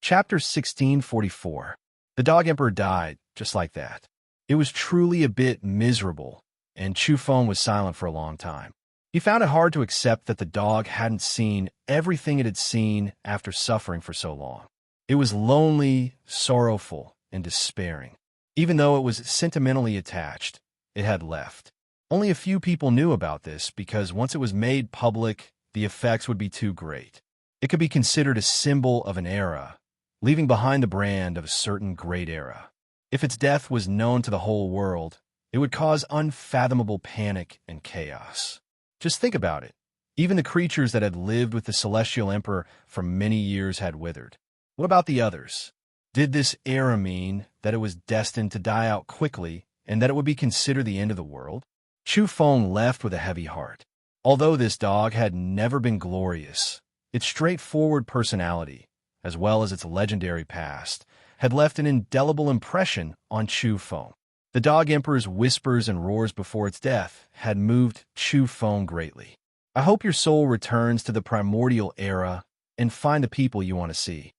Chapter 1644. The Dog Emperor died, just like that. It was truly a bit miserable, and Chu Feng was silent for a long time. He found it hard to accept that the dog hadn't seen everything it had seen after suffering for so long. It was lonely, sorrowful, and despairing. Even though it was sentimentally attached, it had left. Only a few people knew about this because once it was made public, the effects would be too great. It could be considered a symbol of an era, leaving behind the brand of a certain great era. If its death was known to the whole world, it would cause unfathomable panic and chaos. Just think about it. Even the creatures that had lived with the Celestial Emperor for many years had withered. What about the others? Did this era mean that it was destined to die out quickly and that it would be considered the end of the world? Chu Feng left with a heavy heart. Although this dog had never been glorious, its straightforward personality, as well as its legendary past, had left an indelible impression on Chu Feng. The Dog Emperor's whispers and roars before its death had moved Chu Feng greatly. I hope your soul returns to the primordial era and find the people you want to see.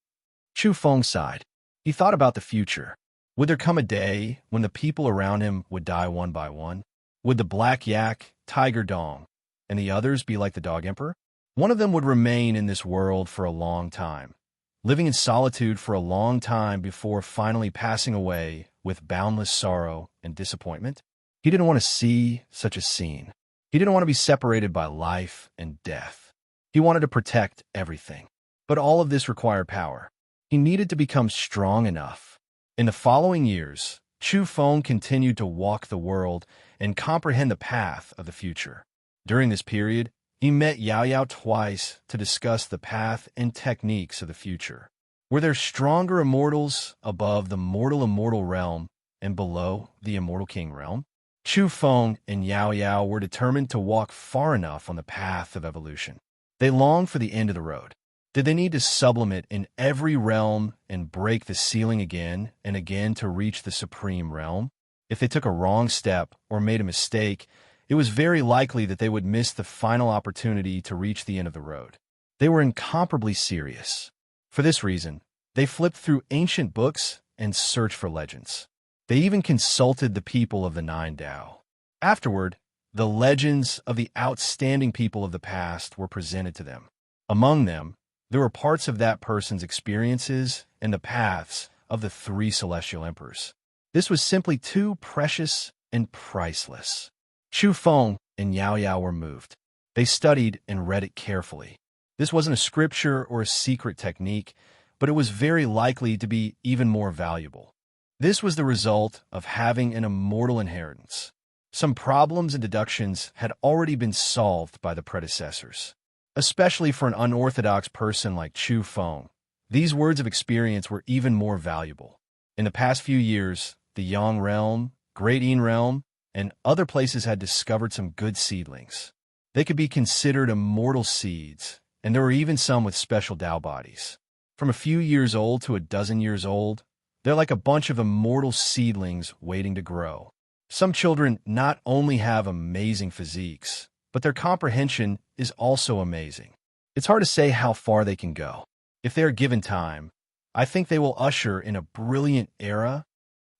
Chu Feng sighed. He thought about the future. Would there come a day when the people around him would die one by one? Would the Black Yak, Tiger Dong, and the others be like the Dog Emperor? One of them would remain in this world for a long time, living in solitude for a long time before finally passing away with boundless sorrow and disappointment. He didn't want to see such a scene. He didn't want to be separated by life and death. He wanted to protect everything. But all of this required power. He needed to become strong enough. In the following years, Chu Feng continued to walk the world and comprehend the path of the future. During this period, he met Yao Yao twice to discuss the path and techniques of the future. Were there stronger immortals above the mortal-immortal realm and below the immortal king realm? Chu Feng and Yao Yao were determined to walk far enough on the path of evolution. They longed for the end of the road. Did they need to sublimate in every realm and break the ceiling again and again to reach the supreme realm? If they took a wrong step or made a mistake, it was very likely that they would miss the final opportunity to reach the end of the road. They were incomparably serious. For this reason, they flipped through ancient books and searched for legends. They even consulted the people of the Nine Dao. Afterward, the legends of the outstanding people of the past were presented to them. Among them, there were parts of that person's experiences and the paths of the three celestial emperors. This was simply too precious and priceless. Chu Feng and Yao Yao were moved. They studied and read it carefully. This wasn't a scripture or a secret technique, but it was very likely to be even more valuable. This was the result of having an immortal inheritance. Some problems and deductions had already been solved by the predecessors. Especially for an unorthodox person like Chu Feng, these words of experience were even more valuable. In the past few years, the Yang Realm, Great Yin Realm, and other places had discovered some good seedlings. They could be considered immortal seeds, and there were even some with special Dao bodies. From a few years old to a dozen years old, they're like a bunch of immortal seedlings waiting to grow. Some children not only have amazing physiques, but their comprehension is also amazing. It's hard to say how far they can go. If they are given time, I think they will usher in a brilliant era.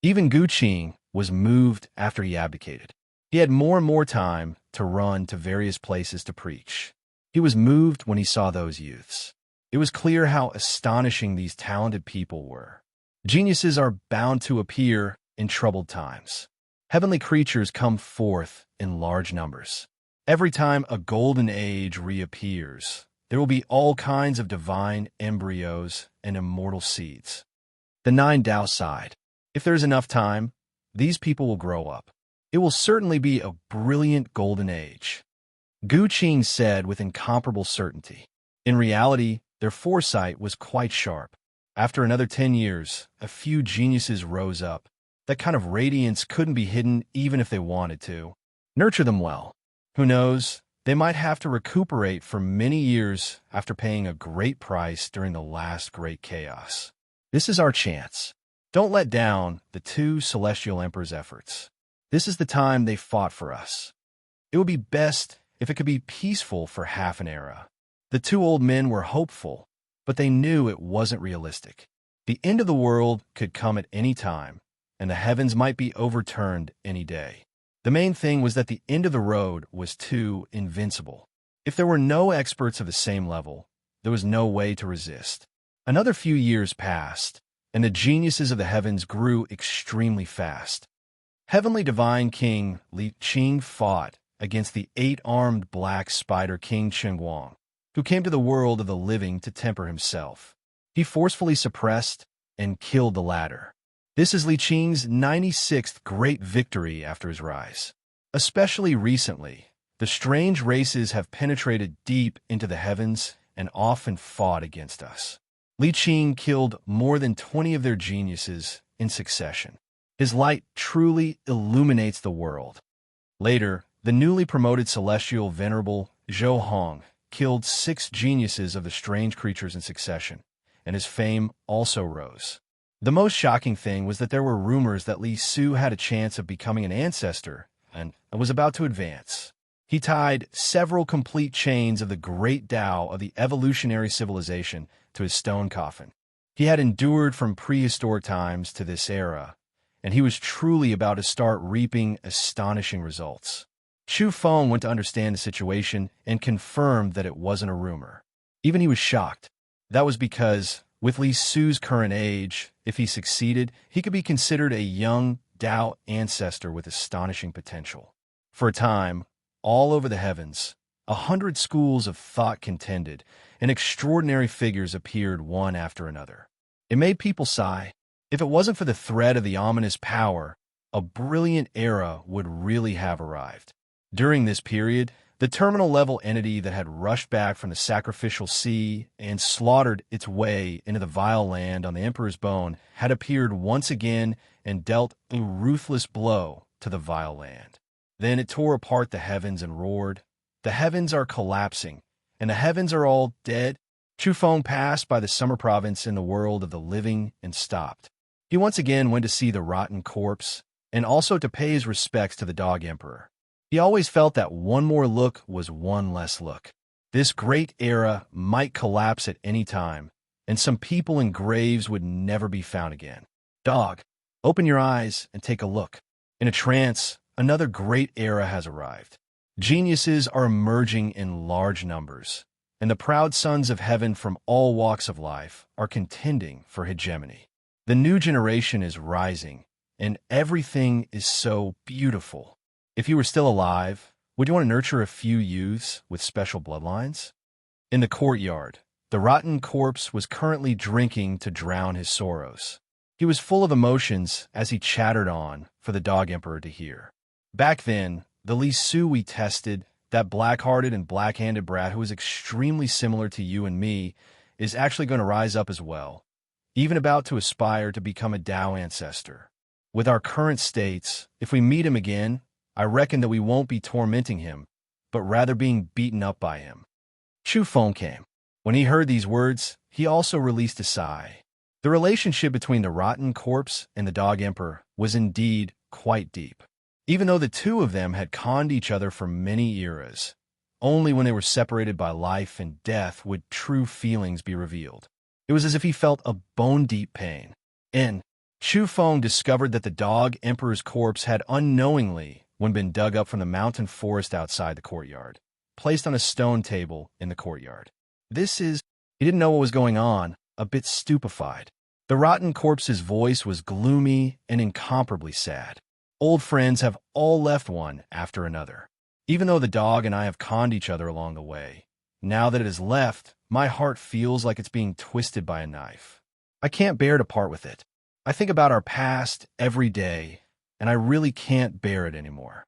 Even Gu Qing was moved after he abdicated. He had more and more time to run to various places to preach. He was moved when he saw those youths. It was clear how astonishing these talented people were. Geniuses are bound to appear in troubled times. Heavenly creatures come forth in large numbers. Every time a golden age reappears, there will be all kinds of divine embryos and immortal seeds. The Nine Dao sighed. If there's enough time, these people will grow up. It will certainly be a brilliant golden age. Gu Qing said with incomparable certainty. In reality, their foresight was quite sharp. After another 10 years, a few geniuses rose up. That kind of radiance couldn't be hidden even if they wanted to. Nurture them well. Who knows, they might have to recuperate for many years after paying a great price during the last great chaos. This is our chance. Don't let down the two celestial emperors' efforts. This is the time they fought for us. It would be best if it could be peaceful for half an era. The two old men were hopeful, but they knew it wasn't realistic. The end of the world could come at any time, and the heavens might be overturned any day. The main thing was that the end of the road was too invincible. If there were no experts of the same level, there was no way to resist. Another few years passed, and the geniuses of the heavens grew extremely fast. Heavenly Divine King Li Qing fought against the 8-armed black spider King Chengguang, who came to the world of the living to temper himself. He forcefully suppressed and killed the latter. This is Li Qing's 96th great victory after his rise. Especially recently, the strange races have penetrated deep into the heavens and often fought against us. Li Qing killed more than 20 of their geniuses in succession. His light truly illuminates the world. Later, the newly promoted celestial venerable Zhou Hong killed 6 geniuses of the strange creatures in succession, and his fame also rose. The most shocking thing was that there were rumors that Li Su had a chance of becoming an ancestor and was about to advance. He tied several complete chains of the great Tao of the evolutionary civilization to his stone coffin. He had endured from prehistoric times to this era, and he was truly about to start reaping astonishing results. Chu Feng went to understand the situation and confirmed that it wasn't a rumor. Even he was shocked. That was because, with Li Su's current age, if he succeeded, he could be considered a young Tao ancestor with astonishing potential. For a time, all over the heavens, 100 schools of thought contended, and extraordinary figures appeared one after another. It made people sigh. If it wasn't for the threat of the ominous power, a brilliant era would really have arrived. During this period, the terminal-level entity that had rushed back from the sacrificial sea and slaughtered its way into the vile land on the Emperor's bone had appeared once again and dealt a ruthless blow to the vile land. Then it tore apart the heavens and roared, "The heavens are collapsing, and the heavens are all dead." Chu Feng passed by the summer province in the world of the living and stopped. He once again went to see the rotten corpse and also to pay his respects to the Dog Emperor. He always felt that one more look was one less look. This great era might collapse at any time, and some people in graves would never be found again. Dog, open your eyes and take a look. In a trance, another great era has arrived. Geniuses are emerging in large numbers, and the proud sons of heaven from all walks of life are contending for hegemony. The new generation is rising, and everything is so beautiful. If you were still alive, would you want to nurture a few youths with special bloodlines? In the courtyard, the rotten corpse was currently drinking to drown his sorrows. He was full of emotions as he chattered on for the Dog Emperor to hear. Back then, the Li Su we tested, that black-hearted and black-handed brat who is extremely similar to you and me, is actually going to rise up as well, even about to aspire to become a Tao ancestor. With our current states, if we meet him again, I reckon that we won't be tormenting him, but rather being beaten up by him. Chu Feng came. When he heard these words, he also released a sigh. The relationship between the rotten corpse and the Dog Emperor was indeed quite deep. Even though the two of them had conned each other for many eras, only when they were separated by life and death would true feelings be revealed. It was as if he felt a bone-deep pain. And Chu Feng discovered that the Dog Emperor's corpse had unknowingly been dug up from the mountain forest outside the courtyard, placed on a stone table in the courtyard. He didn't know what was going on, a bit stupefied. The rotten corpse's voice was gloomy and incomparably sad. Old friends have all left one after another. Even though the dog and I have conned each other along the way, now that it has left, my heart feels like it's being twisted by a knife. I can't bear to part with it. I think about our past every day, and I really can't bear it anymore.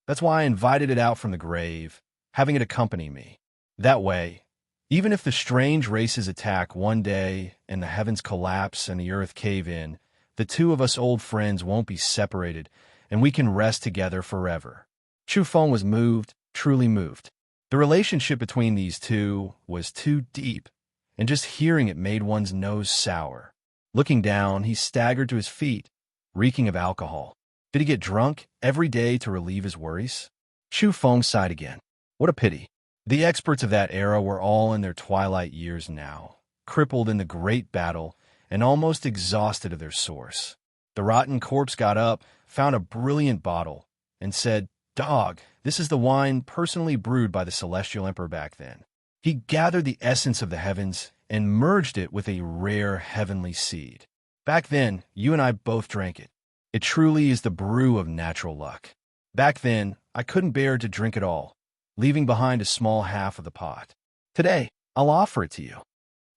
That's why I invited it out from the grave, having it accompany me. That way, even if the strange races attack one day and the heavens collapse and the earth cave in, the two of us old friends won't be separated, and we can rest together forever. Chu Feng was moved, truly moved. The relationship between these two was too deep, and just hearing it made one's nose sour. Looking down, he staggered to his feet, reeking of alcohol. Did he get drunk every day to relieve his worries? Chu Feng sighed again. What a pity. The experts of that era were all in their twilight years now, crippled in the great battle, and almost exhausted of their source. The rotten corpse got up, found a brilliant bottle, and said, "Dog, this is the wine personally brewed by the Celestial Emperor back then. He gathered the essence of the heavens and merged it with a rare heavenly seed. Back then, you and I both drank it. It truly is the brew of natural luck. Back then, I couldn't bear to drink it all, leaving behind a small half of the pot. Today, I'll offer it to you."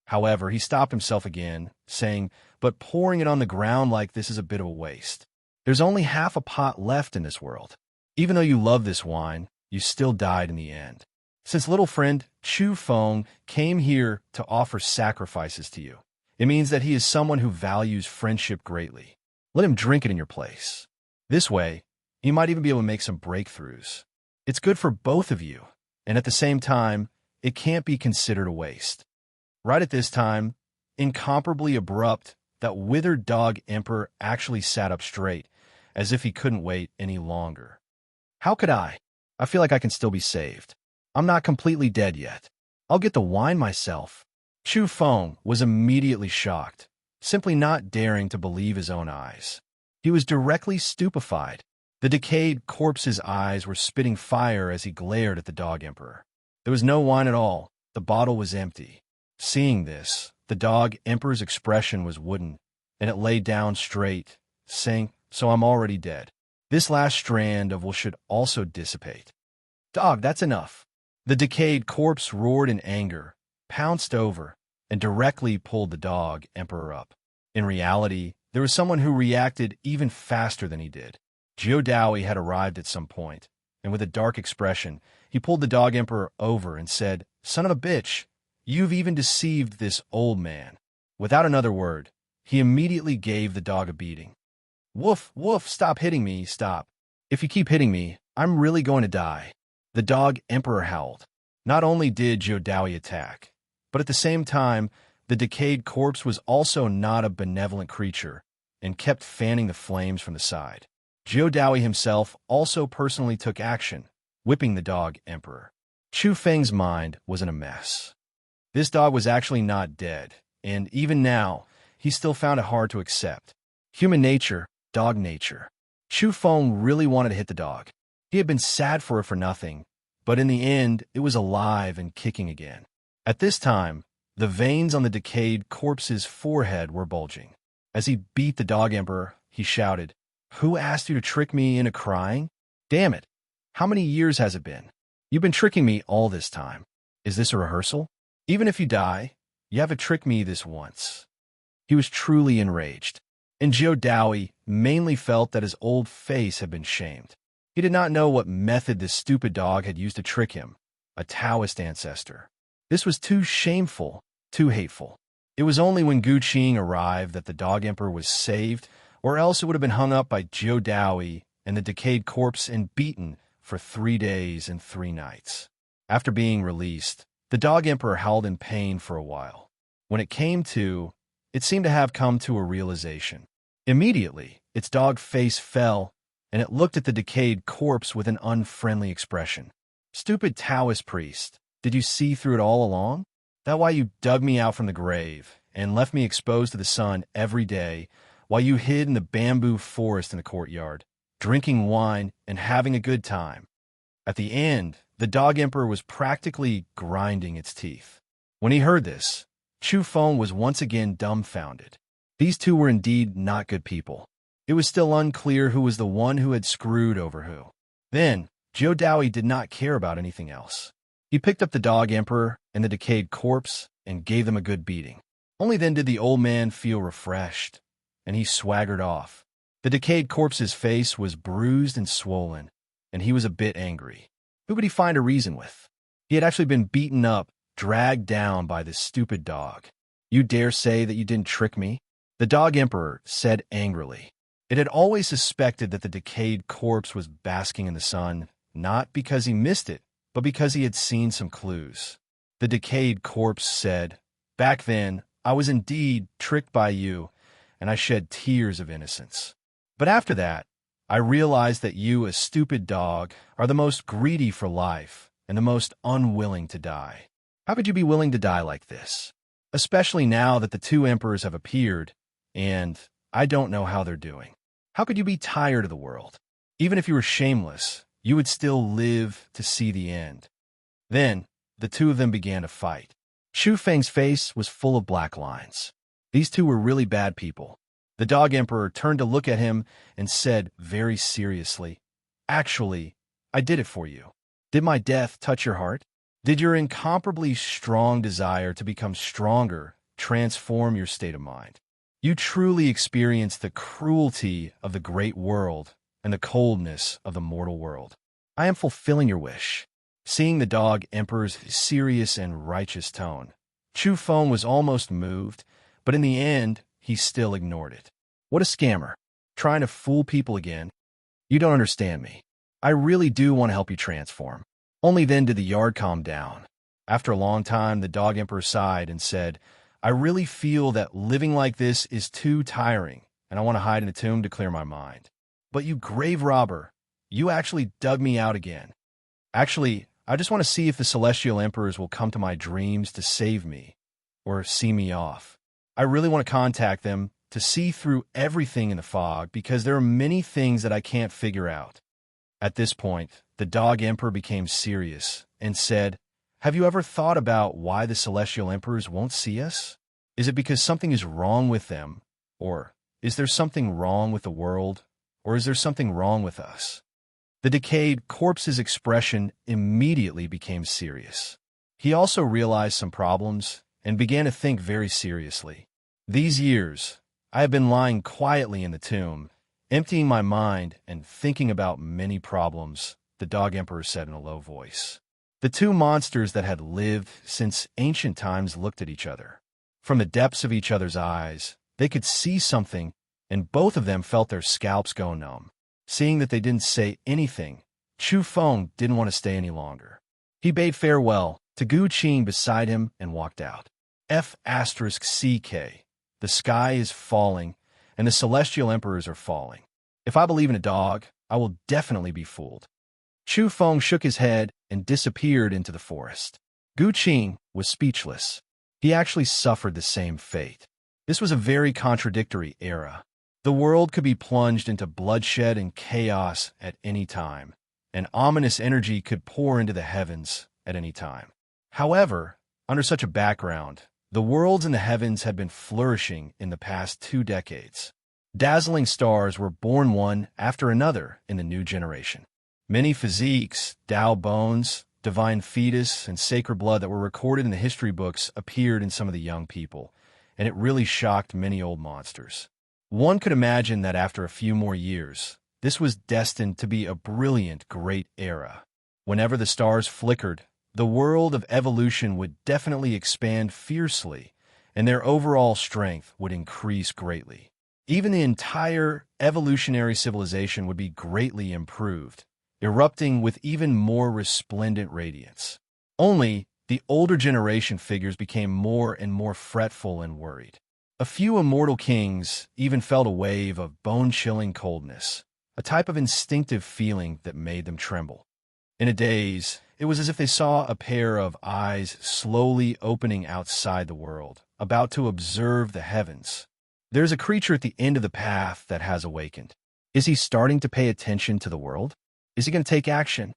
However, he stopped himself again, saying, "But pouring it on the ground like this is a bit of a waste. There's only half a pot left in this world. Even though you love this wine, you still died in the end. Since little friend Chu Feng came here to offer sacrifices to you, it means that he is someone who values friendship greatly. Let him drink it in your place. This way, you might even be able to make some breakthroughs. It's good for both of you, and at the same time, it can't be considered a waste." Right at this time, incomparably abrupt, that withered dog emperor actually sat up straight, as if he couldn't wait any longer. "How could I? I feel like I can still be saved. I'm not completely dead yet. I'll get the wine myself." Chu Feng was immediately shocked, simply not daring to believe his own eyes. He was directly stupefied. The decayed corpse's eyes were spitting fire as he glared at the dog emperor. There was no wine at all. The bottle was empty. Seeing this, the dog emperor's expression was wooden, and it lay down straight, saying, "So I'm already dead. This last strand of will should also dissipate." "Dog, that's enough." The decayed corpse roared in anger, pounced over, and directly pulled the dog emperor up. In reality, there was someone who reacted even faster than he did. Jiu Dowie had arrived at some point, and with a dark expression, he pulled the dog emperor over and said, "Son of a bitch, you've even deceived this old man." Without another word, he immediately gave the dog a beating. "Woof, woof, stop hitting me, stop. If you keep hitting me, I'm really going to die." The dog emperor howled. Not only did Jiu Dowie attack, but at the same time, the decayed corpse was also not a benevolent creature and kept fanning the flames from the side. Jiu Dowie himself also personally took action, whipping the dog emperor. Chu Feng's mind was in a mess. This dog was actually not dead, and even now, he still found it hard to accept. Human nature, dog nature. Chu Feng really wanted to hit the dog. He had been sad for it for nothing, but in the end, it was alive and kicking again. At this time, the veins on the decayed corpse's forehead were bulging. As he beat the dog emperor, he shouted, "Who asked you to trick me into crying? Damn it! How many years has it been? You've been tricking me all this time. Is this a rehearsal? Even if you die, you haven't tricked me this once." He was truly enraged, and Jiu Dowie mainly felt that his old face had been shamed. He did not know what method this stupid dog had used to trick him, a Taoist ancestor. This was too shameful, too hateful. It was only when Gu Qing arrived that the dog emperor was saved, or else it would have been hung up by Jiu Dowie and the decayed corpse and beaten for 3 days and 3 nights. After being released, the dog emperor howled in pain for a while. When it came to, it seemed to have come to a realization. Immediately, its dog face fell, and it looked at the decayed corpse with an unfriendly expression. "Stupid Taoist priest, did you see through it all along? That why you dug me out from the grave and left me exposed to the sun every day while you hid in the bamboo forest in the courtyard, drinking wine and having a good time?" At the end, the dog emperor was practically grinding its teeth. When he heard this, Chu Feng was once again dumbfounded. These two were indeed not good people. It was still unclear who was the one who had screwed over who. Then, Jiu Dowie did not care about anything else. He picked up the dog emperor and the decayed corpse and gave them a good beating. Only then did the old man feel refreshed, and he swaggered off. The decayed corpse's face was bruised and swollen, and he was a bit angry. Who could he find a reason with? He had actually been beaten up, dragged down by this stupid dog. "You dare say that you didn't trick me?" The dog emperor said angrily. It had always suspected that the decayed corpse was basking in the sun, not because he missed it, but because he had seen some clues. The decayed corpse said, "Back then, I was indeed tricked by you, and I shed tears of innocence. But after that, I realized that you, a stupid dog, are the most greedy for life and the most unwilling to die. How could you be willing to die like this?" especially now that the two emperors have appeared, and I don't know how they're doing. How could you be tired of the world? Even if you were shameless, you would still live to see the end. Then, the two of them began to fight. Chu Feng's face was full of black lines. These two were really bad people. The Dog Emperor turned to look at him and said very seriously, "Actually, I did it for you. Did my death touch your heart? Did your incomparably strong desire to become stronger transform your state of mind? You truly experienced the cruelty of the great world and the coldness of the mortal world. I am fulfilling your wish." Seeing the Dog Emperor's serious and righteous tone, Chu Feng was almost moved, but in the end, he still ignored it. What a scammer. Trying to fool people again. You don't understand me. I really do want to help you transform. Only then did the yard calm down. After a long time, the Dog Emperor sighed and said, "I really feel that living like this is too tiring, and I want to hide in a tomb to clear my mind. But you grave robber, you actually dug me out again. Actually, I just want to see if the celestial emperors will come to my dreams to save me, or see me off. I really want to contact them to see through everything in the fog because there are many things that I can't figure out." At this point, the Dog Emperor became serious and said, "Have you ever thought about why the celestial emperors won't see us? Is it because something is wrong with them? Or is there something wrong with the world? Or is there something wrong with us?" The decayed corpse's expression immediately became serious. He also realized some problems and began to think very seriously. "These years, I have been lying quietly in the tomb, emptying my mind and thinking about many problems," the Dog Emperor said in a low voice. The two monsters that had lived since ancient times looked at each other. From the depths of each other's eyes, they could see something, and both of them felt their scalps go numb. Seeing that they didn't say anything, Chu Feng didn't want to stay any longer. He bade farewell to Gu Qing beside him and walked out. F***CK. The sky is falling, and the celestial emperors are falling. If I believe in a dog, I will definitely be fooled. Chu Feng shook his head and disappeared into the forest. Gu Qing was speechless. He actually suffered the same fate. This was a very contradictory era. The world could be plunged into bloodshed and chaos at any time, and ominous energy could pour into the heavens at any time. However, under such a background, the worlds and the heavens had been flourishing in the past 2 decades. Dazzling stars were born one after another in the new generation. Many physiques, Tao bones, divine fetus, and sacred blood that were recorded in the history books appeared in some of the young people, and it really shocked many old monsters. One could imagine that after a few more years, this was destined to be a brilliant, great era. Whenever the stars flickered, the world of evolution would definitely expand fiercely, and their overall strength would increase greatly. Even the entire evolutionary civilization would be greatly improved, erupting with even more resplendent radiance. Only, the older generation figures became more and more fretful and worried. A few immortal kings even felt a wave of bone-chilling coldness, a type of instinctive feeling that made them tremble. In a daze, it was as if they saw a pair of eyes slowly opening outside the world, about to observe the heavens. There's a creature at the end of the path that has awakened. Is he starting to pay attention to the world? Is he going to take action?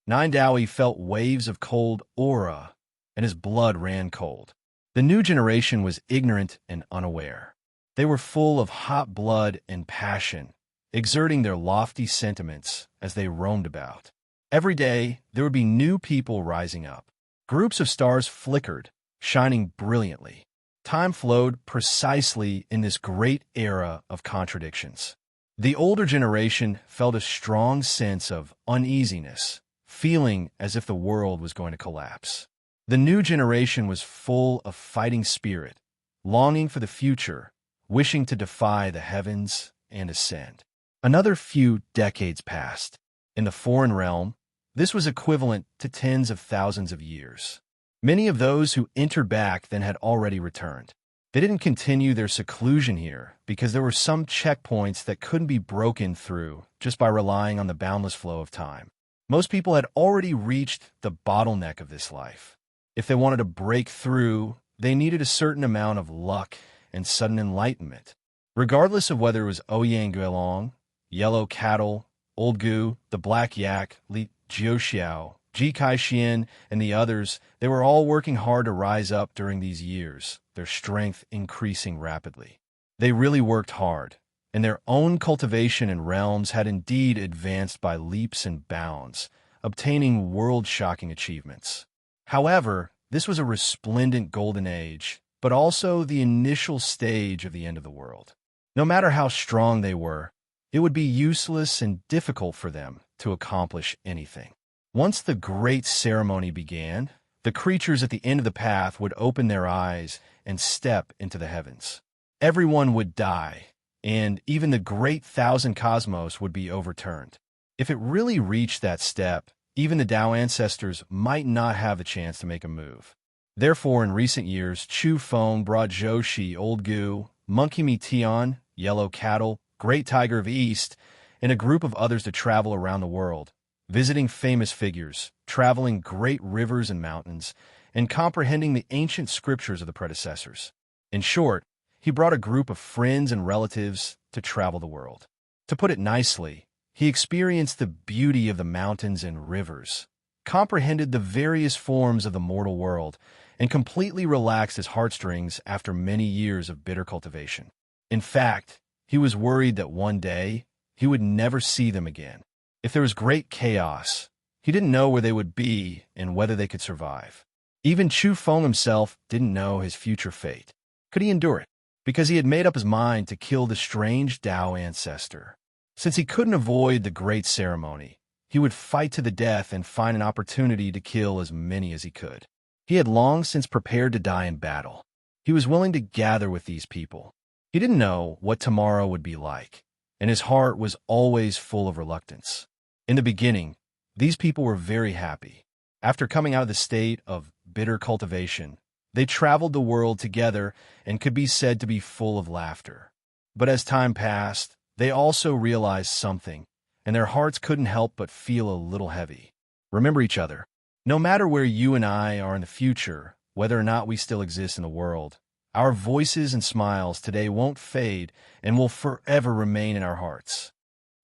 Nine Dowie felt waves of cold aura, and his blood ran cold. The new generation was ignorant and unaware. They were full of hot blood and passion, exerting their lofty sentiments as they roamed about. Every day, there would be new people rising up. Groups of stars flickered, shining brilliantly. Time flowed precisely in this great era of contradictions. The older generation felt a strong sense of uneasiness, feeling as if the world was going to collapse. The new generation was full of fighting spirit, longing for the future, wishing to defy the heavens and ascend. Another few decades passed. In the foreign realm, this was equivalent to tens of thousands of years. Many of those who entered back then had already returned. They didn't continue their seclusion here because there were some checkpoints that couldn't be broken through just by relying on the boundless flow of time. Most people had already reached the bottleneck of this life. If they wanted to break through, they needed a certain amount of luck and sudden enlightenment. Regardless of whether it was Ouyang Guilong, Yellow Cattle, Old Gu, the Black Yak, Li Jiuxiao, Ji Kai-Xian, and the others, they were all working hard to rise up during these years, their strength increasing rapidly. They really worked hard, and their own cultivation and realms had indeed advanced by leaps and bounds, obtaining world-shocking achievements. However, this was a resplendent golden age, but also the initial stage of the end of the world. No matter how strong they were, it would be useless and difficult for them to accomplish anything. Once the great ceremony began, the creatures at the end of the path would open their eyes and step into the heavens. Everyone would die, and even the great thousand cosmos would be overturned. If it really reached that step, even the Tao ancestors might not have a chance to make a move. Therefore, in recent years, Chu Feng brought Zhou Shi, Old Gu, Monkey Me Tian, Yellow Cattle, Great Tiger of East, and a group of others to travel around the world, visiting famous figures, traveling great rivers and mountains, and comprehending the ancient scriptures of the predecessors. In short, he brought a group of friends and relatives to travel the world. To put it nicely, he experienced the beauty of the mountains and rivers, comprehended the various forms of the mortal world, and completely relaxed his heartstrings after many years of bitter cultivation. In fact, he was worried that one day he would never see them again. If there was great chaos, he didn't know where they would be and whether they could survive. Even Chu Feng himself didn't know his future fate. Could he endure it? Because he had made up his mind to kill the strange Tao ancestor. Since he couldn't avoid the great ceremony, he would fight to the death and find an opportunity to kill as many as he could. He had long since prepared to die in battle. He was willing to gather with these people. He didn't know what tomorrow would be like, and his heart was always full of reluctance. In the beginning, these people were very happy. After coming out of the state of bitter cultivation, they traveled the world together and could be said to be full of laughter. But as time passed, they also realized something, and their hearts couldn't help but feel a little heavy. Remember each other. No matter where you and I are in the future, whether or not we still exist in the world, our voices and smiles today won't fade and will forever remain in our hearts.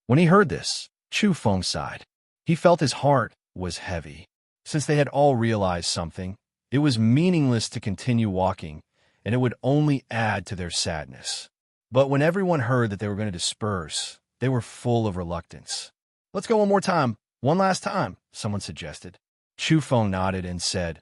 When he heard this, Chu Feng sighed. He felt his heart was heavy. Since they had all realized something, it was meaningless to continue walking, and it would only add to their sadness. But when everyone heard that they were going to disperse, they were full of reluctance. "Let's go one last time," someone suggested. Chu Feng nodded and said,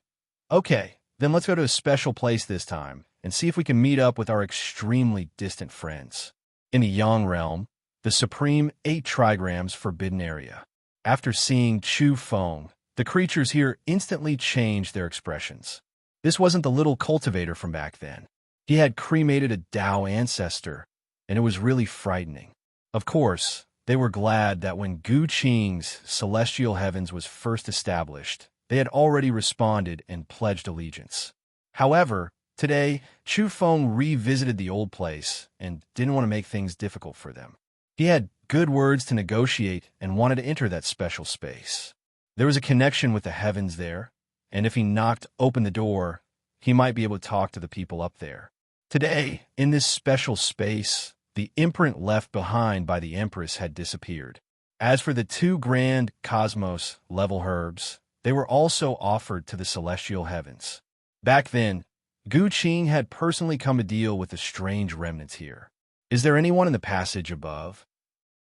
"Okay, then let's go to a special place this time and see if we can meet up with our extremely distant friends." In the Yang realm, the supreme 8 trigrams forbidden area. After seeing Chu Feng, the creatures here instantly changed their expressions. This wasn't the little cultivator from back then. He had cremated a Tao ancestor, and it was really frightening. Of course, they were glad that when Gu Qing's celestial heavens was first established, they had already responded and pledged allegiance. However, today, Chu Feng revisited the old place and didn't want to make things difficult for them. He had good words to negotiate and wanted to enter that special space. There was a connection with the heavens there, and if he knocked open the door, he might be able to talk to the people up there. Today, in this special space, the imprint left behind by the Empress had disappeared. As for the 2 grand cosmos-level herbs, they were also offered to the celestial heavens. Back then, Gu Qing had personally come to deal with the strange remnants here. "Is there anyone in the passage above?"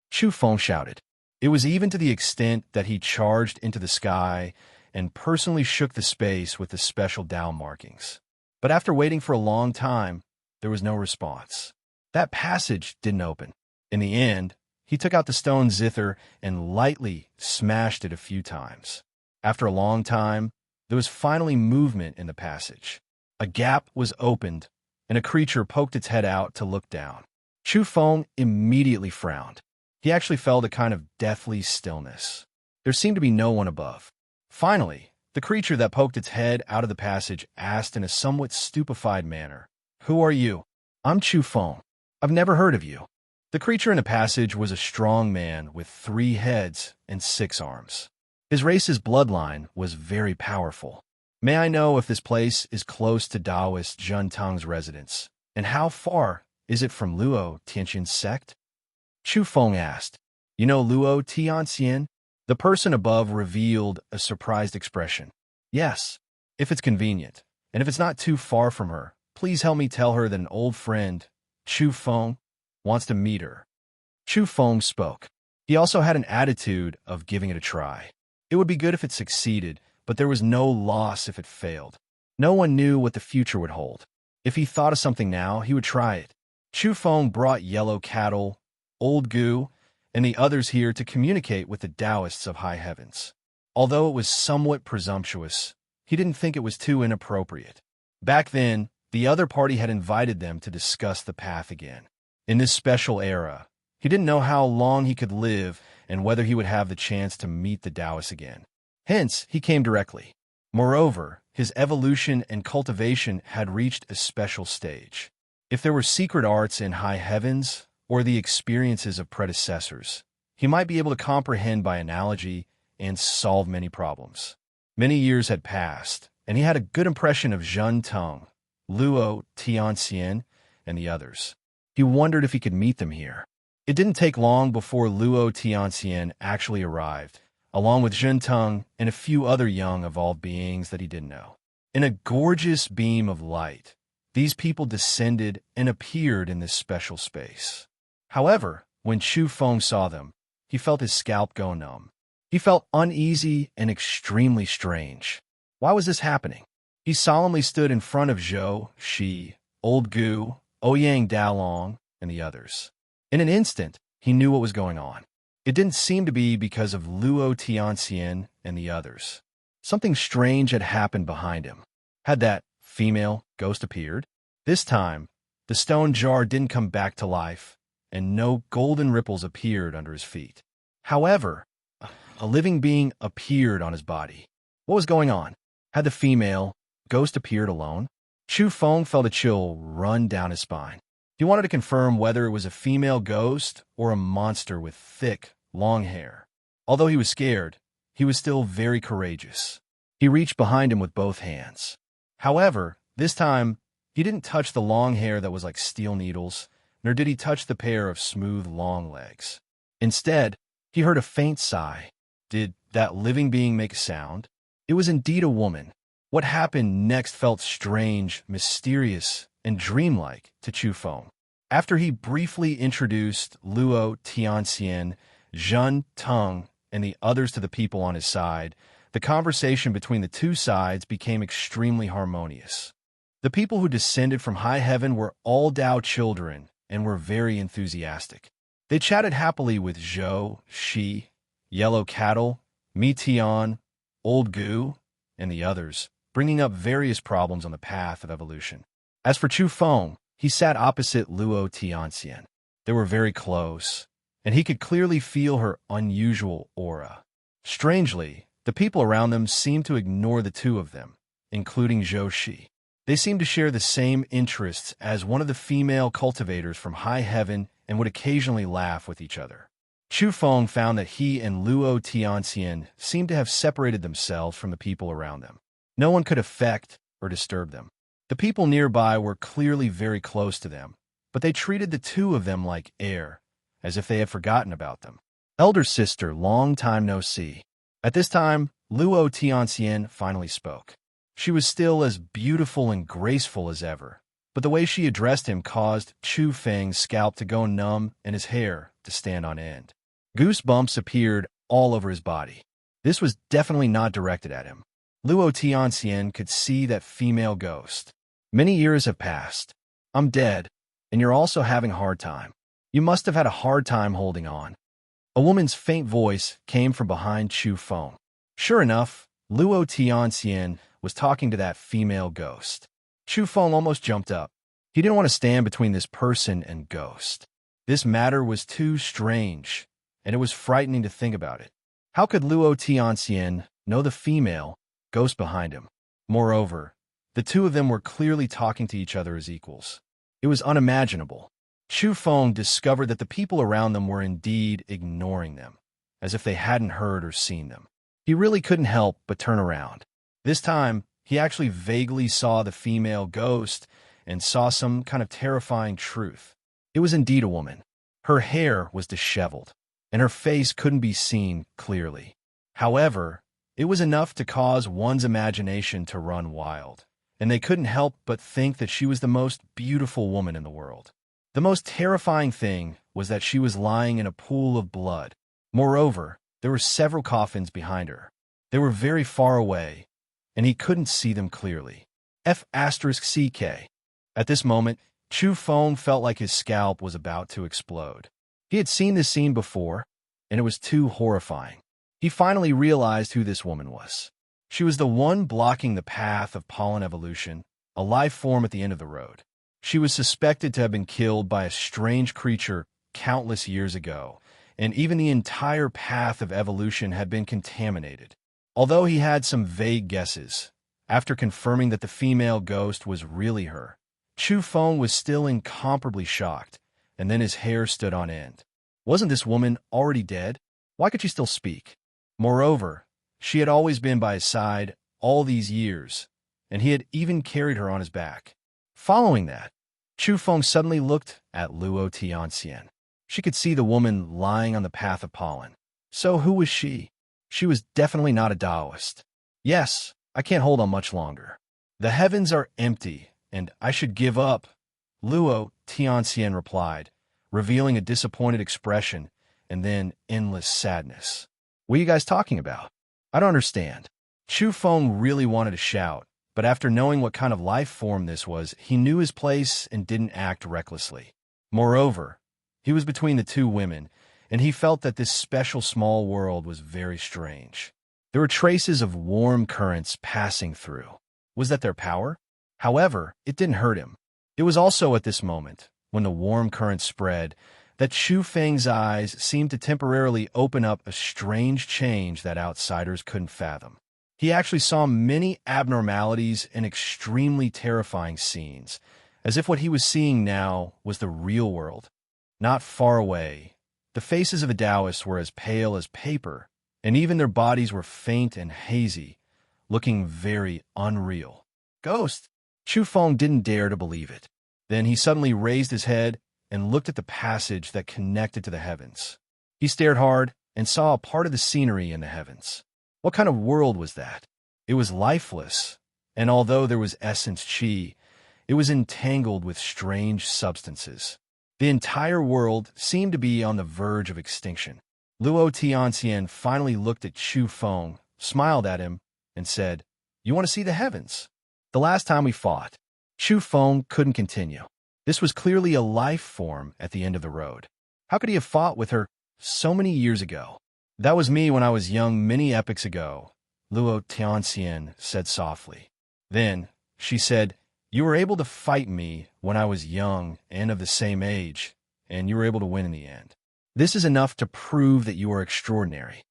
Chu Feng shouted. It was even to the extent that he charged into the sky and personally shook the space with the special Tao markings. But after waiting for a long time, there was no response. That passage didn't open. In the end, he took out the stone zither and lightly smashed it a few times. After a long time, there was finally movement in the passage. A gap was opened, and a creature poked its head out to look down. Chu Feng immediately frowned. He actually felt a kind of deathly stillness. There seemed to be no one above. Finally, the creature that poked its head out of the passage asked in a somewhat stupefied manner, "Who are you?" "I'm Chu Feng. I've never heard of you." The creature in the passage was a strong man with 3 heads and 6 arms. His race's bloodline was very powerful. May I know if this place is close to Taoist Jun Tung's residence, and how far is it from Luo Tianxian's sect? Chu Feng asked. You know Luo Tianxian? The person above revealed a surprised expression. Yes, if it's convenient, and if it's not too far from her, please help me tell her that an old friend, Chu Feng, wants to meet her. Chu Feng spoke. He also had an attitude of giving it a try. It would be good if it succeeded, but there was no loss if it failed. No one knew what the future would hold. If he thought of something now, he would try it. Chu Feng brought yellow cattle, old Gu, and the others here to communicate with the Taoists of high heavens. Although it was somewhat presumptuous, he didn't think it was too inappropriate. Back then, the other party had invited them to discuss the path again. In this special era, he didn't know how long he could live and whether he would have the chance to meet the Taoists again. Hence, he came directly. Moreover, his evolution and cultivation had reached a special stage. If there were secret arts in high heavens, or the experiences of predecessors, he might be able to comprehend by analogy and solve many problems. Many years had passed, and he had a good impression of Jun Tung, Luo Tianxian, and the others. He wondered if he could meet them here. It didn't take long before Luo Tianxian actually arrived, along with Jun Tung and a few other young evolved beings that he didn't know. In a gorgeous beam of light, these people descended and appeared in this special space. However, when Chu Feng saw them, he felt his scalp go numb. He felt uneasy and extremely strange. Why was this happening? He solemnly stood in front of Zhou, Shi, Old Gu, Ouyang Dalong, and the others. In an instant, he knew what was going on. It didn't seem to be because of Luo Tianxian and the others. Something strange had happened behind him. Had that female ghost appeared? This time, the stone jar didn't come back to life, and no golden ripples appeared under his feet. However, a living being appeared on his body. What was going on? Had the female ghost appeared alone? Chu Feng felt a chill run down his spine. He wanted to confirm whether it was a female ghost or a monster with thick, long hair. Although he was scared, he was still very courageous. He reached behind him with both hands. However, this time, he didn't touch the long hair that was like steel needles, nor did he touch the pair of smooth, long legs. Instead, he heard a faint sigh. Did that living being make a sound? It was indeed a woman. What happened next felt strange, mysterious, and dreamlike to Chu Feng. After he briefly introduced Luo Tianxian, Jun Tung, and the others to the people on his side, the conversation between the two sides became extremely harmonious. The people who descended from high heaven were all Tao children and were very enthusiastic. They chatted happily with Zhou, Shi, Yellow Cattle, Mi Tian, Old Gu, and the others, bringing up various problems on the path of evolution. As for Chu Feng, he sat opposite Luo Tianxian. They were very close, and he could clearly feel her unusual aura. Strangely, the people around them seemed to ignore the two of them, including Zhou Shi. They seemed to share the same interests as one of the female cultivators from high heaven and would occasionally laugh with each other. Chu Feng found that he and Luo Tianxian seemed to have separated themselves from the people around them. No one could affect or disturb them. The people nearby were clearly very close to them, but they treated the two of them like air, as if they had forgotten about them. Elder sister, long time no see. At this time, Luo Tianxian finally spoke. She was still as beautiful and graceful as ever, but the way she addressed him caused Chu Feng's scalp to go numb and his hair to stand on end. Goosebumps appeared all over his body. This was definitely not directed at him. Luo Tianxian could see that female ghost. Many years have passed. I'm dead, and you're also having a hard time. You must have had a hard time holding on. A woman's faint voice came from behind Chu Feng. Sure enough, Luo Tianxian was talking to that female ghost. Chu Feng almost jumped up. He didn't want to stand between this person and ghost. This matter was too strange, and it was frightening to think about it. How could Luo Tianxian know the female ghost behind him? Moreover, the two of them were clearly talking to each other as equals. It was unimaginable. Chu Feng discovered that the people around them were indeed ignoring them, as if they hadn't heard or seen them. He really couldn't help but turn around. This time, He actually vaguely saw the female ghost and saw some kind of terrifying truth. It was indeed a woman. Her hair was disheveled, and her face couldn't be seen clearly. However, it was enough to cause one's imagination to run wild, and they couldn't help but think that she was the most beautiful woman in the world. The most terrifying thing was that she was lying in a pool of blood. Moreover, there were several coffins behind her. They were very far away, and he couldn't see them clearly. F***CK. At this moment, Chu Feng felt like his scalp was about to explode. He had seen this scene before, and it was too horrifying. He finally realized who this woman was. She was the one blocking the path of pollen evolution, a life form at the end of the road. She was suspected to have been killed by a strange creature countless years ago, and even the entire path of evolution had been contaminated. Although he had some vague guesses, after confirming that the female ghost was really her, Chu Feng was still incomparably shocked, and then his hair stood on end. Wasn't this woman already dead? Why could she still speak? Moreover, she had always been by his side all these years, and he had even carried her on his back. Following that, Chu Feng suddenly looked at Luo Tianxian. She could see the woman lying on the path of pollen. So who was she? She was definitely not a Taoist. Yes, I can't hold on much longer. The heavens are empty, and I should give up, Luo Tianxian replied, revealing a disappointed expression and then endless sadness. What are you guys talking about? I don't understand. Chu Feng really wanted to shout, but after knowing what kind of life form this was, he knew his place and didn't act recklessly. Moreover, he was between the two women, and he felt that this special small world was very strange. There were traces of warm currents passing through. Was that their power? However, it didn't hurt him. It was also at this moment, when the warm current spread, that Chu Feng's eyes seemed to temporarily open up a strange change that outsiders couldn't fathom. He actually saw many abnormalities and extremely terrifying scenes, as if what he was seeing now was the real world. Not far away, the faces of the Taoists were as pale as paper, and even their bodies were faint and hazy, looking very unreal. Ghost! Chu Feng didn't dare to believe it. Then he suddenly raised his head and looked at the passage that connected to the heavens. He stared hard and saw a part of the scenery in the heavens. What kind of world was that? It was lifeless, and although there was essence chi, it was entangled with strange substances. The entire world seemed to be on the verge of extinction. Luo Tianxian finally looked at Chu Feng, smiled at him, and said, "You want to see the heavens?" The last time we fought, Chu Feng couldn't continue. This was clearly a life form at the end of the road. How could he have fought with her so many years ago? That was me when I was young many epochs ago, Luo Tianxian said softly. Then, she said, "You were able to fight me when I was young and of the same age, and you were able to win in the end. This is enough to prove that you are extraordinary."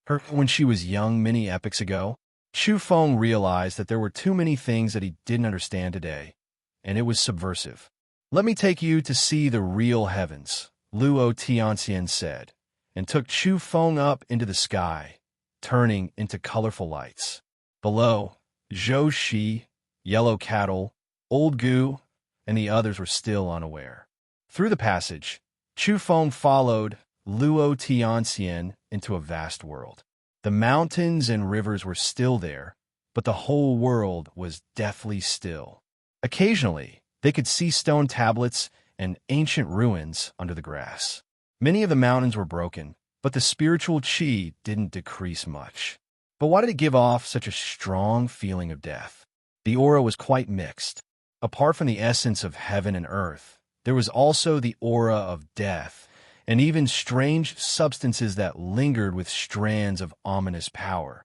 Her when she was young many epochs ago, Chu Feng realized that there were too many things that he didn't understand today, and it was subversive. "Let me take you to see the real heavens," Luo Tianxian said, and took Chu Feng up into the sky, turning into colorful lights. Below, Zhou Shi, Yellow Cattle, Old Gu, and the others were still unaware. Through the passage, Chu Feng followed Luo Tianxian into a vast world. The mountains and rivers were still there, but the whole world was deathly still. Occasionally, they could see stone tablets and ancient ruins under the grass. Many of the mountains were broken, but the spiritual chi didn't decrease much. But why did it give off such a strong feeling of death? The aura was quite mixed. Apart from the essence of heaven and earth, there was also the aura of death, and even strange substances that lingered with strands of ominous power.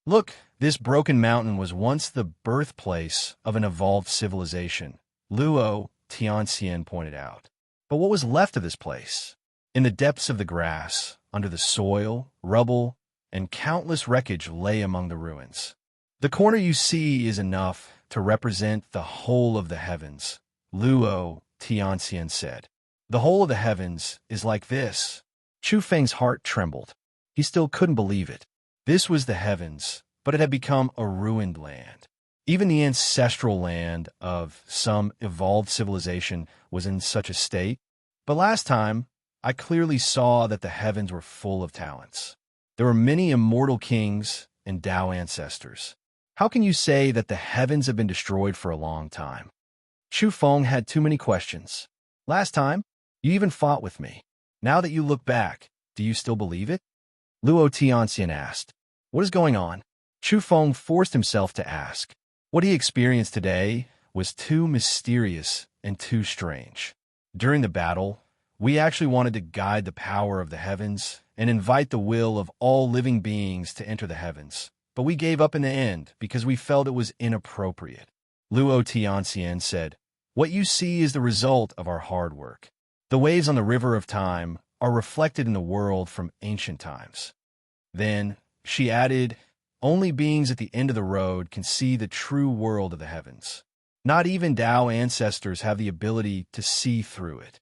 Look, this broken mountain was once the birthplace of an evolved civilization, Luo Tianxian pointed out. But what was left of this place? In the depths of the grass, under the soil, rubble, and countless wreckage lay among the ruins. "The corner you see is enough to represent the whole of the heavens," Luo Tianxian said. "The whole of the heavens is like this." Chu Feng's heart trembled. He still couldn't believe it. This was the heavens, but it had become a ruined land. Even the ancestral land of some evolved civilization was in such a state. But last time, I clearly saw that the heavens were full of talents. There were many immortal kings and Tao ancestors. How can you say that the heavens have been destroyed for a long time? Chu Feng had too many questions. Last time, you even fought with me. Now that you look back, do you still believe it? Luo Tianxian asked. What is going on? Chu Feng forced himself to ask. What he experienced today was too mysterious and too strange. During the battle, we actually wanted to guide the power of the heavens and invite the will of all living beings to enter the heavens. But we gave up in the end because we felt it was inappropriate. Luo Tianxian said, what you see is the result of our hard work. The waves on the river of time are reflected in the world from ancient times. Then, she added, only beings at the end of the road can see the true world of the heavens. Not even Tao ancestors have the ability to see through it.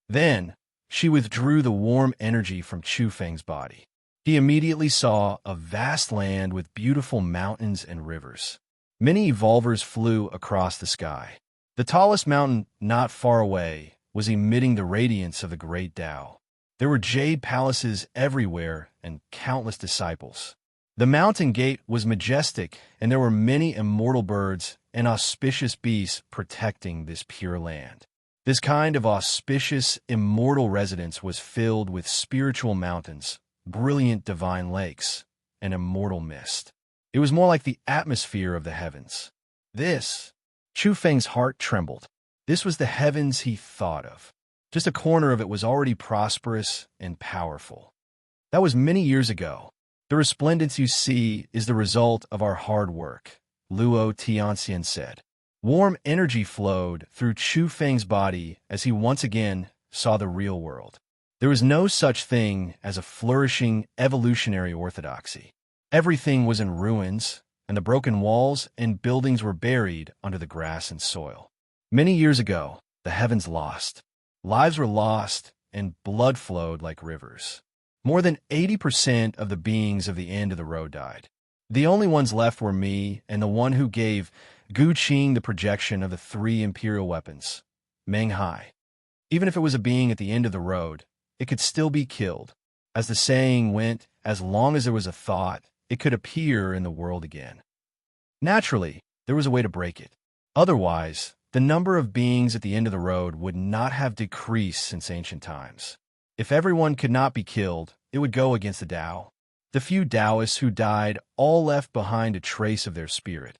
Then, she withdrew the warm energy from Chu Feng's body. He immediately saw a vast land with beautiful mountains and rivers. Many evolvers flew across the sky. The tallest mountain not far away was emitting the radiance of the great Tao. There were jade palaces everywhere and countless disciples. The mountain gate was majestic, and there were many immortal birds and auspicious beasts protecting this pure land. This kind of auspicious, immortal residence was filled with spiritual mountains, brilliant divine lakes, and immortal mist. It was more like the atmosphere of the heavens. Chu Feng's heart trembled. This was the heavens he thought of. Just a corner of it was already prosperous and powerful. That was many years ago. The resplendence you see is the result of our hard work, Luo Tianxian said. Warm energy flowed through Chu Feng's body as he once again saw the real world. There was no such thing as a flourishing evolutionary orthodoxy. Everything was in ruins, and the broken walls and buildings were buried under the grass and soil. Many years ago, the heavens lost. Lives were lost, and blood flowed like rivers. More than 80% of the beings of the end of the road died. The only ones left were me and the one who gave Gu Qing the projection of the 3 imperial weapons, Meng Hai. Even if it was a being at the end of the road, it could still be killed. As the saying went, as long as there was a thought, it could appear in the world again. Naturally, there was a way to break it. Otherwise, the number of beings at the end of the road would not have decreased since ancient times. If everyone could not be killed, it would go against the Tao. The few Taoists who died all left behind a trace of their spirit,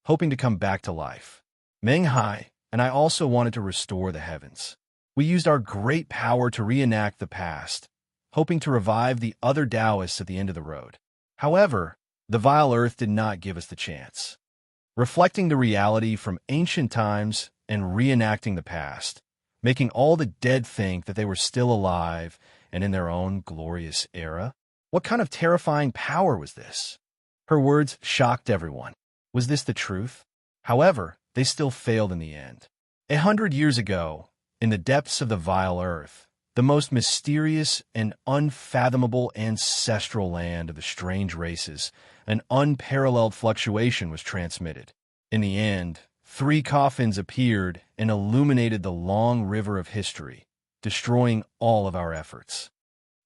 hoping to come back to life. Meng Hai and I also wanted to restore the heavens. We used our great power to reenact the past, hoping to revive the other Taoists at the end of the road. However, the vile earth did not give us the chance. Reflecting the reality from ancient times and reenacting the past, making all the dead think that they were still alive and in their own glorious era? What kind of terrifying power was this? Her words shocked everyone. Was this the truth? However, they still failed in the end. 100 years ago, in the depths of the vile earth, the most mysterious and unfathomable ancestral land of the strange races, an unparalleled fluctuation was transmitted. In the end, 3 coffins appeared and illuminated the long river of history, destroying all of our efforts.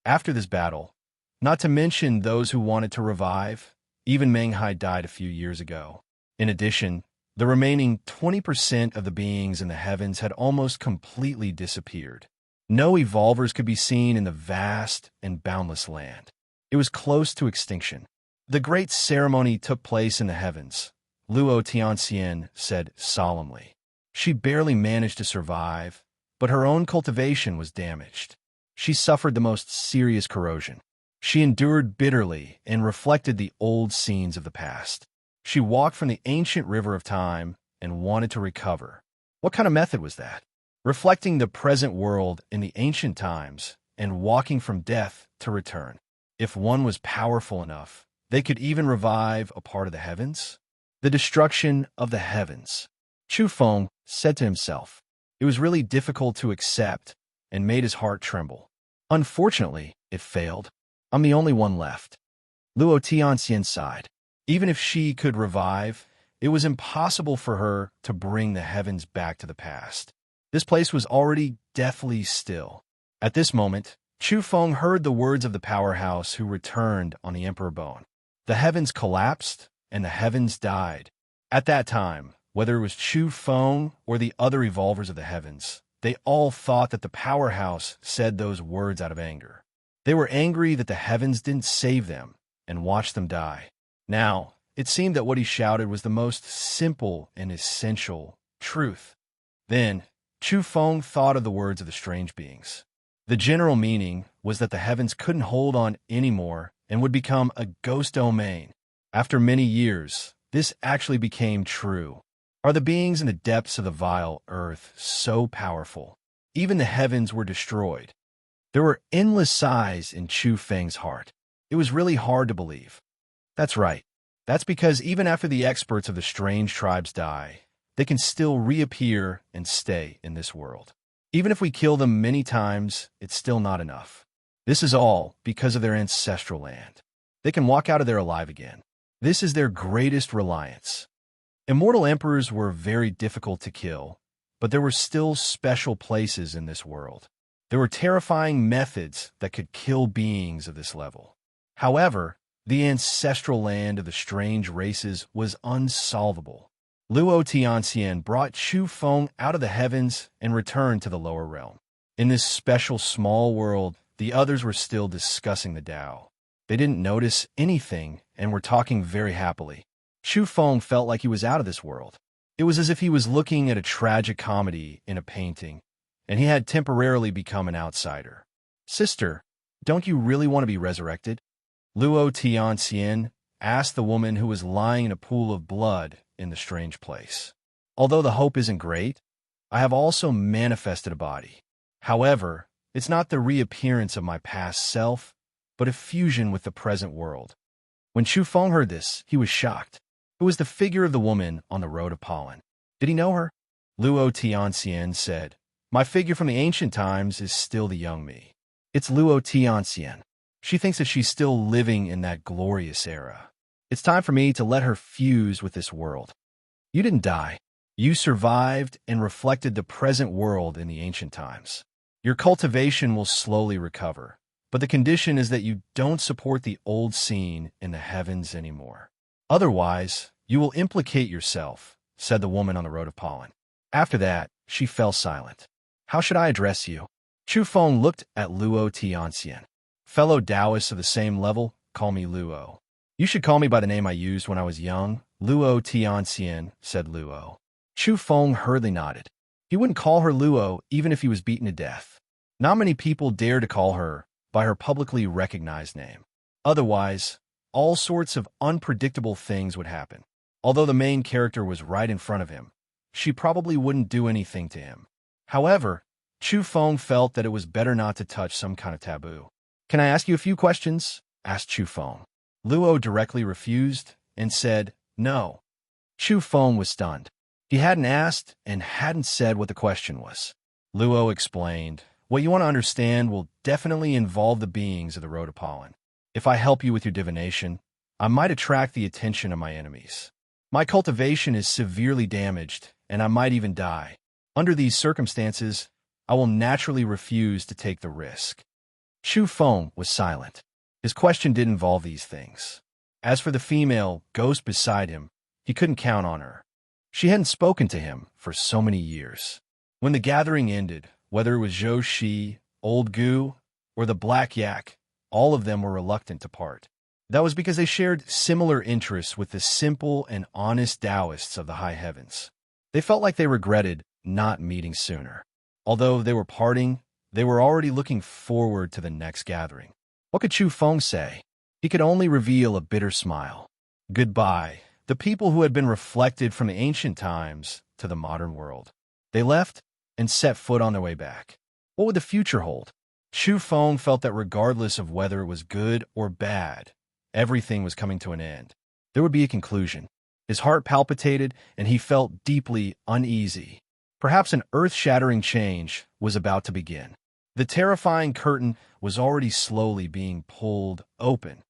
After this battle, not to mention those who wanted to revive, even Meng Hai died a few years ago. In addition, the remaining 20% of the beings in the heavens had almost completely disappeared. No evolvers could be seen in the vast and boundless land. It was close to extinction. The great ceremony took place in the heavens, Luo Tianxian said solemnly. She barely managed to survive, but her own cultivation was damaged. She suffered the most serious corrosion. She endured bitterly and reflected the old scenes of the past. She walked from the ancient river of time and wanted to recover. What kind of method was that? Reflecting the present world in the ancient times and walking from death to return. If one was powerful enough, they could even revive a part of the heavens? The destruction of the heavens. Chu Feng said to himself. It was really difficult to accept and made his heart tremble. Unfortunately, it failed. I'm the only one left. Luo Tianxian sighed. Even if she could revive, It was impossible for her to bring the heavens back to the past. This place was already deathly still. At this moment, Chu Feng heard the words of the powerhouse who returned on the Emperor Bone. The heavens collapsed, and the heavens died. At that time, whether it was Chu Feng or the other evolvers of the heavens, they all thought that the powerhouse said those words out of anger. They were angry that the heavens didn't save them and watch them die. Now, it seemed that what he shouted was the most simple and essential truth. Then, Chu Feng thought of the words of the strange beings. The general meaning was that the heavens couldn't hold on anymore and would become a ghost domain. After many years, this actually became true. Are the beings in the depths of the vile earth so powerful? Even the heavens were destroyed. There were endless sighs in Chu Feng's heart. It was really hard to believe. That's right. That's because even after the experts of the strange tribes die, they can still reappear and stay in this world. Even if we kill them many times, it's still not enough. This is all because of their ancestral land. They can walk out of there alive again. This is their greatest reliance. Immortal emperors were very difficult to kill, but there were still special places in this world. There were terrifying methods that could kill beings of this level. However, the ancestral land of the strange races was unsolvable. Luo Tianxian brought Chu Feng out of the heavens and returned to the lower realm. In this special small world, the others were still discussing the Tao. They didn't notice anything and were talking very happily. Chu Feng felt like he was out of this world. It was as if he was looking at a tragic comedy in a painting, and he had temporarily become an outsider. "Sister, don't you really want to be resurrected?" Luo Tianxian asked the woman who was lying in a pool of blood in the strange place. "Although the hope isn't great, I have also manifested a body. However, it's not the reappearance of my past self, but a fusion with the present world." When Chu Feng heard this, he was shocked. It was the figure of the woman on the road of pollen. Did he know her? Luo Tianxian said, "My figure from the ancient times is still the young me. It's Luo Tianxian. She thinks that she's still living in that glorious era. It's time for me to let her fuse with this world. You didn't die. You survived and reflected the present world in the ancient times. Your cultivation will slowly recover, but the condition is that you don't support the old scene in the heavens anymore. Otherwise, you will implicate yourself," said the woman on the road of pollen. After that, she fell silent. "How should I address you?" Chu Feng looked at Luo Tianxian. "Fellow Taoists of the same level, call me Luo." "You should call me by the name I used when I was young, Luo Tianxian," said Luo. Chu Feng hurriedly nodded. He wouldn't call her Luo even if he was beaten to death. Not many people dared to call her by her publicly recognized name. Otherwise, all sorts of unpredictable things would happen. Although the main character was right in front of him, she probably wouldn't do anything to him. However, Chu Feng felt that it was better not to touch some kind of taboo. "Can I ask you a few questions?" asked Chu Feng. Luo directly refused and said, "No." Chu Feng was stunned. He hadn't asked and hadn't said what the question was. Luo explained, "What you want to understand will definitely involve the beings of the Road of Pollen. If I help you with your divination, I might attract the attention of my enemies. My cultivation is severely damaged, and I might even die. Under these circumstances, I will naturally refuse to take the risk." Chu Feng was silent. His question did involve these things. As for the female ghost beside him, he couldn't count on her. She hadn't spoken to him for so many years. When the gathering ended, whether it was Zhou Shi, Old Gu, or the Black Yak, all of them were reluctant to part. That was because they shared similar interests with the simple and honest Taoists of the high heavens. They felt like they regretted not meeting sooner. Although they were parting, they were already looking forward to the next gathering. What could Chu Feng say? He could only reveal a bitter smile. Goodbye, the people who had been reflected from the ancient times to the modern world. They left and set foot on their way back. What would the future hold? Chu Feng felt that regardless of whether it was good or bad, everything was coming to an end. There would be a conclusion. His heart palpitated, and he felt deeply uneasy. Perhaps an earth-shattering change was about to begin. The terrifying curtain was already slowly being pulled open.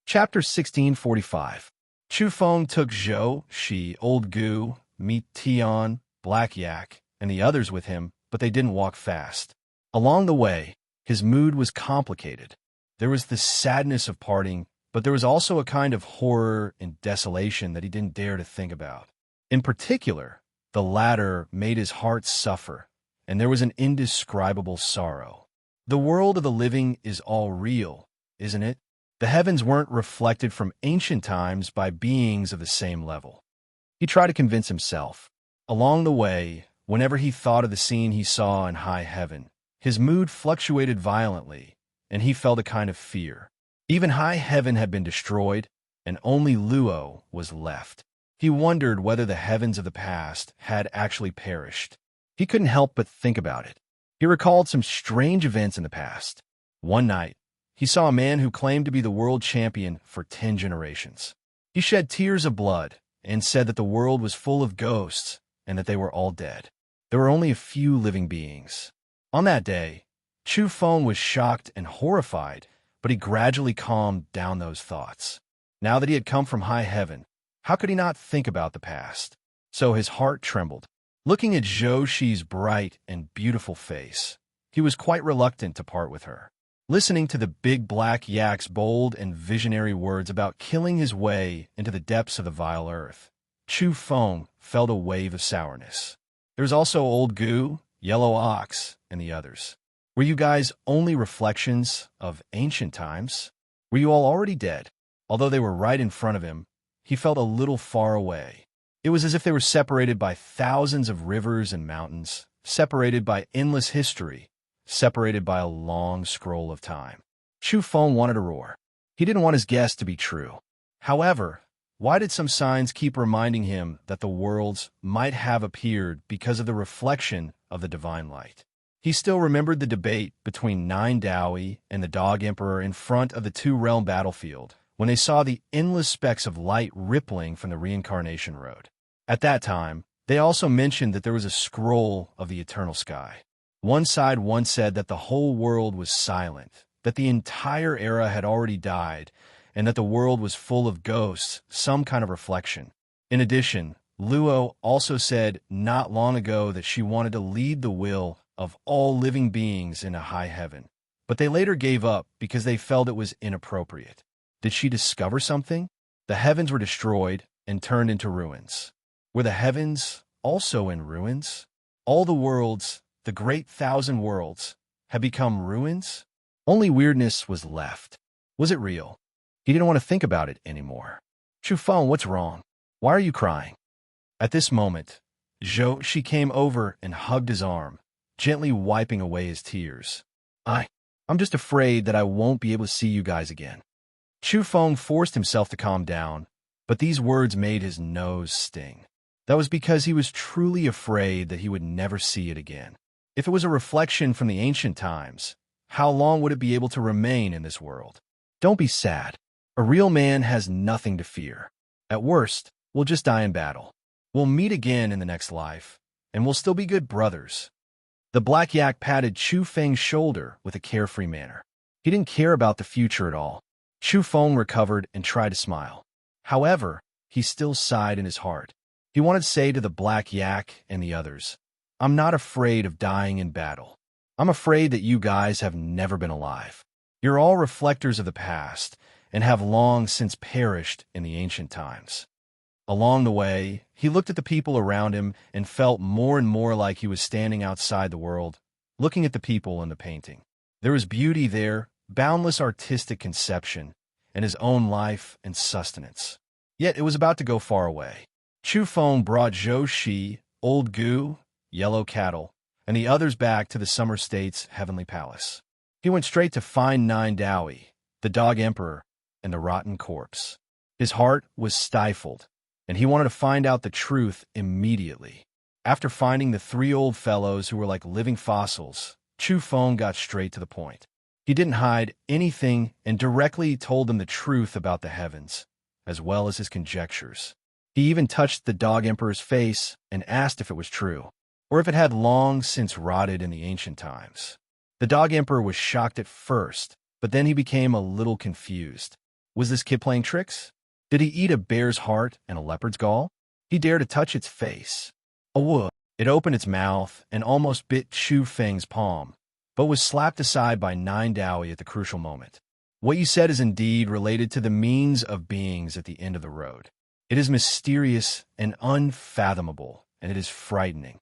Chapter 1645. Chu Feng took Zhou, Shi, Old Gu, Meet Tian, Black Yak, and the others with him, but they didn't walk fast. Along the way, his mood was complicated. There was the sadness of parting, but there was also a kind of horror and desolation that he didn't dare to think about. In particular, the latter made his heart suffer, and there was an indescribable sorrow. The world of the living is all real, isn't it? The heavens weren't reflected from ancient times by beings of the same level. He tried to convince himself. Along the way, whenever he thought of the scene he saw in high heaven, his mood fluctuated violently, and he felt a kind of fear. Even high heaven had been destroyed, and only Luo was left. He wondered whether the heavens of the past had actually perished. He couldn't help but think about it. He recalled some strange events in the past. One night, he saw a man who claimed to be the world champion for 10 generations. He shed tears of blood and said that the world was full of ghosts and that they were all dead. There were only a few living beings. On that day, Chu Feng was shocked and horrified, but he gradually calmed down those thoughts. Now that he had come from high heaven, how could he not think about the past? So his heart trembled. Looking at Zhou Shi's bright and beautiful face, he was quite reluctant to part with her. Listening to the big black yak's bold and visionary words about killing his way into the depths of the vile earth, Chu Feng felt a wave of sourness. There was also Old Gu, Yellow Ox, and the others. Were you guys only reflections of ancient times? Were you all already dead? Although they were right in front of him, he felt a little far away. It was as if they were separated by thousands of rivers and mountains, separated by endless history, separated by a long scroll of time. Chu Feng wanted to roar. He didn't want his guess to be true. However, why did some signs keep reminding him that the worlds might have appeared because of the reflection of the divine light? He still remembered the debate between Nine Dowie and the Dog Emperor in front of the two-realm battlefield, when they saw the endless specks of light rippling from the reincarnation road. At that time, they also mentioned that there was a scroll of the eternal sky. One side once said that the whole world was silent, that the entire era had already died, and that the world was full of ghosts, some kind of reflection. In addition, Luo also said not long ago that she wanted to lead the will of all living beings into high heaven, but they later gave up because they felt it was inappropriate. Did she discover something? The heavens were destroyed and turned into ruins. Were the heavens also in ruins? All the worlds, the great 1,000 worlds, had become ruins? Only weirdness was left. Was it real? He didn't want to think about it anymore. Chu Feng, what's wrong? Why are you crying? At this moment, Zhou Shi came over and hugged his arm, gently wiping away his tears. I'm just afraid that I won't be able to see you guys again. Chu Feng forced himself to calm down, but these words made his nose sting. That was because he was truly afraid that he would never see it again. If it was a reflection from the ancient times, how long would it be able to remain in this world? Don't be sad. A real man has nothing to fear. At worst, we'll just die in battle. We'll meet again in the next life, and we'll still be good brothers. The black yak patted Chu Feng's shoulder with a carefree manner. He didn't care about the future at all. Chu Feng recovered and tried to smile. However, he still sighed in his heart. He wanted to say to the black yak and the others, I'm not afraid of dying in battle. I'm afraid that you guys have never been alive. You're all reflectors of the past and have long since perished in the ancient times. Along the way, he looked at the people around him and felt more and more like he was standing outside the world, looking at the people in the painting. There was beauty there, boundless artistic conception, and his own life and sustenance. Yet it was about to go far away. Chu Feng brought Zhou Shi, Old Gu, Yellow Cattle, and the others back to the Summer State's heavenly palace. He went straight to find Nine Dowie, the Dog Emperor, and the rotten corpse. His heart was stifled, and he wanted to find out the truth immediately. After finding the 3 old fellows who were like living fossils, Chu Feng got straight to the point. He didn't hide anything and directly told them the truth about the heavens, as well as his conjectures. He even touched the Dog Emperor's face and asked if it was true, or if it had long since rotted in the ancient times. The Dog Emperor was shocked at first, but then he became a little confused. Was this kid playing tricks? Did he eat a bear's heart and a leopard's gall? He dared to touch its face. It opened its mouth and almost bit Chu Feng's palm, but was slapped aside by Nine Dowie at the crucial moment. What you said is indeed related to the means of beings at the end of the road. It is mysterious and unfathomable, and it is frightening.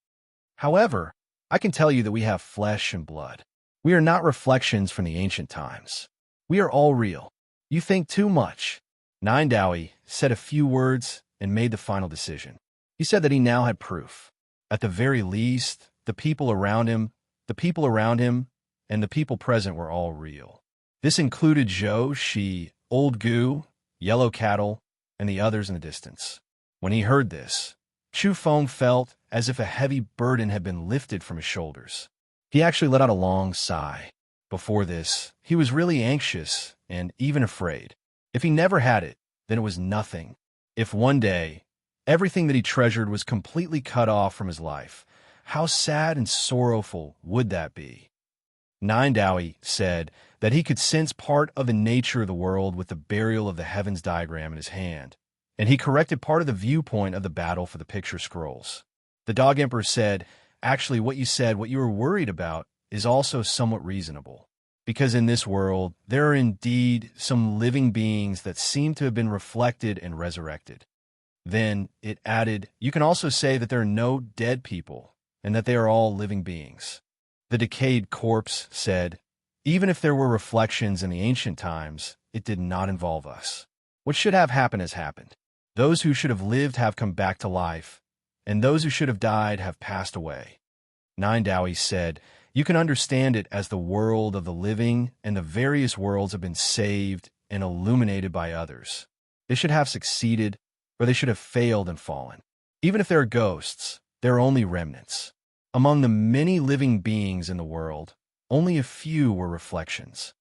However, I can tell you that we have flesh and blood. We are not reflections from the ancient times. We are all real. You think too much. Nine Dowie said a few words and made the final decision. He said that he now had proof. At the very least, the people around him, and the people present were all real. This included Zhou, Shi, Old Gu, Yellow Cattle, and the others in the distance. When he heard this, Chu Feng felt as if a heavy burden had been lifted from his shoulders. He actually let out a long sigh. Before this, he was really anxious and even afraid. If he never had it, then it was nothing. If one day, everything that he treasured was completely cut off from his life, how sad and sorrowful would that be? Nine Dowie said that he could sense part of the nature of the world with the burial of the heavens diagram in his hand, and he corrected part of the viewpoint of the battle for the picture scrolls. The Dog Emperor said, actually, what you were worried about, is also somewhat reasonable, because in this world, there are indeed some living beings that seem to have been reflected and resurrected. Then, it added, you can also say that there are no dead people, and that they are all living beings. The decayed corpse said, even if there were reflections in the ancient times, it did not involve us. What should have happened has happened. Those who should have lived have come back to life, and those who should have died have passed away. Nine Dowie said, you can understand it as the world of the living and the various worlds have been saved and illuminated by others. They should have succeeded, or they should have failed and fallen. Even if there are ghosts, there are only remnants. Among the many living beings in the world, only a few were reflections.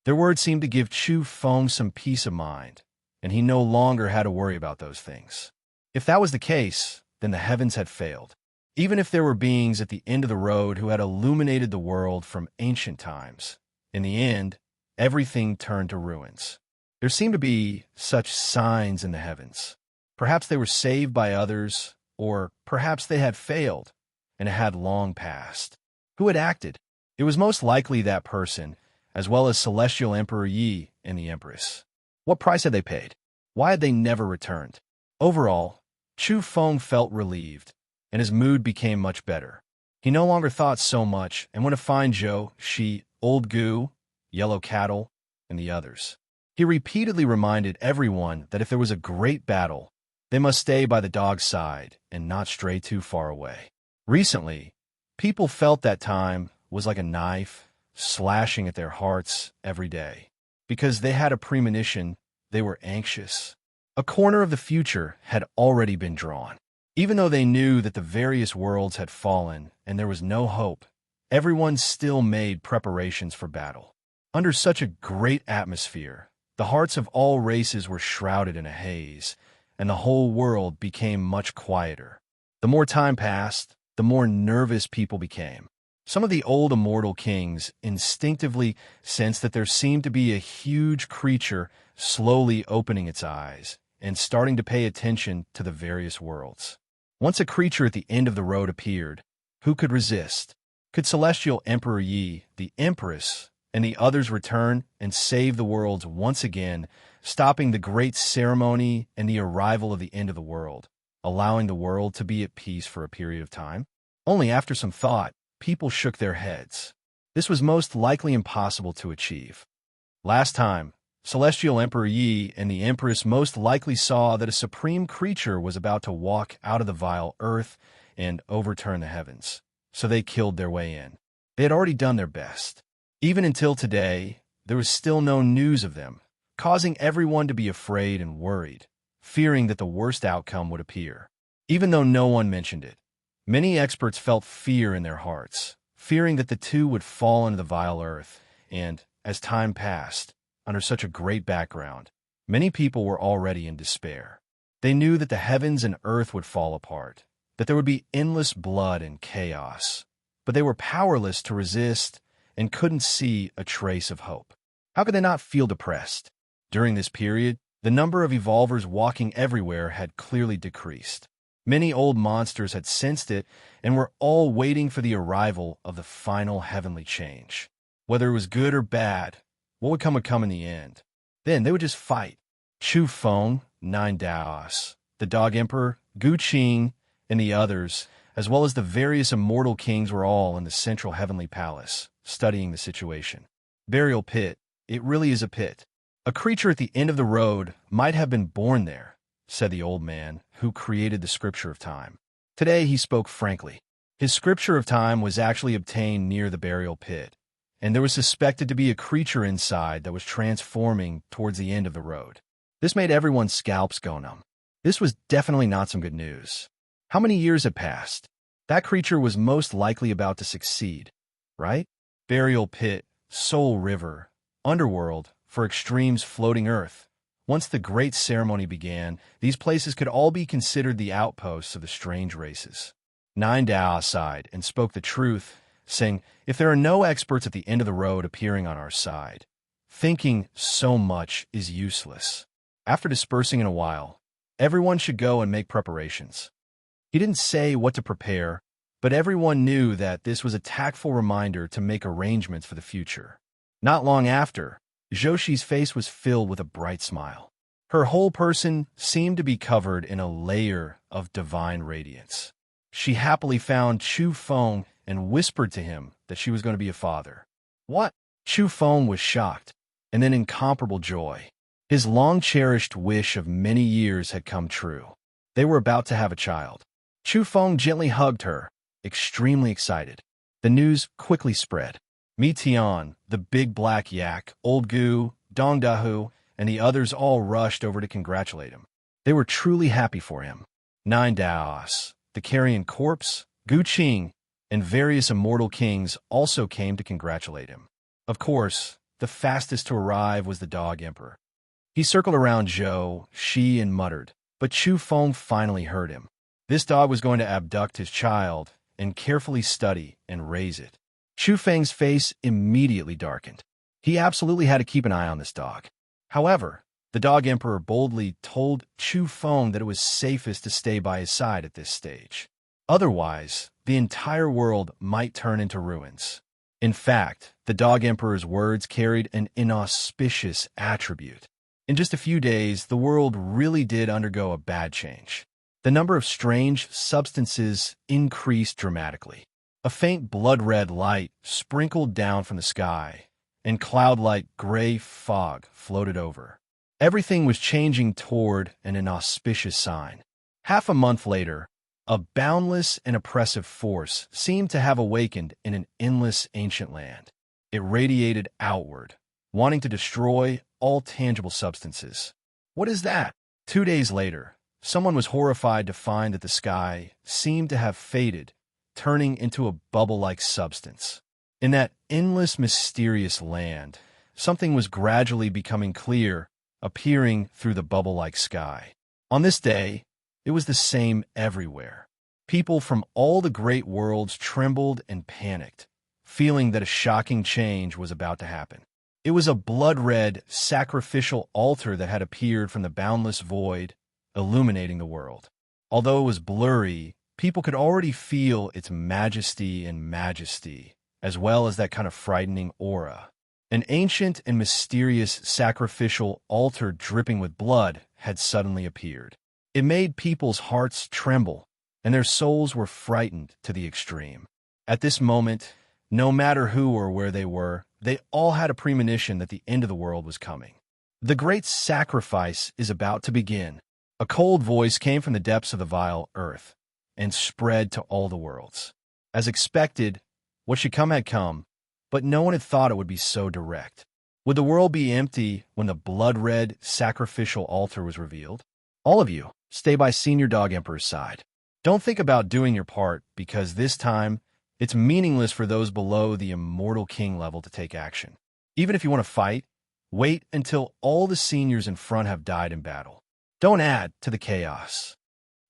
Their words seemed to give Chu Feng some peace of mind, and he no longer had to worry about those things. If that was the case, then the heavens had failed. Even if there were beings at the end of the road who had illuminated the world from ancient times, in the end, everything turned to ruins. There seemed to be such signs in the heavens. Perhaps they were saved by others, or perhaps they had failed, and it had long passed. Who had acted? It was most likely that person, as well as Celestial Emperor Yi and the Empress. What price had they paid? Why had they never returned? Overall, Chu Feng felt relieved, and his mood became much better. He no longer thought so much and went to find Zhou, Shi, Old Gu, Yellow Cattle, and the others. He repeatedly reminded everyone that if there was a great battle, they must stay by the dog's side and not stray too far away. Recently, people felt that time was like a knife slashing at their hearts every day. Because they had a premonition, they were anxious. A corner of the future had already been drawn. Even though they knew that the various worlds had fallen and there was no hope, everyone still made preparations for battle. Under such a great atmosphere, the hearts of all races were shrouded in a haze, and the whole world became much quieter. The more time passed, the more nervous people became. Some of the old immortal kings instinctively sensed that there seemed to be a huge creature slowly opening its eyes and starting to pay attention to the various worlds. Once a creature at the end of the road appeared, who could resist? Could Celestial Emperor Yi, the Empress, and the others return and save the worlds once again, stopping the great ceremony and the arrival of the end of the world, allowing the world to be at peace for a period of time? Only after some thought, people shook their heads. This was most likely impossible to achieve. Last time, Celestial Emperor Yi and the Empress most likely saw that a supreme creature was about to walk out of the vile earth and overturn the heavens, so they killed their way in. They had already done their best. Even until today, there was still no news of them, causing everyone to be afraid and worried, fearing that the worst outcome would appear. Even though no one mentioned it, many experts felt fear in their hearts, fearing that the two would fall into the vile earth, and, as time passed, under such a great background, many people were already in despair. They knew that the heavens and earth would fall apart, that there would be endless blood and chaos, but they were powerless to resist and couldn't see a trace of hope. How could they not feel depressed? During this period, The number of evolvers walking everywhere had clearly decreased. Many old monsters had sensed it and were all waiting for the arrival of the final heavenly change. Whether it was good or bad, what would come in the end? Then they would just fight. Chu Feng, Nine Daos, the Dog Emperor, Gu Qing, and the others, as well as the various immortal kings, were all in the central heavenly palace, studying the situation. Burial pit. It really is a pit. A creature at the end of the road might have been born there, said the old man who created the scripture of time. Today he spoke frankly. His scripture of time was actually obtained near the burial pit, and there was suspected to be a creature inside that was transforming towards the end of the road. This made everyone's scalps go numb. This was definitely not some good news. How many years had passed? That creature was most likely about to succeed, right? Burial pit, soul river, underworld, for extremes floating earth. Once the great ceremony began, these places could all be considered the outposts of the strange races. Nine Dao sighed and spoke the truth, saying, if there are no experts at the end of the road appearing on our side, thinking so much is useless. After dispersing in a while, everyone should go and make preparations. He didn't say what to prepare, but everyone knew that this was a tactful reminder to make arrangements for the future. Not long after, Joshi's face was filled with a bright smile. Her whole person seemed to be covered in a layer of divine radiance. She happily found Chu Feng and whispered to him that she was going to be a father. What? Chu Feng was shocked, and then incomparable joy. His long-cherished wish of many years had come true. They were about to have a child. Chu Feng gently hugged her, extremely excited. The news quickly spread. Mi Tian, the big black yak, Old Gu, Dong Dahu, and the others all rushed over to congratulate him. They were truly happy for him. Nine Daos, the carrion corpse, Gu Qing, and various immortal kings also came to congratulate him. Of course, the fastest to arrive was the Dog Emperor. He circled around Zhou, Shi, and muttered, but Chu Feng finally heard him. This dog was going to abduct his child and carefully study and raise it. Chu Feng's face immediately darkened. He absolutely had to keep an eye on this dog. However, the Dog Emperor boldly told Chu Feng that it was safest to stay by his side at this stage. Otherwise, the entire world might turn into ruins. In fact, the Dog Emperor's words carried an inauspicious attribute. In just a few days, the world really did undergo a bad change. The number of strange substances increased dramatically. A faint blood-red light sprinkled down from the sky, and cloud-like gray fog floated over. Everything was changing toward an inauspicious sign. Half a month later, a boundless and oppressive force seemed to have awakened in an endless ancient land. It radiated outward, wanting to destroy all tangible substances. What is that? 2 days later, someone was horrified to find that the sky seemed to have faded, turning into a bubble-like substance. In that endless, mysterious land, something was gradually becoming clear, appearing through the bubble-like sky. On this day, it was the same everywhere. People from all the great worlds trembled and panicked, feeling that a shocking change was about to happen. It was a blood-red, sacrificial altar that had appeared from the boundless void, illuminating the world. Although it was blurry, people could already feel its majesty, as well as that kind of frightening aura. An ancient and mysterious sacrificial altar dripping with blood had suddenly appeared. It made people's hearts tremble, and their souls were frightened to the extreme. At this moment, no matter who or where they were, they all had a premonition that the end of the world was coming. The great sacrifice is about to begin. A cold voice came from the depths of the vile earth and spread to all the worlds. As expected, what should come had come, but no one had thought it would be so direct. Would the world be empty when the blood-red sacrificial altar was revealed? All of you, stay by Senior Dog Emperor's side. Don't think about doing your part, because this time, it's meaningless for those below the Immortal King level to take action. Even if you want to fight, wait until all the seniors in front have died in battle. Don't add to the chaos.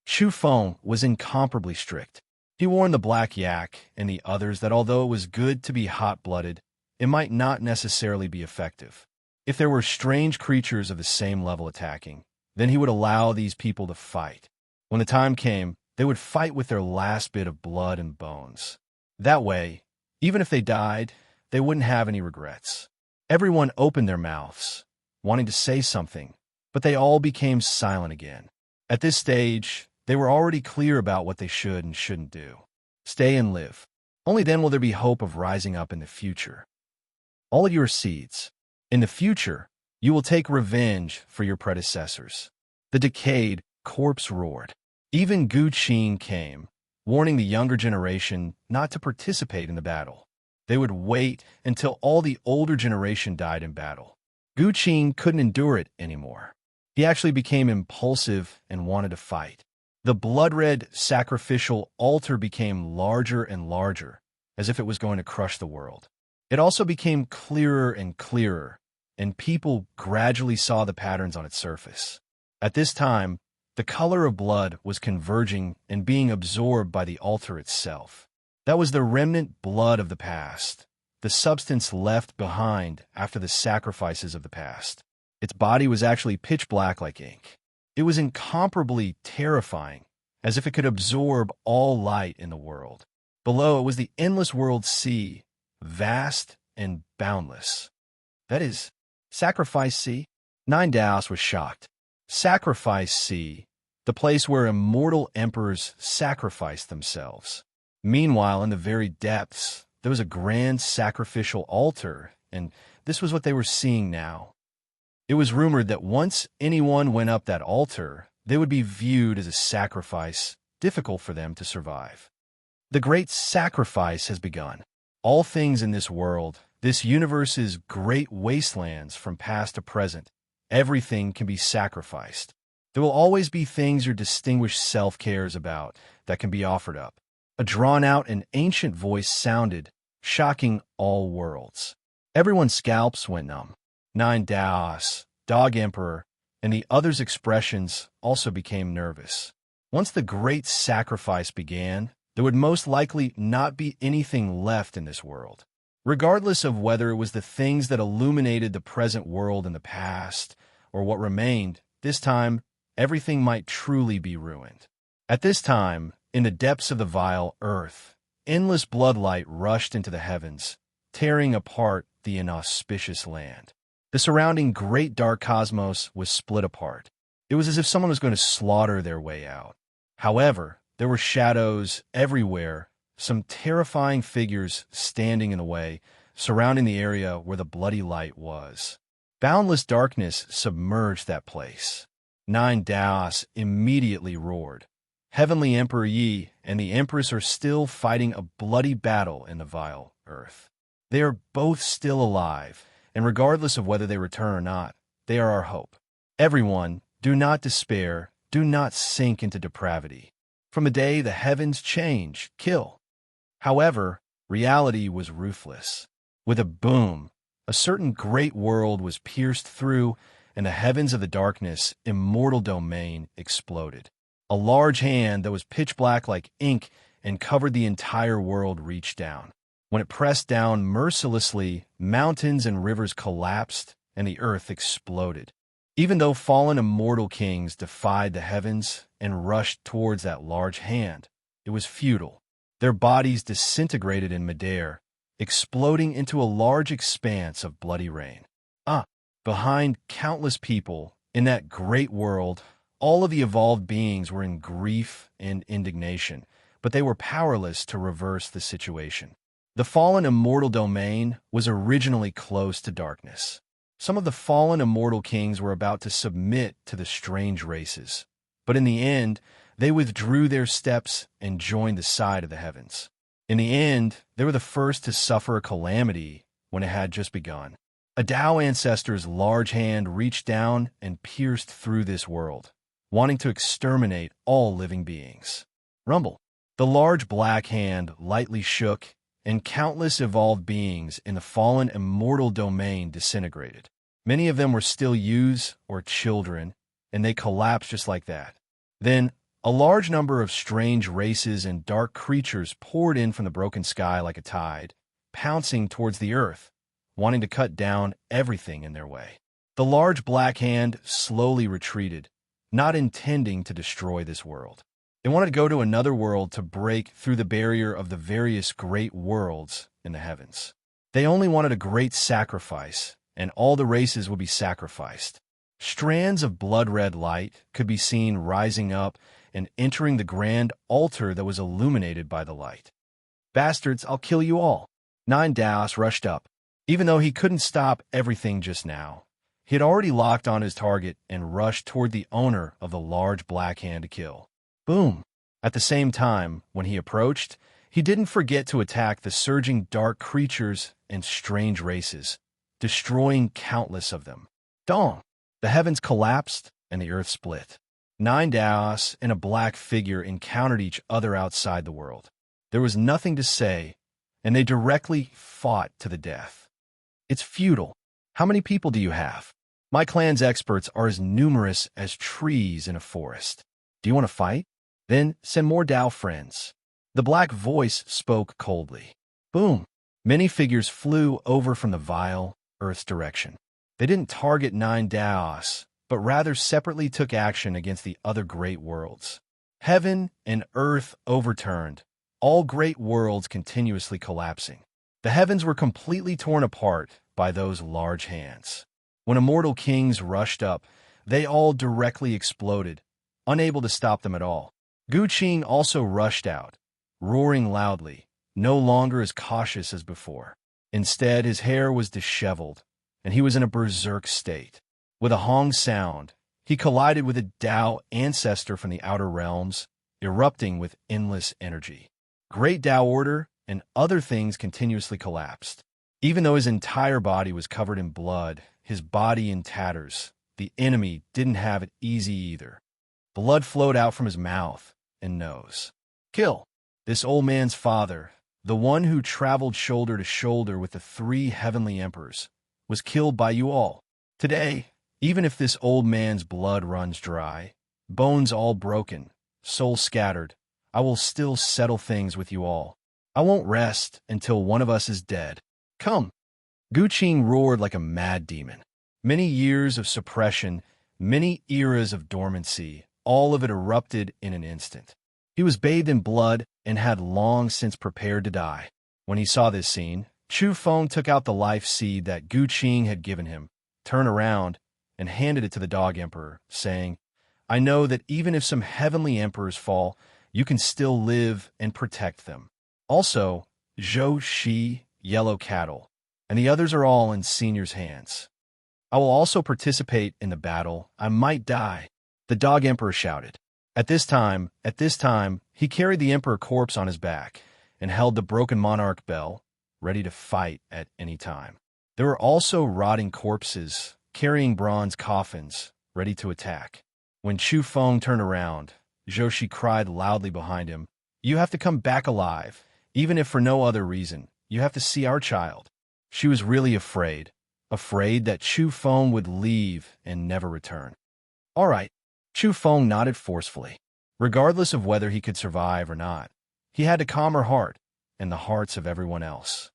Chu Feng was incomparably strict. He warned the Black Yak and the others that although it was good to be hot-blooded, it might not necessarily be effective. If there were strange creatures of the same level attacking, then he would allow these people to fight. When the time came, they would fight with their last bit of blood and bones. That way, even if they died, they wouldn't have any regrets. Everyone opened their mouths, wanting to say something, but they all became silent again. At this stage, they were already clear about what they should and shouldn't do. Stay and live. Only then will there be hope of rising up in the future. All of your seeds. In the future, you will take revenge for your predecessors. The decayed corpse roared. Even Gu Qin came, warning the younger generation not to participate in the battle. They would wait until all the older generation died in battle. Gu Qin couldn't endure it anymore. He actually became impulsive and wanted to fight. The blood-red sacrificial altar became larger and larger, as if it was going to crush the world. It also became clearer and clearer, and people gradually saw the patterns on its surface. At this time, the color of blood was converging and being absorbed by the altar itself. That was the remnant blood of the past, the substance left behind after the sacrifices of the past. Its body was actually pitch black like ink. It was incomparably terrifying, as if it could absorb all light in the world. Below it was the endless world sea, vast and boundless. That is, Sacrifice Sea? Nine Daos was shocked. Sacrifice Sea, the place where immortal emperors sacrificed themselves. Meanwhile, in the very depths, there was a grand sacrificial altar, and this was what they were seeing now. It was rumored that once anyone went up that altar, they would be viewed as a sacrifice difficult for them to survive. The great sacrifice has begun. All things in this world, this universe's great wastelands from past to present, everything can be sacrificed. There will always be things your distinguished self cares about that can be offered up. A drawn-out and ancient voice sounded, shocking all worlds. Everyone's scalps went numb. Nine Daos, Dog Emperor, and the others' expressions also became nervous. Once the great sacrifice began, there would most likely not be anything left in this world. Regardless of whether it was the things that illuminated the present world in the past, or what remained, this time, everything might truly be ruined. At this time, in the depths of the vile earth, endless bloodlight rushed into the heavens, tearing apart the inauspicious land. The surrounding great dark cosmos was split apart. It was as if someone was going to slaughter their way out. However, there were shadows everywhere, some terrifying figures standing in the way, surrounding the area where the bloody light was. Boundless darkness submerged that place. Nine Daos immediately roared. Heavenly Emperor Yi and the Empress are still fighting a bloody battle in the vile earth. They are both still alive, and regardless of whether they return or not, they are our hope. Everyone, do not despair, do not sink into depravity. From the day the heavens change, kill. However, reality was ruthless. With a boom, a certain great world was pierced through, and the heavens of the darkness, immortal domain, exploded. A large hand that was pitch black like ink and covered the entire world reached down. When it pressed down mercilessly, mountains and rivers collapsed, and the earth exploded. Even though fallen immortal kings defied the heavens and rushed towards that large hand, it was futile. Their bodies disintegrated in midair, exploding into a large expanse of bloody rain. Behind countless people in that great world, all of the evolved beings were in grief and indignation, but they were powerless to reverse the situation. The fallen immortal domain was originally close to darkness. Some of the fallen immortal kings were about to submit to the strange races, but in the end, they withdrew their steps and joined the side of the heavens. In the end, they were the first to suffer a calamity when it had just begun. A Tao ancestor's large hand reached down and pierced through this world, wanting to exterminate all living beings. Rumble. The large black hand lightly shook, and countless evolved beings in the fallen immortal domain disintegrated. Many of them were still youths or children, and they collapsed just like that. Then, a large number of strange races and dark creatures poured in from the broken sky like a tide, pouncing towards the earth, wanting to cut down everything in their way. The large black hand slowly retreated, not intending to destroy this world. It wanted to go to another world to break through the barrier of the various great worlds in the heavens. They only wanted a great sacrifice, and all the races would be sacrificed. Strands of blood-red light could be seen rising up and entering the grand altar that was illuminated by the light. "Bastards, I'll kill you all." Nine Daos rushed up. Even though he couldn't stop everything just now, he had already locked on his target and rushed toward the owner of the large black hand to kill. Boom! At the same time, when he approached, he didn't forget to attack the surging dark creatures and strange races, destroying countless of them. Dong! The heavens collapsed and the earth split. Nine Daos and a black figure encountered each other outside the world. There was nothing to say, and they directly fought to the death. "It's futile. How many people do you have? My clan's experts are as numerous as trees in a forest. Do you want to fight? Then send more Dao friends." The black voice spoke coldly. Boom! Many figures flew over from the vile Earth's direction. They didn't target Nine Daos, but rather separately took action against the other great worlds. Heaven and earth overturned, all great worlds continuously collapsing. The heavens were completely torn apart by those large hands. When immortal kings rushed up, they all directly exploded, unable to stop them at all. Gu Qing also rushed out, roaring loudly, no longer as cautious as before. Instead, his hair was disheveled, and he was in a berserk state. With a Hong sound, he collided with a Dao ancestor from the outer realms, erupting with endless energy. Great Dao order and other things continuously collapsed. Even though his entire body was covered in blood, his body in tatters, the enemy didn't have it easy either. Blood flowed out from his mouth and nose. "Kill!" This old man's father, the one who traveled shoulder to shoulder with the 3 heavenly emperors, was killed by you all. Today, even if this old man's blood runs dry, bones all broken, soul scattered, I will still settle things with you all. I won't rest until one of us is dead. Come!" Gu Qing roared like a mad demon. Many years of suppression, many eras of dormancy, all of it erupted in an instant. He was bathed in blood and had long since prepared to die. When he saw this scene, Chu Feng took out the life seed that Gu Qing had given him, turned around, and handed it to the Dog Emperor, saying, "I know that even if some heavenly emperors fall, you can still live and protect them. Also, Zhou Shi, Yellow Cattle, and the others are all in Senior's hands. I will also participate in the battle. I might die." The Dog Emperor shouted. At this time, he carried the Emperor corpse on his back and held the broken monarch bell, ready to fight at any time. There were also rotting corpses, carrying bronze coffins, ready to attack. When Chu Feng turned around, Zhou Shi cried loudly behind him, "You have to come back alive, even if for no other reason. You have to see our child." She was really afraid that Chu Feng would leave and never return. "All right." Chu Feng nodded forcefully. Regardless of whether he could survive or not, he had to calm her heart and the hearts of everyone else.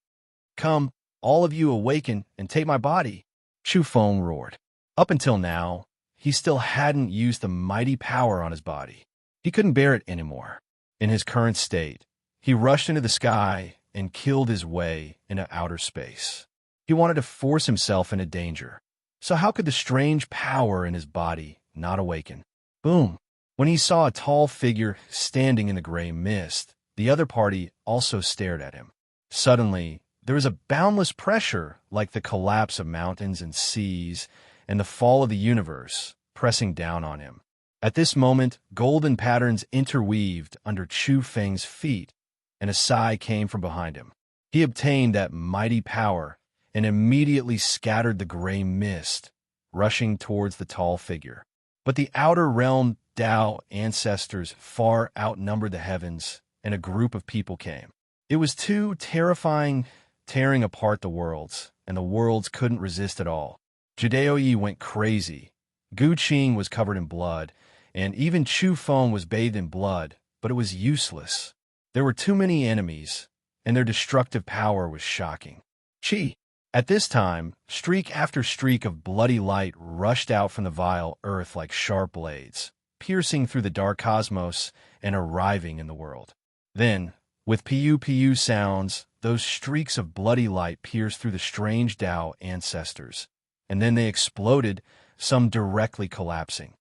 "Come, all of you awaken and take my body," Chu Feng roared. Up until now, he still hadn't used the mighty power on his body. He couldn't bear it anymore. In his current state, he rushed into the sky and killed his way into outer space. He wanted to force himself into danger. So how could the strange power in his body not awaken? Boom! When he saw a tall figure standing in the gray mist, the other party also stared at him. Suddenly, there was a boundless pressure like the collapse of mountains and seas and the fall of the universe pressing down on him. At this moment, golden patterns interweaved under Chu Feng's feet, and a sigh came from behind him. He obtained that mighty power and immediately scattered the gray mist, rushing towards the tall figure. But the outer realm Dao ancestors far outnumbered the heavens, and a group of people came. It was too terrifying, tearing apart the worlds, and the worlds couldn't resist at all. Jidao went crazy. Gu Qing was covered in blood, and even Chu Feng was bathed in blood, but it was useless. There were too many enemies, and their destructive power was shocking. "Chi!" At this time, streak after streak of bloody light rushed out from the vile earth like sharp blades, piercing through the dark cosmos and arriving in the world. Then, with pew-pew sounds, those streaks of bloody light pierced through the strange Tao ancestors, and then they exploded, some directly collapsing.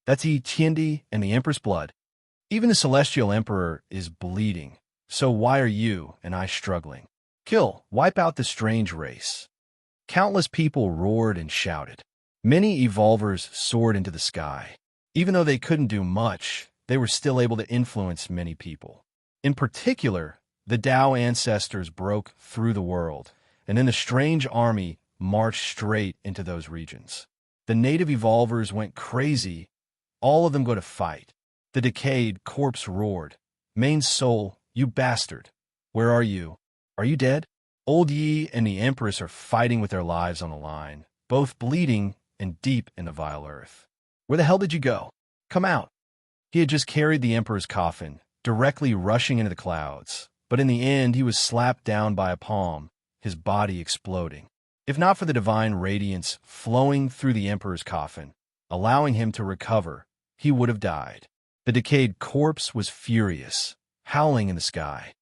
That's Tiandi and the Emperor's blood. Even the Celestial Emperor is bleeding, so why are you and I struggling? Kill, wipe out the strange race. Countless people roared and shouted. Many evolvers soared into the sky. Even though they couldn't do much, they were still able to influence many people. In particular, the Tao ancestors broke through the world, and then the strange army marched straight into those regions. The native evolvers went crazy. All of them go to fight. The decayed corpse roared. Main soul, you bastard. Where are you? Are you dead? Old Yi and the Empress are fighting with their lives on the line, both bleeding and deep in the vile earth. Where the hell did you go? Come out. He had just carried the Emperor's coffin, directly rushing into the clouds, but in the end he was slapped down by a palm, his body exploding. If not for the divine radiance flowing through the Emperor's coffin, allowing him to recover, he would have died. The decayed corpse was furious, howling in the sky.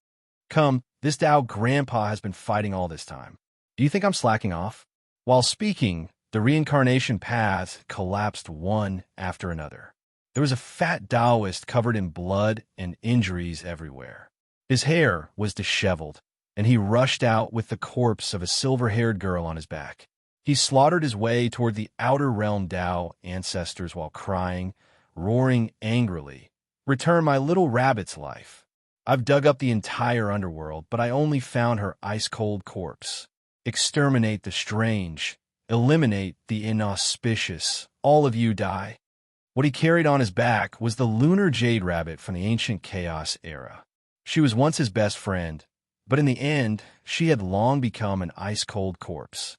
Come, this Tao grandpa has been fighting all this time. Do you think I'm slacking off? While speaking, the reincarnation paths collapsed one after another. There was a fat Taoist covered in blood and injuries everywhere. His hair was disheveled, and he rushed out with the corpse of a silver-haired girl on his back. He slaughtered his way toward the outer realm Tao ancestors while crying, roaring angrily, "Return my little rabbit's life. I've dug up the entire underworld, but I only found her ice-cold corpse. Exterminate the strange. Eliminate the inauspicious. All of you die." What he carried on his back was the lunar jade rabbit from the ancient chaos era. She was once his best friend, but in the end, she had long become an ice-cold corpse.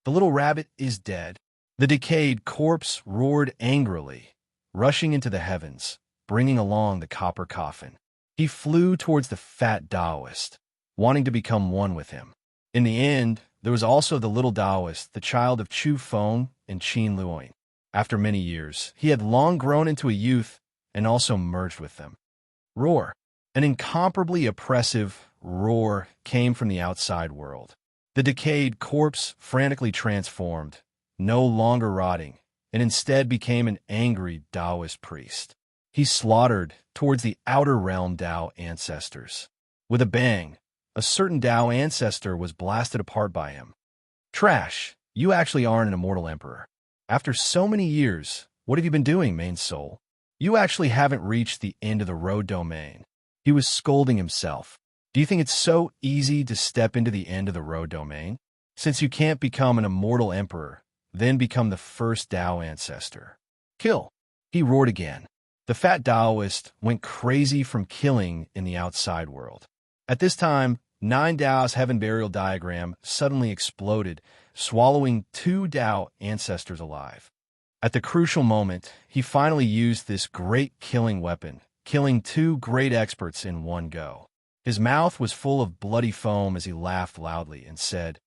The little rabbit is dead. The decayed corpse roared angrily, rushing into the heavens, bringing along the copper coffin. He flew towards the fat Taoist, wanting to become one with him. In the end, there was also the little Taoist, the child of Chu Feng and Qin Luoying. After many years, he had long grown into a youth and also merged with them. Roar. An incomparably oppressive roar came from the outside world. The decayed corpse frantically transformed, no longer rotting, and instead became an angry Taoist priest. He slaughtered towards the outer realm Tao ancestors. With a bang, a certain Tao ancestor was blasted apart by him. Trash, you actually aren't an immortal emperor. After so many years, what have you been doing, main soul? You actually haven't reached the end of the road domain. He was scolding himself. Do you think it's so easy to step into the end of the road domain? Since you can't become an immortal emperor, then become the first Tao ancestor. Kill. He roared again. The fat Taoist went crazy from killing in the outside world. At this time, 9 Tao's heaven burial diagram suddenly exploded, swallowing 2 Tao ancestors alive. At the crucial moment, he finally used this great killing weapon, killing 2 great experts in one go. His mouth was full of bloody foam as he laughed loudly and said,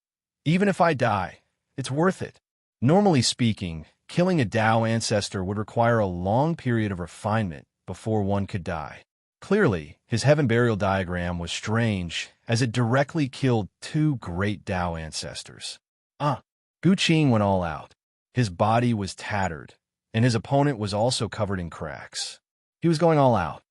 "Even if I die, it's worth it." Normally speaking, killing a Tao ancestor would require a long period of refinement before one could die. Clearly, his heaven burial diagram was strange as it directly killed 2 great Tao ancestors. Gu Qing went all out. His body was tattered, and his opponent was also covered in cracks. He was going all out.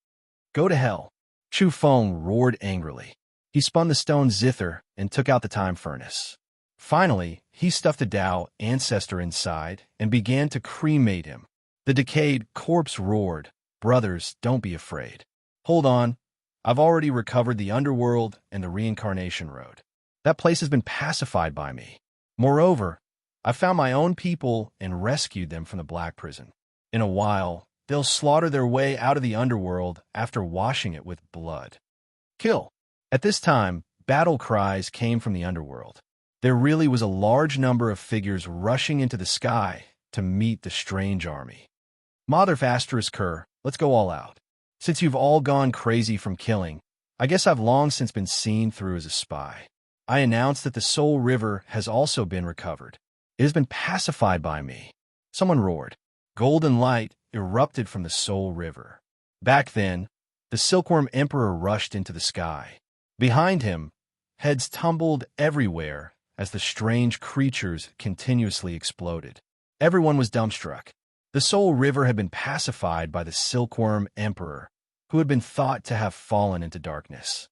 Go to hell. Chu Feng roared angrily. He spun the stone zither and took out the time furnace. Finally, he stuffed the Tao ancestor inside and began to cremate him. The decayed corpse roared, "Brothers, don't be afraid. Hold on. I've already recovered the underworld and the reincarnation road. That place has been pacified by me. Moreover, I found my own people and rescued them from the black prison. In a while, they'll slaughter their way out of the underworld after washing it with blood." Kill. At this time, battle cries came from the underworld. There really was a large number of figures rushing into the sky to meet the strange army. Mother of Asterisk Kerr, let's go all out. Since you've all gone crazy from killing, I guess I've long since been seen through as a spy. I announce that the Soul River has also been recovered. It has been pacified by me." Someone roared. Golden light erupted from the Soul River. Back then, the Silkworm Emperor rushed into the sky. Behind him, heads tumbled everywhere as the strange creatures continuously exploded. Everyone was dumbstruck. The Soul River had been pacified by the Silkworm Emperor, who had been thought to have fallen into darkness.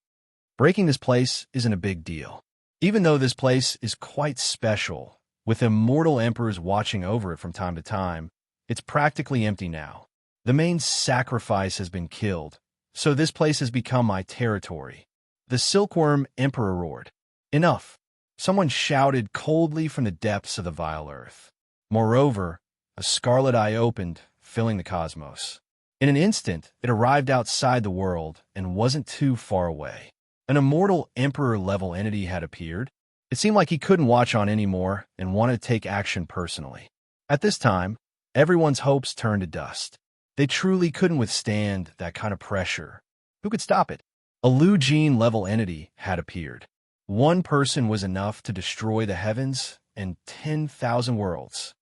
Breaking this place isn't a big deal. Even though this place is quite special, with immortal emperors watching over it from time to time, it's practically empty now. The main sacrifice has been killed, so this place has become my territory. The Silkworm Emperor roared. Enough! Someone shouted coldly from the depths of the vile earth. Moreover, a scarlet eye opened, filling the cosmos. In an instant, it arrived outside the world and wasn't too far away. An immortal emperor-level entity had appeared. It seemed like he couldn't watch on anymore and wanted to take action personally. At this time, everyone's hopes turned to dust. They truly couldn't withstand that kind of pressure. Who could stop it? A Lu Jin-level entity had appeared. One person was enough to destroy the heavens and 10,000 worlds.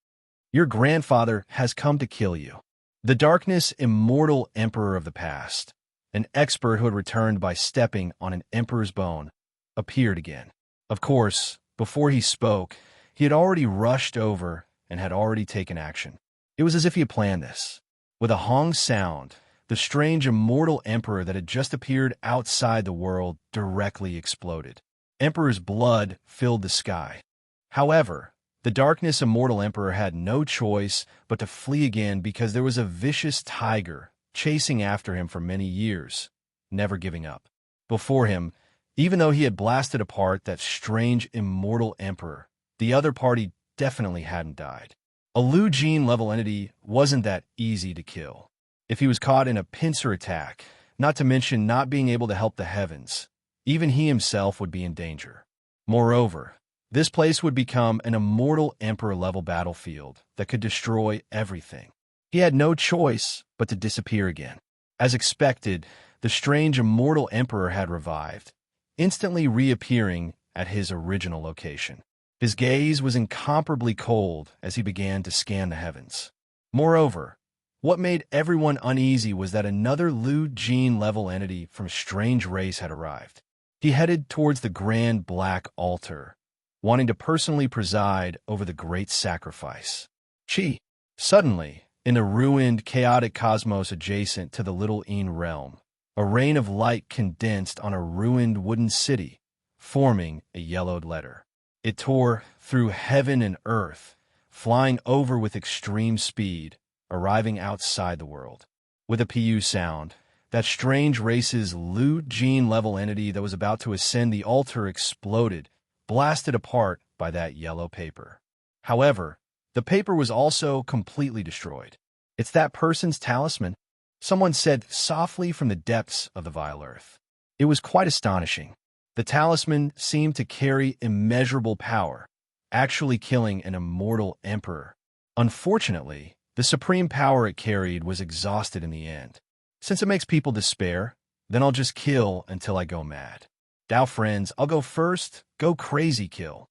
Your grandfather has come to kill you. The darkness immortal emperor of the past, an expert who had returned by stepping on an emperor's bone, appeared again. Of course, before he spoke, he had already rushed over and had already taken action. It was as if he had planned this. With a Hong sound, the strange immortal emperor that had just appeared outside the world directly exploded. Emperor's blood filled the sky. However, the darkness immortal emperor had no choice but to flee again because there was a vicious tiger chasing after him for many years, never giving up. Before him, even though he had blasted apart that strange immortal emperor, the other party definitely hadn't died. A Lu Jin-level entity wasn't that easy to kill. If he was caught in a pincer attack, not to mention not being able to help the heavens, even he himself would be in danger. Moreover, this place would become an immortal emperor-level battlefield that could destroy everything. He had no choice but to disappear again. As expected, the strange immortal emperor had revived, instantly reappearing at his original location. His gaze was incomparably cold as he began to scan the heavens. Moreover, what made everyone uneasy was that another Lu Jin-level entity from a strange race had arrived. He headed towards the grand black altar, wanting to personally preside over the great sacrifice. Chi. Suddenly, in the ruined, chaotic cosmos adjacent to the Little Een realm, a rain of light condensed on a ruined wooden city, forming a yellowed letter. It tore through heaven and earth, flying over with extreme speed, arriving outside the world. With a PU sound, that strange race's Lu Jin-level entity that was about to ascend the altar exploded, blasted apart by that yellow paper. However, the paper was also completely destroyed. "It's that person's talisman," someone said softly from the depths of the vile earth. It was quite astonishing. The talisman seemed to carry immeasurable power, actually killing an immortal emperor. Unfortunately, the supreme power it carried was exhausted in the end. Since it makes people despair, then I'll just kill until I go mad. Dao friends, I'll go first, go crazy kill.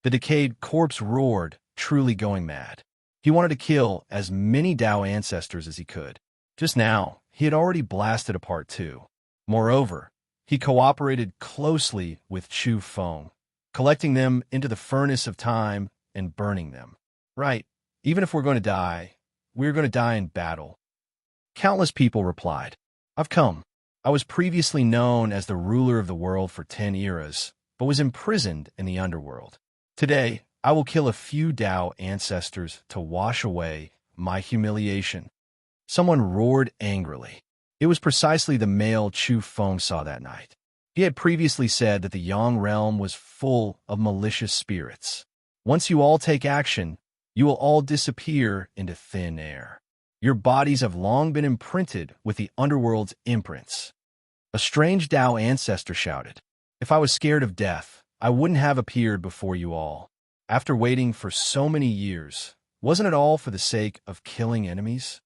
The decayed corpse roared, truly going mad. He wanted to kill as many Dao ancestors as he could. Just now, he had already blasted apart two. Moreover, he cooperated closely with Chu Feng, collecting them into the furnace of time and burning them. Right, even if we're going to die, we're going to die in battle. Countless people replied, "I've come. I was previously known as the ruler of the world for 10 eras, but was imprisoned in the underworld. Today, I will kill a few Dao ancestors to wash away my humiliation." Someone roared angrily. It was precisely the male Chu Feng saw that night. He had previously said that the Yang realm was full of malicious spirits. Once you all take action, you will all disappear into thin air. Your bodies have long been imprinted with the underworld's imprints. A strange Dao ancestor shouted, "If I was scared of death, I wouldn't have appeared before you all. After waiting for so many years, wasn't it all for the sake of killing enemies?"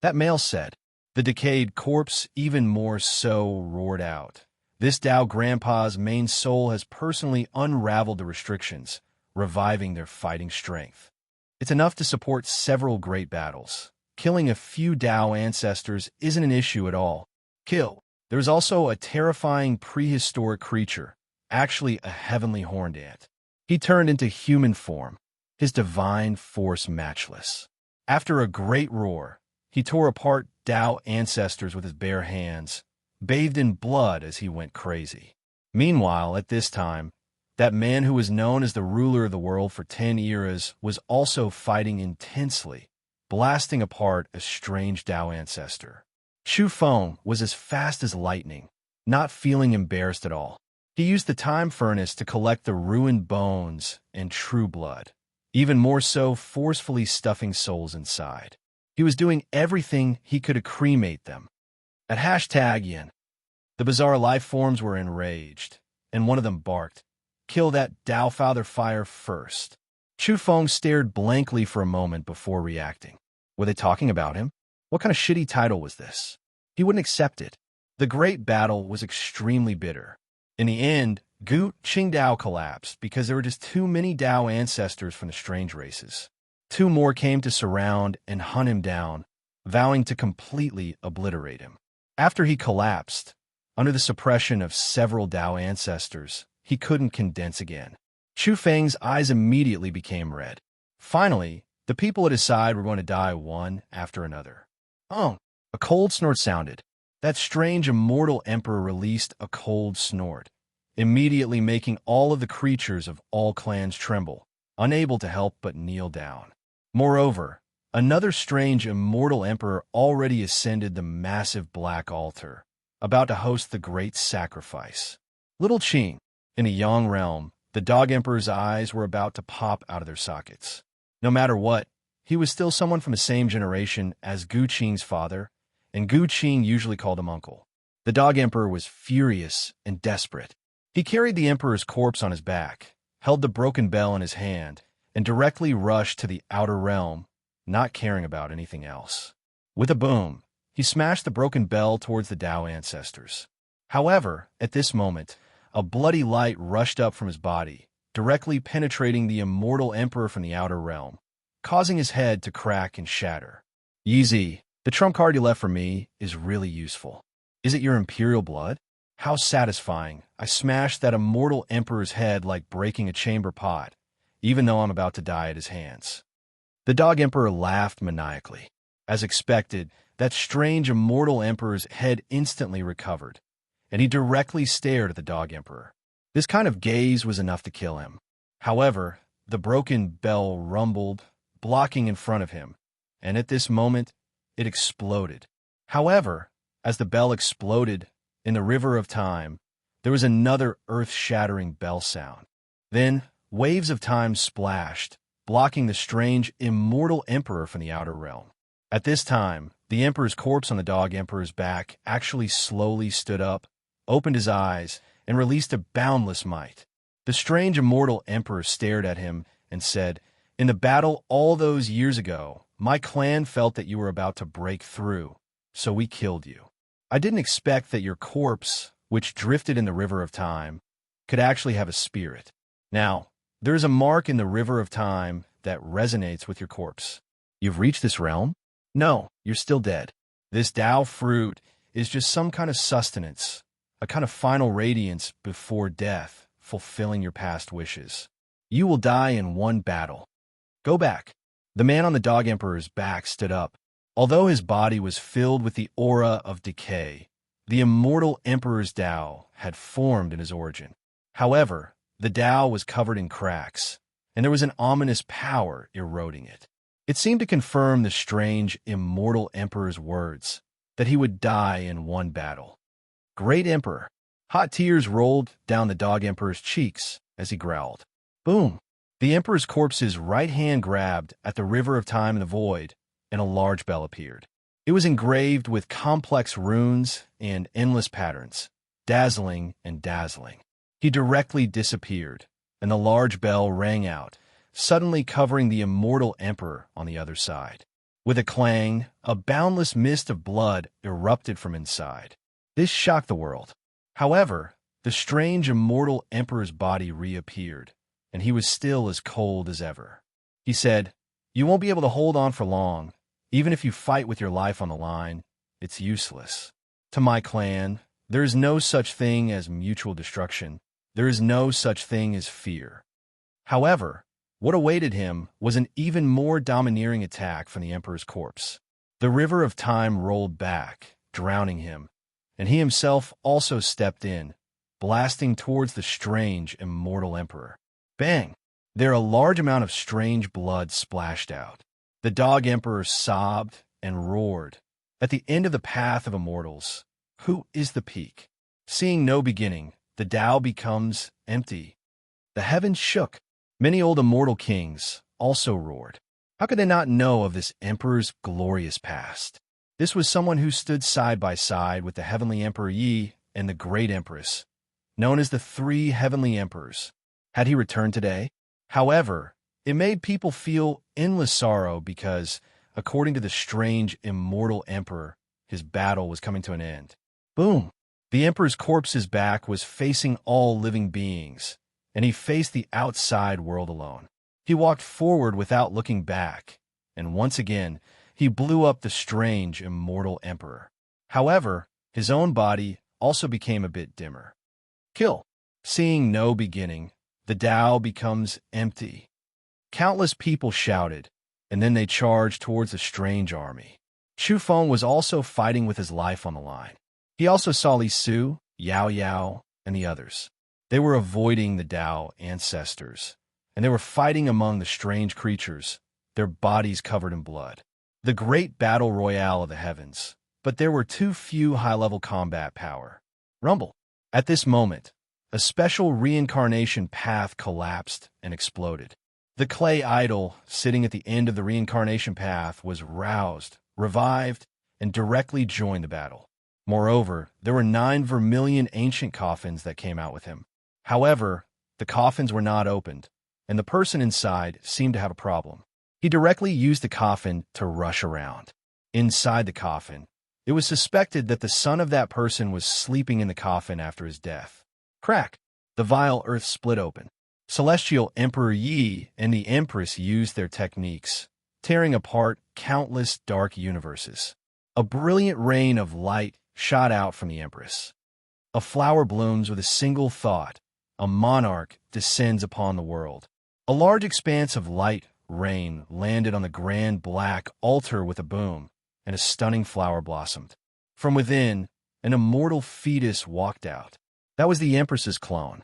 That male said. The decayed corpse even more so roared out, This Tao Grandpa's main soul has personally unraveled the restrictions, reviving their fighting strength. It's enough to support several great battles. Killing a few Tao ancestors isn't an issue at all. Kill. There's also a terrifying prehistoric creature, actually a heavenly horned ant. He turned into human form, his divine force matchless. After a great roar, he tore apart Tao ancestors with his bare hands, bathed in blood as he went crazy. Meanwhile, at this time, that man who was known as the ruler of the world for 10 eras was also fighting intensely, blasting apart a strange Tao ancestor. Chu Feng was as fast as lightning, not feeling embarrassed at all. He used the time furnace to collect the ruined bones and true blood, even more so forcefully stuffing souls inside. He was doing everything he could to cremate them. At #Yin, the bizarre life forms were enraged, and one of them barked, "Kill that Tao Father Fire first." Chu Feng stared blankly for a moment before reacting. Were they talking about him? What kind of shitty title was this? He wouldn't accept it. The great battle was extremely bitter. In the end, Gu Qingdao collapsed because there were just too many Tao ancestors from the strange races. 2 more came to surround and hunt him down, vowing to completely obliterate him. After he collapsed, under the suppression of several Tao ancestors, he couldn't condense again. Chu Feng's eyes immediately became red. Finally, the people at his side were going to die one after another. Oh, a cold snort sounded. That strange immortal emperor released a cold snort, immediately making all of the creatures of all clans tremble, unable to help but kneel down. Moreover, another strange immortal emperor already ascended the massive black altar, about to host the great sacrifice. Little Qing, in the Yang realm, the Dog Emperor's eyes were about to pop out of their sockets. No matter what, he was still someone from the same generation as Gu Qing's father, and Gu Qing usually called him uncle. The Dog Emperor was furious and desperate. He carried the Emperor's corpse on his back, held the broken bell in his hand, and directly rushed to the outer realm, not caring about anything else. With a boom, he smashed the broken bell towards the Tao ancestors. However, at this moment, a bloody light rushed up from his body, directly penetrating the immortal Emperor from the outer realm, causing his head to crack and shatter. Yeezy, the trump card you left for me is really useful. Is it your imperial blood? How satisfying. I smashed that immortal Emperor's head like breaking a chamber pot, even though I'm about to die at his hands. The Dog Emperor laughed maniacally. As expected, that strange immortal Emperor's head instantly recovered, and he directly stared at the Dog Emperor. This kind of gaze was enough to kill him. However, the broken bell rumbled, blocking in front of him, and at this moment, it exploded. However, as the bell exploded in the river of time, there was another earth-shattering bell sound. Then, waves of time splashed, blocking the strange, immortal Emperor from the outer realm. At this time, the Emperor's corpse on the Dog Emperor's back actually slowly stood up, opened his eyes, and released a boundless might. The strange immortal Emperor stared at him and said, "In the battle all those years ago, my clan felt that you were about to break through, so we killed you. I didn't expect that your corpse, which drifted in the river of time, could actually have a spirit. Now, there is a mark in the river of time that resonates with your corpse. You've reached this realm? No, you're still dead. This Tao fruit is just some kind of sustenance, a kind of final radiance before death, fulfilling your past wishes. You will die in one battle. Go back." The man on the Dog Emperor's back stood up. Although his body was filled with the aura of decay, the immortal Emperor's Tao had formed in his origin. However, the Tao was covered in cracks, and there was an ominous power eroding it. It seemed to confirm the strange, immortal Emperor's words, that he would die in one battle. Great Emperor. Hot tears rolled down the Dog Emperor's cheeks as he growled. Boom! The Emperor's corpse's right hand grabbed at the river of time in the void, and a large bell appeared. It was engraved with complex runes and endless patterns, dazzling and dazzling. He directly disappeared, and the large bell rang out, suddenly covering the immortal Emperor on the other side. With a clang, a boundless mist of blood erupted from inside. This shocked the world. However, the strange immortal emperor's body reappeared, and he was still as cold as ever. He said, "You won't be able to hold on for long. Even if you fight with your life on the line, it's useless. To my clan, there is no such thing as mutual destruction. There is no such thing as fear." However, what awaited him was an even more domineering attack from the emperor's corpse. The river of time rolled back, drowning him, and he himself also stepped in, blasting towards the strange, immortal emperor. Bang! There a large amount of strange blood splashed out. The dog emperor sobbed and roared. At the end of the path of immortals, who is the peak? Seeing no beginning, the Tao becomes empty. The heavens shook. Many old immortal kings also roared. How could they not know of this emperor's glorious past? This was someone who stood side by side with the heavenly emperor Yi and the great empress, known as the three heavenly emperors. Had he returned today? However, it made people feel endless sorrow because, according to the strange immortal emperor, his battle was coming to an end. Boom! The emperor's corpse's back was facing all living beings, and he faced the outside world alone. He walked forward without looking back, and once again, he blew up the strange immortal emperor. However, his own body also became a bit dimmer. Kill. Seeing no beginning, the Tao becomes empty. Countless people shouted, and then they charged towards a strange army. Chu Feng was also fighting with his life on the line. He also saw Li Su, Yao Yao, and the others. They were avoiding the Tao ancestors, and they were fighting among the strange creatures, their bodies covered in blood. The great battle royale of the heavens, but there were too few high-level combat power. Rumble. At this moment, a special reincarnation path collapsed and exploded. The clay idol sitting at the end of the reincarnation path was roused, revived, and directly joined the battle. Moreover, there were 9 vermilion ancient coffins that came out with him. However, the coffins were not opened, and the person inside seemed to have a problem. He directly used the coffin to rush around. Inside the coffin, it was suspected that the son of that person was sleeping in the coffin after his death. Crack! The vile earth split open. Celestial Emperor Yi and the Empress used their techniques, tearing apart countless dark universes. A brilliant rain of light shot out from the Empress. A flower blooms with a single thought. A monarch descends upon the world. A large expanse of light rain landed on the grand black altar with a boom, and a stunning flower blossomed. From within, an immortal fetus walked out. That was the Empress's clone.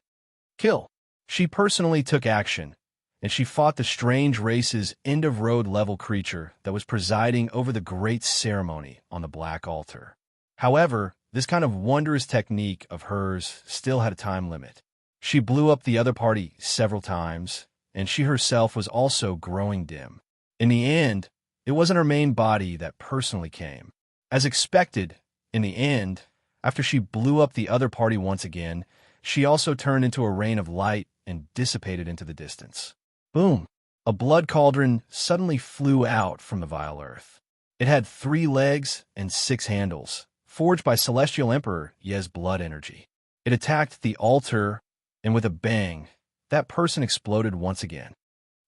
Kill. She personally took action, and she fought the strange race's end-of-road level creature that was presiding over the great ceremony on the black altar. However, this kind of wondrous technique of hers still had a time limit. She blew up the other party several times, and she herself was also growing dim. In the end, it wasn't her main body that personally came. As expected, in the end, after she blew up the other party once again, she also turned into a rain of light and dissipated into the distance. Boom! A blood cauldron suddenly flew out from the vile earth. It had 3 legs and 6 handles, forged by Celestial Emperor Ye's blood energy. It attacked the altar, and with a bang, that person exploded once again.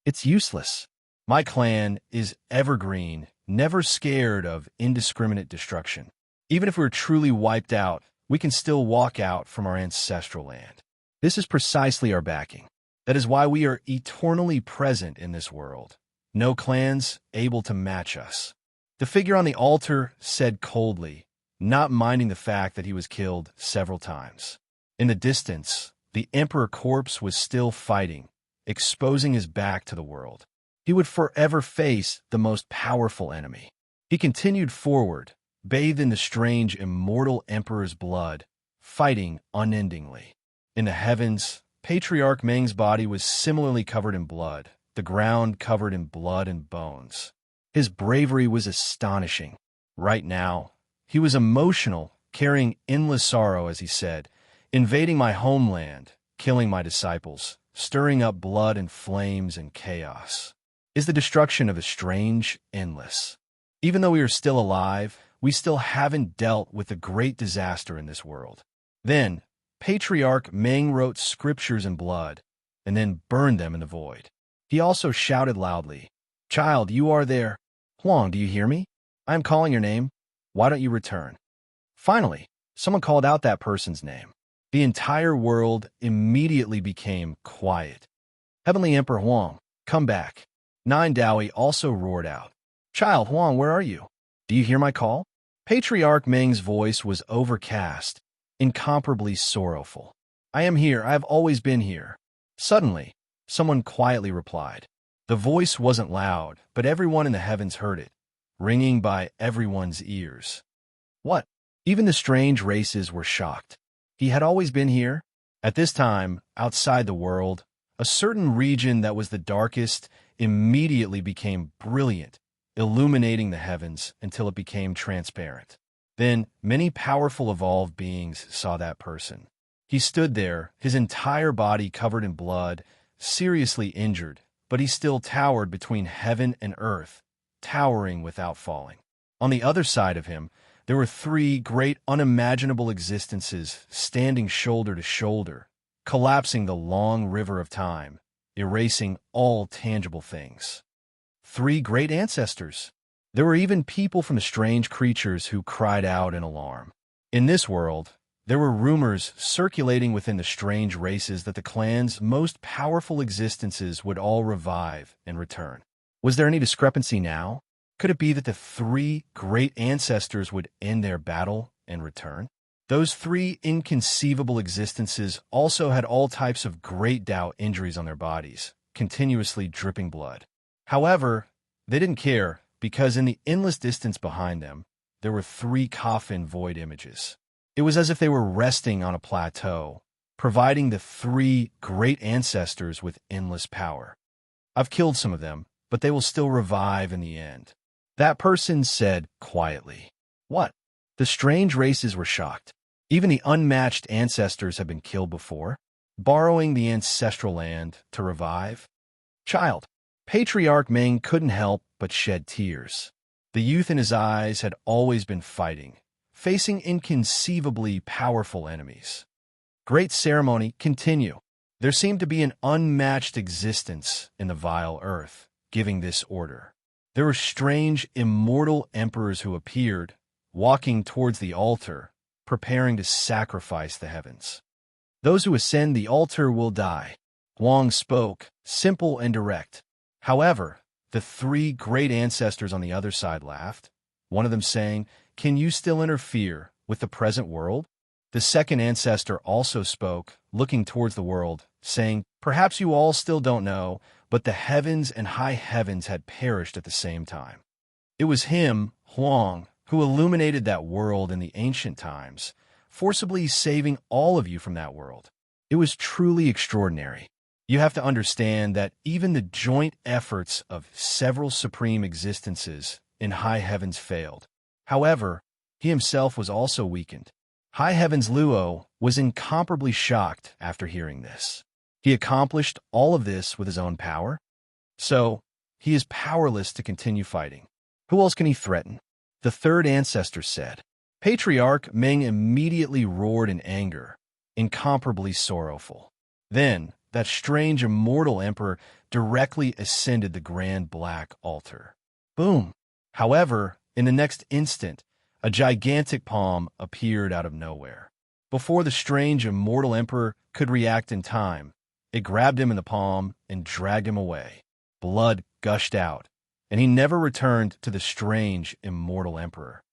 It's useless. My clan is evergreen, never scared of indiscriminate destruction. Even if we're truly wiped out, we can still walk out from our ancestral land. This is precisely our backing. That is why we are eternally present in this world. No clans able to match us. The figure on the altar said coldly, not minding the fact that he was killed several times. In the distance, the Emperor corpse was still fighting, exposing his back to the world. He would forever face the most powerful enemy. He continued forward, bathed in the strange immortal Emperor's blood, fighting unendingly. In the heavens, Patriarch Meng's body was similarly covered in blood, the ground covered in blood and bones. His bravery was astonishing. Right now, he was emotional, carrying endless sorrow as he said, invading my homeland, killing my disciples, stirring up blood and flames and chaos. Is the destruction of the strange endless? Even though we are still alive, we still haven't dealt with the great disaster in this world. Then, Patriarch Meng wrote scriptures in blood and then burned them in the void. He also shouted loudly, "Child, you are there. Huang, do you hear me? I am calling your name. Why don't you return?" Finally, someone called out that person's name. The entire world immediately became quiet. Heavenly Emperor Huang, come back. Nine Dowie also roared out, "Child Huang, where are you? Do you hear my call?" Patriarch Meng's voice was overcast, incomparably sorrowful. "I am here. I have always been here." Suddenly, someone quietly replied. The voice wasn't loud, but everyone in the heavens heard it, ringing by everyone's ears. "What?" Even the strange races were shocked. He had always been here? At this time, outside the world, a certain region that was the darkest immediately became brilliant, illuminating the heavens until it became transparent. Then, many powerful evolved beings saw that person. He stood there, his entire body covered in blood, seriously injured, but he still towered between heaven and earth, towering without falling. On the other side of him, there were three great unimaginable existences standing shoulder to shoulder, collapsing the long river of time, erasing all tangible things. Three great ancestors. There were even people from the strange creatures who cried out in alarm. In this world, there were rumors circulating within the strange races that the clan's most powerful existences would all revive and return. Was there any discrepancy now? Could it be that the three great ancestors would end their battle and return? Those three inconceivable existences also had all types of great Tao injuries on their bodies, continuously dripping blood. However, they didn't care, because in the endless distance behind them, there were three coffin void images. It was as if they were resting on a plateau, providing the three great ancestors with endless power. "I've killed some of them, but they will still revive in the end," that person said quietly. "What?" The strange races were shocked. Even the unmatched ancestors had been killed before, borrowing the ancestral land to revive. "Child." Patriarch Meng couldn't help but shed tears. The youth in his eyes had always been fighting, facing inconceivably powerful enemies. Great ceremony, continue. There seemed to be an unmatched existence in the vile earth, giving this order. There were strange, immortal emperors who appeared, walking towards the altar, preparing to sacrifice the heavens. "Those who ascend the altar will die." Huang spoke, simple and direct. However, the three great ancestors on the other side laughed, one of them saying, "Can you still interfere with the present world?" The second ancestor also spoke, looking towards the world, saying, "Perhaps you all still don't know, but the heavens and high heavens had perished at the same time." It was him, Huang, who illuminated that world in the ancient times, forcibly saving all of you from that world. It was truly extraordinary. You have to understand that even the joint efforts of several supreme existences in high heavens failed. However, he himself was also weakened. High heavens Luo was incomparably shocked after hearing this. He accomplished all of this with his own power? So, he is powerless to continue fighting. Who else can he threaten? The third ancestor said. Patriarch Meng immediately roared in anger, incomparably sorrowful. Then, that strange immortal emperor directly ascended the grand black altar. Boom! However, in the next instant, a gigantic palm appeared out of nowhere. Before the strange immortal emperor could react in time, it grabbed him in the palm and dragged him away. Blood gushed out, and he never returned to the strange immortal emperor.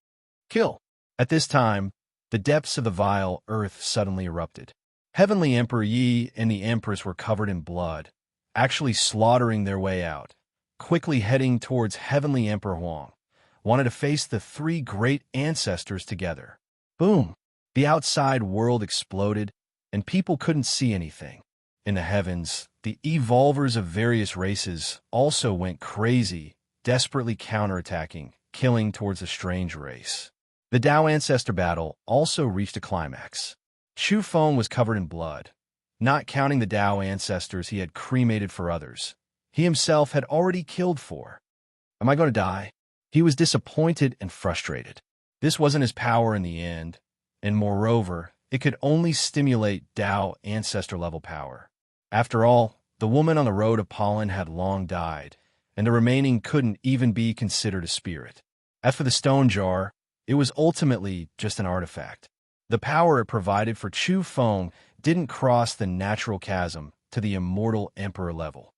Kill! At this time, the depths of the vile earth suddenly erupted. Heavenly Emperor Yi and the Empress were covered in blood, actually slaughtering their way out, quickly heading towards Heavenly Emperor Huang, wanted to face the three great ancestors together. Boom! The outside world exploded, and people couldn't see anything. In the heavens, the evolvers of various races also went crazy, desperately counterattacking, killing towards the strange race. The Tao Ancestor battle also reached a climax. Chu Feng was covered in blood, not counting the Tao ancestors he had cremated for others. He himself had already killed 4. Am I going to die? He was disappointed and frustrated. This wasn't his power in the end, and moreover, it could only stimulate Tao ancestor-level power. After all, the woman on the road of pollen had long died, and the remaining couldn't even be considered a spirit. As for the stone jar, it was ultimately just an artifact. The power it provided for Chu Feng didn't cross the natural chasm to the immortal emperor level.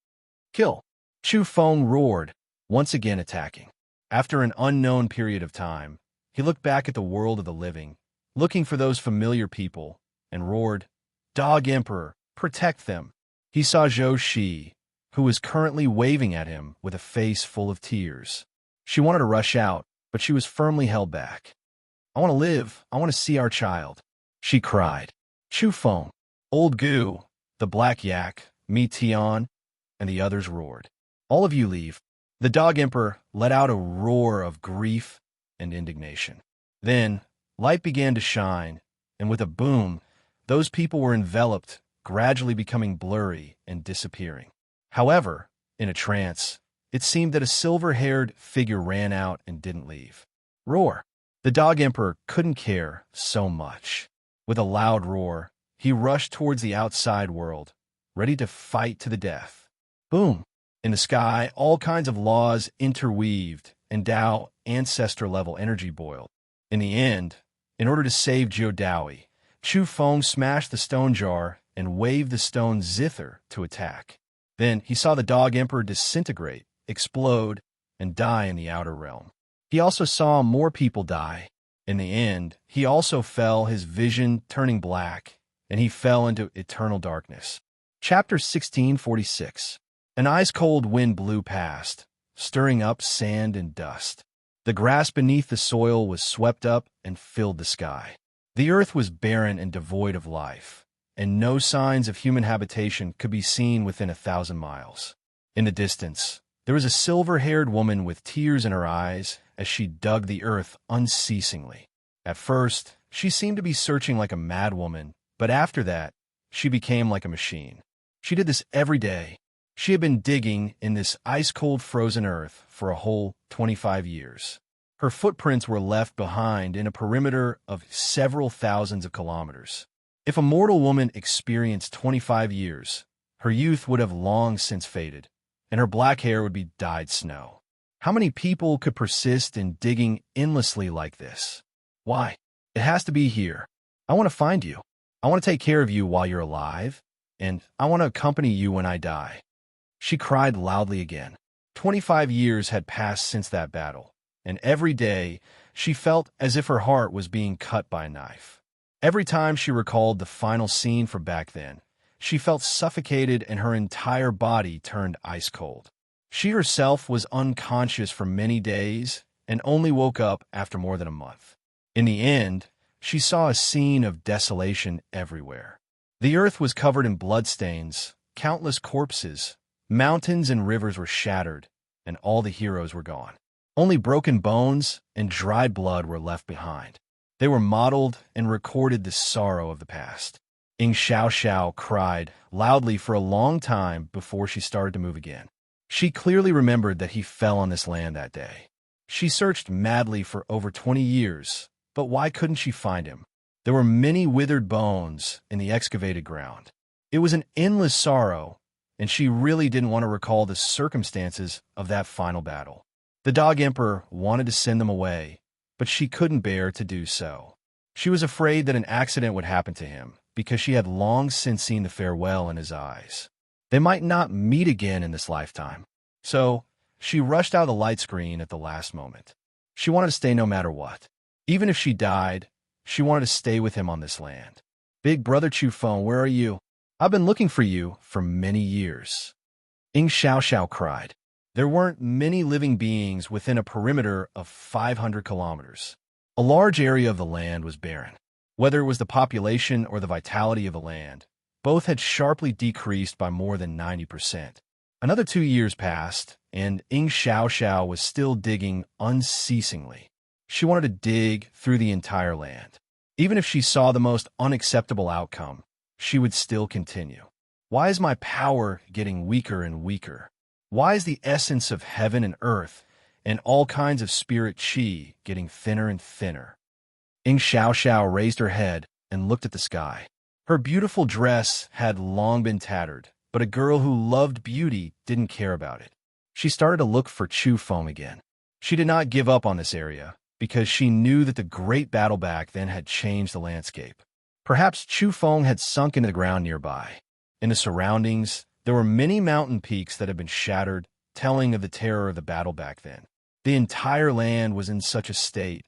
Kill! Chu Feng roared, once again attacking. After an unknown period of time, he looked back at the world of the living, looking for those familiar people, and roared, "Dog Emperor, protect them!" He saw Zhou Shi, who was currently waving at him with a face full of tears. She wanted to rush out, but she was firmly held back. "I want to live. I want to see our child," she cried. Chu Feng, Old Gu, the Black Yak, Mi Tian, and the others roared. "All of you leave." The Dog Emperor let out a roar of grief and indignation. Then, light began to shine, and with a boom, those people were enveloped, gradually becoming blurry and disappearing. However, in a trance, it seemed that a silver-haired figure ran out and didn't leave. Roar! The Dog Emperor couldn't care so much. With a loud roar, he rushed towards the outside world, ready to fight to the death. Boom! In the sky, all kinds of laws interweaved, and Tao ancestor-level energy boiled. In the end, in order to save Jiu Daoi, Chu Feng smashed the stone jar and waved the stone zither to attack. Then he saw the Dog Emperor disintegrate, explode, and die in the outer realm. He also saw more people die. In the end, he also fell, his vision turning black, and he fell into eternal darkness. Chapter 1646. An ice-cold wind blew past, stirring up sand and dust. The grass beneath the soil was swept up and filled the sky. The earth was barren and devoid of life, and no signs of human habitation could be seen within 1,000 miles. In the distance, there was a silver-haired woman with tears in her eyes as she dug the earth unceasingly. At first, she seemed to be searching like a madwoman, but after that, she became like a machine. She did this every day. She had been digging in this ice-cold frozen earth for a whole 25 years. Her footprints were left behind in a perimeter of several thousands of kilometers. If a mortal woman experienced 25 years, her youth would have long since faded, and her black hair would be dyed snow. How many people could persist in digging endlessly like this? Why? It has to be here. I want to find you. I want to take care of you while you're alive, and I want to accompany you when I die. She cried loudly again. 25 years had passed since that battle, and every day she felt as if her heart was being cut by a knife. Every time she recalled the final scene from back then, she felt suffocated and her entire body turned ice cold. She herself was unconscious for many days and only woke up after more than a month. In the end, she saw a scene of desolation everywhere. The earth was covered in bloodstains, countless corpses, mountains and rivers were shattered, and all the heroes were gone. Only broken bones and dried blood were left behind. They were modeled and recorded the sorrow of the past. Ying Xiao cried loudly for a long time before she started to move again. She clearly remembered that he fell on this land that day. She searched madly for over 20 years, but why couldn't she find him? There were many withered bones in the excavated ground. It was an endless sorrow, and she really didn't want to recall the circumstances of that final battle. The Dog Emperor wanted to send them away, but she couldn't bear to do so. She was afraid that an accident would happen to him, because she had long since seen the farewell in his eyes. They might not meet again in this lifetime. So, she rushed out of the light screen at the last moment. She wanted to stay no matter what. Even if she died, she wanted to stay with him on this land. "Big brother Chu Feng, where are you? I've been looking for you for many years." Ying Xiao cried. There weren't many living beings within a perimeter of 500 kilometers. A large area of the land was barren. Whether it was the population or the vitality of the land, both had sharply decreased by more than 90%. Another 2 years passed, and Ying Xiao was still digging unceasingly. She wanted to dig through the entire land. Even if she saw the most unacceptable outcome, she would still continue. Why is my power getting weaker and weaker? Why is the essence of heaven and earth and all kinds of spirit chi getting thinner and thinner? Ying Xiao raised her head, and looked at the sky. Her beautiful dress had long been tattered, but a girl who loved beauty didn't care about it. She started to look for Chu Feng again. She did not give up on this area, because she knew that the great battle back then had changed the landscape. Perhaps Chu Feng had sunk into the ground nearby. In the surroundings, there were many mountain peaks that had been shattered, telling of the terror of the battle back then. The entire land was in such a state,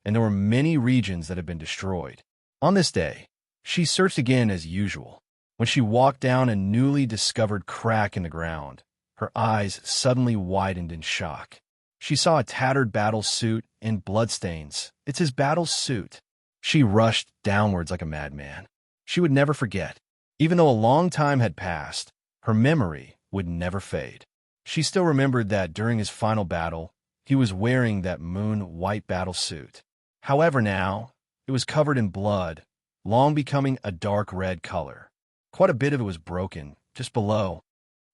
and there were many regions that had been destroyed. On this day, she searched again as usual. When she walked down a newly discovered crack in the ground, her eyes suddenly widened in shock. She saw a tattered battle suit and bloodstains. It's his battle suit. She rushed downwards like a madman. She would never forget. Even though a long time had passed, her memory would never fade. She still remembered that during his final battle, he was wearing that moon-white battle suit. However, now, it was covered in blood, long becoming a dark red color. Quite a bit of it was broken, just below.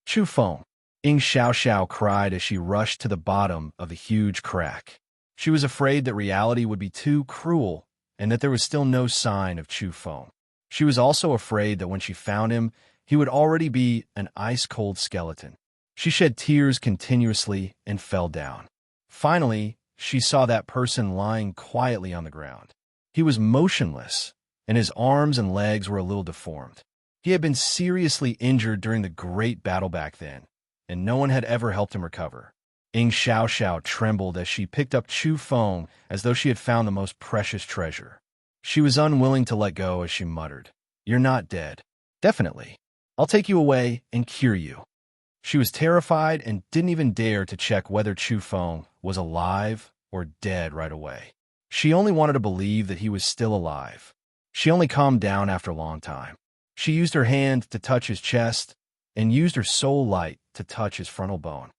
Chu Feng, Ying Xiao cried as she rushed to the bottom of the huge crack. She was afraid that reality would be too cruel and that there was still no sign of Chu Feng. She was also afraid that when she found him, he would already be an ice-cold skeleton. She shed tears continuously and fell down. Finally, she saw that person lying quietly on the ground. He was motionless, and his arms and legs were a little deformed. He had been seriously injured during the great battle back then, and no one had ever helped him recover. Ying Xiao trembled as she picked up Chu Feng as though she had found the most precious treasure. She was unwilling to let go as she muttered, "You're not dead." "Definitely. I'll take you away and cure you." She was terrified and didn't even dare to check whether Chu Feng was alive or dead right away. She only wanted to believe that he was still alive. She only calmed down after a long time. She used her hand to touch his chest and used her soul light to touch his frontal bone.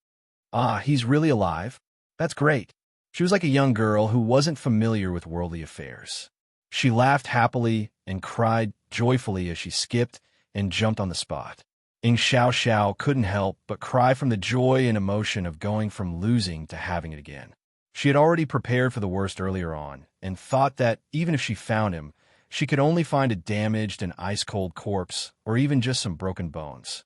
Ah, he's really alive? That's great. She was like a young girl who wasn't familiar with worldly affairs. She laughed happily and cried joyfully as she skipped and jumped on the spot. Ying Xiao couldn't help but cry from the joy and emotion of going from losing to having it again. She had already prepared for the worst earlier on and thought that even if she found him, she could only find a damaged and ice-cold corpse or even just some broken bones.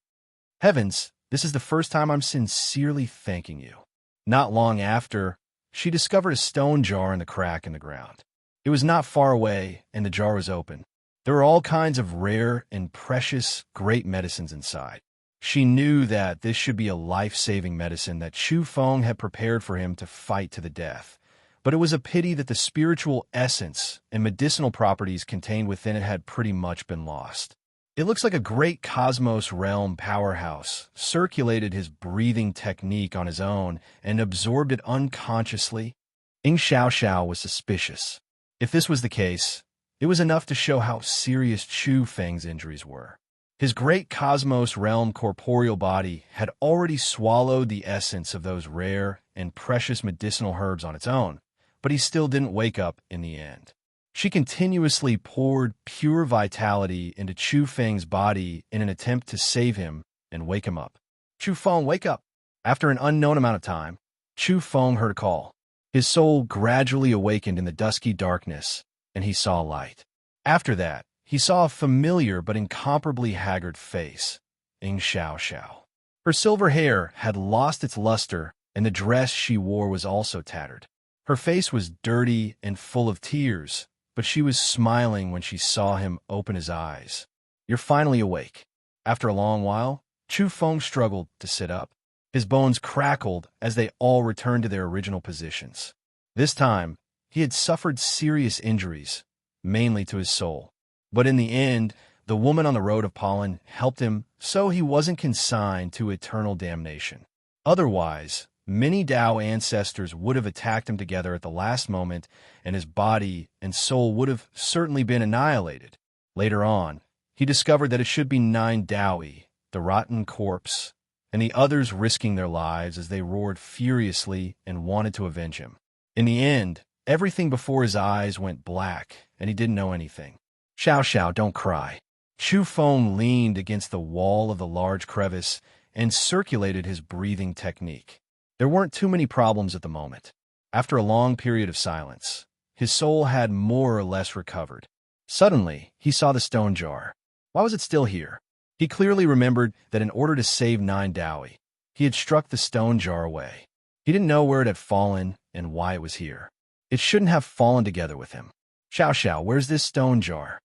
Heavens, this is the first time I'm sincerely thanking you. Not long after, she discovered a stone jar in the crack in the ground. It was not far away, and the jar was open. There were all kinds of rare and precious great medicines inside. She knew that this should be a life-saving medicine that Chu Feng had prepared for him to fight to the death. But it was a pity that the spiritual essence and medicinal properties contained within it had pretty much been lost. It looks like a great cosmos realm powerhouse circulated his breathing technique on his own and absorbed it unconsciously. Ying Xiao was suspicious. If this was the case, it was enough to show how serious Chu Feng's injuries were. His great cosmos realm corporeal body had already swallowed the essence of those rare and precious medicinal herbs on its own, but he still didn't wake up in the end. She continuously poured pure vitality into Chu Feng's body in an attempt to save him and wake him up. "Chu Feng, wake up!" After an unknown amount of time, Chu Feng heard a call. His soul gradually awakened in the dusky darkness, and he saw light. After that, he saw a familiar but incomparably haggard face, Ying Xiao. Her silver hair had lost its luster, and the dress she wore was also tattered. Her face was dirty and full of tears, but she was smiling when she saw him open his eyes. "You're finally awake." After a long while, Chu Feng struggled to sit up. His bones crackled as they all returned to their original positions. This time, he had suffered serious injuries, mainly to his soul. But in the end, the woman on the road of pollen helped him so he wasn't consigned to eternal damnation. Otherwise, many Tao ancestors would have attacked him together at the last moment, and his body and soul would have certainly been annihilated. Later on, he discovered that it should be 9 Daoi, the rotten corpse, and the others risking their lives as they roared furiously and wanted to avenge him. In the end, everything before his eyes went black, and he didn't know anything. Xiao, don't cry." Chu Feng leaned against the wall of the large crevice and circulated his breathing technique. There weren't too many problems at the moment. After a long period of silence, his soul had more or less recovered. Suddenly, he saw the stone jar. Why was it still here? He clearly remembered that in order to save 9 Dowie, he had struck the stone jar away. He didn't know where it had fallen and why it was here. It shouldn't have fallen together with him. Xiao Xiao, where's this stone jar?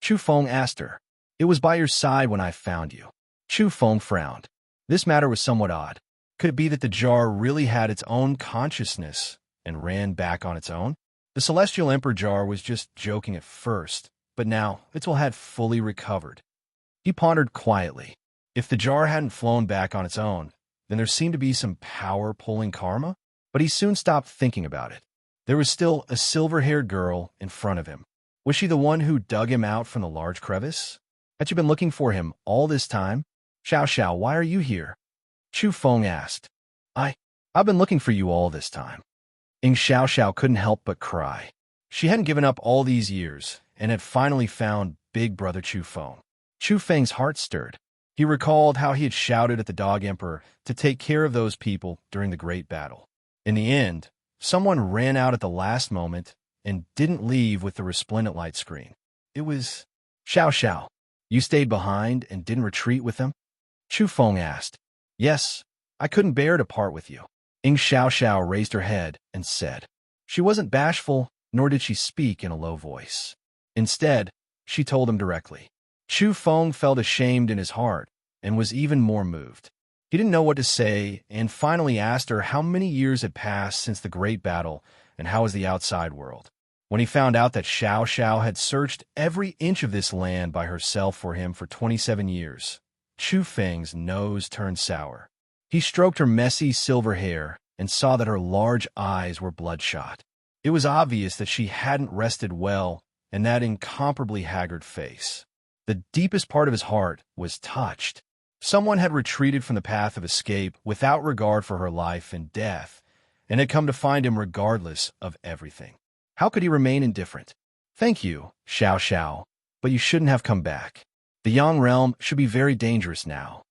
Chu Feng asked her. It was by your side when I found you. Chu Feng frowned. This matter was somewhat odd. Could it be that the jar really had its own consciousness and ran back on its own? The Celestial Emperor jar was just joking at first, but now its will had fully recovered. He pondered quietly. If the jar hadn't flown back on its own, then there seemed to be some power pulling karma, but he soon stopped thinking about it. There was still a silver-haired girl in front of him. Was she the one who dug him out from the large crevice? Had you been looking for him all this time? Xiao Xiao, why are you here? Chu Feng asked. I've been looking for you all this time. Xiao Xiao couldn't help but cry. She hadn't given up all these years and had finally found Big Brother Chu Feng. Chu Feng's heart stirred. He recalled how he had shouted at the Dog Emperor to take care of those people during the Great Battle. In the end, someone ran out at the last moment and didn't leave with the resplendent light screen. It was Xiao Xiao. You stayed behind and didn't retreat with them? Chu Feng asked. Yes, I couldn't bear to part with you. Xiao Xiao raised her head and said. She wasn't bashful, nor did she speak in a low voice. Instead, she told him directly. Chu Feng felt ashamed in his heart and was even more moved. He didn't know what to say and finally asked her how many years had passed since the Great Battle and how was the outside world. When he found out that Xiao Xiao had searched every inch of this land by herself for him for 27 years, Chu Feng's nose turned sour. He stroked her messy silver hair and saw that her large eyes were bloodshot. It was obvious that she hadn't rested well in that incomparably haggard face. The deepest part of his heart was touched. Someone had retreated from the path of escape without regard for her life and death, and had come to find him regardless of everything. How could he remain indifferent? Thank you, Xiao Xiao, but you shouldn't have come back. The Yang realm should be very dangerous now.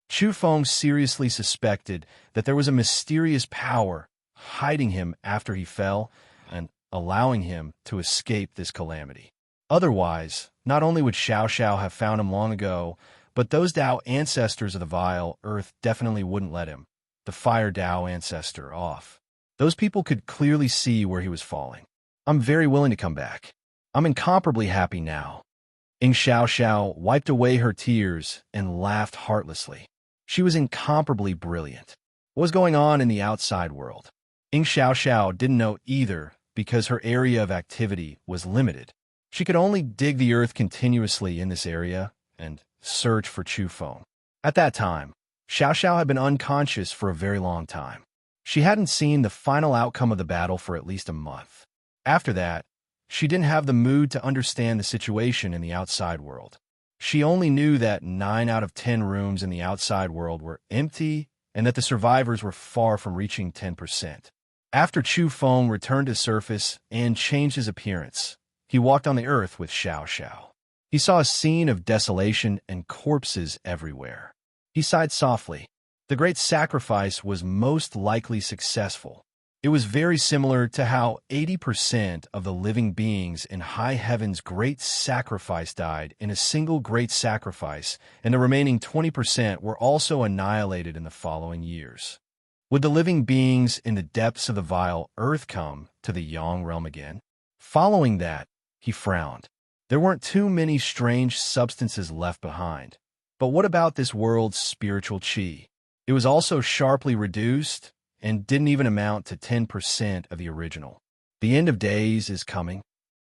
Chu Feng seriously suspected that there was a mysterious power hiding him after he fell and allowing him to escape this calamity. Otherwise, not only would Xiao Xiao have found him long ago, but those Dao ancestors of the vile earth definitely wouldn't let him, the Fire Dao ancestor, off. Those people could clearly see where he was falling. I'm very willing to come back. I'm incomparably happy now. Xiao Xiao wiped away her tears and laughed heartlessly. She was incomparably brilliant. What was going on in the outside world? Xiao Xiao didn't know either because her area of activity was limited. She could only dig the earth continuously in this area and search for Chu Feng. At that time, Xiao Xiao had been unconscious for a very long time. She hadn't seen the final outcome of the battle for at least a month. After that, she didn't have the mood to understand the situation in the outside world. She only knew that 9 out of 10 rooms in the outside world were empty and that the survivors were far from reaching 10%. After Chu Feng returned to surface and changed his appearance, he walked on the earth with Xiao Xiao. He saw a scene of desolation and corpses everywhere. He sighed softly. The great sacrifice was most likely successful. It was very similar to how 80% of the living beings in high heaven's great sacrifice died in a single great sacrifice, and the remaining 20% were also annihilated in the following years. Would the living beings in the depths of the vile earth come to the Yang realm again? Following that, he frowned. There weren't too many strange substances left behind. But what about this world's spiritual chi? It was also sharply reduced and didn't even amount to 10% of the original. The end of days is coming.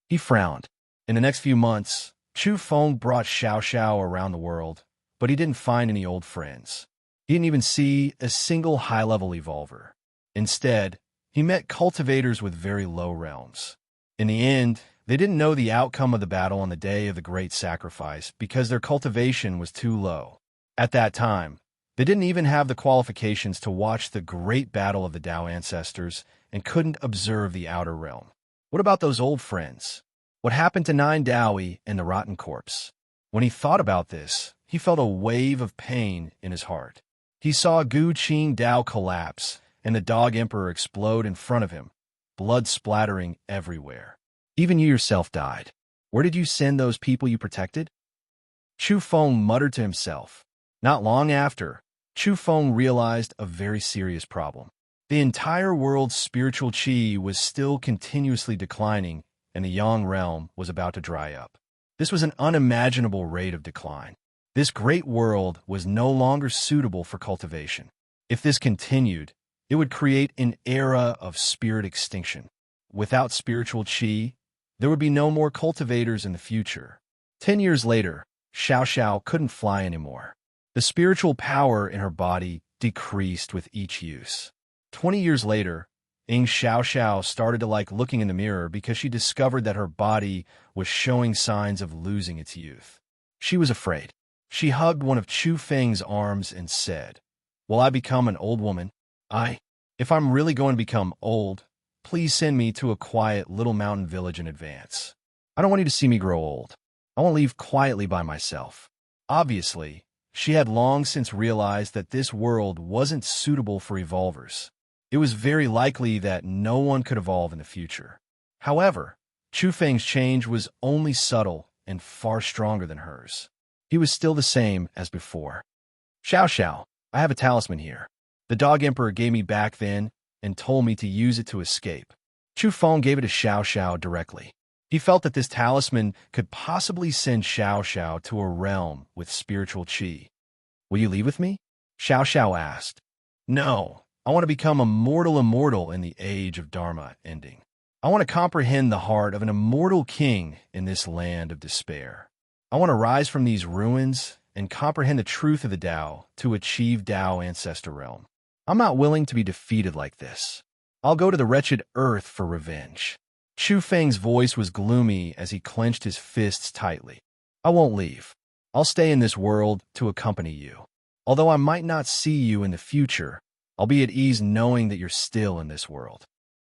He frowned. In the next few months, Chu Feng brought Xiao Xiao around the world, but he didn't find any old friends. He didn't even see a single high-level evolver. Instead, he met cultivators with very low realms. In the end, they didn't know the outcome of the battle on the day of the great sacrifice because their cultivation was too low. At that time, they didn't even have the qualifications to watch the great battle of the Dao ancestors and couldn't observe the outer realm. What about those old friends? What happened to 9 Dowie and the rotten corpse? When he thought about this, he felt a wave of pain in his heart. He saw Gu Qing Dao collapse and the Dog Emperor explode in front of him, blood splattering everywhere. Even you yourself died. Where did you send those people you protected? Chu Feng muttered to himself. Not long after, Chu Feng realized a very serious problem. The entire world's spiritual qi was still continuously declining, and the Yang realm was about to dry up. This was an unimaginable rate of decline. This great world was no longer suitable for cultivation. If this continued, it would create an era of spirit extinction. Without spiritual qi, there would be no more cultivators in the future. 10 years later, Xiao Xiao couldn't fly anymore. The spiritual power in her body decreased with each use. 20 years later, Xiao Xiao started to like looking in the mirror because she discovered that her body was showing signs of losing its youth. She was afraid. She hugged one of Chu Feng's arms and said, "Will I become an old woman? If I'm really going to become old, please send me to a quiet little mountain village in advance. I don't want you to see me grow old. I want to leave quietly by myself." Obviously, she had long since realized that this world wasn't suitable for evolvers. It was very likely that no one could evolve in the future. However, Chu Feng's change was only subtle and far stronger than hers. He was still the same as before. "Xiao Xiao, I have a talisman here. The Dog Emperor gave me back then and told me to use it to escape." Chu Feng gave it to Xiao Xiao directly. He felt that this talisman could possibly send Xiao Xiao to a realm with spiritual qi. "Will you leave with me?" Xiao Xiao asked. "No, I want to become a mortal immortal in the age of Dharma ending. I want to comprehend the heart of an immortal king in this land of despair. I want to rise from these ruins and comprehend the truth of the Tao to achieve Tao ancestor realm. I'm not willing to be defeated like this. I'll go to the wretched earth for revenge." Chu Feng's voice was gloomy as he clenched his fists tightly. "I won't leave. I'll stay in this world to accompany you. Although I might not see you in the future, I'll be at ease knowing that you're still in this world."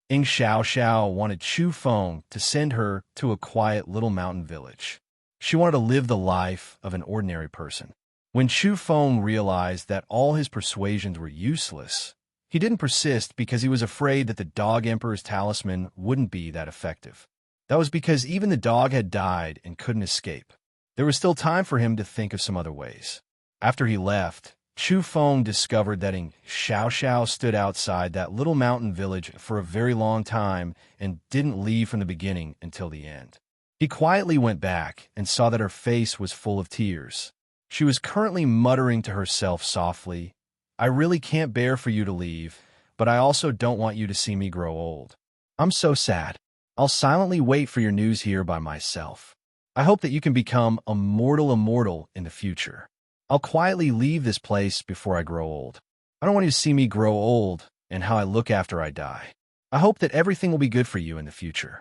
Xiao Xiao wanted Chu Feng to send her to a quiet little mountain village. She wanted to live the life of an ordinary person. When Chu Feng realized that all his persuasions were useless, he didn't persist because he was afraid that the Dog Emperor's talisman wouldn't be that effective. That was because even the dog had died and couldn't escape. There was still time for him to think of some other ways. After he left, Chu Feng discovered that Xiao Xiao stood outside that little mountain village for a very long time and didn't leave from the beginning until the end. He quietly went back and saw that her face was full of tears. She was currently muttering to herself softly, "I really can't bear for you to leave, but I also don't want you to see me grow old. I'm so sad. I'll silently wait for your news here by myself. I hope that you can become a mortal immortal in the future. I'll quietly leave this place before I grow old. I don't want you to see me grow old and how I look after I die. I hope that everything will be good for you in the future."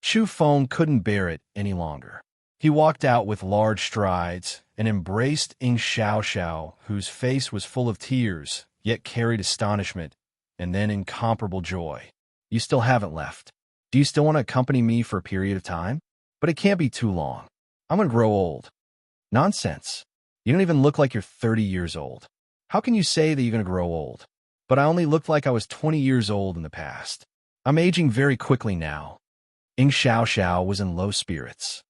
Chu Feng couldn't bear it any longer. He walked out with large strides and embraced Xiao Xiao, whose face was full of tears, yet carried astonishment and then incomparable joy. "You still haven't left. Do you still want to accompany me for a period of time? But it can't be too long. I'm going to grow old." "Nonsense. You don't even look like you're 30 years old. How can you say that you're going to grow old?" "But I only looked like I was 20 years old in the past. I'm aging very quickly now." Xiao Xiao was in low spirits.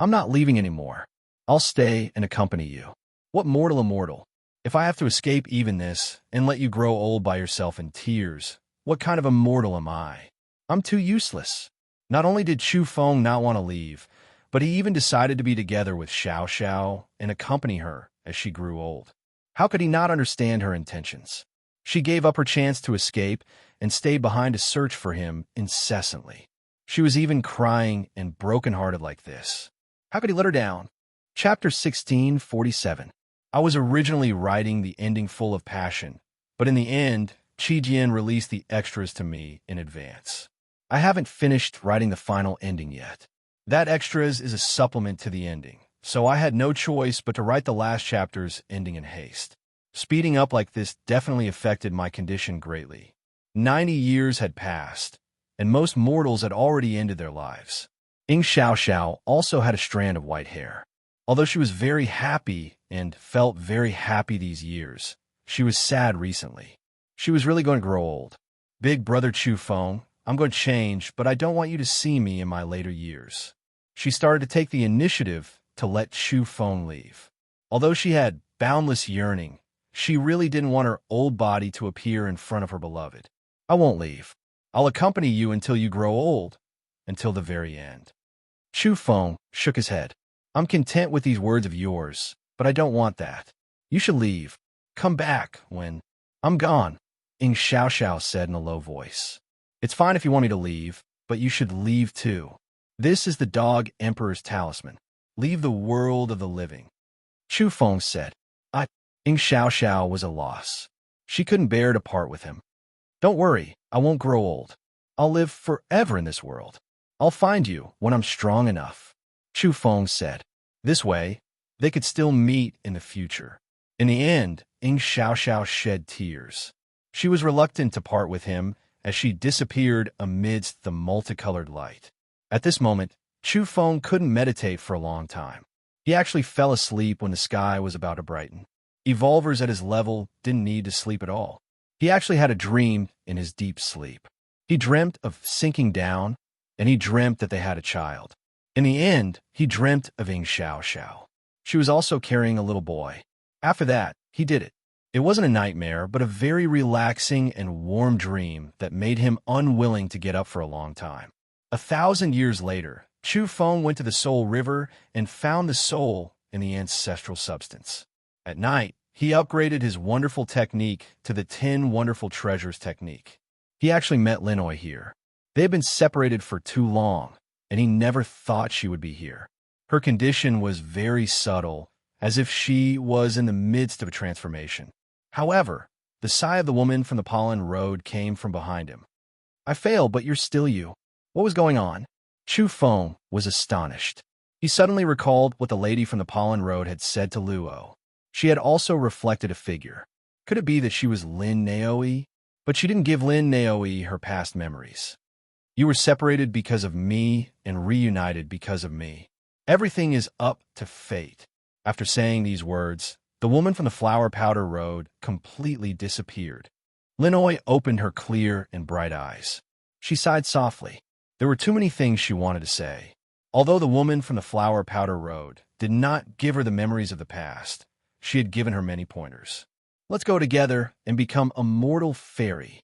"I'm not leaving anymore. I'll stay and accompany you. What mortal immortal? If I have to escape even this and let you grow old by yourself in tears, what kind of immortal am I? I'm too useless." Not only did Chu Feng not want to leave, but he even decided to be together with Xiao Xiao and accompany her as she grew old. How could he not understand her intentions? She gave up her chance to escape and stayed behind to search for him incessantly. She was even crying and brokenhearted like this. How could he let her down? Chapter 1647. I was originally writing the ending full of passion, but in the end, Qi Jian released the extras to me in advance. I haven't finished writing the final ending yet. That extras is a supplement to the ending, so I had no choice but to write the last chapters ending in haste. Speeding up like this definitely affected my condition greatly. 90 years had passed, and most mortals had already ended their lives. Xiao Xiao also had a strand of white hair. Although she was very happy and felt very happy these years, she was sad recently. She was really going to grow old. "Big brother Chu Feng, I'm going to change, but I don't want you to see me in my later years. She started to take the initiative to let Chu Feng leave. Although she had boundless yearning, she really didn't want her old body to appear in front of her beloved. I won't leave. I'll accompany you until you grow old, until the very end. Chu Feng shook his head. I'm content with these words of yours, but I don't want that. You should leave. Come back when I'm gone, Ing Xiao said in a low voice. It's fine if you want me to leave, but you should leave too. This is the Dog Emperor's talisman. Leave the world of the living. Chu Feng said. Ing Xiao was a loss. She couldn't bear to part with him. Don't worry, I won't grow old. I'll live forever in this world. I'll find you when I'm strong enough, Chu Feng said. This way, they could still meet in the future. In the end, Ing Xiao shed tears. She was reluctant to part with him as she disappeared amidst the multicolored light. At this moment, Chu Feng couldn't meditate for a long time. He actually fell asleep when the sky was about to brighten. Evolvers at his level didn't need to sleep at all. He actually had a dream in his deep sleep. He dreamt of sinking down, and he dreamt that they had a child. In the end, he dreamt of Ing Xiao. She was also carrying a little boy. After that, he did it. It wasn't a nightmare, but a very relaxing and warm dream that made him unwilling to get up for a long time. 1,000 years later, Chu Feng went to the Soul River and found the soul in the ancestral substance. At night, he upgraded his wonderful technique to the 10 Wonderful Treasures technique. He actually met Linoy here. They had been separated for too long, and he never thought she would be here. Her condition was very subtle, as if she was in the midst of a transformation. However, the sigh of the woman from the pollen road came from behind him. I failed, but you're still you. What was going on? Chu Feng was astonished. He suddenly recalled what the lady from the pollen road had said to Luo. She had also reflected a figure. Could it be that she was Lin Naoi? But she didn't give Lin Naoi her past memories. You were separated because of me and reunited because of me. Everything is up to fate. After saying these words, the woman from the flower powder road completely disappeared. Linoy opened her clear and bright eyes. She sighed softly. There were too many things she wanted to say. Although the woman from the flower powder road did not give her the memories of the past, she had given her many pointers. Let's go together and become a mortal fairy.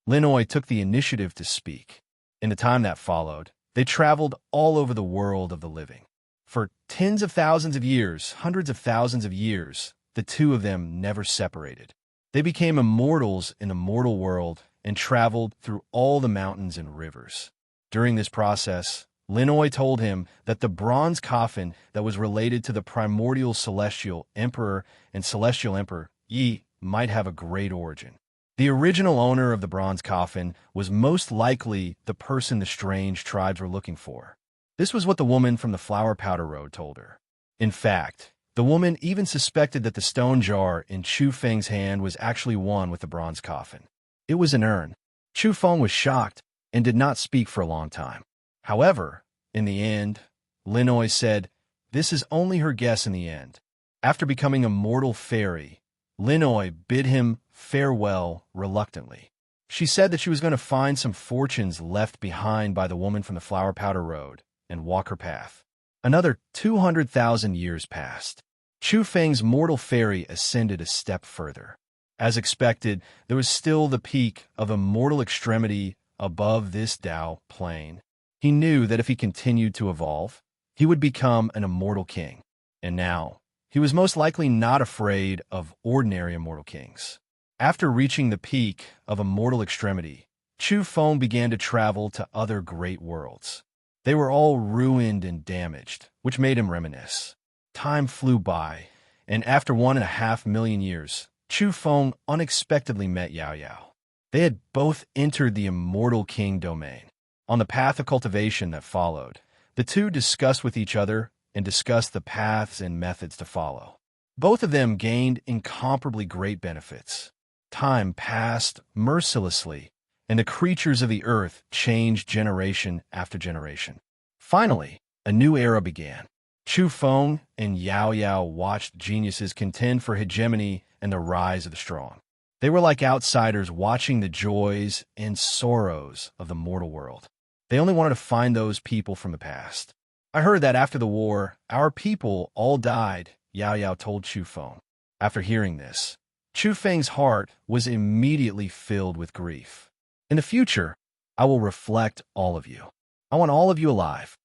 Linoy took the initiative to speak. In the time that followed, they traveled all over the world of the living. For tens of thousands of years, hundreds of thousands of years, the two of them never separated. They became immortals in the mortal world and traveled through all the mountains and rivers. During this process, Linoy told him that the bronze coffin that was related to the primordial celestial emperor and celestial emperor Yi might have a great origin. The original owner of the bronze coffin was most likely the person the strange tribes were looking for. This was what the woman from the flower powder road told her. In fact, the woman even suspected that the stone jar in Chu Feng's hand was actually one with the bronze coffin. It was an urn. Chu Feng was shocked and did not speak for a long time. However, in the end, Linoy said, this is only her guess in the end. After becoming a mortal fairy, Linoy bid him farewell reluctantly. She said that she was going to find some fortunes left behind by the woman from the flower powder road and walk her path. Another 200,000 years passed. Chu Feng's mortal fairy ascended a step further. As expected, there was still the peak of immortal extremity above this Tao plane. He knew that if he continued to evolve, he would become an immortal king. And now, he was most likely not afraid of ordinary immortal kings. After reaching the peak of immortal extremity, Chu Feng began to travel to other great worlds. They were all ruined and damaged, which made him reminisce. Time flew by, and after 1.5 million years, Chu Feng unexpectedly met Yao Yao. They had both entered the immortal king domain. On the path of cultivation that followed, the two discussed with each other and discussed the paths and methods to follow. Both of them gained incomparably great benefits. Time passed mercilessly, and the creatures of the earth changed generation after generation. Finally, a new era began. Chu Feng and Yao Yao watched geniuses contend for hegemony and the rise of the strong. They were like outsiders watching the joys and sorrows of the mortal world. They only wanted to find those people from the past. I heard that after the war, our people all died, Yao Yao told Chu Feng. After hearing this, Chu Feng's heart was immediately filled with grief. In the future, I will reflect all of you. I want all of you alive.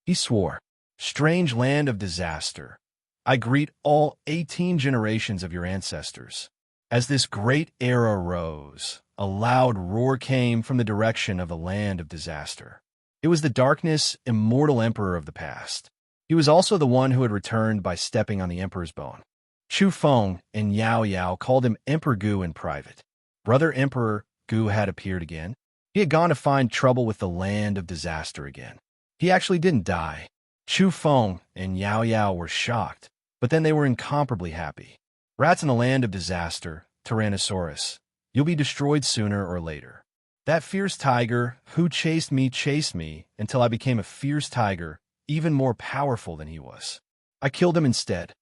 He swore. Strange land of disaster. I greet all 18 generations of your ancestors. As this great era rose, a loud roar came from the direction of the land of disaster. It was the darkness, immortal emperor of the past. He was also the one who had returned by stepping on the emperor's bone. Chu Feng and Yao Yao called him Emperor Gu in private. Brother Emperor Gu had appeared again. He had gone to find trouble with the land of disaster again. He actually didn't die. Chu Feng and Yao Yao were shocked, but then they were incomparably happy. Rats in the land of disaster, Tyrannosaurus. You'll be destroyed sooner or later. That fierce tiger who chased me until I became a fierce tiger, even more powerful than he was. I killed him instead.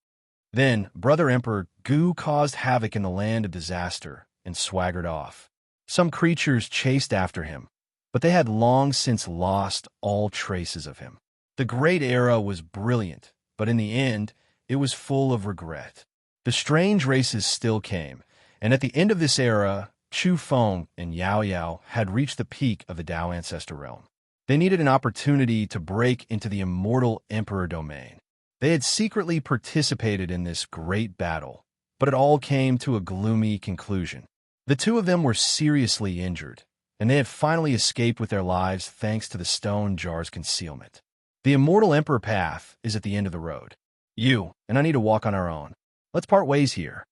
Then, Brother Emperor Gu caused havoc in the land of disaster and swaggered off. Some creatures chased after him, but they had long since lost all traces of him. The Great Era was brilliant, but in the end, it was full of regret. The strange races still came, and at the end of this era, Chu Feng and Yao Yao had reached the peak of the Tao Ancestor realm. They needed an opportunity to break into the immortal Emperor domain. They had secretly participated in this great battle, but it all came to a gloomy conclusion. The two of them were seriously injured, and they had finally escaped with their lives thanks to the stone jar's concealment. The immortal Emperor path is at the end of the road. You and I need to walk on our own. Let's part ways here.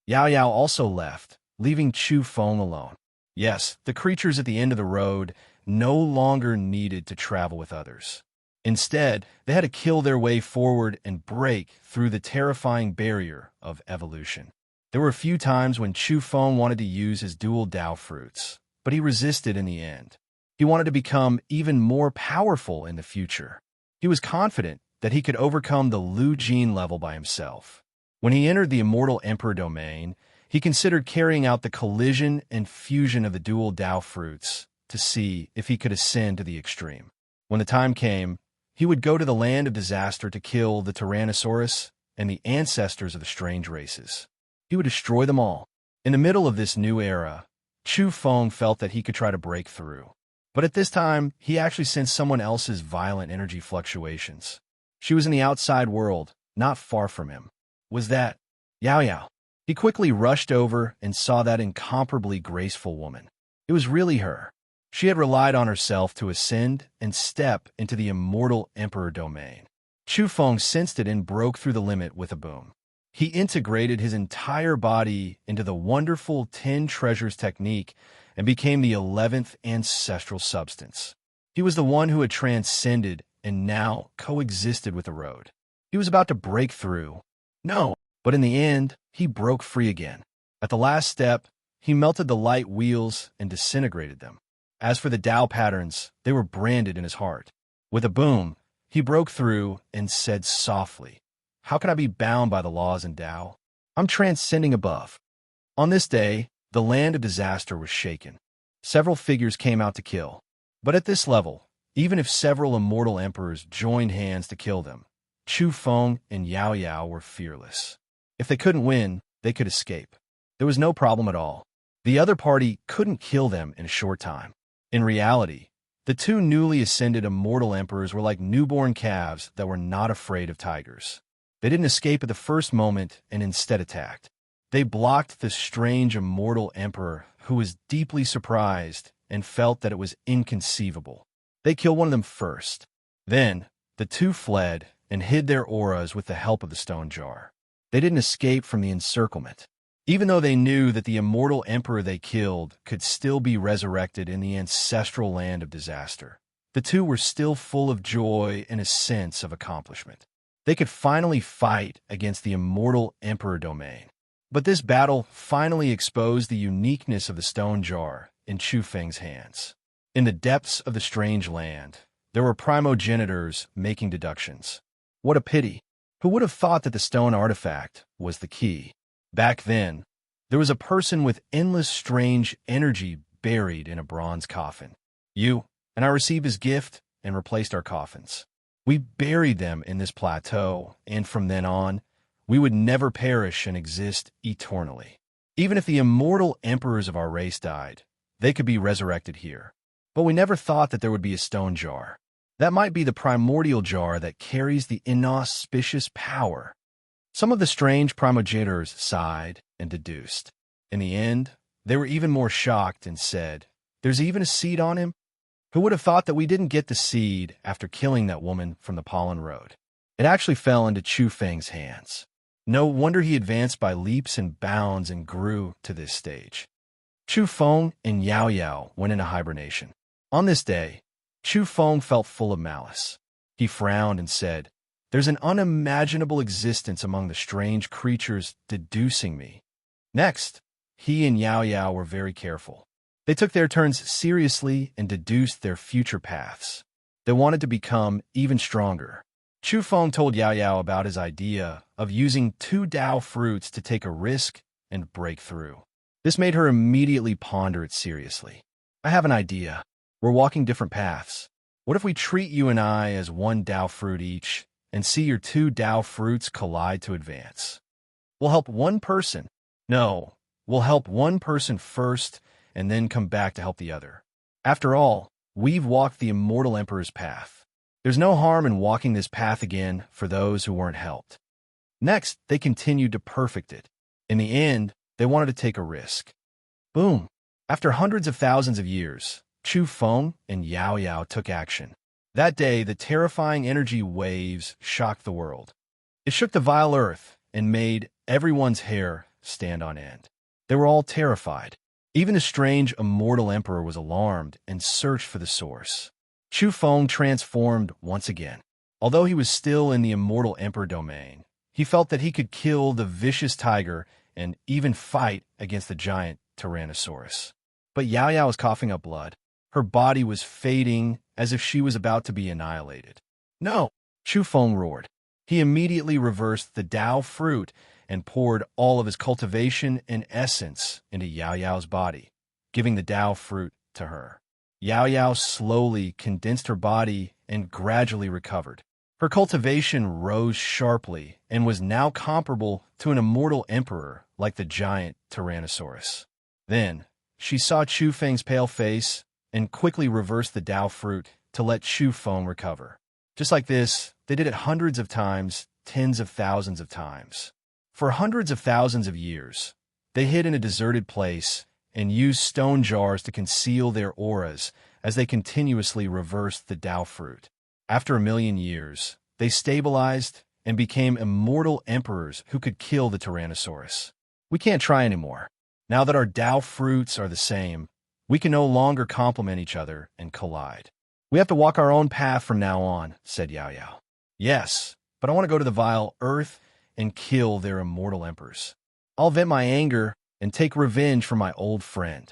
Yao Yao also left, leaving Chu Feng alone. Yes, the creatures at the end of the road no longer needed to travel with others. Instead, they had to kill their way forward and break through the terrifying barrier of evolution. There were a few times when Chu Feng wanted to use his dual Tao fruits, but he resisted in the end. He wanted to become even more powerful in the future. He was confident that he could overcome the Lu Jin level by himself. When he entered the immortal Emperor domain, he considered carrying out the collision and fusion of the dual Tao fruits to see if he could ascend to the extreme. When the time came, he would go to the land of disaster to kill the Tyrannosaurus and the ancestors of the strange races. He would destroy them all. In the middle of this new era, Chu Feng felt that he could try to break through. But at this time, he actually sensed someone else's violent energy fluctuations. She was in the outside world, not far from him. Was that Yao Yao? He quickly rushed over and saw that incomparably graceful woman. It was really her. She had relied on herself to ascend and step into the immortal Emperor domain. Chu Feng sensed it and broke through the limit with a boom. He integrated his entire body into the wonderful 10 treasures technique and became the 11th ancestral substance. He was the one who had transcended and now coexisted with the road. He was about to break through. No, but in the end, he broke free again. At the last step, he melted the light wheels and disintegrated them. As for the Tao patterns, they were branded in his heart. With a boom, he broke through and said softly, "How can I be bound by the laws in Tao? I'm transcending above." On this day, the land of disaster was shaken. Several figures came out to kill. But at this level, even if several immortal emperors joined hands to kill them, Chu Feng and Yao Yao were fearless. If they couldn't win, they could escape. There was no problem at all. The other party couldn't kill them in a short time. In reality, the two newly ascended immortal emperors were like newborn calves that were not afraid of tigers. They didn't escape at the first moment and instead attacked. They blocked the strange immortal emperor who was deeply surprised and felt that it was inconceivable. They killed one of them first. Then, the two fled and hid their auras with the help of the stone jar. They didn't escape from the encirclement. Even though they knew that the immortal emperor they killed could still be resurrected in the ancestral land of disaster, the two were still full of joy and a sense of accomplishment. They could finally fight against the immortal emperor domain. But this battle finally exposed the uniqueness of the stone jar in Chu Feng's hands. In the depths of the strange land, there were primogenitors making deductions. What a pity! Who would have thought that the stone artifact was the key? Back then, there was a person with endless strange energy buried in a bronze coffin. You and I received his gift and replaced our coffins. We buried them in this plateau, and from then on, we would never perish and exist eternally. Even if the immortal emperors of our race died, they could be resurrected here. But we never thought that there would be a stone jar. That might be the primordial jar that carries the inauspicious power. Some of the strange primogenitors sighed and deduced. In the end, they were even more shocked and said, "There's even a seed on him? Who would have thought that we didn't get the seed after killing that woman from the Pollen Road?" It actually fell into Chu Feng's hands. No wonder he advanced by leaps and bounds and grew to this stage. Chu Feng and Yao Yao went into hibernation. On this day, Chu Feng felt full of malice. He frowned and said, "There's an unimaginable existence among the strange creatures deducing me." Next, he and Yao Yao were very careful. They took their turns seriously and deduced their future paths. They wanted to become even stronger. Chu Feng told Yao Yao about his idea of using 2 Dao fruits to take a risk and break through. This made her immediately ponder it seriously. "I have an idea. We're walking different paths. What if we treat you and I as 1 Dao fruit each and see your 2 Dao fruits collide to advance? We'll help one person. No, we'll help one person first and then come back to help the other. After all, we've walked the immortal emperor's path. There's no harm in walking this path again for those who weren't helped." Next, they continued to perfect it. In the end, they wanted to take a risk. Boom! After hundreds of thousands of years, Chu Feng and Yao Yao took action. That day, the terrifying energy waves shocked the world. It shook the vile earth and made everyone's hair stand on end. They were all terrified. Even the strange immortal emperor was alarmed and searched for the source. Chu Feng transformed once again. Although he was still in the immortal emperor domain, he felt that he could kill the vicious tiger and even fight against the giant Tyrannosaurus. But Yao Yao was coughing up blood. Her body was fading as if she was about to be annihilated. "No!" Chu Feng roared. He immediately reversed the Dao fruit and poured all of his cultivation and essence into Yao Yao's body, giving the Dao fruit to her. Yao Yao slowly condensed her body and gradually recovered. Her cultivation rose sharply and was now comparable to an immortal emperor like the giant Tyrannosaurus. Then, she saw Chu Feng's pale face and quickly reversed the Dao fruit to let Chu Feng recover. Just like this, they did it hundreds of times, tens of thousands of times. For hundreds of thousands of years, they hid in a deserted place and used stone jars to conceal their auras as they continuously reversed the Dao fruit. After 1,000,000 years, they stabilized and became immortal emperors who could kill the Tyrannosaurus. We can't try anymore. Now that our Dao fruits are the same, we can no longer complement each other and collide. "We have to walk our own path from now on," said Yao Yao. "Yes, but I want to go to the vile earth and kill their immortal emperors. I'll vent my anger and take revenge for my old friend."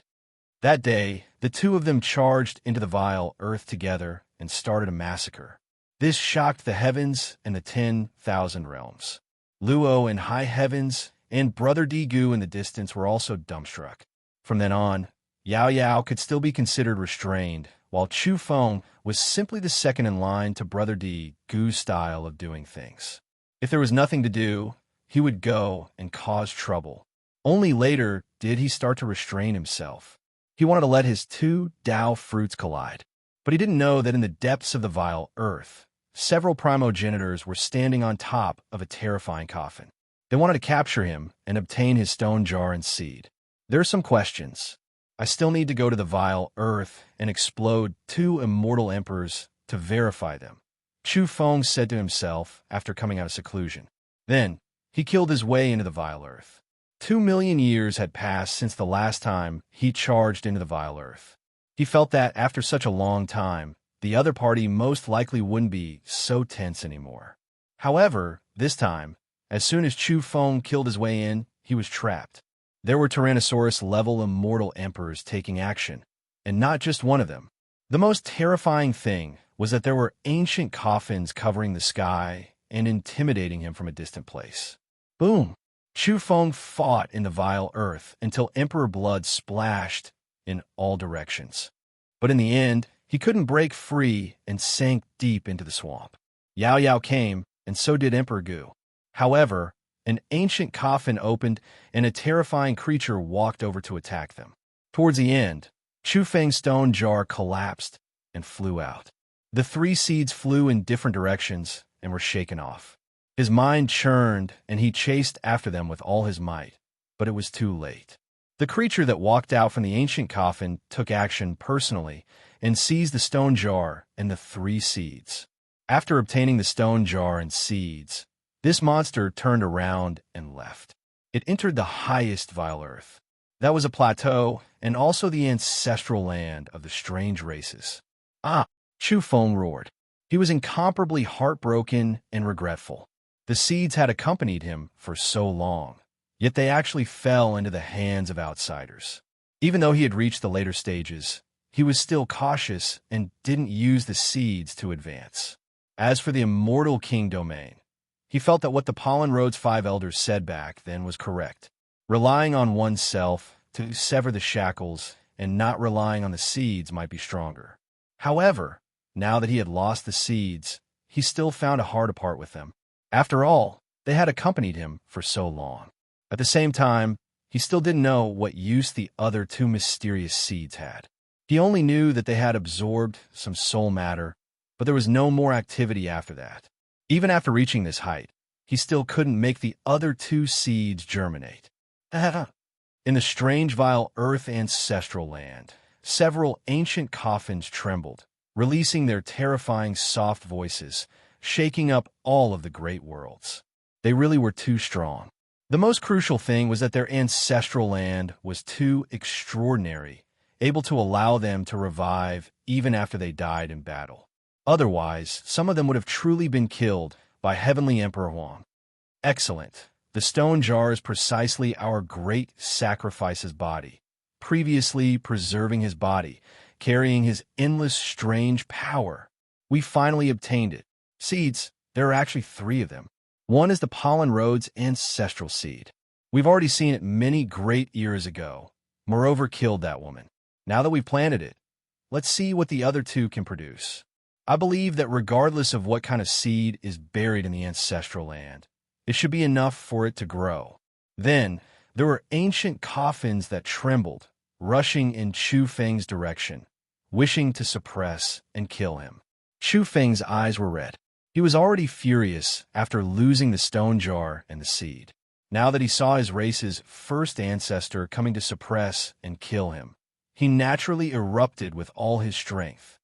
That day, the two of them charged into the vile earth together and started a massacre. This shocked the heavens and the 10,000 realms. Luo in high heavens and Brother Digu in the distance were also dumbstruck. From then on, Yao Yao could still be considered restrained, while Chu Feng was simply the second in line to Brother Digu's style of doing things. If there was nothing to do, he would go and cause trouble. Only later did he start to restrain himself. He wanted to let his 2 Dao fruits collide. But he didn't know that in the depths of the vile earth, several primogenitors were standing on top of a terrifying coffin. They wanted to capture him and obtain his stone jar and seed. There are some questions. I still need to go to the vile earth and explode 2 immortal emperors to verify them, Chu Feng said to himself after coming out of seclusion. Then, he killed his way into the vile earth. 2,000,000 years had passed since the last time he charged into the vile earth. He felt that after such a long time, the other party most likely wouldn't be so tense anymore. However, this time, as soon as Chu Feng killed his way in, he was trapped. There were Tyrannosaurus-level immortal emperors taking action, and not just one of them. The most terrifying thing was that there were ancient coffins covering the sky and intimidating him from a distant place. Boom! Chu Feng fought in the vile earth until emperor blood splashed in all directions. But in the end, he couldn't break free and sank deep into the swamp. Yao Yao came, and so did Emperor Gu. However, an ancient coffin opened, and a terrifying creature walked over to attack them. Towards the end, Chu Feng's stone jar collapsed and flew out. The three seeds flew in different directions and were shaken off. His mind churned, and he chased after them with all his might, but it was too late. The creature that walked out from the ancient coffin took action personally and seized the stone jar and the three seeds. After obtaining the stone jar and seeds, this monster turned around and left. It entered the highest vile earth. That was a plateau and also the ancestral land of the strange races. Ah! Chu Feng roared. He was incomparably heartbroken and regretful. The seeds had accompanied him for so long, yet they actually fell into the hands of outsiders. Even though he had reached the later stages, he was still cautious and didn't use the seeds to advance. As for the immortal king domain, he felt that what the Pollen Road's 5 elders said back then was correct. Relying on oneself to sever the shackles and not relying on the seeds might be stronger. However, now that he had lost the seeds, he still found it hard to part with them. After all, they had accompanied him for so long. At the same time, he still didn't know what use the other two mysterious seeds had. He only knew that they had absorbed some soul matter, but there was no more activity after that. Even after reaching this height, he still couldn't make the other two seeds germinate. In the strange vile earth ancestral land, several ancient coffins trembled, releasing their terrifying soft voices, shaking up all of the great worlds. They really were too strong. The most crucial thing was that their ancestral land was too extraordinary, able to allow them to revive even after they died in battle. Otherwise, some of them would have truly been killed by Heavenly Emperor Huang. Excellent. The stone jar is precisely our great sacrifice's body, previously preserving his body, carrying his endless strange power. We finally obtained it. Seeds, there are actually 3 of them. One is the Pollen Road's ancestral seed. We've already seen it many great eras ago. Moreover, killed that woman. Now that we've planted it, let's see what the other 2 can produce. I believe that regardless of what kind of seed is buried in the ancestral land, it should be enough for it to grow. Then, there were ancient coffins that trembled, rushing in Chu Feng's direction, wishing to suppress and kill him. Chu Feng's eyes were red. He was already furious after losing the stone jar and the seed. Now that he saw his race's first ancestor coming to suppress and kill him, he naturally erupted with all his strength.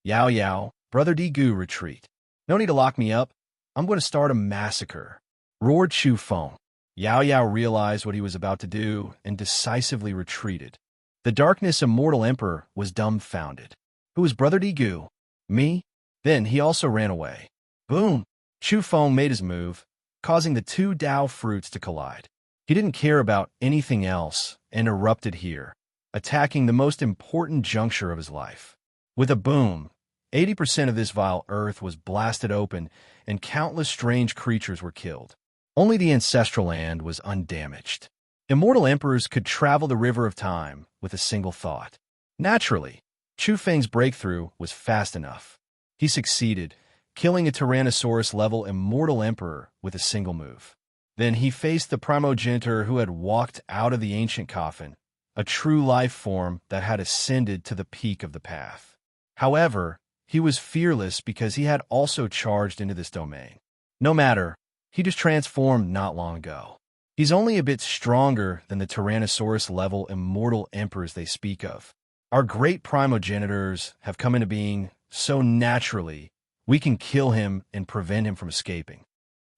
Yao Yao, Brother Digu, retreat. No need to lock me up. I'm going to start a massacre, roared Chu Feng. Yao Yao realized what he was about to do and decisively retreated. The Darkness Immortal Emperor was dumbfounded. Who is Brother Digu? Me? Then he also ran away. Boom! Chu Feng made his move, causing the 2 Dao fruits to collide. He didn't care about anything else and erupted here, attacking the most important juncture of his life. With a boom, 80% of this vile earth was blasted open and countless strange creatures were killed. Only the ancestral land was undamaged. Immortal emperors could travel the river of time with a single thought. Naturally, Chu Feng's breakthrough was fast enough. He succeeded, killing a Tyrannosaurus-level immortal emperor with a single move. Then he faced the primogenitor who had walked out of the ancient coffin, a true life form that had ascended to the peak of the path. However, he was fearless because he had also charged into this domain. No matter, he just transformed not long ago. He's only a bit stronger than the Tyrannosaurus-level immortal emperors they speak of. Our great primogenitors have come into being so naturally, we can kill him and prevent him from escaping.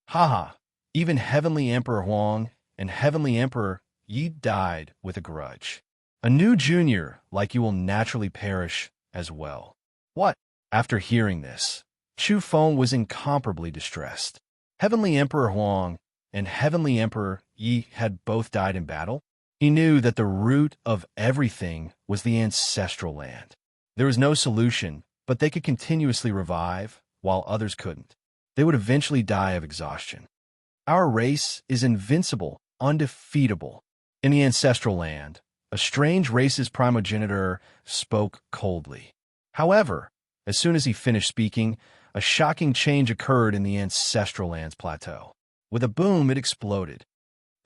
Haha, even Heavenly Emperor Huang and Heavenly Emperor Yi died with a grudge. A new junior like you will naturally perish as well. What? After hearing this, Chu Feng was incomparably distressed. Heavenly Emperor Huang and Heavenly Emperor Yi had both died in battle. He knew that the root of everything was the ancestral land. There was no solution, but they could continuously revive, while others couldn't. They would eventually die of exhaustion. Our race is invincible, undefeatable. In the ancestral land, a strange race's primogenitor spoke coldly. However, as soon as he finished speaking, a shocking change occurred in the ancestral lands plateau. With a boom, it exploded.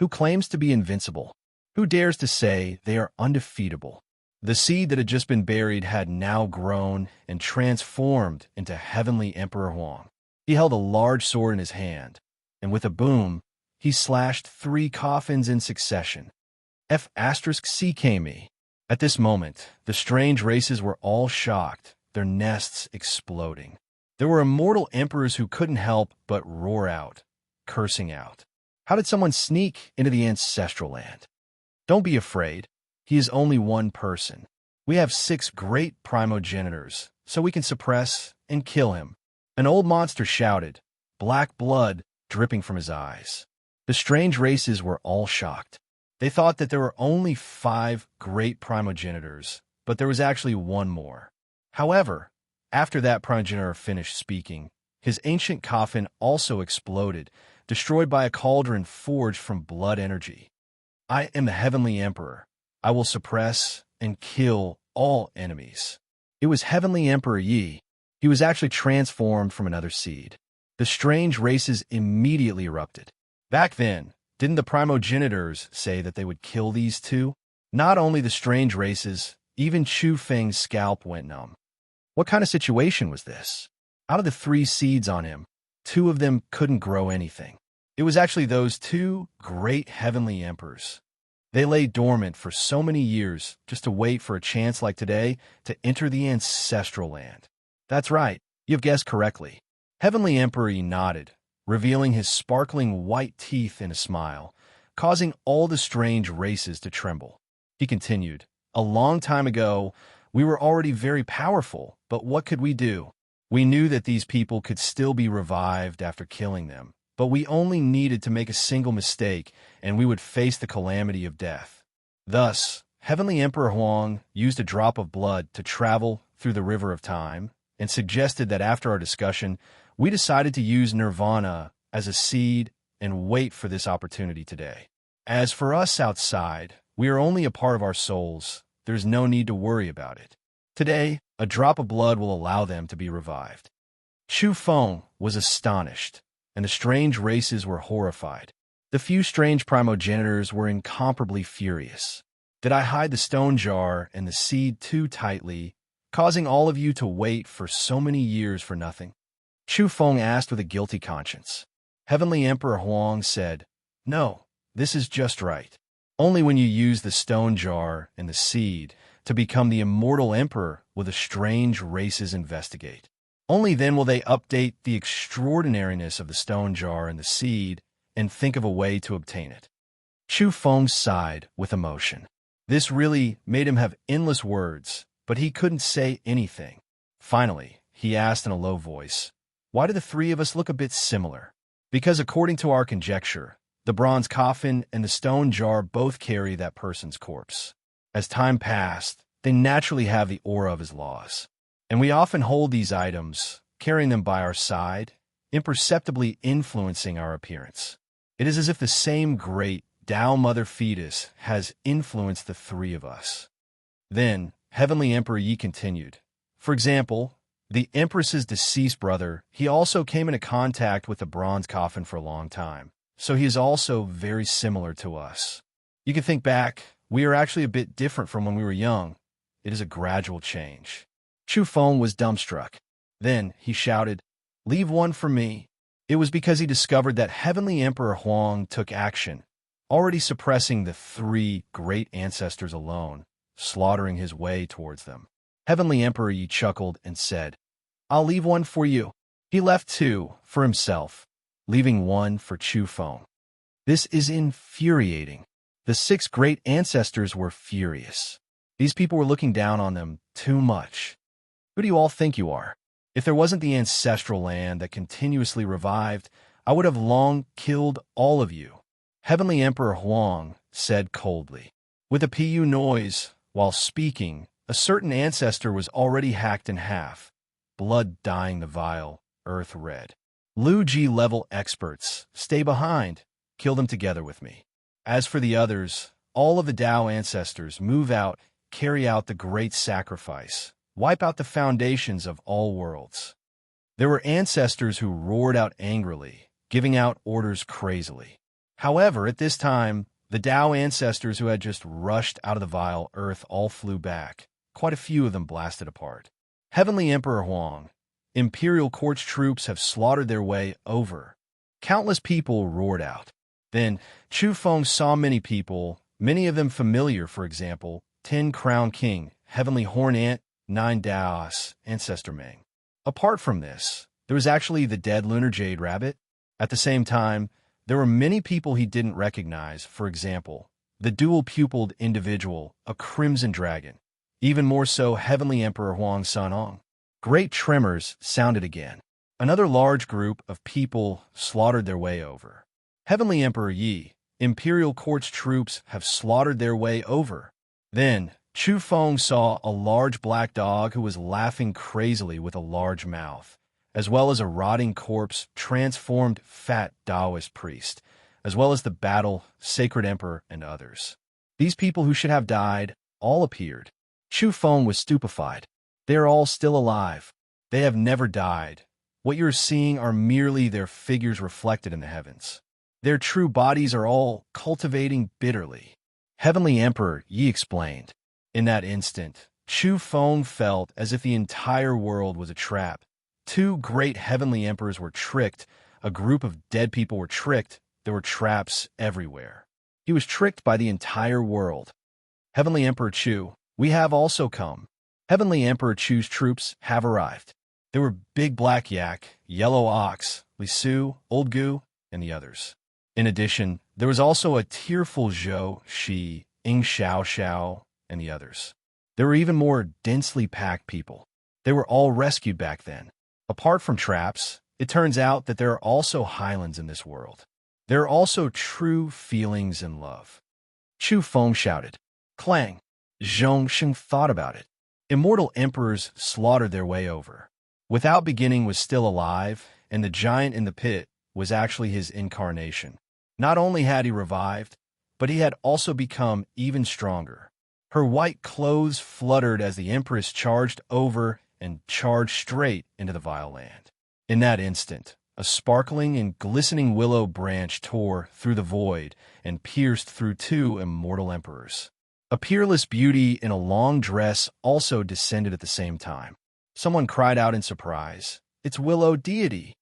Who claims to be invincible? Who dares to say they are undefeatable? The seed that had just been buried had now grown and transformed into Heavenly Emperor Huang. He held a large sword in his hand, and with a boom, he slashed 3 coffins in succession. F***CKME. At this moment, the strange races were all shocked, their nests exploding. There were immortal emperors who couldn't help but roar out, cursing out. How did someone sneak into the ancestral land? Don't be afraid. He is only one person. We have 6 great primogenitors, so we can suppress and kill him. An old monster shouted, black blood dripping from his eyes. The strange races were all shocked. They thought that there were only 5 great primogenitors, but there was actually one more. However, after that primogenitor finished speaking, his ancient coffin also exploded, destroyed by a cauldron forged from blood energy. I am the Heavenly Emperor. I will suppress and kill all enemies. It was Heavenly Emperor Yi. He was actually transformed from another seed. The strange races immediately erupted. Back then, didn't the primogenitors say that they would kill these 2? Not only the strange races, even Chu Feng's scalp went numb. What kind of situation was this? Out of the 3 seeds on him, 2 of them couldn't grow anything. It was actually those 2 great heavenly emperors. They lay dormant for so many years just to wait for a chance like today to enter the ancestral land. That's right, you've guessed correctly. Heavenly Emperor Yi nodded, revealing his sparkling white teeth in a smile, causing all the strange races to tremble. He continued, a long time ago, we were already very powerful, but what could we do? We knew that these people could still be revived after killing them, but we only needed to make a single mistake, and we would face the calamity of death. Thus, Heavenly Emperor Huang used a drop of blood to travel through the river of time, and suggested that after our discussion, we decided to use nirvana as a seed and wait for this opportunity today. As for us outside, we are only a part of our souls. There's no need to worry about it. Today, a drop of blood will allow them to be revived. Chu Feng was astonished, and the strange races were horrified. The few strange primogenitors were incomparably furious. Did I hide the stone jar and the seed too tightly, causing all of you to wait for so many years for nothing? Chu Feng asked with a guilty conscience. Heavenly Emperor Huang said, no, this is just right. Only when you use the stone jar and the seed to become the immortal emperor will the strange races investigate. Only then will they update the extraordinariness of the stone jar and the seed and think of a way to obtain it. Chu Feng sighed with emotion. This really made him have endless words, but he couldn't say anything. Finally, he asked in a low voice, why do the 3 of us look a bit similar? Because according to our conjecture, the bronze coffin and the stone jar both carry that person's corpse. As time passed, they naturally have the aura of his laws. And we often hold these items, carrying them by our side, imperceptibly influencing our appearance. It is as if the same great Tao Mother Fetus has influenced the 3 of us. Then, Heavenly Emperor Yi continued. For example, the Empress's deceased brother, he also came into contact with the bronze coffin for a long time, so he is also very similar to us. You can think back, we are actually a bit different from when we were young. It is a gradual change. Chu Feng was dumbstruck. Then he shouted, leave one for me. It was because he discovered that Heavenly Emperor Huang took action, already suppressing the 3 great ancestors alone, slaughtering his way towards them. Heavenly Emperor Yi chuckled and said, I'll leave one for you. He left 2 for himself, leaving 1 for Chu Feng. This is infuriating. The 6 great ancestors were furious. These people were looking down on them too much. Who do you all think you are? If there wasn't the ancestral land that continuously revived, I would have long killed all of you. Heavenly Emperor Huang said coldly. With a pu noise, while speaking, a certain ancestor was already hacked in half, blood dyeing the vial earth red. Lu Ji level experts, stay behind. Kill them together with me. As for the others, all of the Tao ancestors move out, carry out the great sacrifice, wipe out the foundations of all worlds. There were ancestors who roared out angrily, giving out orders crazily. However, at this time, the Tao ancestors who had just rushed out of the vile earth all flew back. Quite a few of them blasted apart. Heavenly Emperor Huang, Imperial Court's troops have slaughtered their way over. Countless people roared out. Then Chu Feng saw many people, many of them familiar, for example, 10 Crown King, Heavenly Horn Ant, 9 Daos, Ancestor Meng. Apart from this, there was actually the dead Lunar Jade Rabbit. At the same time, there were many people he didn't recognize, for example, the dual-pupiled individual, a Crimson Dragon. Even more so, Heavenly Emperor Huang Sanong. Great tremors sounded again. Another large group of people slaughtered their way over. Heavenly Emperor Yi, Imperial Court's troops have slaughtered their way over. Then, Chu Feng saw a large black dog who was laughing crazily with a large mouth, as well as a rotting corpse, transformed fat Taoist priest, as well as the battle, sacred emperor, and others. These people who should have died all appeared. Chu Feng was stupefied. They are all still alive. They have never died. What you're seeing are merely their figures reflected in the heavens. Their true bodies are all cultivating bitterly. Heavenly Emperor Yi explained. In that instant, Chu Feng felt as if the entire world was a trap. 2 great heavenly emperors were tricked. A group of dead people were tricked. There were traps everywhere. He was tricked by the entire world. Heavenly Emperor Chu, we have also come. Heavenly Emperor Chu's troops have arrived. There were Big Black Yak, Yellow Ox, Li Su, Old Gu, and the others. In addition, there was also a tearful Zhou, Shi, Ing Xiao Xiao, and the others. There were even more densely packed people. They were all rescued back then. Apart from traps, it turns out that there are also highlands in this world. There are also true feelings and love. Chu Feng shouted. Clang. Zhong Sheng thought about it. Immortal emperors slaughtered their way over. Without Beginning was still alive, and the giant in the pit was actually his incarnation. Not only had he revived, but he had also become even stronger. Her white clothes fluttered as the Empress charged over and charged straight into the vile land. In that instant, a sparkling and glistening willow branch tore through the void and pierced through 2 immortal emperors. A peerless beauty in a long dress also descended at the same time. Someone cried out in surprise, "It's Willow Deity!"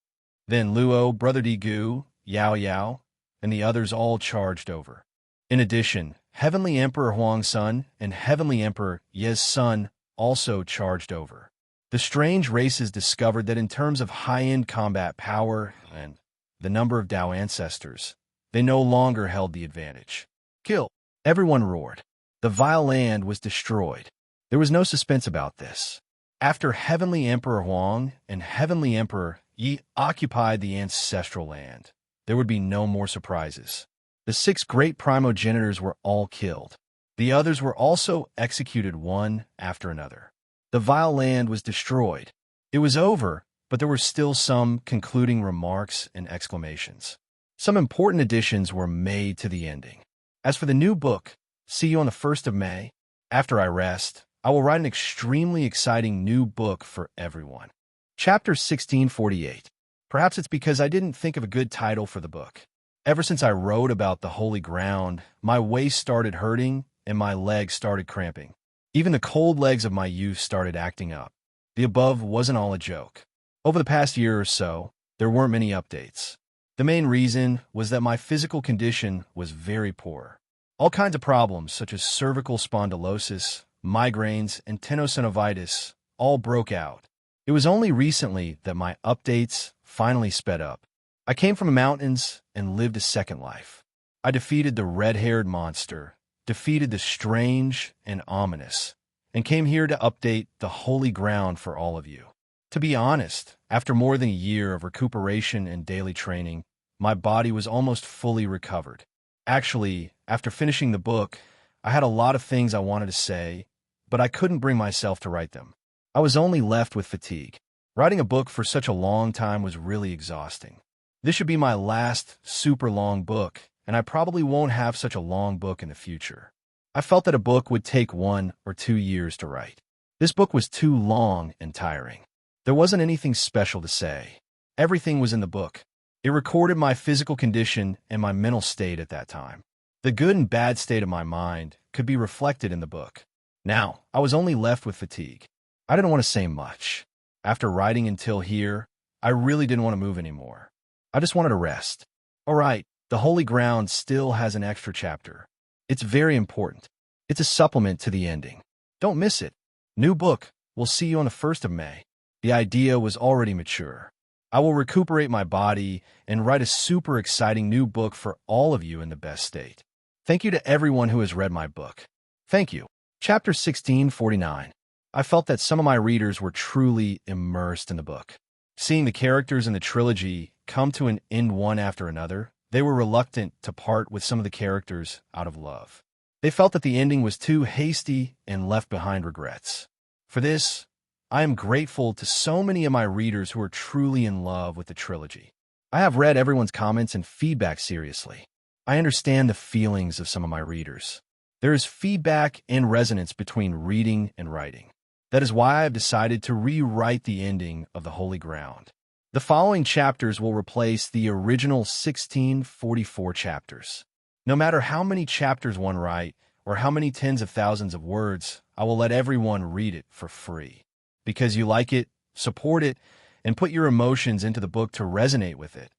Then Luo, Brother Di Gu, Yao Yao, and the others all charged over. In addition, Heavenly Emperor Huang's son and Heavenly Emperor Ye's son also charged over. The strange races discovered that in terms of high-end combat power and the number of Tao ancestors, they no longer held the advantage. Kill! Everyone roared. The vile land was destroyed. There was no suspense about this. After Heavenly Emperor Huang and Heavenly Emperor Yi occupied the ancestral land, there would be no more surprises. The 6 great primogenitors were all killed. The others were also executed one after another. The vile land was destroyed. It was over, but there were still some concluding remarks and exclamations. Some important additions were made to the ending. As for the new book, see you on the 1st of May. After I rest, I will write an extremely exciting new book for everyone. Chapter 1648. Perhaps it's because I didn't think of a good title for the book. Ever since I wrote about the holy ground, my waist started hurting and my legs started cramping. Even the cold legs of my youth started acting up. The above wasn't all a joke. Over the past year or so, there weren't many updates. The main reason was that my physical condition was very poor. All kinds of problems such as cervical spondylosis, migraines, and tenosynovitis all broke out. It was only recently that my updates finally sped up. I came from the mountains and lived a second life. I defeated the red-haired monster, defeated the strange and ominous, and came here to update the holy ground for all of you. To be honest, after more than a year of recuperation and daily training, my body was almost fully recovered. Actually, after finishing the book, I had a lot of things I wanted to say, but I couldn't bring myself to write them. I was only left with fatigue. Writing a book for such a long time was really exhausting. This should be my last super long book, and I probably won't have such a long book in the future. I felt that a book would take 1 or 2 years to write. This book was too long and tiring. There wasn't anything special to say. Everything was in the book. It recorded my physical condition and my mental state at that time. The good and bad state of my mind could be reflected in the book. Now, I was only left with fatigue. I didn't want to say much. After writing until here, I really didn't want to move anymore. I just wanted to rest. All right, the Holy Ground still has an extra chapter. It's very important. It's a supplement to the ending. Don't miss it. New book. We'll see you on the 1st of May. The idea was already mature. I will recuperate my body and write a super exciting new book for all of you in the best state. Thank you to everyone who has read my book. Thank you. Chapter 1649. I felt that some of my readers were truly immersed in the book. Seeing the characters in the trilogy come to an end one after another, they were reluctant to part with some of the characters out of love. They felt that the ending was too hasty and left behind regrets. For this, I am grateful to so many of my readers who are truly in love with the trilogy. I have read everyone's comments and feedback seriously. I understand the feelings of some of my readers. There is feedback and resonance between reading and writing. That is why I have decided to rewrite the ending of The Holy Ground. The following chapters will replace the original 1644 chapters. No matter how many chapters one write or how many tens of thousands of words, I will let everyone read it for free. Because you like it, support it, and put your emotions into the book to resonate with it,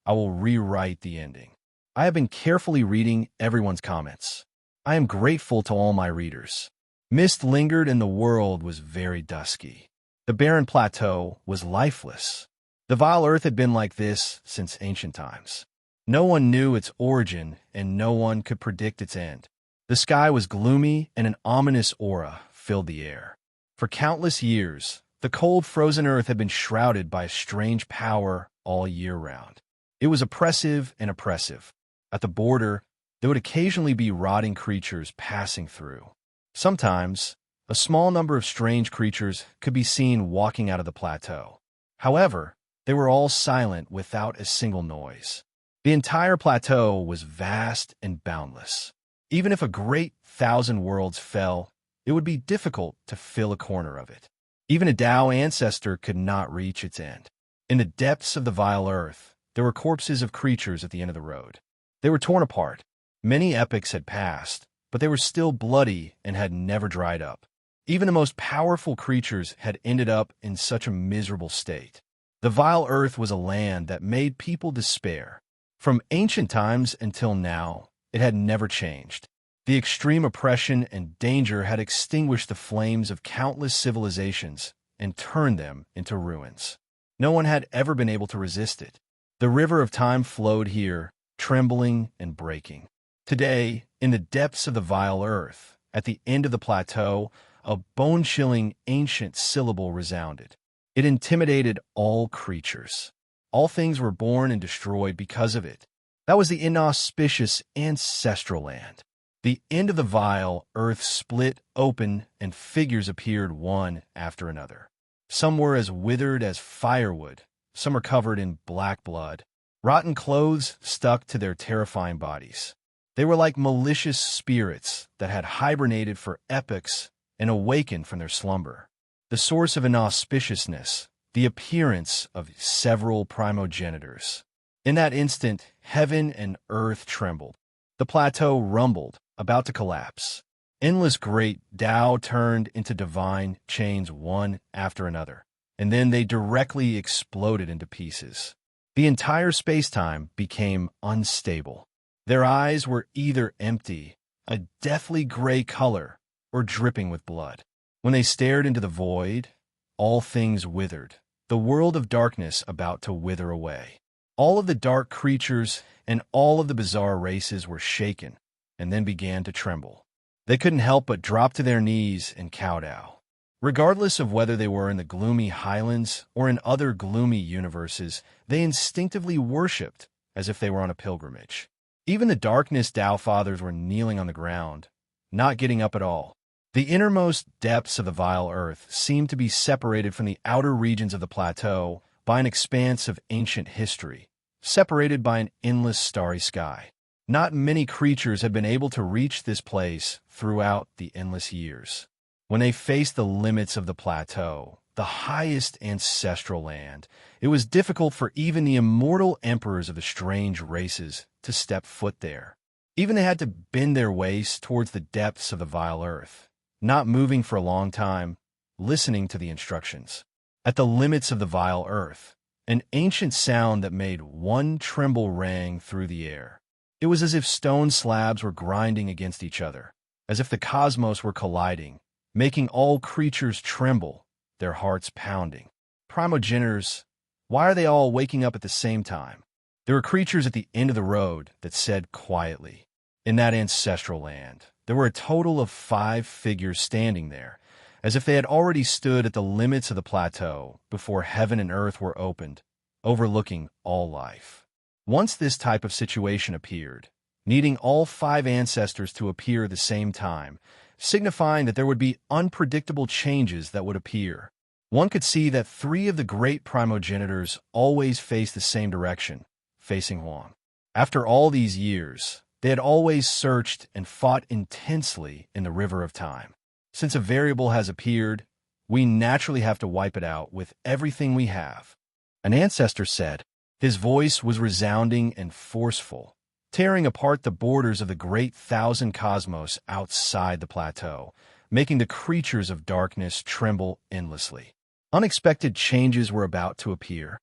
I will rewrite the ending. I have been carefully reading everyone's comments. I am grateful to all my readers. Mist lingered and the world was very dusky. The barren plateau was lifeless. The vile earth had been like this since ancient times. No one knew its origin and no one could predict its end. The sky was gloomy and an ominous aura filled the air. For countless years, the cold, frozen earth had been shrouded by a strange power all year round. It was oppressive and oppressive. At the border, there would occasionally be rotting creatures passing through. Sometimes, a small number of strange creatures could be seen walking out of the plateau. However, they were all silent without a single noise. The entire plateau was vast and boundless. Even if a great 1,000 worlds fell, it would be difficult to fill a corner of it. Even a Tao ancestor could not reach its end. In the depths of the vile earth, there were corpses of creatures at the end of the road. They were torn apart. Many epochs had passed, but they were still bloody and had never dried up. Even the most powerful creatures had ended up in such a miserable state. The vile earth was a land that made people despair. From ancient times until now, it had never changed. The extreme oppression and danger had extinguished the flames of countless civilizations and turned them into ruins. No one had ever been able to resist it. The river of time flowed here, trembling and breaking. Today, in the depths of the vile earth, at the end of the plateau, a bone-chilling ancient syllable resounded. It intimidated all creatures. All things were born and destroyed because of it. That was the inauspicious ancestral land. The end of the vile earth split open and figures appeared one after another. Some were as withered as firewood. Some were covered in black blood. Rotten clothes stuck to their terrifying bodies. They were like malicious spirits that had hibernated for epochs and awakened from their slumber. The source of inauspiciousness, the appearance of several primogenitors. In that instant, heaven and earth trembled. The plateau rumbled, about to collapse. Endless great Tao turned into divine chains one after another, and then they directly exploded into pieces. The entire space-time became unstable. Their eyes were either empty, a deathly gray color, or dripping with blood. When they stared into the void, all things withered, the world of darkness about to wither away. All of the dark creatures and all of the bizarre races were shaken and then began to tremble. They couldn't help but drop to their knees and kowtow. Regardless of whether they were in the gloomy highlands or in other gloomy universes, they instinctively worshipped as if they were on a pilgrimage. Even the darkness Tao Fathers were kneeling on the ground, not getting up at all. The innermost depths of the vile earth seemed to be separated from the outer regions of the plateau by an expanse of ancient history, separated by an endless starry sky. Not many creatures had been able to reach this place throughout the endless years. When they faced the limits of the plateau, the highest ancestral land. It was difficult for even the immortal emperors of the strange races to step foot there. Even they had to bend their ways towards the depths of the vile earth, not moving for a long time, listening to the instructions. At the limits of the vile earth, an ancient sound that made one tremble rang through the air. It was as if stone slabs were grinding against each other, as if the cosmos were colliding, making all creatures tremble, their hearts pounding. Primogenitors, why are they all waking up at the same time? There were creatures at the end of the road that said quietly, in that ancestral land, there were a total of 5 figures standing there, as if they had already stood at the limits of the plateau before heaven and earth were opened, overlooking all life. Once this type of situation appeared, needing all 5 ancestors to appear at the same time, signifying that there would be unpredictable changes that would appear. One could see that 3 of the great primogenitors always faced the same direction, facing Huang. After all these years, they had always searched and fought intensely in the river of time. Since a variable has appeared, we naturally have to wipe it out with everything we have. An ancestor said. His voice was resounding and forceful, tearing apart the borders of the great thousand cosmos outside the plateau, making the creatures of darkness tremble endlessly. Unexpected changes were about to appear.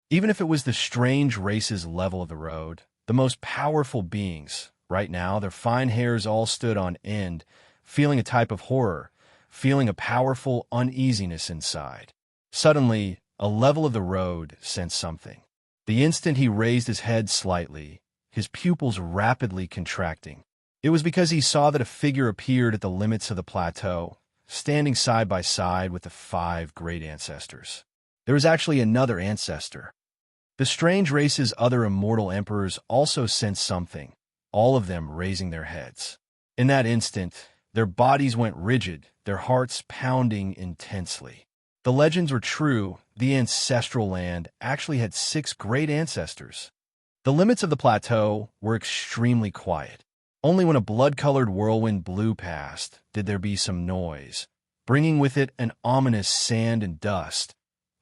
Even if it was the strange race's level of the road, the most powerful beings, right now, their fine hairs all stood on end, feeling a type of horror, feeling a powerful uneasiness inside. Suddenly, a level of the road sensed something. The instant he raised his head slightly, his pupils rapidly contracting. It was because he saw that a figure appeared at the limits of the plateau, standing side by side with the 5 great ancestors. There was actually another ancestor. The strange race's other immortal emperors also sensed something, all of them raising their heads. In that instant, their bodies went rigid, their hearts pounding intensely. The legends were true. The ancestral land actually had 6 great ancestors. The limits of the plateau were extremely quiet. Only when a blood-colored whirlwind blew past did there be some noise, bringing with it an ominous sand and dust,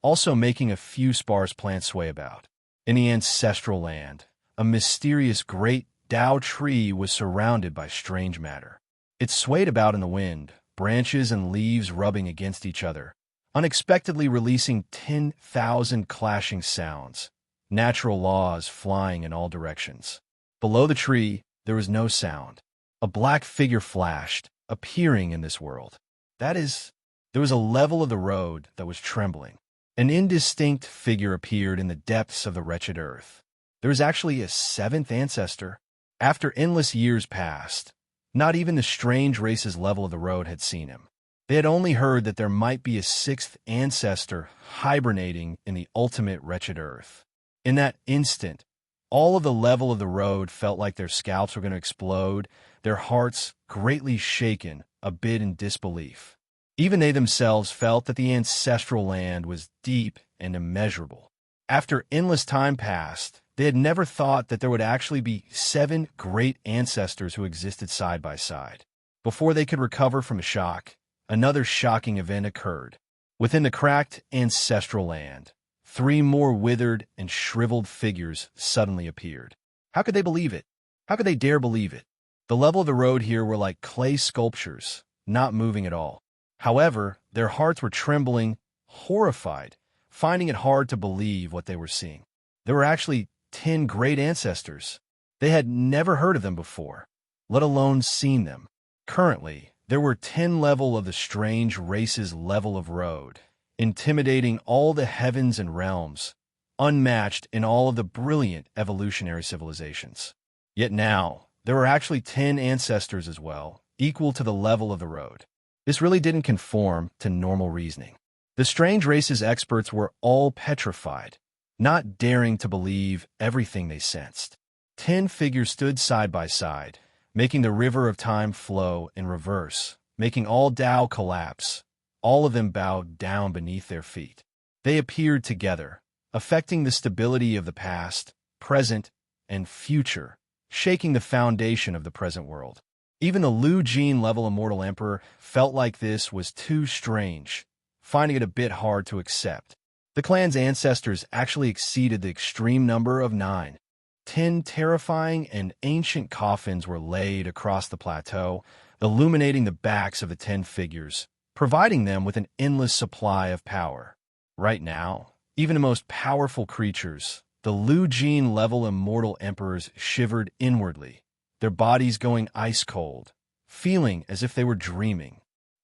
also making a few sparse plants sway about. In the ancestral land, a mysterious great Tao tree was surrounded by strange matter. It swayed about in the wind, branches and leaves rubbing against each other, unexpectedly releasing 10,000 clashing sounds, natural laws flying in all directions. Below the tree, there was no sound. A black figure flashed, appearing in this world. That is, there was a level of the road that was trembling. An indistinct figure appeared in the depths of the wretched earth. There was actually a 7th ancestor. After endless years passed, not even the strange race's level of the road had seen him. They had only heard that there might be a 6th ancestor hibernating in the ultimate wretched earth. In that instant, all of the level of the road felt like their scalps were going to explode, their hearts greatly shaken, a bit in disbelief. Even they themselves felt that the ancestral land was deep and immeasurable. After endless time passed, they had never thought that there would actually be 7 great ancestors who existed side by side. Before they could recover from a shock, another shocking event occurred. Within the cracked ancestral land, 3 more withered and shriveled figures suddenly appeared. How could they believe it? How could they dare believe it? The level of the road here were like clay sculptures, not moving at all. However, their hearts were trembling, horrified, finding it hard to believe what they were seeing. There were actually 10 great ancestors. They had never heard of them before, let alone seen them. Currently, there were 10 level of the strange race's level of road, intimidating all the heavens and realms, unmatched in all of the brilliant evolutionary civilizations. Yet now, there were actually 10 ancestors as well, equal to the level of the road. This really didn't conform to normal reasoning. The strange race's experts were all petrified, not daring to believe everything they sensed. 10 figures stood side by side, making the river of time flow in reverse, making all Tao collapse. All of them bowed down beneath their feet. They appeared together, affecting the stability of the past, present, and future, shaking the foundation of the present world. Even the Lu Jin level immortal emperor felt like this was too strange, finding it a bit hard to accept. The clan's ancestors actually exceeded the extreme number of 9. 10 terrifying and ancient coffins were laid across the plateau, illuminating the backs of the 10 figures, providing them with an endless supply of power. Right now, even the most powerful creatures, the Lu Jin-level immortal emperors, shivered inwardly, their bodies going ice-cold, feeling as if they were dreaming.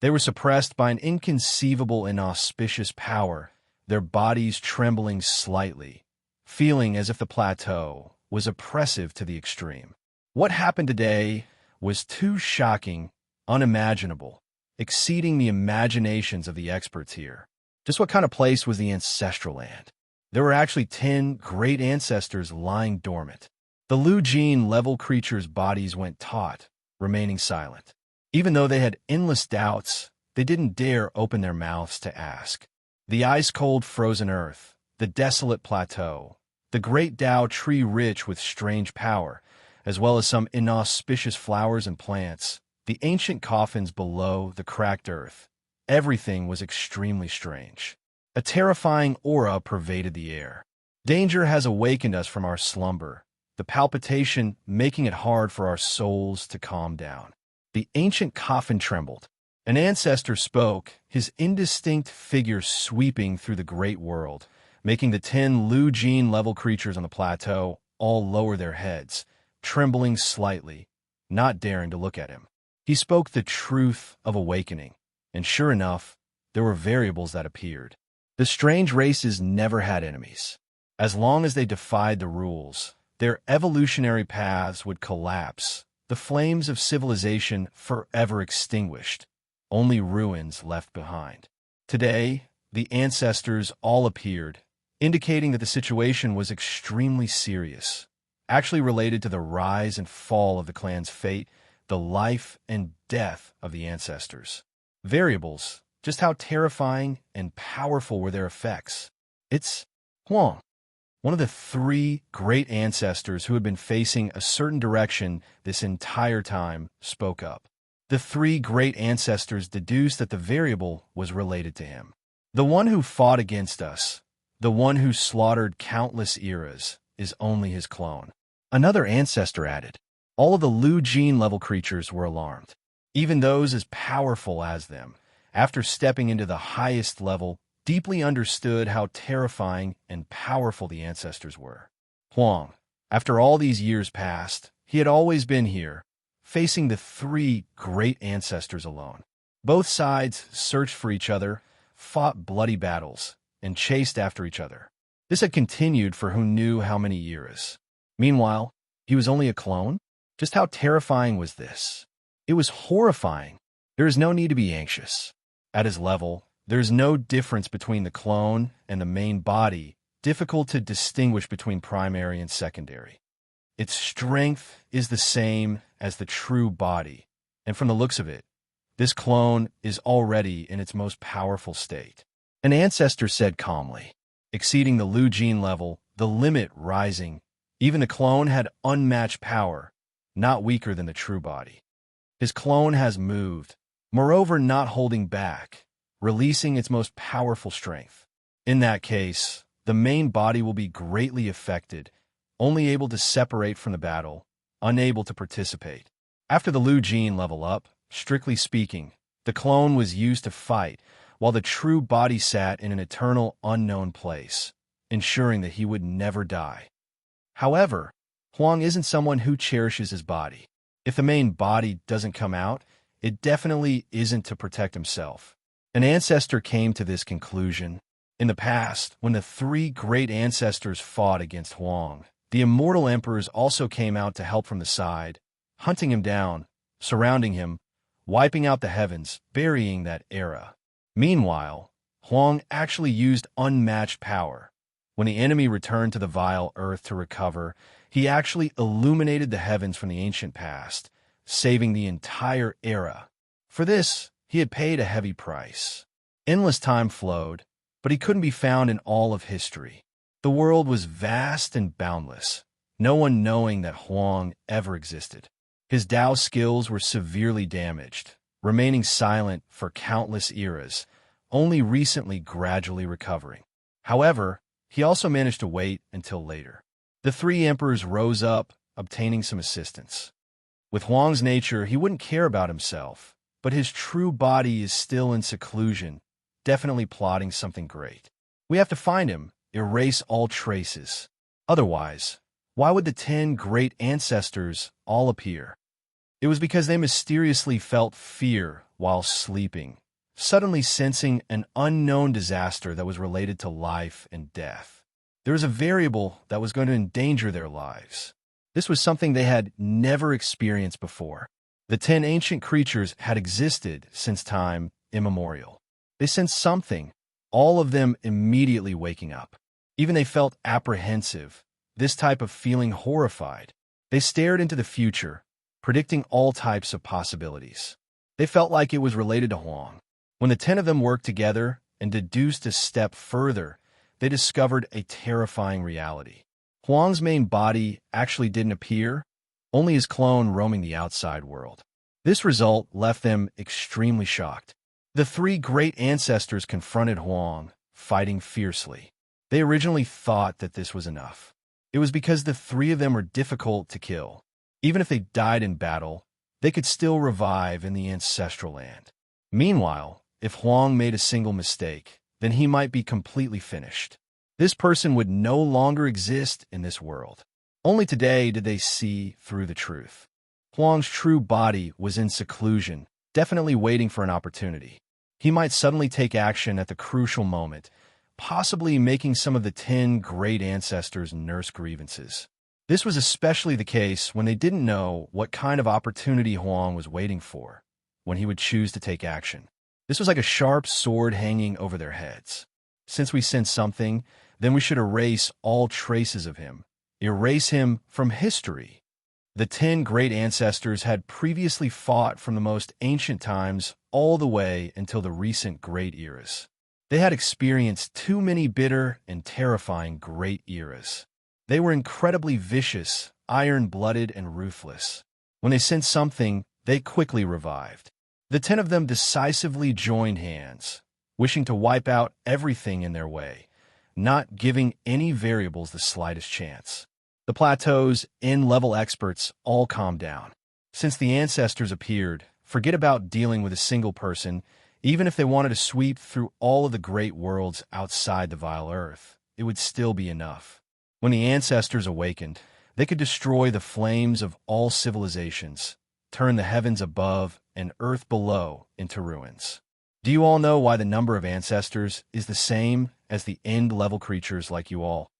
They were suppressed by an inconceivable and auspicious power, their bodies trembling slightly, feeling as if the plateau was oppressive to the extreme. What happened today was too shocking, unimaginable, exceeding the imaginations of the experts here. Just what kind of place was the ancestral land? There were actually 10 great ancestors lying dormant. The Lu Jin-level creatures' bodies went taut, remaining silent. Even though they had endless doubts, they didn't dare open their mouths to ask. The ice-cold frozen earth, the desolate plateau, the great Dao tree rich with strange power, as well as some inauspicious flowers and plants, the ancient coffins below the cracked earth. Everything was extremely strange. A terrifying aura pervaded the air. Danger has awakened us from our slumber, the palpitation making it hard for our souls to calm down. The ancient coffin trembled. An ancestor spoke, his indistinct figure sweeping through the great world, making the 10 Lu Jin-level creatures on the plateau all lower their heads, trembling slightly, not daring to look at him. He spoke the truth of awakening, and sure enough, there were variables that appeared. The strange races never had enemies. As long as they defied the rules, their evolutionary paths would collapse, the flames of civilization forever extinguished, only ruins left behind. Today, the ancestors all appeared, indicating that the situation was extremely serious, actually related to the rise and fall of the clan's fate, the life and death of the ancestors. Variables, just how terrifying and powerful were their effects. It's Huang, one of the 3 great ancestors who had been facing a certain direction this entire time, spoke up. The 3 great ancestors deduced that the variable was related to him. The one who fought against us, the one who slaughtered countless eras, is only his clone. Another ancestor added. All of the Lu Jin-level creatures were alarmed. Even those as powerful as them, after stepping into the highest level, deeply understood how terrifying and powerful the ancestors were. Huang, after all these years passed, he had always been here, facing the 3 great ancestors alone. Both sides searched for each other, fought bloody battles, and chased after each other. This had continued for who knew how many years. Meanwhile, he was only a clone? Just how terrifying was this? It was horrifying. There is no need to be anxious. At his level, there is no difference between the clone and the main body, difficult to distinguish between primary and secondary. Its strength is the same as the true body, and from the looks of it, this clone is already in its most powerful state. An ancestor said calmly, exceeding the Lu Jin level, the limit rising. Even the clone had unmatched power, not weaker than the true body. His clone has moved, moreover not holding back, releasing its most powerful strength. In that case, the main body will be greatly affected, only able to separate from the battle, unable to participate. After the Lu Jin level up, strictly speaking, the clone was used to fight, while the true body sat in an eternal unknown place, ensuring that he would never die. However, Huang isn't someone who cherishes his body. If the main body doesn't come out, it definitely isn't to protect himself. An ancestor came to this conclusion. In the past, when the 3 great ancestors fought against Huang, the immortal emperors also came out to help from the side, hunting him down, surrounding him, wiping out the heavens, burying that era. Meanwhile, Huang actually used unmatched power. When the enemy returned to the vile earth to recover, he actually illuminated the heavens from the ancient past, saving the entire era. For this, he had paid a heavy price. Endless time flowed, but he couldn't be found in all of history. The world was vast and boundless, no one knowing that Huang ever existed. His Dao skills were severely damaged, remaining silent for countless eras, only recently gradually recovering. However, he also managed to wait until later. The three emperors rose up, obtaining some assistance. With Huang's nature, he wouldn't care about himself, but his true body is still in seclusion, definitely plotting something great. We have to find him, erase all traces. Otherwise, why would the 10 great ancestors all appear? It was because they mysteriously felt fear while sleeping, suddenly sensing an unknown disaster that was related to life and death. There was a variable that was going to endanger their lives. This was something they had never experienced before. The 10 ancient creatures had existed since time immemorial. They sensed something, all of them immediately waking up. Even they felt apprehensive, this type of feeling horrified. They stared into the future, predicting all types of possibilities. They felt like it was related to Huang. When the 10 of them worked together and deduced a step further, they discovered a terrifying reality. Huang's main body actually didn't appear, only his clone roaming the outside world. This result left them extremely shocked. The 3 great ancestors confronted Huang, fighting fiercely. They originally thought that this was enough. It was because the 3 of them were difficult to kill. Even if they died in battle, they could still revive in the ancestral land. Meanwhile, if Huang made a single mistake, then he might be completely finished. This person would no longer exist in this world. Only today did they see through the truth. Huang's true body was in seclusion, definitely waiting for an opportunity. He might suddenly take action at the crucial moment, possibly making some of the 10 great ancestors nurse grievances. This was especially the case when they didn't know what kind of opportunity Huang was waiting for, when he would choose to take action. This was like a sharp sword hanging over their heads. Since we sense something, then we should erase all traces of him. Erase him from history. The 10 great ancestors had previously fought from the most ancient times all the way until the recent great eras. They had experienced too many bitter and terrifying great eras. They were incredibly vicious, iron-blooded, and ruthless. When they sensed something, they quickly revived. The 10 of them decisively joined hands, wishing to wipe out everything in their way, not giving any variables the slightest chance. The plateau's N-level experts all calmed down. Since the ancestors appeared, forget about dealing with a single person, even if they wanted to sweep through all of the great worlds outside the vile earth. It would still be enough. When the ancestors awakened, they could destroy the flames of all civilizations, turn the heavens above and earth below into ruins. Do you all know why the number of ancestors is the same as the end-level creatures like you all?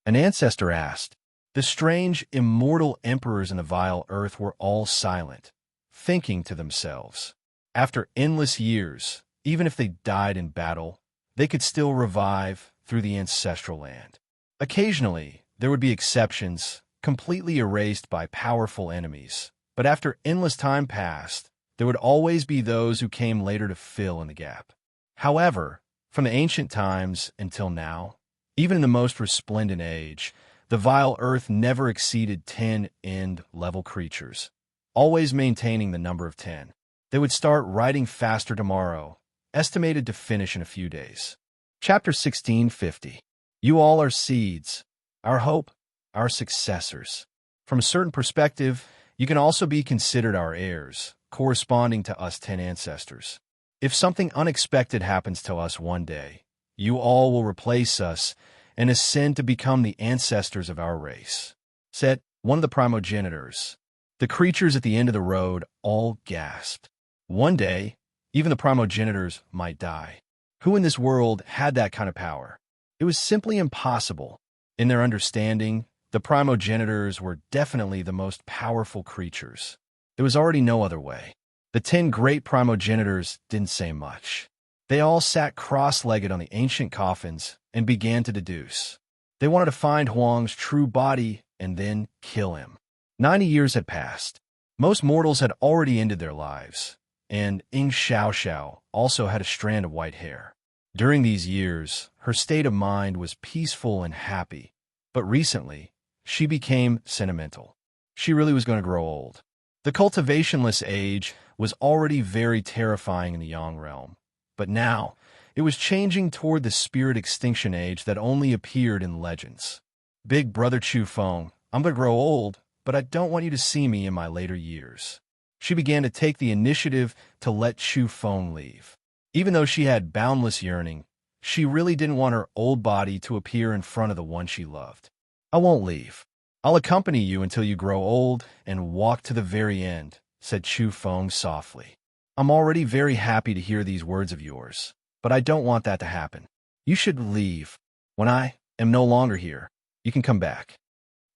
An ancestor asked. The strange, immortal emperors in the vile earth were all silent, thinking to themselves. After endless years, even if they died in battle, they could still revive through the ancestral land. Occasionally, there would be exceptions, completely erased by powerful enemies. But after endless time passed, there would always be those who came later to fill in the gap. However, from the ancient times until now, even in the most resplendent age, the vile earth never exceeded 10 end-level creatures, always maintaining the number of 10. They would start writing faster tomorrow, estimated to finish in a few days. Chapter 1650. You all are seeds, our hope, our successors. From a certain perspective, you can also be considered our heirs, corresponding to us 10 ancestors. If something unexpected happens to us one day, you all will replace us and ascend to become the ancestors of our race, said one of the primogenitors. The creatures at the end of the road all gasped. One day, even the primogenitors might die. Who in this world had that kind of power? It was simply impossible. In their understanding, the primogenitors were definitely the most powerful creatures. There was already no other way. The 10 great primogenitors didn't say much. They all sat cross-legged on the ancient coffins and began to deduce. They wanted to find Huang's true body and then kill him. 90 years had passed. Most mortals had already ended their lives, and Ying Xiaoxiao also had a strand of white hair. During these years, her state of mind was peaceful and happy, but recently, she became sentimental. She really was going to grow old. The cultivationless age was already very terrifying in the Yang realm, but now It was changing toward the spirit extinction age that only appeared in legends. Big Brother Chu Feng, I'm going to grow old, but I don't want you to see me in my later years. She began to take the initiative to let Chu Feng leave. Even though she had boundless yearning, she really didn't want her old body to appear in front of the one she loved. I won't leave. I'll accompany you until you grow old and walk to the very end, said Chu Feng softly. I'm already very happy to hear these words of yours, but I don't want that to happen. You should leave. When I am no longer here, you can come back.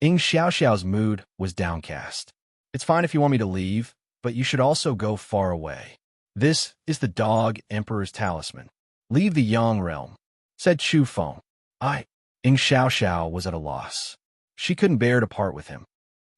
Ying Xiaoxiao's mood was downcast. It's fine if you want me to leave, but you should also go far away. This is the Dog Emperor's talisman. Leave the Yang realm, said Chu Feng. Ying Xiaoxiao was at a loss. She couldn't bear to part with him.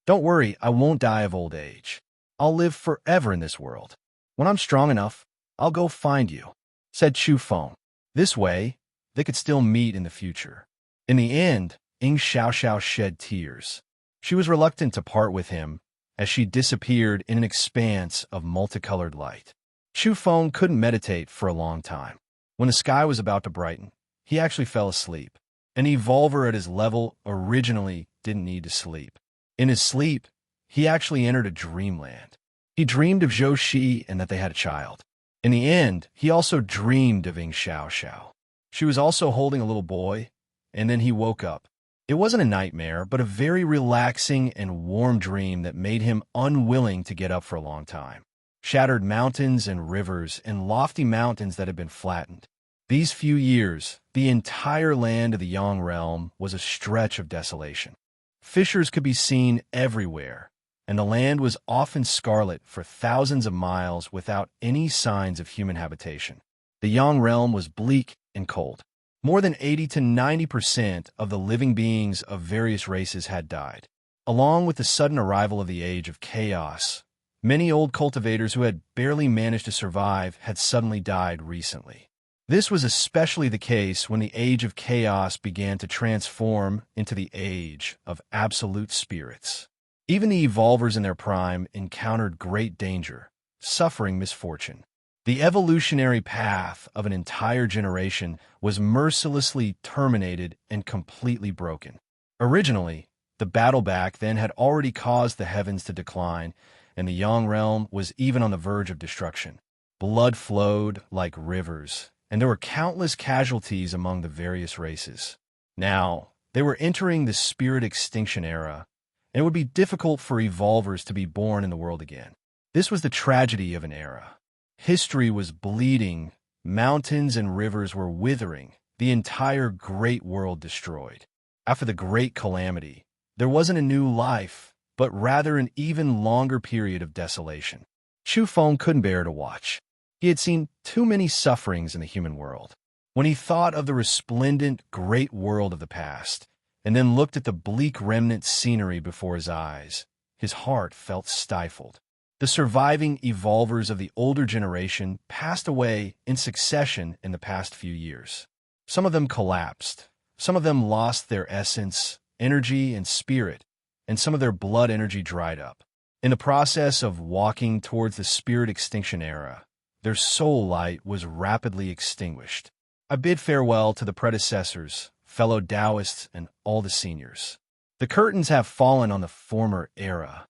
Don't worry, I won't die of old age. I'll live forever in this world. When I'm strong enough, I'll go find you, said Chu Feng. This way, they could still meet in the future. In the end, Ying Xiaoxiao shed tears. She was reluctant to part with him as she disappeared in an expanse of multicolored light. Chu Feng couldn't meditate for a long time. When the sky was about to brighten, he actually fell asleep. An evolver at his level originally didn't need to sleep. In his sleep, he actually entered a dreamland. He dreamed of Zhou Shi and that they had a child. In the end, he also dreamed of Ying Xiaoxiao. She was also holding a little boy, and then he woke up. It wasn't a nightmare, but a very relaxing and warm dream that made him unwilling to get up for a long time. Shattered mountains and rivers and lofty mountains that had been flattened. These few years, the entire land of the Yang realm was a stretch of desolation. Fissures could be seen everywhere, and the land was often scarlet for thousands of miles without any signs of human habitation. The Yang realm was bleak and cold. More than 80 to 90% of the living beings of various races had died. Along with the sudden arrival of the age of chaos, many old cultivators who had barely managed to survive had suddenly died recently. This was especially the case when the age of chaos began to transform into the age of absolute spirits. Even the evolvers in their prime encountered great danger, suffering misfortune. The evolutionary path of an entire generation was mercilessly terminated and completely broken. Originally, the battle back then had already caused the heavens to decline, and the Yang realm was even on the verge of destruction. Blood flowed like rivers, and there were countless casualties among the various races. Now, they were entering the spirit extinction era, and it would be difficult for evolvers to be born in the world again. This was the tragedy of an era. History was bleeding, mountains and rivers were withering, the entire great world destroyed. After the great calamity, there wasn't a new life, but rather an even longer period of desolation. Chu Feng couldn't bear to watch. He had seen too many sufferings in the human world. When he thought of the resplendent, great world of the past, and then looked at the bleak remnant scenery before his eyes, his heart felt stifled. The surviving evolvers of the older generation passed away in succession in the past few years. Some of them collapsed. Some of them lost their essence, energy, and spirit, and some of their blood energy dried up. In the process of walking towards the spirit extinction era, their soul light was rapidly extinguished. I bid farewell to the predecessors, fellow Taoists, and all the seniors. The curtains have fallen on the former era.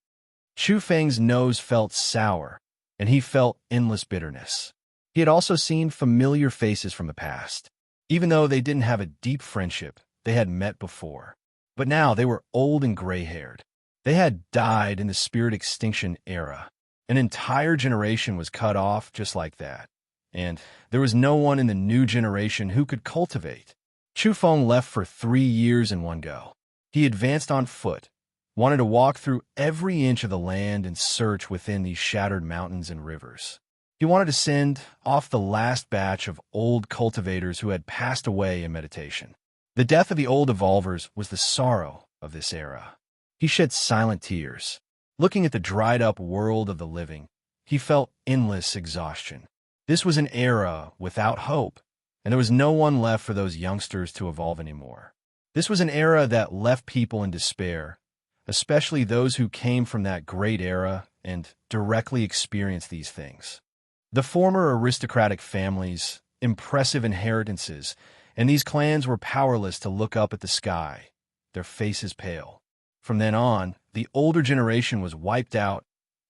Chu Feng's nose felt sour, and he felt endless bitterness. He had also seen familiar faces from the past. Even though they didn't have a deep friendship, they had met before. But now they were old and gray-haired. They had died in the spirit extinction era. An entire generation was cut off just like that, and there was no one in the new generation who could cultivate. Chu Feng left for 3 years in one go. He advanced on foot, wanted to walk through every inch of the land and search within these shattered mountains and rivers. He wanted to send off the last batch of old cultivators who had passed away in meditation. The death of the old evolvers was the sorrow of this era. He shed silent tears. Looking at the dried-up world of the living, he felt endless exhaustion. This was an era without hope, and there was no one left for those youngsters to evolve anymore. This was an era that left people in despair, especially those who came from that great era and directly experienced these things. The former aristocratic families, impressive inheritances, and these clans were powerless to look up at the sky, their faces pale. From then on, the older generation was wiped out,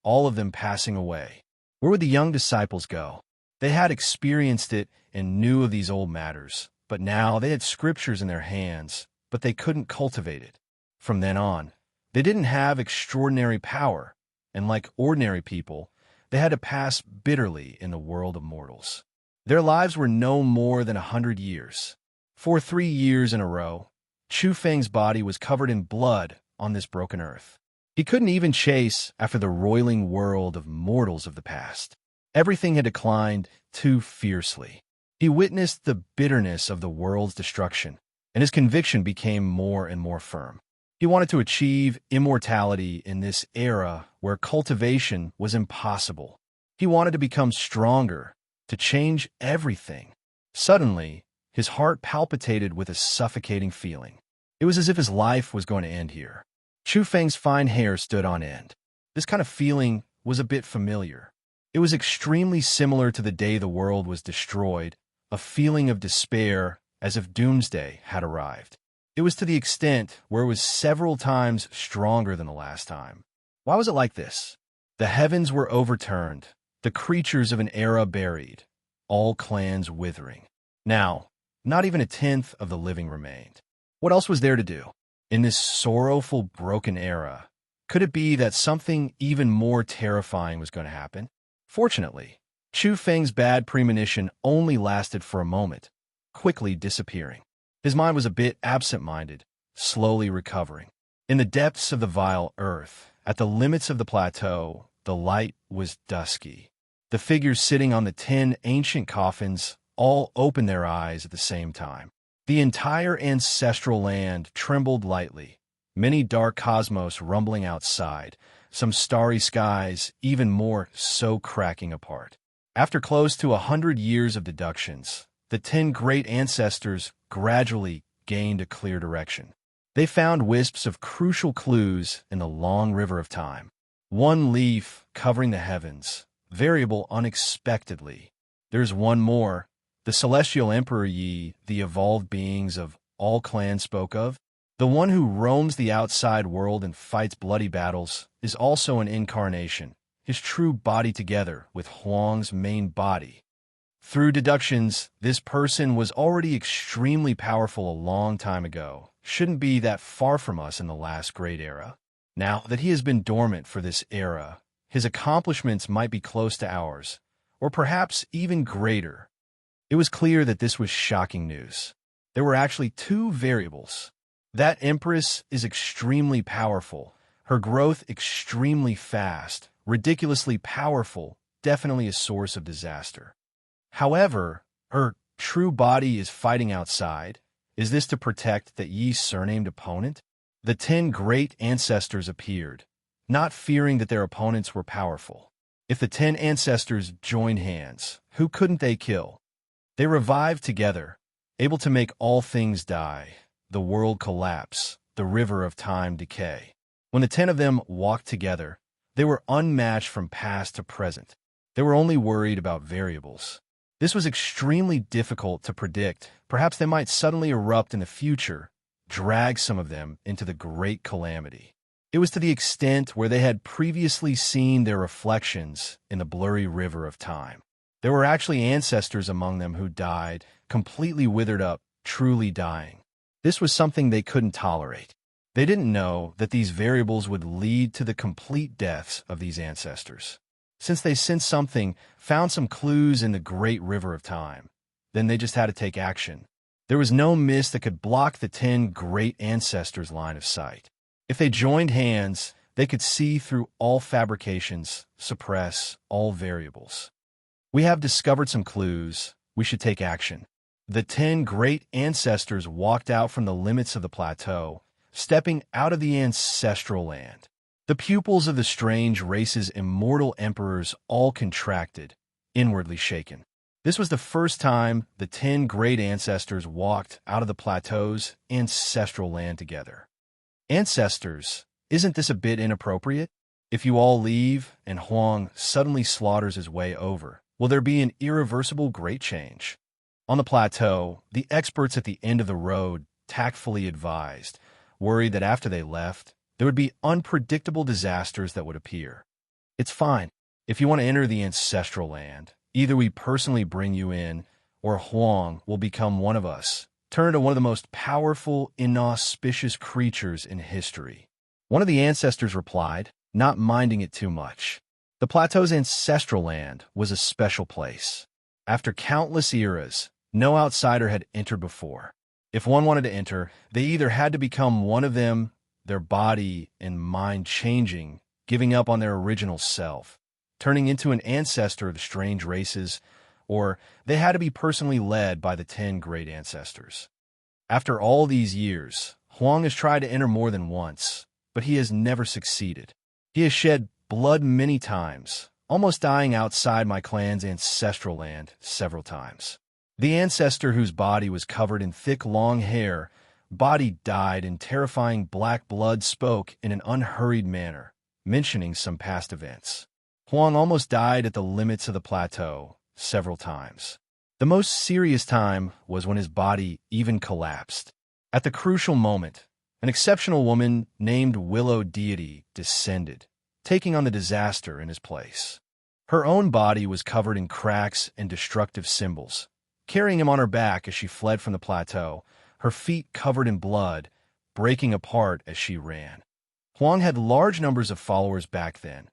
all of them passing away. Where would the young disciples go? They had experienced it and knew of these old matters, but now they had scriptures in their hands, but they couldn't cultivate it. From then on, they didn't have extraordinary power, and like ordinary people, they had to pass bitterly in the world of mortals. Their lives were no more than 100 years. For 3 years in a row, Chu Feng's body was covered in blood on this broken earth. He couldn't even chase after the roiling world of mortals of the past. Everything had declined too fiercely. He witnessed the bitterness of the world's destruction, and his conviction became more and more firm. He wanted to achieve immortality in this era where cultivation was impossible. He wanted to become stronger, to change everything. Suddenly, his heart palpitated with a suffocating feeling. It was as if his life was going to end here. Chu Feng's fine hair stood on end. This kind of feeling was a bit familiar. It was extremely similar to the day the world was destroyed, a feeling of despair as if doomsday had arrived. It was to the extent where it was several times stronger than the last time. Why was it like this? The heavens were overturned, the creatures of an era buried, all clans withering. Now, not even a tenth of the living remained. What else was there to do? In this sorrowful, broken era, could it be that something even more terrifying was going to happen? Fortunately, Chu Feng's bad premonition only lasted for a moment, quickly disappearing. His mind was a bit absent-minded, slowly recovering. In the depths of the vile earth, at the limits of the plateau, the light was dusky. The figures sitting on the 10 ancient coffins all opened their eyes at the same time. The entire ancestral land trembled lightly, many dark cosmos rumbling outside, some starry skies even more so cracking apart. After close to 100 years of deductions, the 10 great ancestors gradually gained a clear direction. They found wisps of crucial clues in the long river of time. One leaf covering the heavens, variable unexpectedly. There's one more. The celestial emperor Yi, the evolved beings of all clans spoke of, the one who roams the outside world and fights bloody battles, is also an incarnation, his true body together with Huang's main body. Through deductions, this person was already extremely powerful a long time ago, shouldn't be that far from us in the last great era. Now that he has been dormant for this era, his accomplishments might be close to ours, or perhaps even greater. It was clear that this was shocking news. There were actually 2 variables. That empress is extremely powerful, her growth extremely fast, ridiculously powerful, definitely a source of disaster. However, her true body is fighting outside. Is this to protect the Yi's surnamed opponent? The 10 great ancestors appeared, not fearing that their opponents were powerful. If the 10 ancestors joined hands, who couldn't they kill? They revived together, able to make all things die, the world collapse, the river of time decay. When the 10 of them walked together, they were unmatched from past to present. They were only worried about variables. This was extremely difficult to predict. Perhaps they might suddenly erupt in the future, drag some of them into the great calamity. It was to the extent where they had previously seen their reflections in the blurry river of time. There were actually ancestors among them who died, completely withered up, truly dying. This was something they couldn't tolerate. They didn't know that these variables would lead to the complete deaths of these ancestors. Since they sensed something, found some clues in the great river of time, then they just had to take action. There was no mist that could block the 10 great ancestors' line of sight. If they joined hands, they could see through all fabrications, suppress all variables. We have discovered some clues. We should take action. The 10 great ancestors walked out from the limits of the plateau, stepping out of the ancestral land. The pupils of the strange race's immortal emperors all contracted, inwardly shaken. This was the first time the 10 great ancestors walked out of the plateau's ancestral land together. Ancestors, isn't this a bit inappropriate? If you all leave and Huang suddenly slaughters his way over, will there be an irreversible great change? On the plateau, the experts at the end of the road tactfully advised, worried that after they left, there would be unpredictable disasters that would appear. It's fine. If you want to enter the ancestral land, either we personally bring you in, or Huang will become one of us, turn into one of the most powerful, inauspicious creatures in history. One of the ancestors replied, not minding it too much. The plateau's ancestral land was a special place. After countless eras, no outsider had entered before. If one wanted to enter, they either had to become one of them, their body and mind changing, giving up on their original self, turning into an ancestor of strange races, or they had to be personally led by the 10 great ancestors. After all these years, Huang has tried to enter more than once, but he has never succeeded. He has shed blood many times, almost dying outside my clan's ancestral land several times. The ancestor whose body was covered in thick, long hair, body dyed in terrifying black blood, spoke in an unhurried manner, mentioning some past events. Huang almost died at the limits of the plateau several times. The most serious time was when his body even collapsed. At the crucial moment, an exceptional woman named Willow Deity descended, taking on the disaster in his place. Her own body was covered in cracks and destructive symbols, carrying him on her back as she fled from the plateau, her feet covered in blood, breaking apart as she ran. Huang had large numbers of followers back then,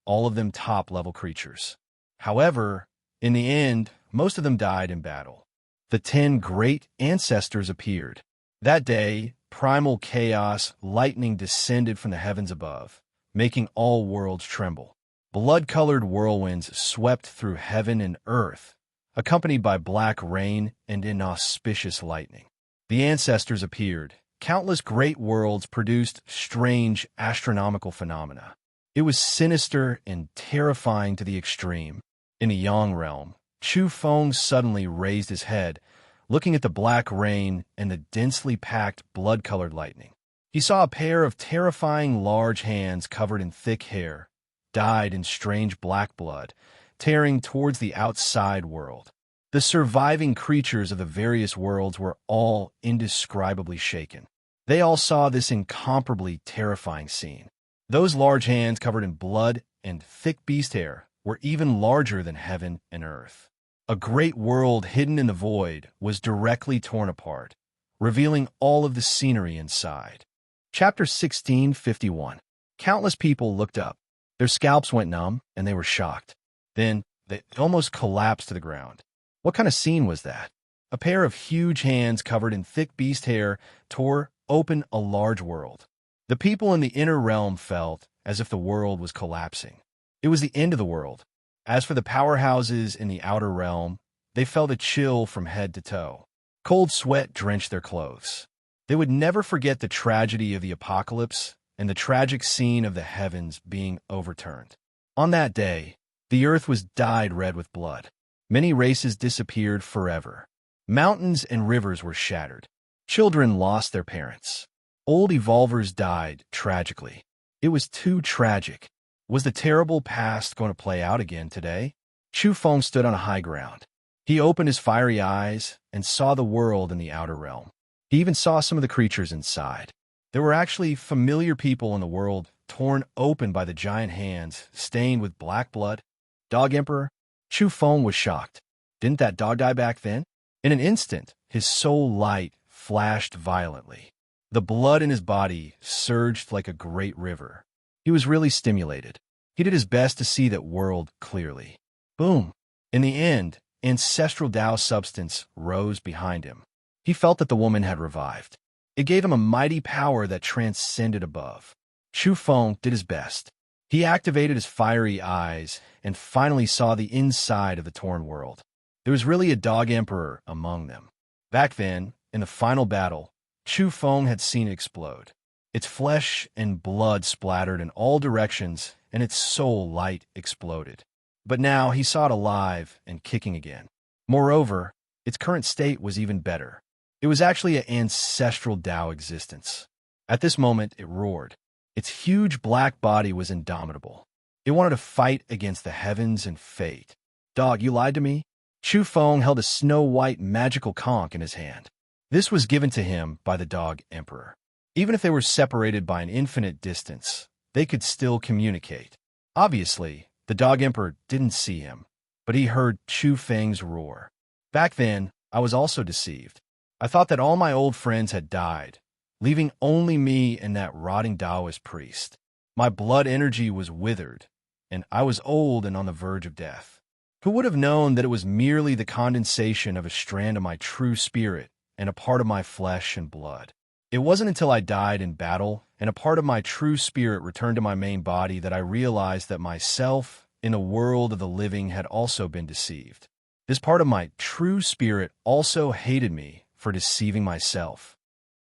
all of them top-level creatures. However, in the end, most of them died in battle. The 10 great ancestors appeared. That day, primal chaos, lightning descended from the heavens above, making all worlds tremble. Blood-colored whirlwinds swept through heaven and earth, accompanied by black rain and inauspicious lightning. The ancestors appeared. Countless great worlds produced strange astronomical phenomena. It was sinister and terrifying to the extreme. In the Yang realm, Chu Feng suddenly raised his head, looking at the black rain and the densely packed blood-colored lightning. He saw a pair of terrifying large hands covered in thick hair, dyed in strange black blood, tearing towards the outside world. The surviving creatures of the various worlds were all indescribably shaken. They all saw this incomparably terrifying scene. Those large hands covered in blood and thick beast hair were even larger than heaven and earth. A great world hidden in the void was directly torn apart, revealing all of the scenery inside. Chapter 1651. Countless people looked up. Their scalps went numb, and they were shocked. Then, they almost collapsed to the ground. What kind of scene was that? A pair of huge hands covered in thick beast hair tore open a large world. The people in the inner realm felt as if the world was collapsing. It was the end of the world. As for the powerhouses in the outer realm, they felt a chill from head to toe. Cold sweat drenched their clothes. They would never forget the tragedy of the apocalypse and the tragic scene of the heavens being overturned. On that day, the earth was dyed red with blood. Many races disappeared forever. Mountains and rivers were shattered. Children lost their parents. Old evolvers died tragically. It was too tragic. Was the terrible past going to play out again today? Chu Feng stood on a high ground. He opened his fiery eyes and saw the world in the outer realm. He even saw some of the creatures inside. There were actually familiar people in the world torn open by the giant hands, stained with black blood. Dog Emperor? Chu Feng was shocked. Didn't that dog die back then? In an instant, his soul light flashed violently. The blood in his body surged like a great river. He was really stimulated. He did his best to see that world clearly. Boom! In the end, ancestral Tao substance rose behind him. He felt that the woman had revived. It gave him a mighty power that transcended above. Chu Feng did his best. He activated his fiery eyes and finally saw the inside of the torn world. There was really a dog emperor among them. Back then, in the final battle, Chu Feng had seen it explode. Its flesh and blood splattered in all directions, and its soul light exploded. But now he saw it alive and kicking again. Moreover, its current state was even better. It was actually an ancestral Tao existence. At this moment, it roared. Its huge black body was indomitable. It wanted to fight against the heavens and fate. Dog, you lied to me? Chu Feng held a snow-white magical conch in his hand. This was given to him by the Dog Emperor. Even if they were separated by an infinite distance, they could still communicate. Obviously, the Dog Emperor didn't see him, but he heard Chu Feng's roar. Back then, I was also deceived. I thought that all my old friends had died, leaving only me and that rotting Taoist priest. My blood energy was withered, and I was old and on the verge of death. Who would have known that it was merely the condensation of a strand of my true spirit and a part of my flesh and blood? It wasn't until I died in battle and a part of my true spirit returned to my main body that I realized that myself in the world of the living had also been deceived. This part of my true spirit also hated me for deceiving myself.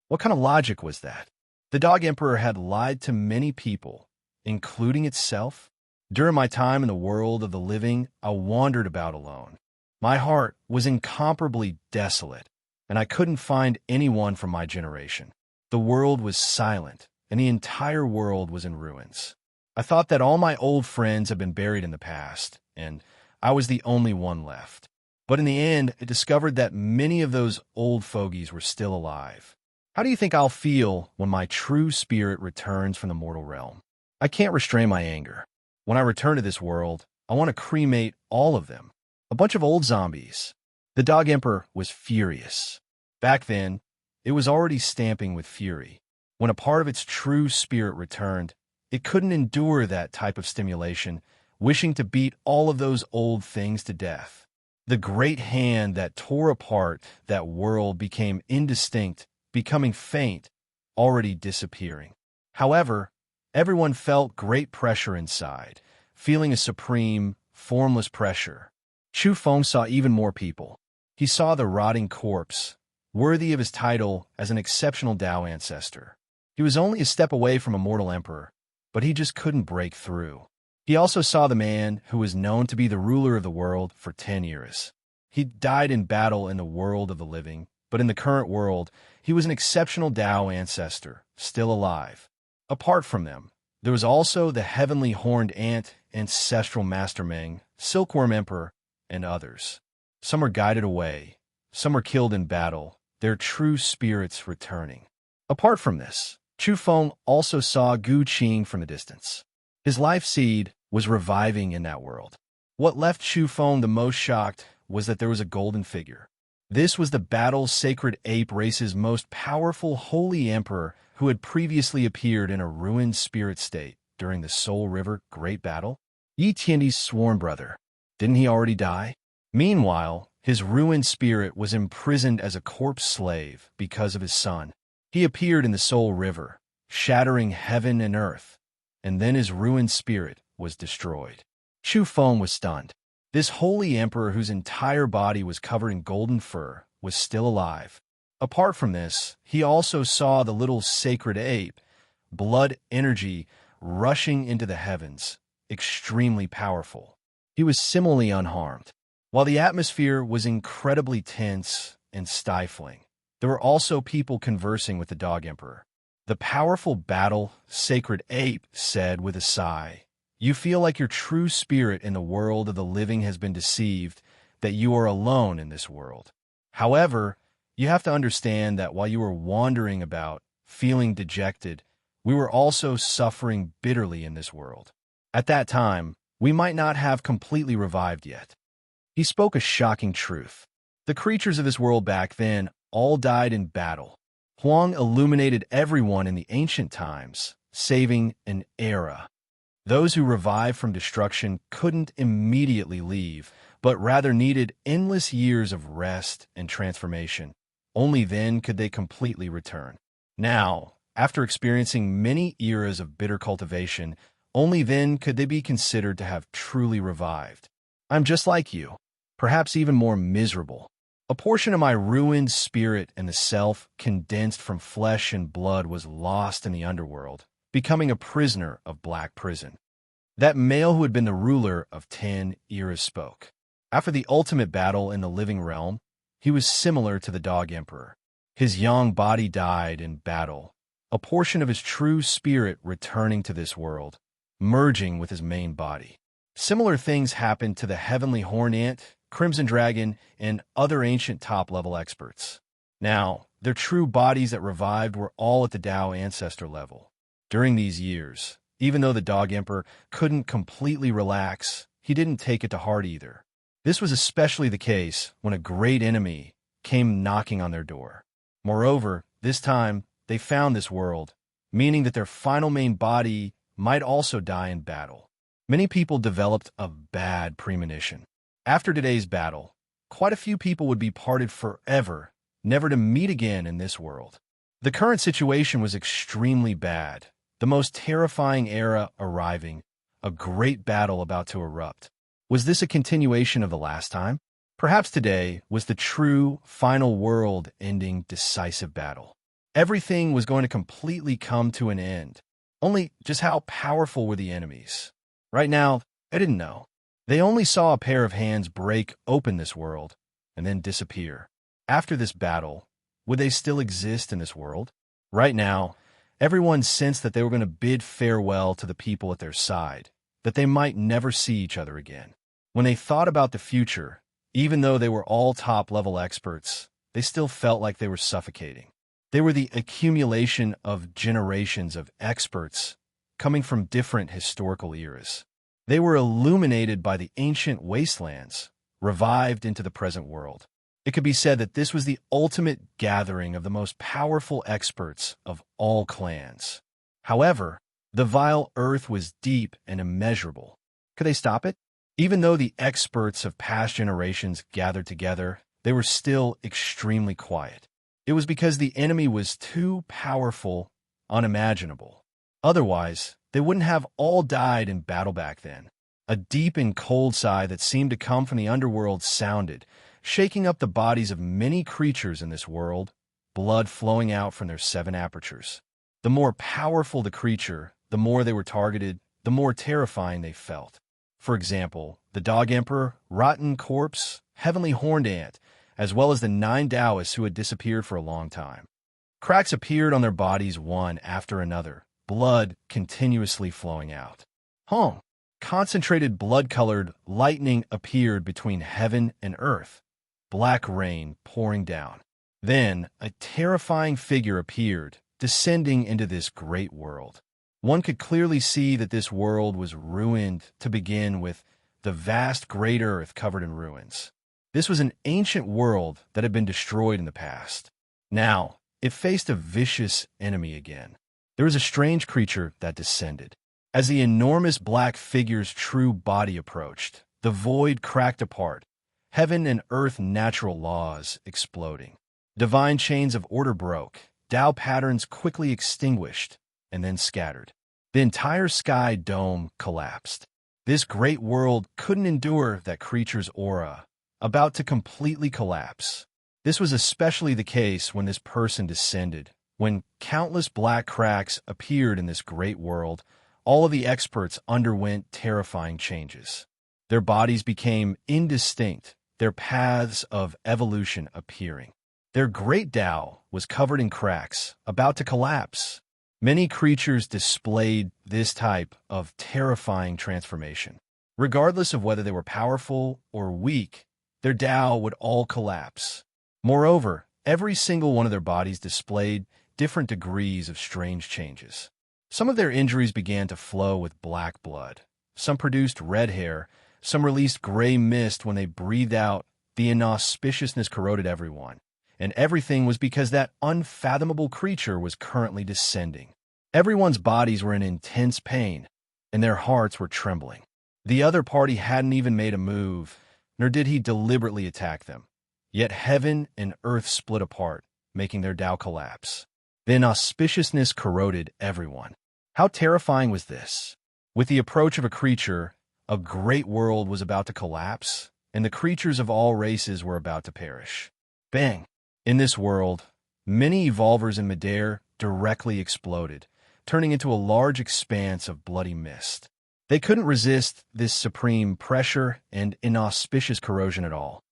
What kind of logic was that? The Dog Emperor had lied to many people, including itself. During my time in the world of the living, I wandered about alone. My heart was incomparably desolate, and I couldn't find anyone from my generation. The world was silent, and the entire world was in ruins. I thought that all my old friends had been buried in the past, and I was the only one left. But in the end, I discovered that many of those old fogies were still alive. How do you think I'll feel when my true spirit returns from the mortal realm? I can't restrain my anger. When I return to this world, I want to cremate all of them. A bunch of old zombies. The Dog Emperor was furious. Back then, it was already stamping with fury. When a part of its true spirit returned, it couldn't endure that type of stimulation, wishing to beat all of those old things to death. The great hand that tore apart that world became indistinct, becoming faint, already disappearing. However, everyone felt great pressure inside, feeling a supreme, formless pressure. Chu Feng saw even more people. He saw the rotting corpse, worthy of his title as an exceptional Tao ancestor. He was only a step away from a mortal emperor, but he just couldn't break through. He also saw the man who was known to be the ruler of the world for 10 years. He died in battle in the world of the living, but in the current world, he was an exceptional Tao ancestor, still alive. Apart from them, there was also the heavenly horned ant, ancestral Master Ming, Silkworm Emperor, and others. Some were guided away, some were killed in battle, their true spirits returning. Apart from this, Chu Feng also saw Gu Qing from a distance. His life seed was reviving in that world. What left Chu Feng the most shocked was that there was a golden figure. This was the battle's sacred ape race's most powerful holy emperor who had previously appeared in a ruined spirit state during the Soul River Great Battle. Yi Tiandi's sworn brother. Didn't he already die? Meanwhile, his ruined spirit was imprisoned as a corpse slave because of his son. He appeared in the Soul River, shattering heaven and earth, and then his ruined spirit was destroyed. Chu Feng was stunned. This holy emperor whose entire body was covered in golden fur was still alive. Apart from this, he also saw the little sacred ape, blood energy rushing into the heavens, extremely powerful. He was similarly unharmed. While the atmosphere was incredibly tense and stifling, there were also people conversing with the Dog Emperor. The powerful battle, sacred ape said with a sigh, "You feel like your true spirit in the world of the living has been deceived, that you are alone in this world. However, you have to understand that while you were wandering about, feeling dejected, we were also suffering bitterly in this world. At that time, we might not have completely revived yet." He spoke a shocking truth. The creatures of this world back then all died in battle. Huang illuminated everyone in the ancient times, saving an era. Those who revived from destruction couldn't immediately leave, but rather needed endless years of rest and transformation. Only then could they completely return. Now, after experiencing many eras of bitter cultivation, only then could they be considered to have truly revived. I'm just like you, perhaps even more miserable. A portion of my ruined spirit and the self, condensed from flesh and blood, was lost in the underworld, becoming a prisoner of Black Prison. That male who had been the ruler of 10 eras spoke. After the ultimate battle in the living realm, he was similar to the Dog Emperor. His young body died in battle, a portion of his true spirit returning to this world, merging with his main body. Similar things happened to the heavenly horned ant Crimson Dragon, and other ancient top-level experts. Now, their true bodies that revived were all at the Tao ancestor level. During these years, even though the Dog Emperor couldn't completely relax, he didn't take it to heart either. This was especially the case when a great enemy came knocking on their door. Moreover, this time, they found this world, meaning that their final main body might also die in battle. Many people developed a bad premonition. After today's battle, quite a few people would be parted forever, never to meet again in this world. The current situation was extremely bad, the most terrifying era arriving, a great battle about to erupt. Was this a continuation of the last time? Perhaps today was the true, final world-ending decisive battle. Everything was going to completely come to an end. Only just how powerful were the enemies? Right now, I didn't know. They only saw a pair of hands break open this world and then disappear. After this battle, would they still exist in this world? Right now, everyone sensed that they were going to bid farewell to the people at their side, that they might never see each other again. When they thought about the future, even though they were all top-level experts, they still felt like they were suffocating. They were the accumulation of generations of experts coming from different historical eras. They were illuminated by the ancient wastelands, revived into the present world. It could be said that this was the ultimate gathering of the most powerful experts of all clans. However, the vile earth was deep and immeasurable. Could they stop it? Even though the experts of past generations gathered together, they were still extremely quiet. It was because the enemy was too powerful, unimaginable. Otherwise, they wouldn't have all died in battle back then. A deep and cold sigh that seemed to come from the underworld sounded, shaking up the bodies of many creatures in this world, blood flowing out from their 7 apertures. The more powerful the creature, the more they were targeted, the more terrifying they felt. For example, the Dog Emperor, Rotten Corpse, Heavenly Horned Ant, as well as the 9 Taoists who had disappeared for a long time. Cracks appeared on their bodies one after another, blood continuously flowing out. Concentrated blood-colored lightning appeared between heaven and earth, black rain pouring down. Then a terrifying figure appeared, descending into this great world. One could clearly see that this world was ruined to begin with, the vast great earth covered in ruins. This was an ancient world that had been destroyed in the past. Now, it faced a vicious enemy again. There was a strange creature that descended. As the enormous black figure's true body approached, the void cracked apart, heaven and earth natural laws exploding. Divine chains of order broke, Tao patterns quickly extinguished, and then scattered. The entire sky dome collapsed. This great world couldn't endure that creature's aura, about to completely collapse. This was especially the case when this person descended. When countless black cracks appeared in this great world, all of the experts underwent terrifying changes. Their bodies became indistinct, their paths of evolution appearing. Their great Tao was covered in cracks, about to collapse. Many creatures displayed this type of terrifying transformation. Regardless of whether they were powerful or weak, their Tao would all collapse. Moreover, every single one of their bodies displayed different degrees of strange changes. Some of their injuries began to flow with black blood. Some produced red hair. Some released gray mist when they breathed out. The inauspiciousness corroded everyone. And everything was because that unfathomable creature was currently descending. Everyone's bodies were in intense pain, and their hearts were trembling. The other party hadn't even made a move, nor did he deliberately attack them. Yet heaven and earth split apart, making their Tao collapse. The inauspiciousness corroded everyone. How terrifying was this? With the approach of a creature, a great world was about to collapse, and the creatures of all races were about to perish. Bang! In this world, many evolvers in midair directly exploded, turning into a large expanse of bloody mist. They couldn't resist this supreme pressure and inauspicious corrosion at all.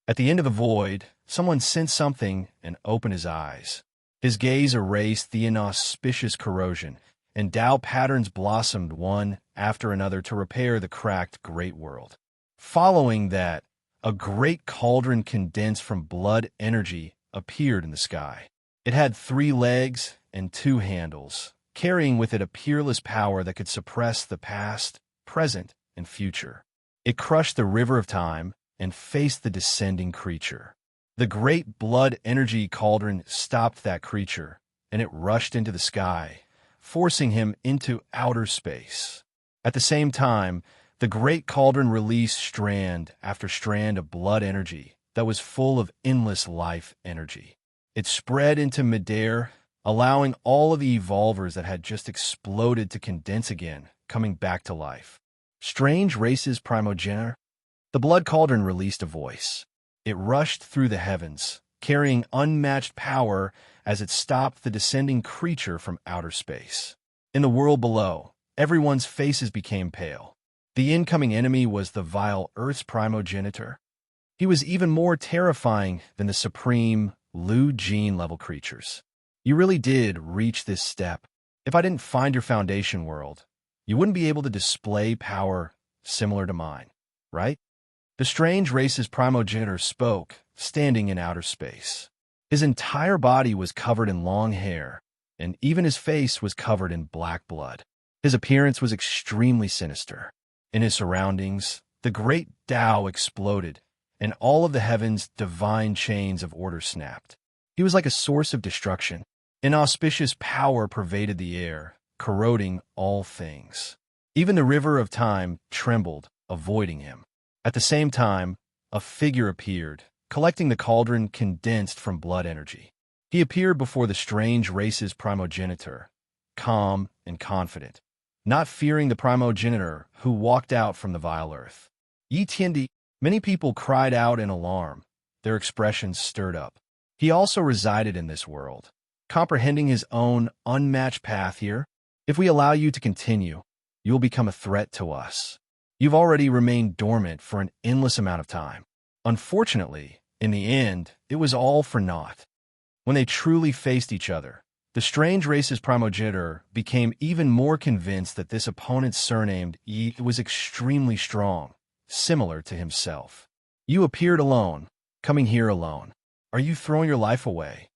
At the end of the void, someone sensed something and opened his eyes. His gaze erased the inauspicious corrosion, and Tao patterns blossomed one after another to repair the cracked great world. Following that, a great cauldron condensed from blood energy appeared in the sky. It had 3 legs and 2 handles, carrying with it a peerless power that could suppress the past, present, and future. It crushed the river of time and faced the descending creature. The great blood energy cauldron stopped that creature, and it rushed into the sky, forcing him into outer space. At the same time, the great cauldron released strand after strand of blood energy that was full of endless life energy. It spread into midair, allowing all of the evolvers that had just exploded to condense again, coming back to life. Strange races primogenitor. The blood cauldron released a voice. It rushed through the heavens, carrying unmatched power as it stopped the descending creature from outer space. In the world below, everyone's faces became pale. The incoming enemy was the vile Earth's primogenitor. He was even more terrifying than the supreme Lu Jin-level creatures. You really did reach this step. If I didn't find your foundation world, you wouldn't be able to display power similar to mine, right? The strange race's primogenitor spoke, standing in outer space. His entire body was covered in long hair, and even his face was covered in black blood. His appearance was extremely sinister. In his surroundings, the great Tao exploded, and all of the heavens' divine chains of order snapped. He was like a source of destruction. Inauspicious power pervaded the air, corroding all things. Even the river of time trembled, avoiding him. At the same time, a figure appeared, collecting the cauldron condensed from blood energy. He appeared before the strange race's primogenitor, calm and confident, not fearing the primogenitor who walked out from the vile earth. Yi Tiandi. Many people cried out in alarm, their expressions stirred up. He also resided in this world, comprehending his own unmatched path here. If we allow you to continue, you will become a threat to us. You've already remained dormant for an endless amount of time. Unfortunately, in the end, it was all for naught. When they truly faced each other, the strange race's primogenitor became even more convinced that this opponent's surnamed Yi was extremely strong, similar to himself. You appeared alone, coming here alone. Are you throwing your life away?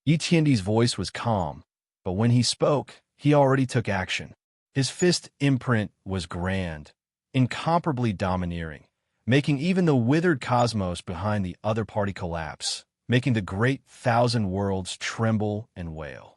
Yi Tiandi's voice was calm, but when he spoke, he already took action. His fist imprint was grand, incomparably domineering, making even the withered cosmos behind the other party collapse, making the great 1,000 worlds tremble and wail.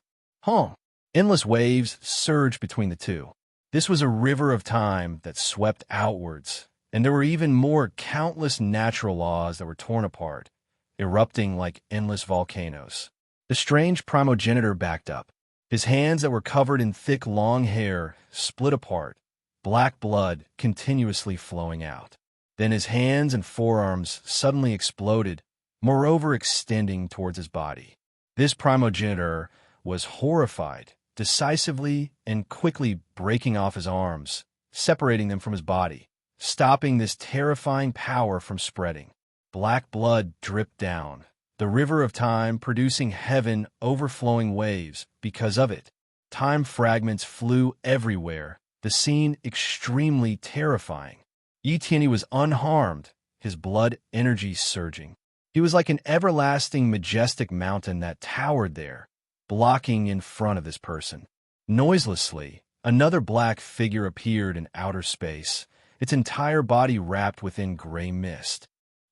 Endless waves surged between the two. This was a river of time that swept outwards, and there were even more countless natural laws that were torn apart, erupting like endless volcanoes. The strange primogenitor backed up. His hands that were covered in thick, long hair split apart, black blood continuously flowing out. Then his hands and forearms suddenly exploded, moreover extending towards his body. This primogenitor was horrified, decisively and quickly breaking off his arms, separating them from his body, stopping this terrifying power from spreading. Black blood dripped down, the river of time producing heaven overflowing waves because of it. Time fragments flew everywhere, the scene extremely terrifying. Yi Tianyi was unharmed, his blood energy surging. He was like an everlasting, majestic mountain that towered there, blocking in front of this person. Noiselessly, another black figure appeared in outer space, its entire body wrapped within gray mist.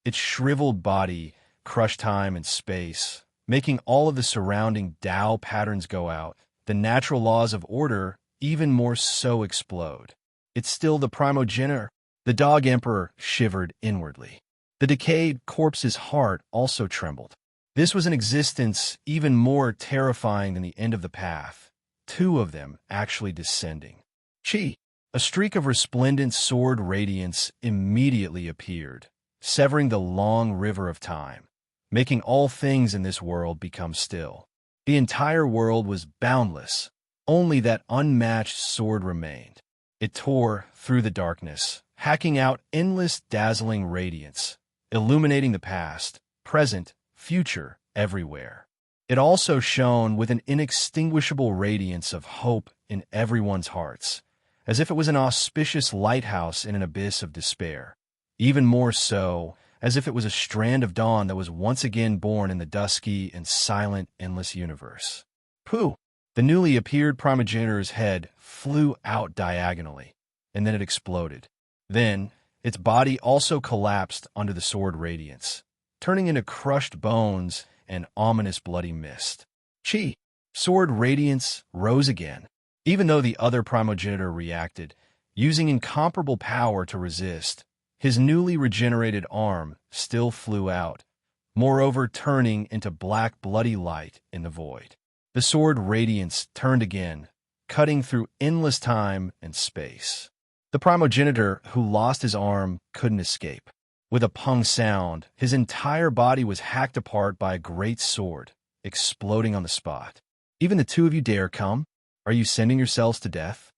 Its shriveled body crushed time and space, making all of the surrounding Tao patterns go out, the natural laws of order even more so explode. It's still the primogenitor. The dog emperor shivered inwardly. The decayed corpse's heart also trembled. This was an existence even more terrifying than the end of the path, 2 of them actually descending. Chi, a streak of resplendent sword radiance immediately appeared, severing the long river of time, making all things in this world become still. The entire world was boundless, only that unmatched sword remained. It tore through the darkness, hacking out endless dazzling radiance, illuminating the past, present, future, everywhere. It also shone with an inextinguishable radiance of hope in everyone's hearts, as if it was an auspicious lighthouse in an abyss of despair. Even more so, as if it was a strand of dawn that was once again born in the dusky and silent, endless universe. Pooh! The newly appeared primogenitor's head flew out diagonally, and then it exploded. Then, its body also collapsed under the sword radiance, turning into crushed bones and ominous bloody mist. Chi! Sword radiance rose again, even though the other primogenitor reacted, using incomparable power to resist. His newly regenerated arm still flew out, moreover turning into black bloody light in the void. The sword radiance turned again, cutting through endless time and space. The primogenitor who lost his arm couldn't escape. With a pung sound, his entire body was hacked apart by a great sword, exploding on the spot. Even the two of you dare come? Are you sending yourselves to death?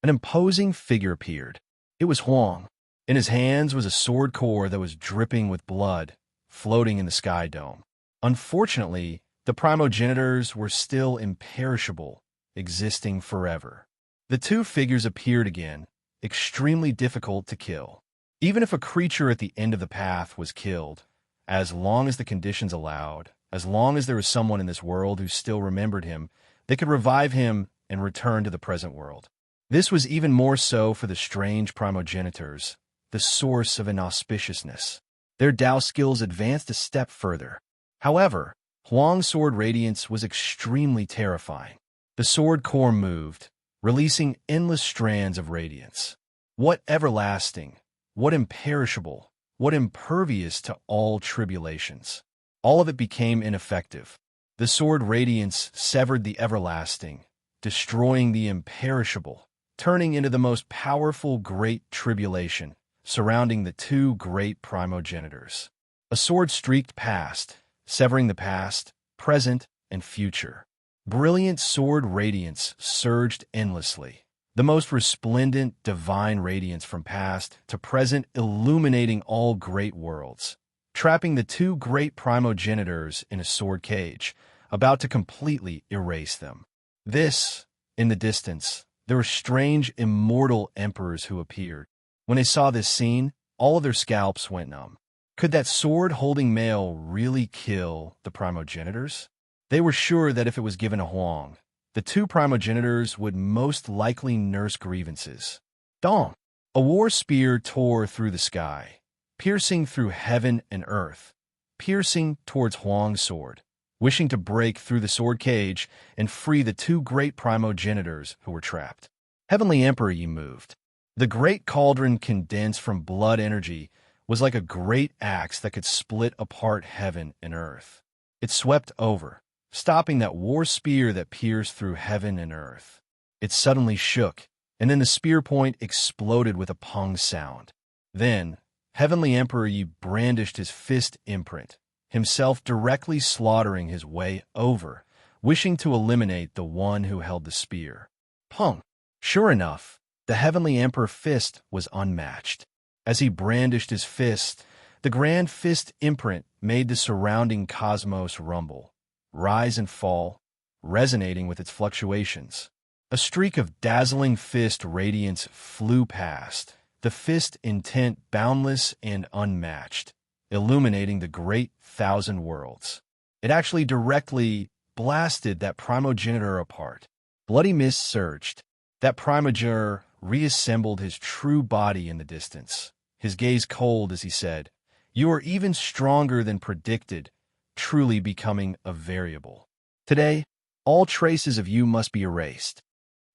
An imposing figure appeared. It was Huang. In his hands was a sword core that was dripping with blood, floating in the sky dome. Unfortunately, the primogenitors were still imperishable, existing forever. The two figures appeared again, extremely difficult to kill. Even if a creature at the end of the path was killed, as long as the conditions allowed, as long as there was someone in this world who still remembered him, they could revive him and return to the present world. This was even more so for the strange primogenitors, the source of inauspiciousness. Their Tao skills advanced a step further. However, Huang's sword radiance was extremely terrifying. The sword core moved, releasing endless strands of radiance. What everlasting, what imperishable, what impervious to all tribulations. All of it became ineffective. The sword radiance severed the everlasting, destroying the imperishable, turning into the most powerful great tribulation surrounding the two great primogenitors. A sword streaked past, severing the past, present, and future. Brilliant sword radiance surged endlessly, the most resplendent divine radiance from past to present illuminating all great worlds, trapping the two great primogenitors in a sword cage, about to completely erase them. This, in the distance, there were strange immortal emperors who appeared. When they saw this scene, all of their scalps went numb. Could that sword-holding male really kill the primogenitors? They were sure that if it was given to Huang, the two primogenitors would most likely nurse grievances. Dong! A war spear tore through the sky, piercing through heaven and earth, piercing towards Huang's sword, wishing to break through the sword cage and free the two great primogenitors who were trapped. Heavenly Emperor, you moved. The great cauldron condensed from blood energy was like a great axe that could split apart heaven and earth. It swept over, stopping that war spear that pierced through heaven and earth. It suddenly shook, and then the spear point exploded with a pung sound. Then, Heavenly Emperor Yi brandished his fist imprint, himself directly slaughtering his way over, wishing to eliminate the one who held the spear. Pung! Sure enough, the Heavenly Emperor fist was unmatched. As he brandished his fist, the grand fist imprint made the surrounding cosmos rumble, rise and fall, resonating with its fluctuations. A streak of dazzling fist radiance flew past, the fist intent boundless and unmatched, illuminating the great thousand worlds. It actually directly blasted that primogenitor apart. Bloody mist surged. That primogenitor reassembled his true body in the distance, his gaze cold as he said, "You are even stronger than predicted, truly becoming a variable. Today, all traces of you must be erased."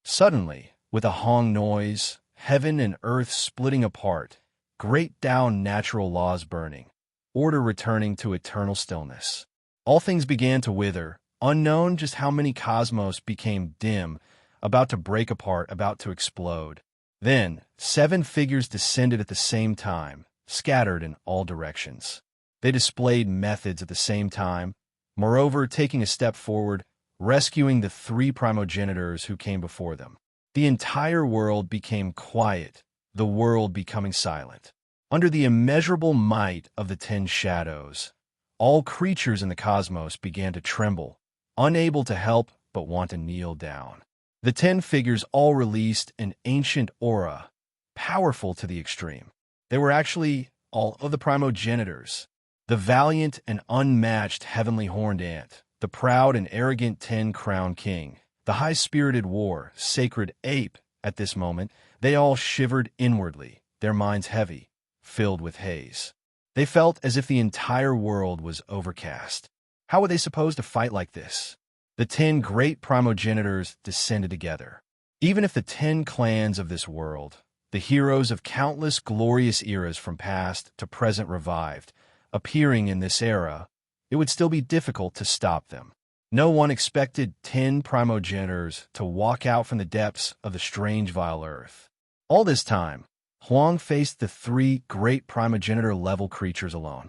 Suddenly, with a Hong noise, heaven and earth splitting apart, great Tao natural laws burning, order returning to eternal stillness. All things began to wither, unknown just how many cosmos became dim, about to break apart, about to explode. Then, 7 figures descended at the same time, scattered in all directions. They displayed methods at the same time, moreover taking a step forward, rescuing the 3 primogenitors who came before them. The entire world became quiet, the world becoming silent. Under the immeasurable might of the 10 shadows, all creatures in the cosmos began to tremble, unable to help but want to kneel down. The 10 figures all released an ancient aura, powerful to the extreme. They were actually all of the primogenitors. The valiant and unmatched heavenly horned ant, the proud and arrogant 10-crowned king, the high-spirited war, sacred ape. At this moment, they all shivered inwardly, their minds heavy, filled with haze. They felt as if the entire world was overcast. How were they supposed to fight like this? The 10 great primogenitors descended together. Even if the 10 clans of this world, the heroes of countless glorious eras from past to present revived, appearing in this era, it would still be difficult to stop them. No one expected 10 primogenitors to walk out from the depths of the strange vile earth. All this time, Huang faced the 3 great primogenitor-level creatures alone.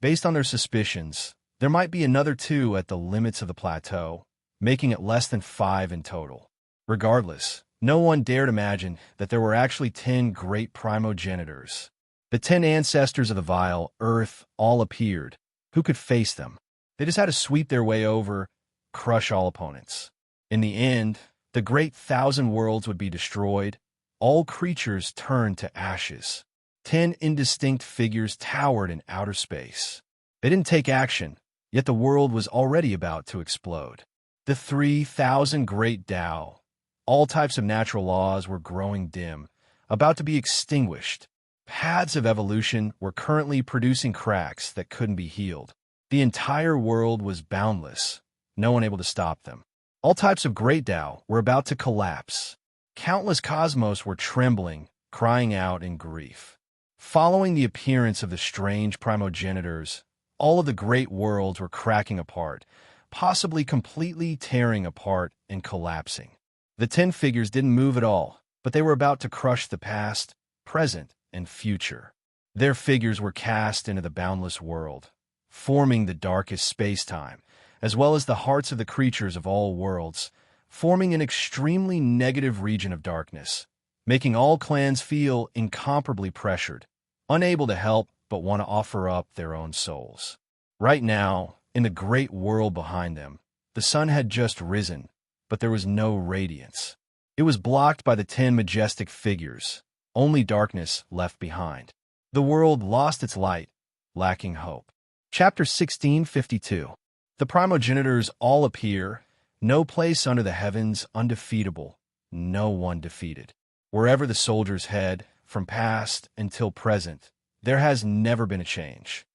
Based on their suspicions, there might be another 2 at the limits of the plateau, making it less than 5 in total. Regardless, no one dared imagine that there were actually 10 great primogenitors. The 10 ancestors of the vile earth all appeared. Who could face them? They just had to sweep their way over, crush all opponents. In the end, the great 1,000 worlds would be destroyed, all creatures turned to ashes. 10 indistinct figures towered in outer space. They didn't take action, yet the world was already about to explode. The 3,000 great Tao, all types of natural laws were growing dim, about to be extinguished. Paths of evolution were currently producing cracks that couldn't be healed. The entire world was boundless, no one able to stop them. All types of great Tao were about to collapse. Countless cosmos were trembling, crying out in grief. Following the appearance of the strange primogenitors, all of the great worlds were cracking apart, possibly completely tearing apart and collapsing. The 10 figures didn't move at all, but they were about to crush the past, present, and future. Their figures were cast into the boundless world, forming the darkest space-time, as well as the hearts of the creatures of all worlds, forming an extremely negative region of darkness, making all clans feel incomparably pressured, unable to help but want to offer up their own souls. Right now, in the great world behind them, the sun had just risen, but there was no radiance. It was blocked by the 10 majestic figures, only darkness left behind. The world lost its light, lacking hope. Chapter 1652. The primogenitors all appear, no place under the heavens undefeatable, no one defeated. Wherever the soldiers head, from past until present, there has never been a change.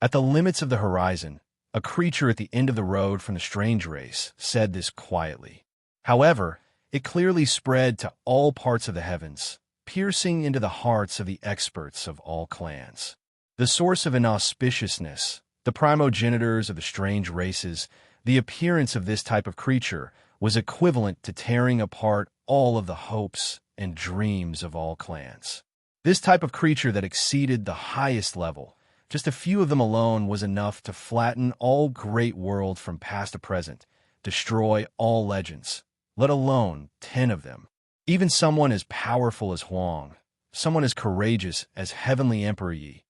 At the limits of the horizon, a creature at the end of the road from the strange race said this quietly. However, it clearly spread to all parts of the heavens, piercing into the hearts of the experts of all clans. The source of inauspiciousness, the primogenitors of the strange races, the appearance of this type of creature was equivalent to tearing apart all of the hopes and dreams of all clans. This type of creature that exceeded the highest level, just a few of them alone was enough to flatten all great worlds from past to present, destroy all legends, let alone 10 of them. Even someone as powerful as Huang, someone as courageous as Heavenly Emperor Yi,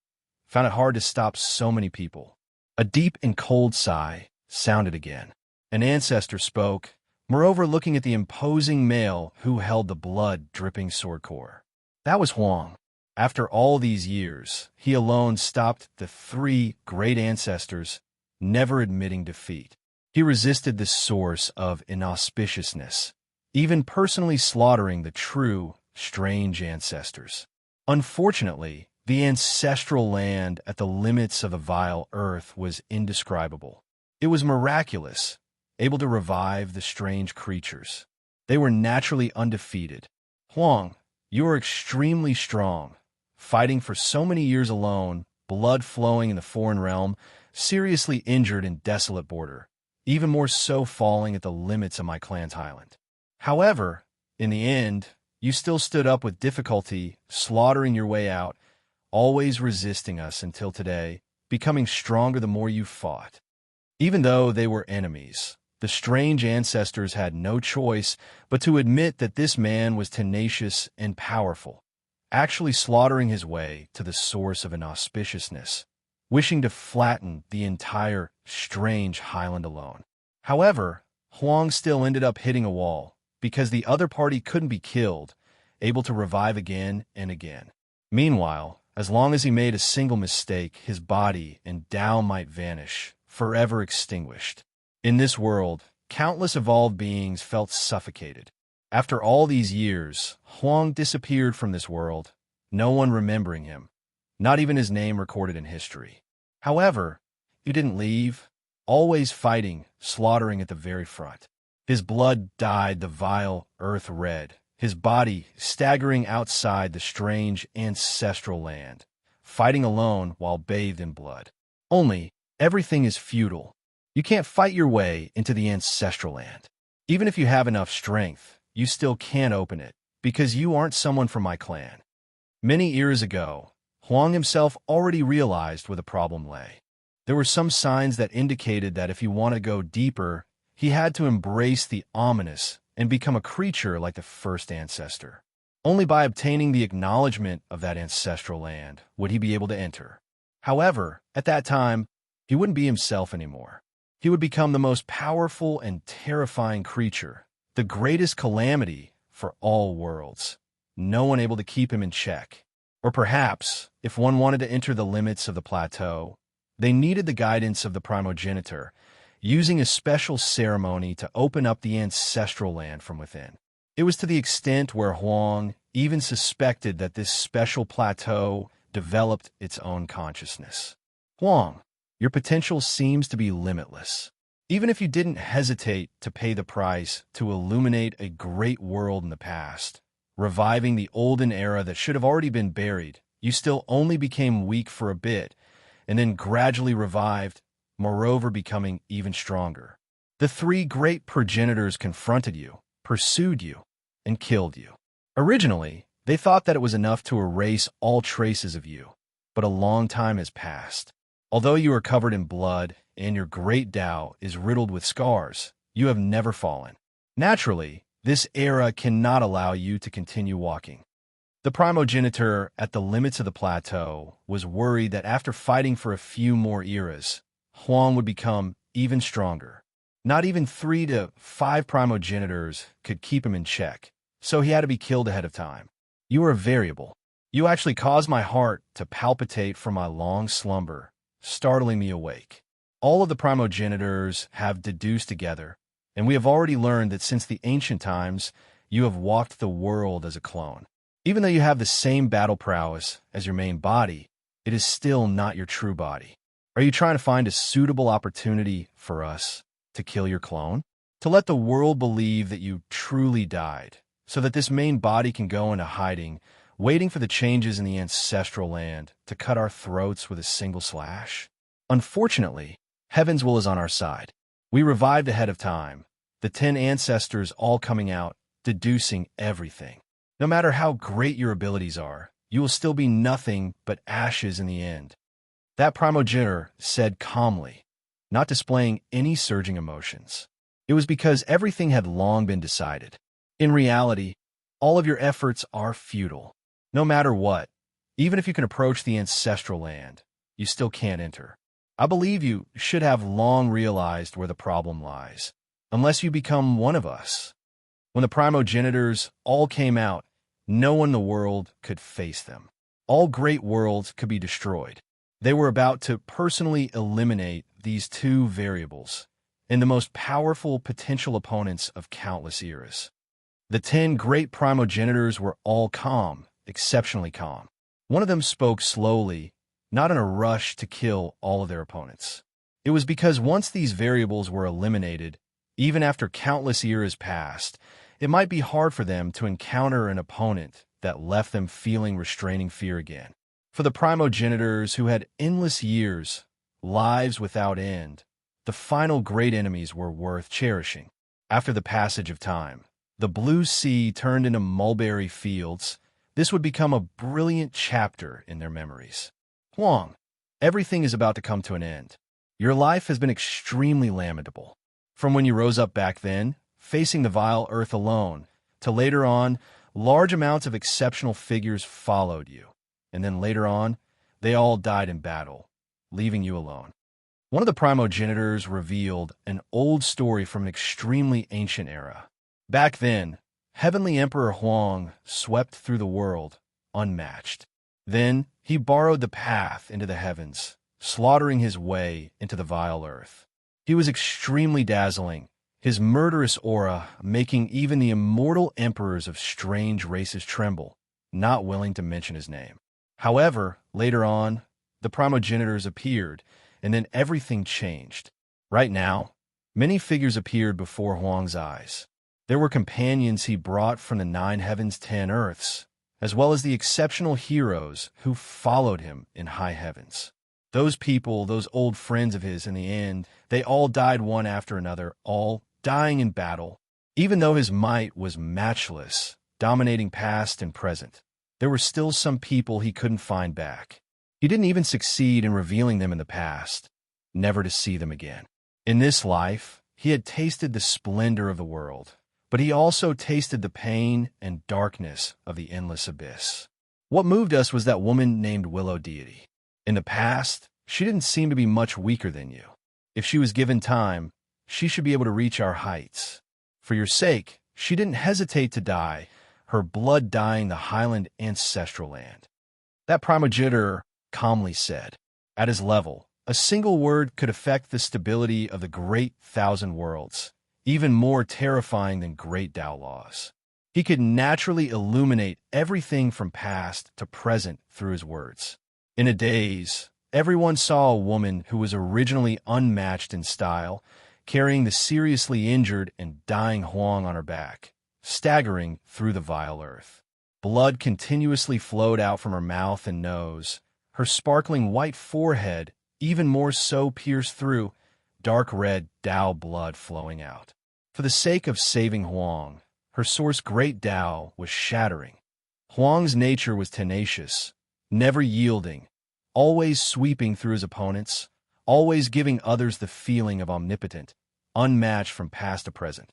found it hard to stop so many people. A deep and cold sigh sounded again. An ancestor spoke, moreover looking at the imposing male who held the blood-dripping sword core. That was Huang. After all these years, he alone stopped the 3 great ancestors, never admitting defeat. He resisted this source of inauspiciousness, even personally slaughtering the true, strange ancestors. Unfortunately, the ancestral land at the limits of the vile earth was indescribable. It was miraculous, able to revive the strange creatures. They were naturally undefeated. Huang, you are extremely strong. Fighting for so many years alone, blood flowing in the foreign realm, seriously injured in desolate border, even more so falling at the limits of my clan's highland. However, in the end, you still stood up with difficulty, slaughtering your way out, always resisting us until today, becoming stronger the more you fought. Even though they were enemies, the strange ancestors had no choice but to admit that this man was tenacious and powerful, actually slaughtering his way to the source of inauspiciousness, wishing to flatten the entire strange highland alone. However, Huang still ended up hitting a wall, because the other party couldn't be killed, able to revive again and again. Meanwhile, As long as he made a single mistake, his body and Tao might vanish, forever extinguished. In this world, countless evolved beings felt suffocated. After all these years, Huang disappeared from this world, no one remembering him, not even his name recorded in history. However, he didn't leave, always fighting, slaughtering at the very front. His blood dyed the vile earth red, his body staggering outside the strange ancestral land, fighting alone while bathed in blood. Only, everything is futile. You can't fight your way into the ancestral land. Even if you have enough strength, you still can't open it, because you aren't someone from my clan. Many years ago, Huang himself already realized where the problem lay. There were some signs that indicated that if he wanted to go deeper, he had to embrace the ominous and become a creature like the first ancestor. Only by obtaining the acknowledgement of that ancestral land would he be able to enter. However, at that time, he wouldn't be himself anymore. He would become the most powerful and terrifying creature, the greatest calamity for all worlds. No one able to keep him in check. Or perhaps, if one wanted to enter the limits of the plateau, they needed the guidance of the primogenitor, using a special ceremony to open up the ancestral land from within. It was to the extent where Huang even suspected that this special plateau developed its own consciousness. Huang, your potential seems to be limitless. Even if you didn't hesitate to pay the price to illuminate a great world in the past, reviving the olden era that should have already been buried, you still only became weak for a bit, and then gradually revived, moreover becoming even stronger. The three great progenitors confronted you, pursued you, and killed you. Originally, they thought that it was enough to erase all traces of you, but a long time has passed. Although you are covered in blood and your great Tao is riddled with scars, you have never fallen. Naturally, this era cannot allow you to continue walking. The primogenitor at the limits of the plateau was worried that after fighting for a few more eras, Huang would become even stronger. Not even 3 to 5 primogenitors could keep him in check, so he had to be killed ahead of time. You are a variable. You actually caused my heart to palpitate from my long slumber, startling me awake. All of the primogenitors have deduced together, and we have already learned that since the ancient times, you have walked the world as a clone. Even though you have the same battle prowess as your main body, it is still not your true body. Are you trying to find a suitable opportunity for us to kill your clone? To let the world believe that you truly died, so that this main body can go into hiding, waiting for the changes in the ancestral land to cut our throats with a single slash? Unfortunately, Heaven's will is on our side. We revived ahead of time, the 10 ancestors all coming out, deducing everything. No matter how great your abilities are, you will still be nothing but ashes in the end. That primogenitor said calmly, not displaying any surging emotions. It was because everything had long been decided. In reality, all of your efforts are futile. No matter what, even if you can approach the ancestral land, you still can't enter. I believe you should have long realized where the problem lies, unless you become one of us. When the primogenitors all came out, no one in the world could face them. All great worlds could be destroyed. They were about to personally eliminate these 2 variables and the most powerful potential opponents of countless eras. The 10 great primogenitors were all calm, exceptionally calm. One of them spoke slowly, not in a rush to kill all of their opponents. It was because once these variables were eliminated, even after countless eras passed, it might be hard for them to encounter an opponent that left them feeling restraining fear again. For the primogenitors who had endless years, lives without end, the final great enemies were worth cherishing. After the passage of time, the blue sea turned into mulberry fields. This would become a brilliant chapter in their memories. Huang, everything is about to come to an end. Your life has been extremely lamentable. From when you rose up back then, facing the vile earth alone, to later on, large amounts of exceptional figures followed you. And then later on, they all died in battle, leaving you alone. One of the primogenitors revealed an old story from an extremely ancient era. Back then, Heavenly Emperor Huang swept through the world, unmatched. Then he borrowed the path into the heavens, slaughtering his way into the vile earth. He was extremely dazzling, his murderous aura making even the immortal emperors of strange races tremble, not willing to mention his name. However, later on, the primogenitors appeared, and then everything changed. Right now, many figures appeared before Huang's eyes. There were companions he brought from the 9 heavens, 10 earths, as well as the exceptional heroes who followed him in high heavens. Those people, those old friends of his, in the end, they all died one after another, all dying in battle. Even though his might was matchless, dominating past and present, there were still some people he couldn't find back. He didn't even succeed in revealing them in the past, never to see them again. In this life, he had tasted the splendor of the world, but he also tasted the pain and darkness of the endless abyss. What moved us was that woman named Willow Deity. In the past, she didn't seem to be much weaker than you. If she was given time, she should be able to reach our heights. For your sake, she didn't hesitate to die, her blood dyeing the highland ancestral land. That primogenitor calmly said, at his level, a single word could affect the stability of the great 1,000 worlds, even more terrifying than great Tao laws. He could naturally illuminate everything from past to present through his words. In a daze, everyone saw a woman who was originally unmatched in style, carrying the seriously injured and dying Huang on her back, staggering through the vile earth. Blood continuously flowed out from her mouth and nose, her sparkling white forehead even more so pierced through, dark red Tao blood flowing out. For the sake of saving Huang, her source great Tao was shattering. Huang's nature was tenacious, never yielding, always sweeping through his opponents, always giving others the feeling of omnipotent, unmatched from past to present.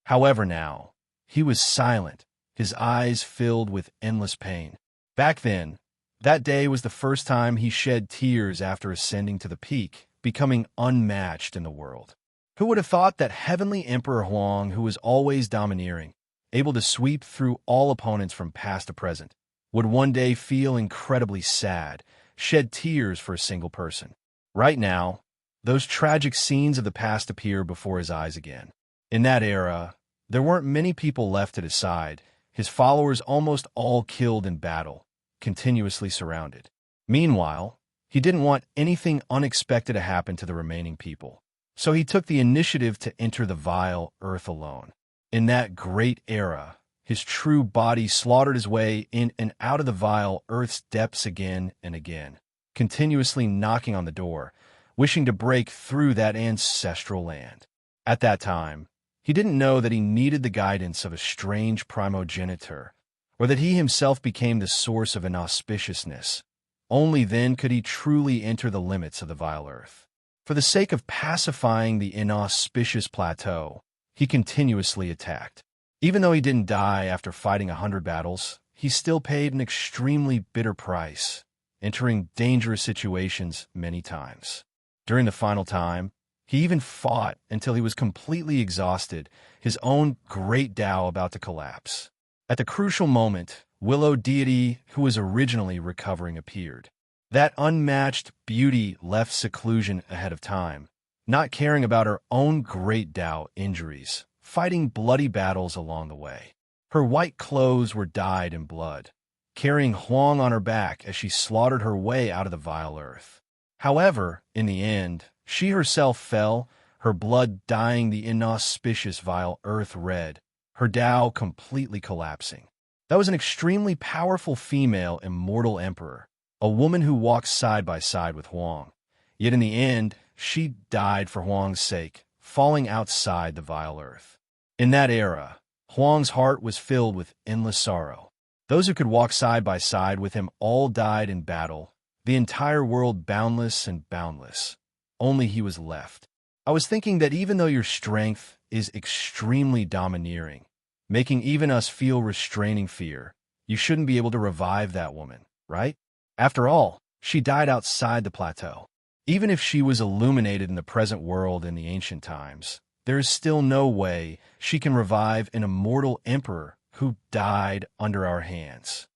However now, he was silent, his eyes filled with endless pain. Back then, that day was the first time he shed tears after ascending to the peak, becoming unmatched in the world. Who would have thought that heavenly Emperor Huang, who was always domineering, able to sweep through all opponents from past to present, would one day feel incredibly sad, shed tears for a single person? Right now, those tragic scenes of the past appear before his eyes again. In that era, there weren't many people left at his side, his followers almost all killed in battle, continuously surrounded. Meanwhile, he didn't want anything unexpected to happen to the remaining people, so he took the initiative to enter the vile earth alone. In that great era, his true body slaughtered his way in and out of the vile earth's depths again and again, continuously knocking on the door, wishing to break through that ancestral land. At that time, he didn't know that he needed the guidance of a strange primogenitor, or that he himself became the source of inauspiciousness. Only then could he truly enter the limits of the vile earth. For the sake of pacifying the inauspicious plateau, he continuously attacked. Even though he didn't die after fighting 100 battles, he still paid an extremely bitter price, entering dangerous situations many times. During the final time, he even fought until he was completely exhausted, his own great Tao about to collapse. At the crucial moment, Willow Deity, who was originally recovering, appeared. That unmatched beauty left seclusion ahead of time, not caring about her own great Tao injuries, fighting bloody battles along the way. Her white clothes were dyed in blood, carrying Huang on her back as she slaughtered her way out of the vile earth. However, in the end, she herself fell, her blood dyeing the inauspicious vile earth red, her Tao completely collapsing. That was an extremely powerful female immortal emperor, a woman who walked side by side with Huang. Yet in the end, she died for Huang's sake, falling outside the vile earth. In that era, Huang's heart was filled with endless sorrow. Those who could walk side by side with him all died in battle, the entire world boundless and boundless. Only he was left. I was thinking that even though your strength is extremely domineering, making even us feel restraining fear, you shouldn't be able to revive that woman, right? After all, she died outside the plateau. Even if she was illuminated in the present world in the ancient times, there is still no way she can revive an immortal emperor who died under our hands.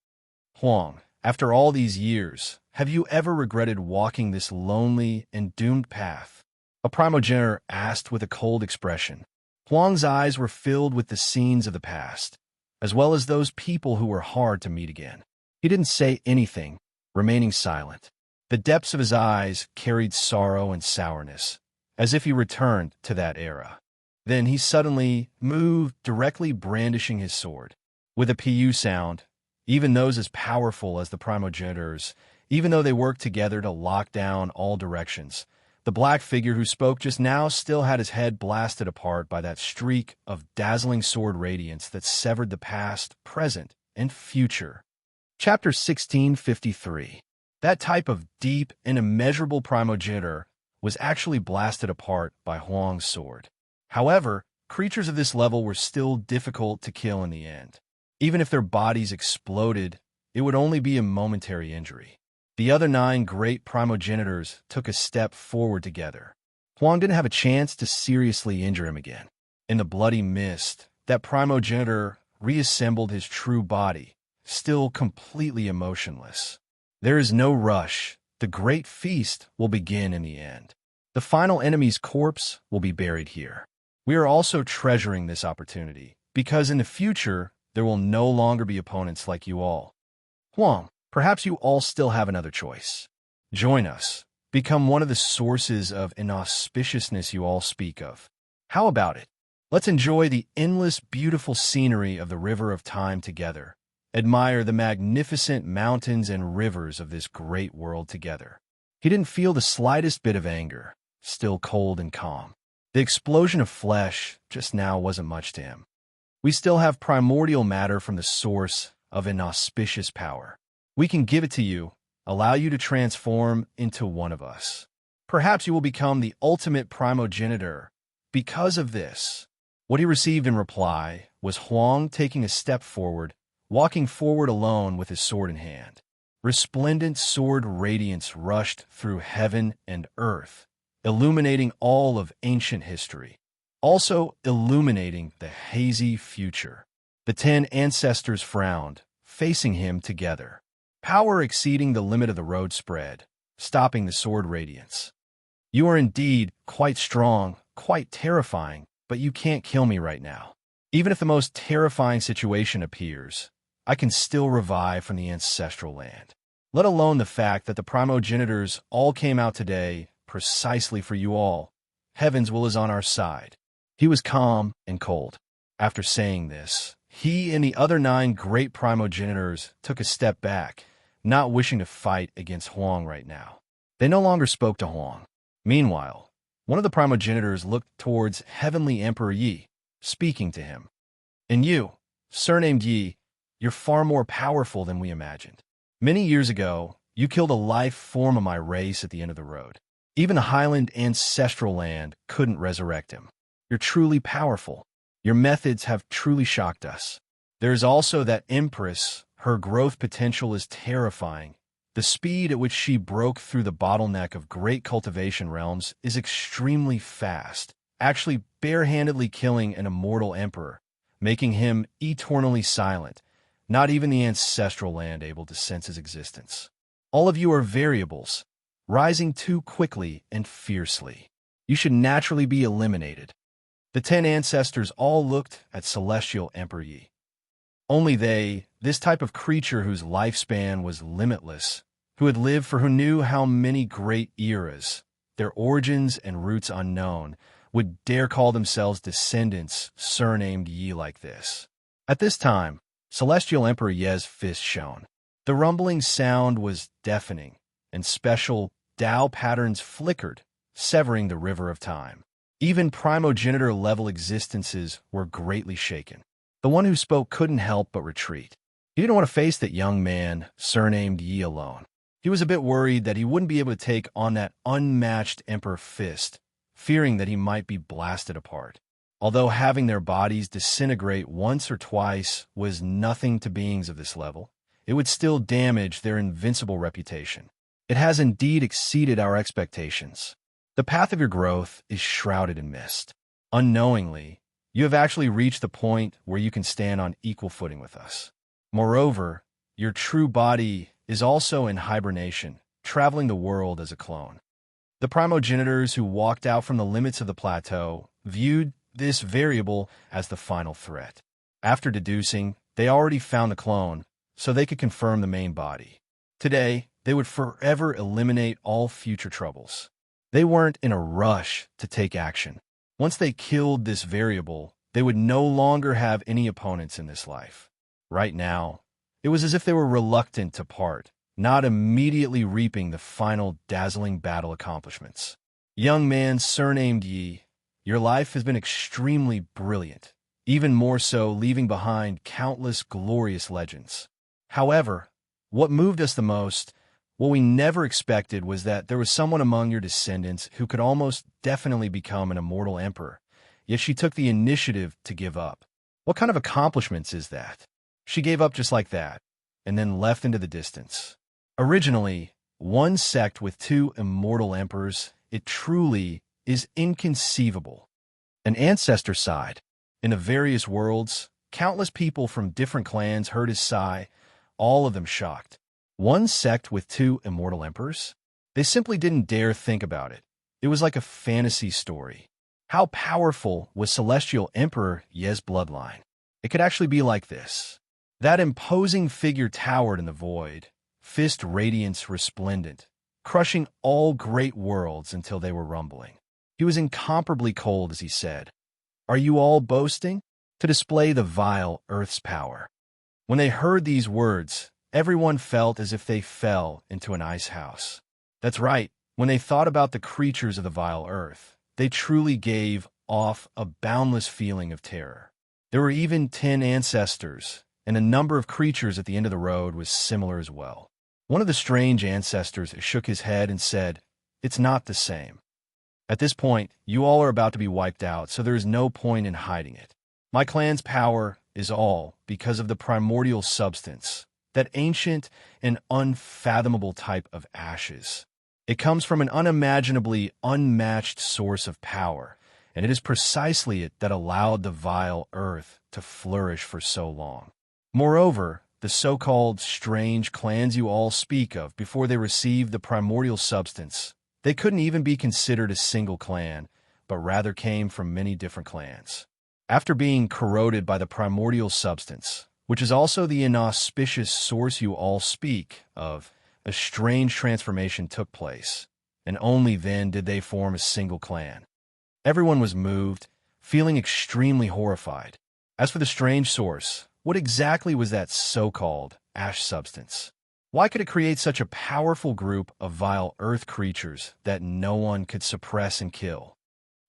Huang, After all these years, have you ever regretted walking this lonely and doomed path? A primogenitor asked with a cold expression. Huang's eyes were filled with the scenes of the past, as well as those people who were hard to meet again. He didn't say anything, remaining silent. The depths of his eyes carried sorrow and sourness, as if he returned to that era. Then he suddenly moved, directly brandishing his sword. With a pu sound, even those as powerful as the primogenitors, even though they worked together to lock down all directions, the black figure who spoke just now still had his head blasted apart by that streak of dazzling sword radiance that severed the past, present, and future. Chapter 1653. That type of deep and immeasurable primogenitor was actually blasted apart by Huang's sword. However, creatures of this level were still difficult to kill in the end. Even if their bodies exploded, it would only be a momentary injury. The other 9 great primogenitors took a step forward together. Huang didn't have a chance to seriously injure him again. In the bloody mist, that primogenitor reassembled his true body, still completely emotionless. There is no rush. The great feast will begin in the end. The final enemy's corpse will be buried here. We are also treasuring this opportunity, because in the future, there will no longer be opponents like you all. Huang, perhaps you all still have another choice. Join us. Become one of the sources of inauspiciousness you all speak of. How about it? Let's enjoy the endless, beautiful scenery of the river of time together. Admire the magnificent mountains and rivers of this great world together. He didn't feel the slightest bit of anger, still cold and calm. The explosion of flesh just now wasn't much to him. We still have primordial matter from the source of inauspicious power. We can give it to you, allow you to transform into one of us. Perhaps you will become the ultimate primogenitor because of this. What he received in reply was Huang taking a step forward, walking forward alone with his sword in hand. Resplendent sword radiance rushed through heaven and earth, illuminating all of ancient history, also illuminating the hazy future. The 10 ancestors frowned, facing him together. Power exceeding the limit of the road spread, stopping the sword radiance. You are indeed quite strong, quite terrifying, but you can't kill me right now. Even if the most terrifying situation appears, I can still revive from the ancestral land. Let alone the fact that the primogenitors all came out today precisely for you all. Heaven's will is on our side. He was calm and cold. After saying this, he and the other 9 great primogenitors took a step back, not wishing to fight against Huang right now. They no longer spoke to Huang. Meanwhile, one of the primogenitors looked towards Heavenly Emperor Yi, speaking to him. And you, surnamed Yi, you're far more powerful than we imagined. Many years ago, you killed a life form of my race at the end of the road. Even the Highland ancestral land couldn't resurrect him. You're truly powerful. Your methods have truly shocked us. There is also that Empress. Her growth potential is terrifying. The speed at which she broke through the bottleneck of great cultivation realms is extremely fast, actually barehandedly killing an immortal emperor, making him eternally silent, not even the ancestral land able to sense his existence. All of you are variables, rising too quickly and fiercely. You should naturally be eliminated. The 10 ancestors all looked at Celestial Emperor Yi. Only they, this type of creature whose lifespan was limitless, who had lived for who knew how many great eras, their origins and roots unknown, would dare call themselves descendants surnamed Yi like this. At this time, Celestial Emperor Ye's fist shone. The rumbling sound was deafening, and special Tao patterns flickered, severing the river of time. Even primogenitor-level existences were greatly shaken. The one who spoke couldn't help but retreat. He didn't want to face that young man, surnamed Yi, alone. He was a bit worried that he wouldn't be able to take on that unmatched Emperor fist, fearing that he might be blasted apart. Although having their bodies disintegrate once or twice was nothing to beings of this level, it would still damage their invincible reputation. It has indeed exceeded our expectations. The path of your growth is shrouded in mist. Unknowingly, you have actually reached the point where you can stand on equal footing with us. Moreover, your true body is also in hibernation, traveling the world as a clone. The primogenitors who walked out from the limits of the plateau viewed this variable as the final threat. After deducing, they already found the clone, so they could confirm the main body. Today, they would forever eliminate all future troubles. They weren't in a rush to take action. Once they killed this variable, they would no longer have any opponents in this life. Right now, it was as if they were reluctant to part, not immediately reaping the final dazzling battle accomplishments. Young man surnamed Yi, your life has been extremely brilliant, even more so leaving behind countless glorious legends. However, what moved us the most, what we never expected, was that there was someone among your descendants who could almost definitely become an immortal emperor, yet she took the initiative to give up. What kind of accomplishments is that? She gave up just like that, and then left into the distance. Originally, one sect with two immortal emperors, it truly is inconceivable. An ancestor sighed. In the various worlds, countless people from different clans heard his sigh, all of them shocked. One sect with two immortal emperors? They simply didn't dare think about it. It was like a fantasy story. How powerful was Celestial Emperor Ye's bloodline? It could actually be like this. That imposing figure towered in the void, fist radiance resplendent, crushing all great worlds until they were rumbling. He was incomparably cold as he said, "Are you all boasting?" To display the vile earth's power. When they heard these words, everyone felt as if they fell into an ice house. That's right, when they thought about the creatures of the vile earth, they truly gave off a boundless feeling of terror. There were even 10 ancestors, and a number of creatures at the end of the road was similar as well. One of the strange ancestors shook his head and said, "It's not the same. At this point, you all are about to be wiped out, so there is no point in hiding it. My clan's power is all because of the primordial substance, that ancient and unfathomable type of ashes. It comes from an unimaginably unmatched source of power, and it is precisely it that allowed the vile earth to flourish for so long. Moreover, the so-called strange clans you all speak of before they received the primordial substance, they couldn't even be considered a single clan, but rather came from many different clans. After being corroded by the primordial substance, which is also the inauspicious source you all speak of, a strange transformation took place, and only then did they form a single clan. Everyone was moved, feeling extremely horrified. As for the strange source, what exactly was that so-called ash substance? Why could it create such a powerful group of vile earth creatures that no one could suppress and kill?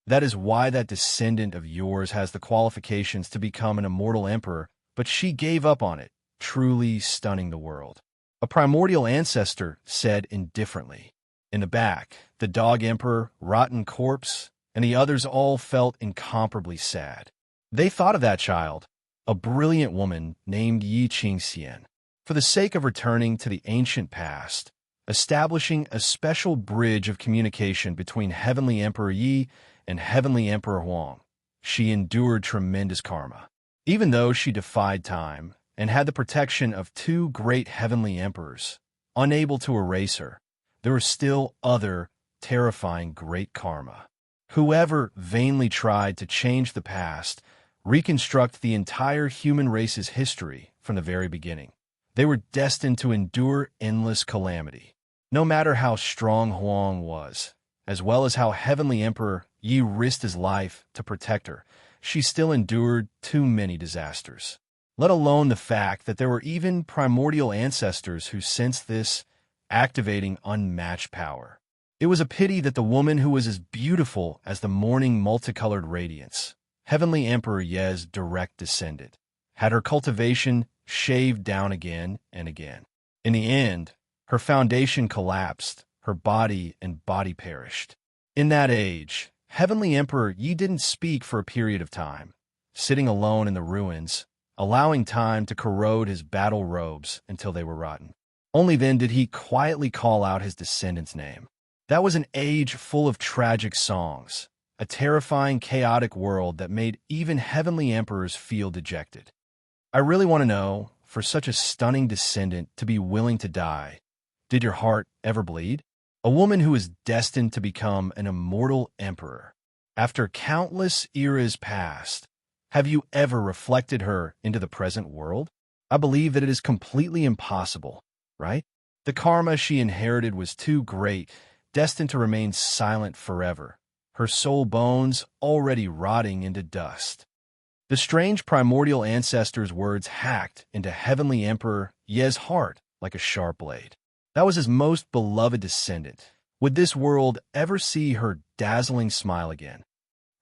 That is why that descendant of yours has the qualifications to become an immortal emperor, but she gave up on it, truly stunning the world." A primordial ancestor said indifferently. In the back, the dog emperor, rotten corpse, and the others all felt incomparably sad. They thought of that child, a brilliant woman named Yi Qingxian. For the sake of returning to the ancient past, establishing a special bridge of communication between Heavenly Emperor Yi and Heavenly Emperor Huang, she endured tremendous karma. Even though she defied time and had the protection of two great heavenly emperors, unable to erase her, there was still other terrifying great karma. Whoever vainly tried to change the past, reconstruct the entire human race's history from the very beginning, they were destined to endure endless calamity. No matter how strong Huang was, as well as how Heavenly Emperor Yi risked his life to protect her, she still endured too many disasters. Let alone the fact that there were even primordial ancestors who sensed this, activating unmatched power. It was a pity that the woman who was as beautiful as the morning multicolored radiance, Heavenly Emperor Ye's direct descendant, had her cultivation shaved down again and again. In the end, her foundation collapsed, her body and body perished. In that age, Heavenly Emperor Yi didn't speak for a period of time, sitting alone in the ruins, allowing time to corrode his battle robes until they were rotten. Only then did he quietly call out his descendant's name. That was an age full of tragic songs, a terrifying, chaotic world that made even heavenly emperors feel dejected. I really want to know, for such a stunning descendant to be willing to die. Did your heart ever bleed? A woman who is destined to become an immortal emperor. After countless eras past, have you ever reflected her into the present world? I believe that it is completely impossible, right? The karma she inherited was too great, destined to remain silent forever, her soul bones already rotting into dust. The strange primordial ancestor's words hacked into Heavenly Emperor Ye's heart like a sharp blade. That was his most beloved descendant. Would this world ever see her dazzling smile again?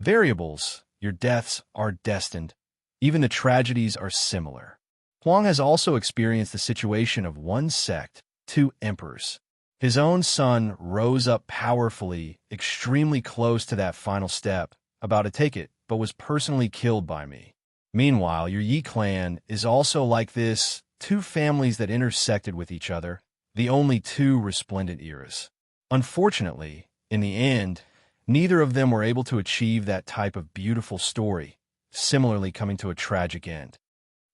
Variables, your deaths are destined. Even the tragedies are similar. Huang has also experienced the situation of one sect, two emperors. His own son rose up powerfully, extremely close to that final step, about to take it, but was personally killed by me. Meanwhile, your Yi clan is also like this, two families that intersected with each other, the only two resplendent eras. Unfortunately, in the end, neither of them were able to achieve that type of beautiful story, similarly coming to a tragic end.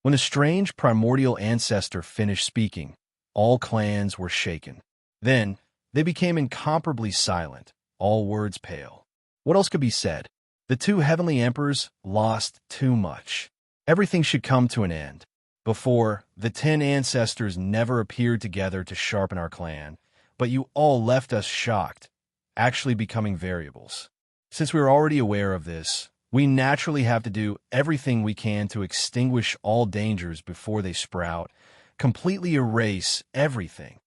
When the strange primordial ancestor finished speaking, all clans were shaken. Then, they became incomparably silent, all words pale. What else could be said? The two heavenly emperors lost too much. Everything should come to an end. Before, the 10 ancestors never appeared together to sharpen our clan, but you all left us shocked, actually becoming variables. Since we are already aware of this, we naturally have to do everything we can to extinguish all dangers before they sprout, completely erase everything.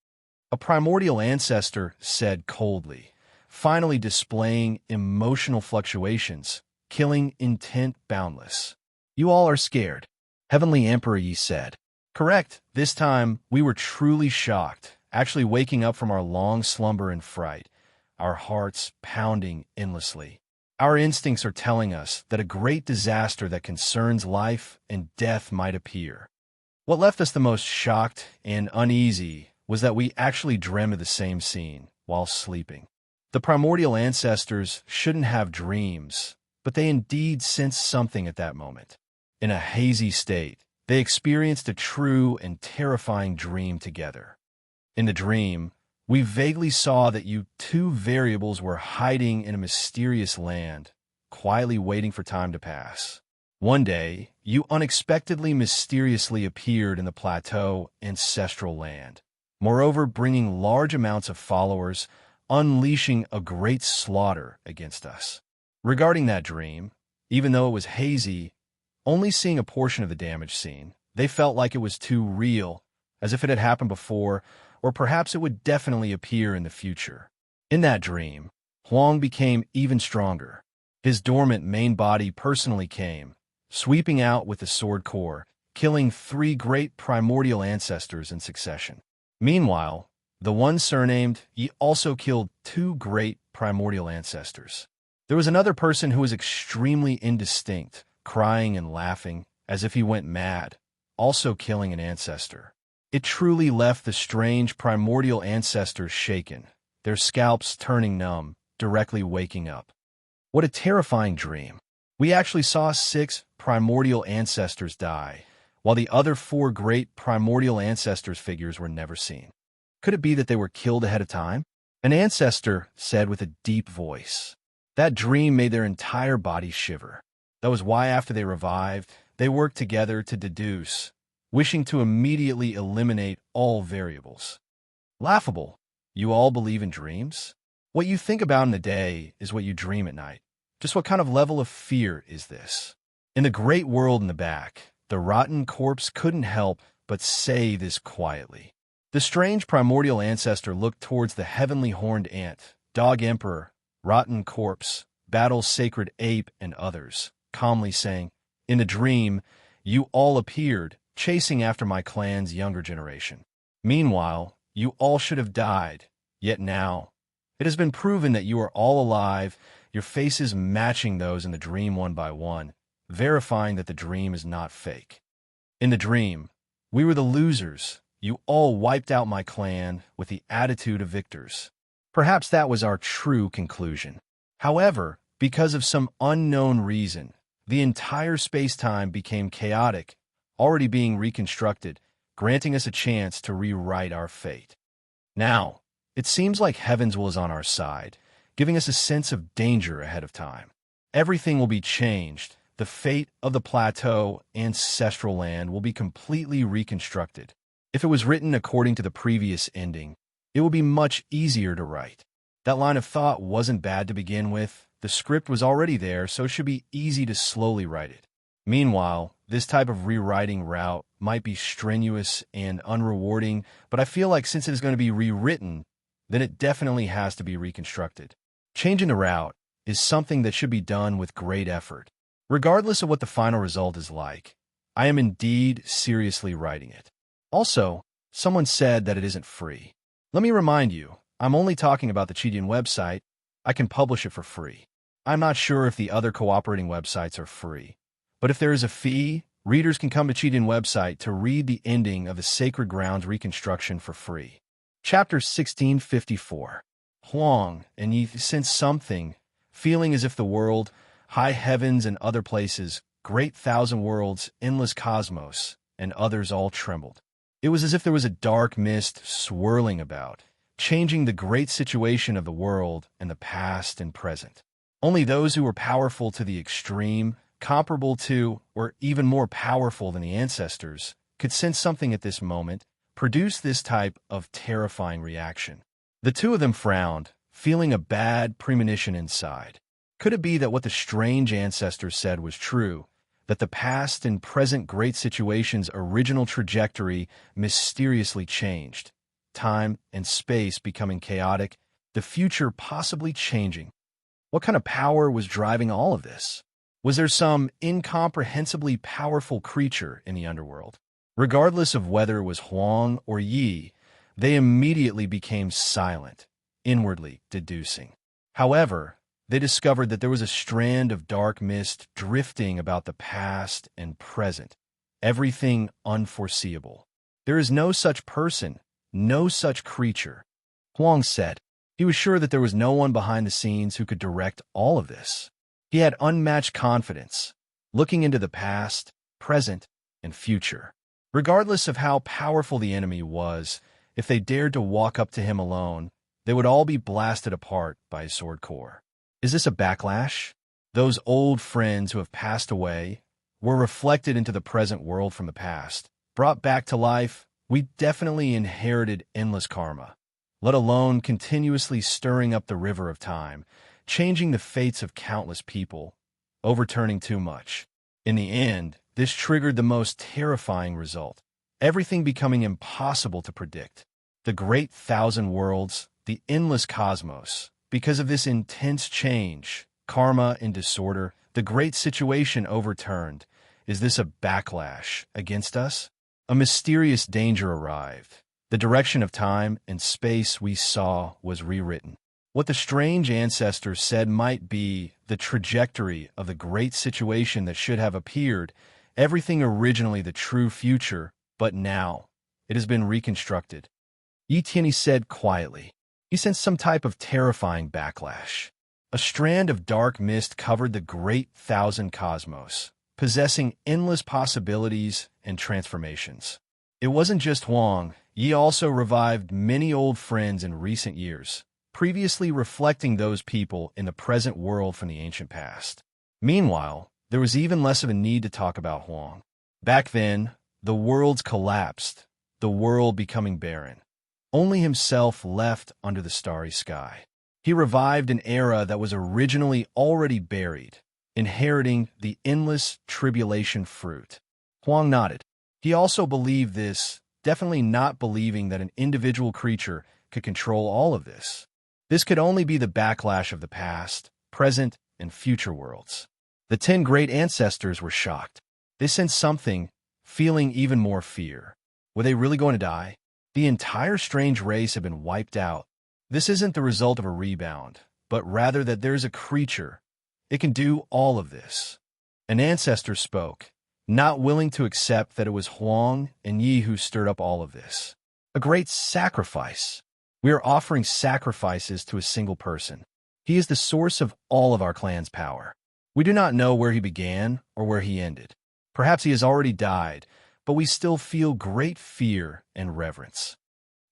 A primordial ancestor said coldly, finally displaying emotional fluctuations, killing intent boundless. You all are scared. Heavenly Emperor Yi said. Correct. This time, we were truly shocked, actually waking up from our long slumber in fright, our hearts pounding endlessly. Our instincts are telling us that a great disaster that concerns life and death might appear. What left us the most shocked and uneasy was that we actually dreamed of the same scene while sleeping. The primordial ancestors shouldn't have dreams, but they indeed sensed something at that moment. In a hazy state, they experienced a true and terrifying dream together. In the dream, we vaguely saw that you two variables were hiding in a mysterious land, quietly waiting for time to pass. One day, you unexpectedly mysteriously appeared in the plateau ancestral land, moreover bringing large amounts of followers, unleashing a great slaughter against us. Regarding that dream, even though it was hazy, only seeing a portion of the damage scene, they felt like it was too real, as if it had happened before, or perhaps it would definitely appear in the future. In that dream, Huang became even stronger. His dormant main body personally came, sweeping out with the sword core, killing 3 great primordial ancestors in succession. Meanwhile, the one surnamed Yi also killed 2 great primordial ancestors. There was another person who was extremely indistinct, crying and laughing as if he went mad, also killing an ancestor. It truly left the strange primordial ancestors shaken, their scalps turning numb, directly waking up. What a terrifying dream. We actually saw 6 primordial ancestors die, while the other 4 great primordial ancestors figures were never seen. Could it be that they were killed ahead of time? An ancestor said with a deep voice. That dream made their entire body shiver. That was why after they revived, they worked together to deduce, wishing to immediately eliminate all variables. Laughable. You all believe in dreams? What you think about in the day is what you dream at night. Just what kind of level of fear is this? In the great world in the back, the rotten corpse couldn't help but say this quietly. The strange primordial ancestor looked towards the heavenly horned ant, dog emperor, rotten corpse, battle sacred ape, and others, calmly saying, in the dream, you all appeared, chasing after my clan's younger generation. Meanwhile, you all should have died, yet now, it has been proven that you are all alive, your faces matching those in the dream one by one, verifying that the dream is not fake. In the dream, we were the losers. You all wiped out my clan with the attitude of victors. Perhaps that was our true conclusion. However, because of some unknown reason, the entire space-time became chaotic, already being reconstructed, granting us a chance to rewrite our fate. Now, it seems like heaven's will is on our side, giving us a sense of danger ahead of time. Everything will be changed. The fate of the plateau, ancestral land, will be completely reconstructed. If it was written according to the previous ending, it would be much easier to write. That line of thought wasn't bad to begin with. The script was already there, so it should be easy to slowly write it. Meanwhile, this type of rewriting route might be strenuous and unrewarding, but I feel like since it is going to be rewritten, then it definitely has to be reconstructed. Changing the route is something that should be done with great effort. Regardless of what the final result is like, I am indeed seriously writing it. Also, someone said that it isn't free. Let me remind you, I'm only talking about the Cheatian website. I can publish it for free. I'm not sure if the other cooperating websites are free, but if there is a fee, readers can come to Cheatian website to read the ending of the Sacred Grounds reconstruction for free. Chapter 1654. Huang, and ye sense something, feeling as if the world, high heavens and other places, great thousand worlds, endless cosmos, and others all trembled. It was as if there was a dark mist swirling about, changing the great situation of the world and the past and present. Only those who were powerful to the extreme, comparable to, or even more powerful than the ancestors, could sense something at this moment, produce this type of terrifying reaction. The two of them frowned, feeling a bad premonition inside. Could it be that what the strange ancestors said was true, that the past and present great situation's original trajectory mysteriously changed, time and space becoming chaotic, the future possibly changing? What kind of power was driving all of this? Was there some incomprehensibly powerful creature in the underworld? Regardless of whether it was Huang or Yi, they immediately became silent, inwardly deducing. However, they discovered that there was a strand of dark mist drifting about the past and present, everything unforeseeable. There is no such person, no such creature. Huang said. He was sure that there was no one behind the scenes who could direct all of this. He had unmatched confidence, looking into the past, present, and future. Regardless of how powerful the enemy was, if they dared to walk up to him alone, they would all be blasted apart by his sword core. Is this a backlash? Those old friends who have passed away were reflected into the present world from the past. Brought back to life, we definitely inherited endless karma, let alone continuously stirring up the river of time, changing the fates of countless people, overturning too much. In the end, this triggered the most terrifying result, everything becoming impossible to predict. The great thousand worlds, the endless cosmos. Because of this intense change, karma and disorder, the great situation overturned. Is this a backlash against us? A mysterious danger arrived. The direction of time and space we saw was rewritten. What the strange ancestors said might be the trajectory of the great situation that should have appeared, everything originally the true future, but now it has been reconstructed. Yi Tianyi said quietly. He sensed some type of terrifying backlash. A strand of dark mist covered the great thousand cosmos, possessing endless possibilities and transformations. It wasn't just Huang. Yi also revived many old friends in recent years, previously reflecting those people in the present world from the ancient past. Meanwhile, there was even less of a need to talk about Huang. Back then, the worlds collapsed, the world becoming barren. Only himself left under the starry sky. He revived an era that was originally already buried, inheriting the endless tribulation fruit. Huang nodded. He also believed this, definitely not believing that an individual creature could control all of this. This could only be the backlash of the past, present, and future worlds. The 10 great ancestors were shocked. They sensed something, feeling even more fear. Were they really going to die? The entire strange race had been wiped out. This isn't the result of a rebound, but rather that there's a creature. It can do all of this. An ancestor spoke, not willing to accept that it was Huang and Yi who stirred up all of this. A great sacrifice. We are offering sacrifices to a single person. He is the source of all of our clan's power. We do not know where he began or where he ended. Perhaps he has already died, but we still feel great fear and reverence.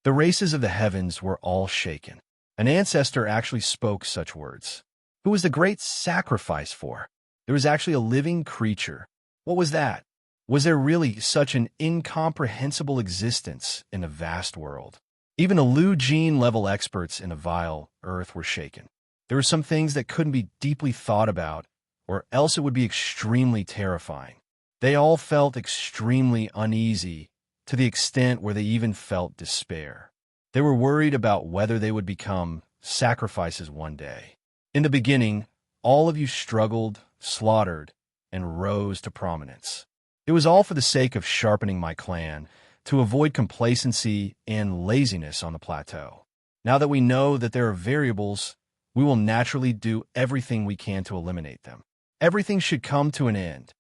The races of the heavens were all shaken. An ancestor actually spoke such words. Who was the great sacrifice for? There was actually a living creature. What was that? Was there really such an incomprehensible existence in a vast world? Even Lu-Gene-level experts in a vile earth were shaken. There were some things that couldn't be deeply thought about, or else it would be extremely terrifying. They all felt extremely uneasy, to the extent where they even felt despair. They were worried about whether they would become sacrifices one day. In the beginning, all of you struggled, slaughtered, and rose to prominence. It was all for the sake of sharpening my clan, to avoid complacency and laziness on the plateau. Now that we know that there are variables, we will naturally do everything we can to eliminate them. Everything should come to an end.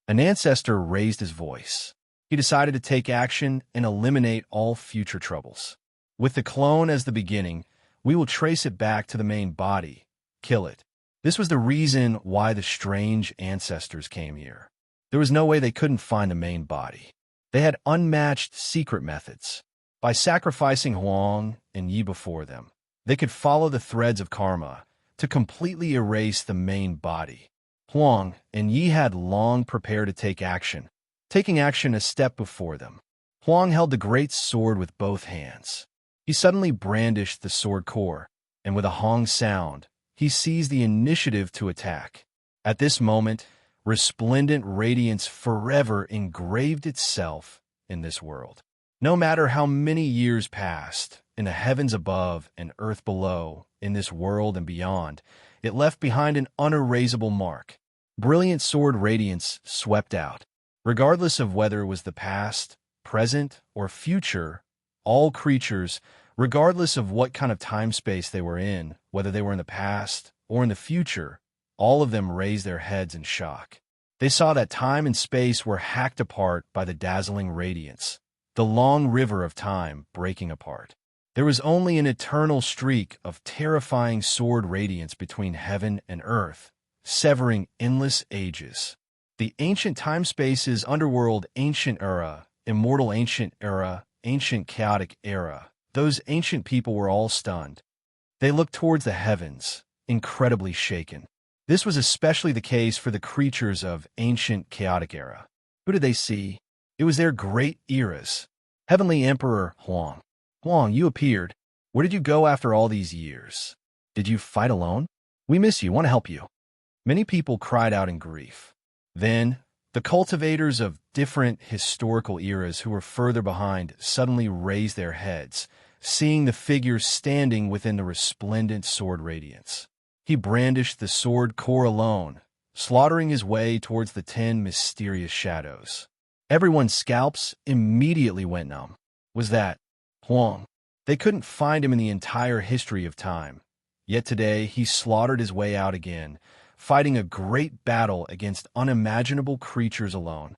An ancestor raised his voice. He decided to take action and eliminate all future troubles. With the clone as the beginning, we will trace it back to the main body, kill it. This was the reason why the strange ancestors came here. There was no way they couldn't find the main body. They had unmatched secret methods. By sacrificing Huang and Yi before them, they could follow the threads of karma to completely erase the main body. Huang and Yi had long prepared to take action, taking action a step before them. Huang held the great sword with both hands. He suddenly brandished the sword core, and with a hong sound, he seized the initiative to attack. At this moment, resplendent radiance forever engraved itself in this world. No matter how many years passed, in the heavens above and earth below, in this world and beyond, it left behind an unerasable mark. Brilliant sword radiance swept out. Regardless of whether it was the past, present, or future, all creatures, regardless of what kind of time-space they were in, whether they were in the past or in the future, all of them raised their heads in shock. They saw that time and space were hacked apart by the dazzling radiance, the long river of time breaking apart. There was only an eternal streak of terrifying sword radiance between heaven and earth, severing endless ages. The ancient time-spaces, underworld ancient era, immortal ancient era, ancient chaotic era, those ancient people were all stunned. They looked towards the heavens, incredibly shaken. This was especially the case for the creatures of ancient chaotic era. Who did they see? It was their great eras. Heavenly Emperor Huang. Huang, you appeared. Where did you go after all these years? Did you fight alone? We miss you, want to help you. Many people cried out in grief. Then, the cultivators of different historical eras who were further behind suddenly raised their heads, seeing the figure standing within the resplendent sword radiance. He brandished the sword core alone, slaughtering his way towards the 10 mysterious shadows. Everyone's scalps immediately went numb. Was that Huang? They couldn't find him in the entire history of time. Yet today he slaughtered his way out again, fighting a great battle against unimaginable creatures alone.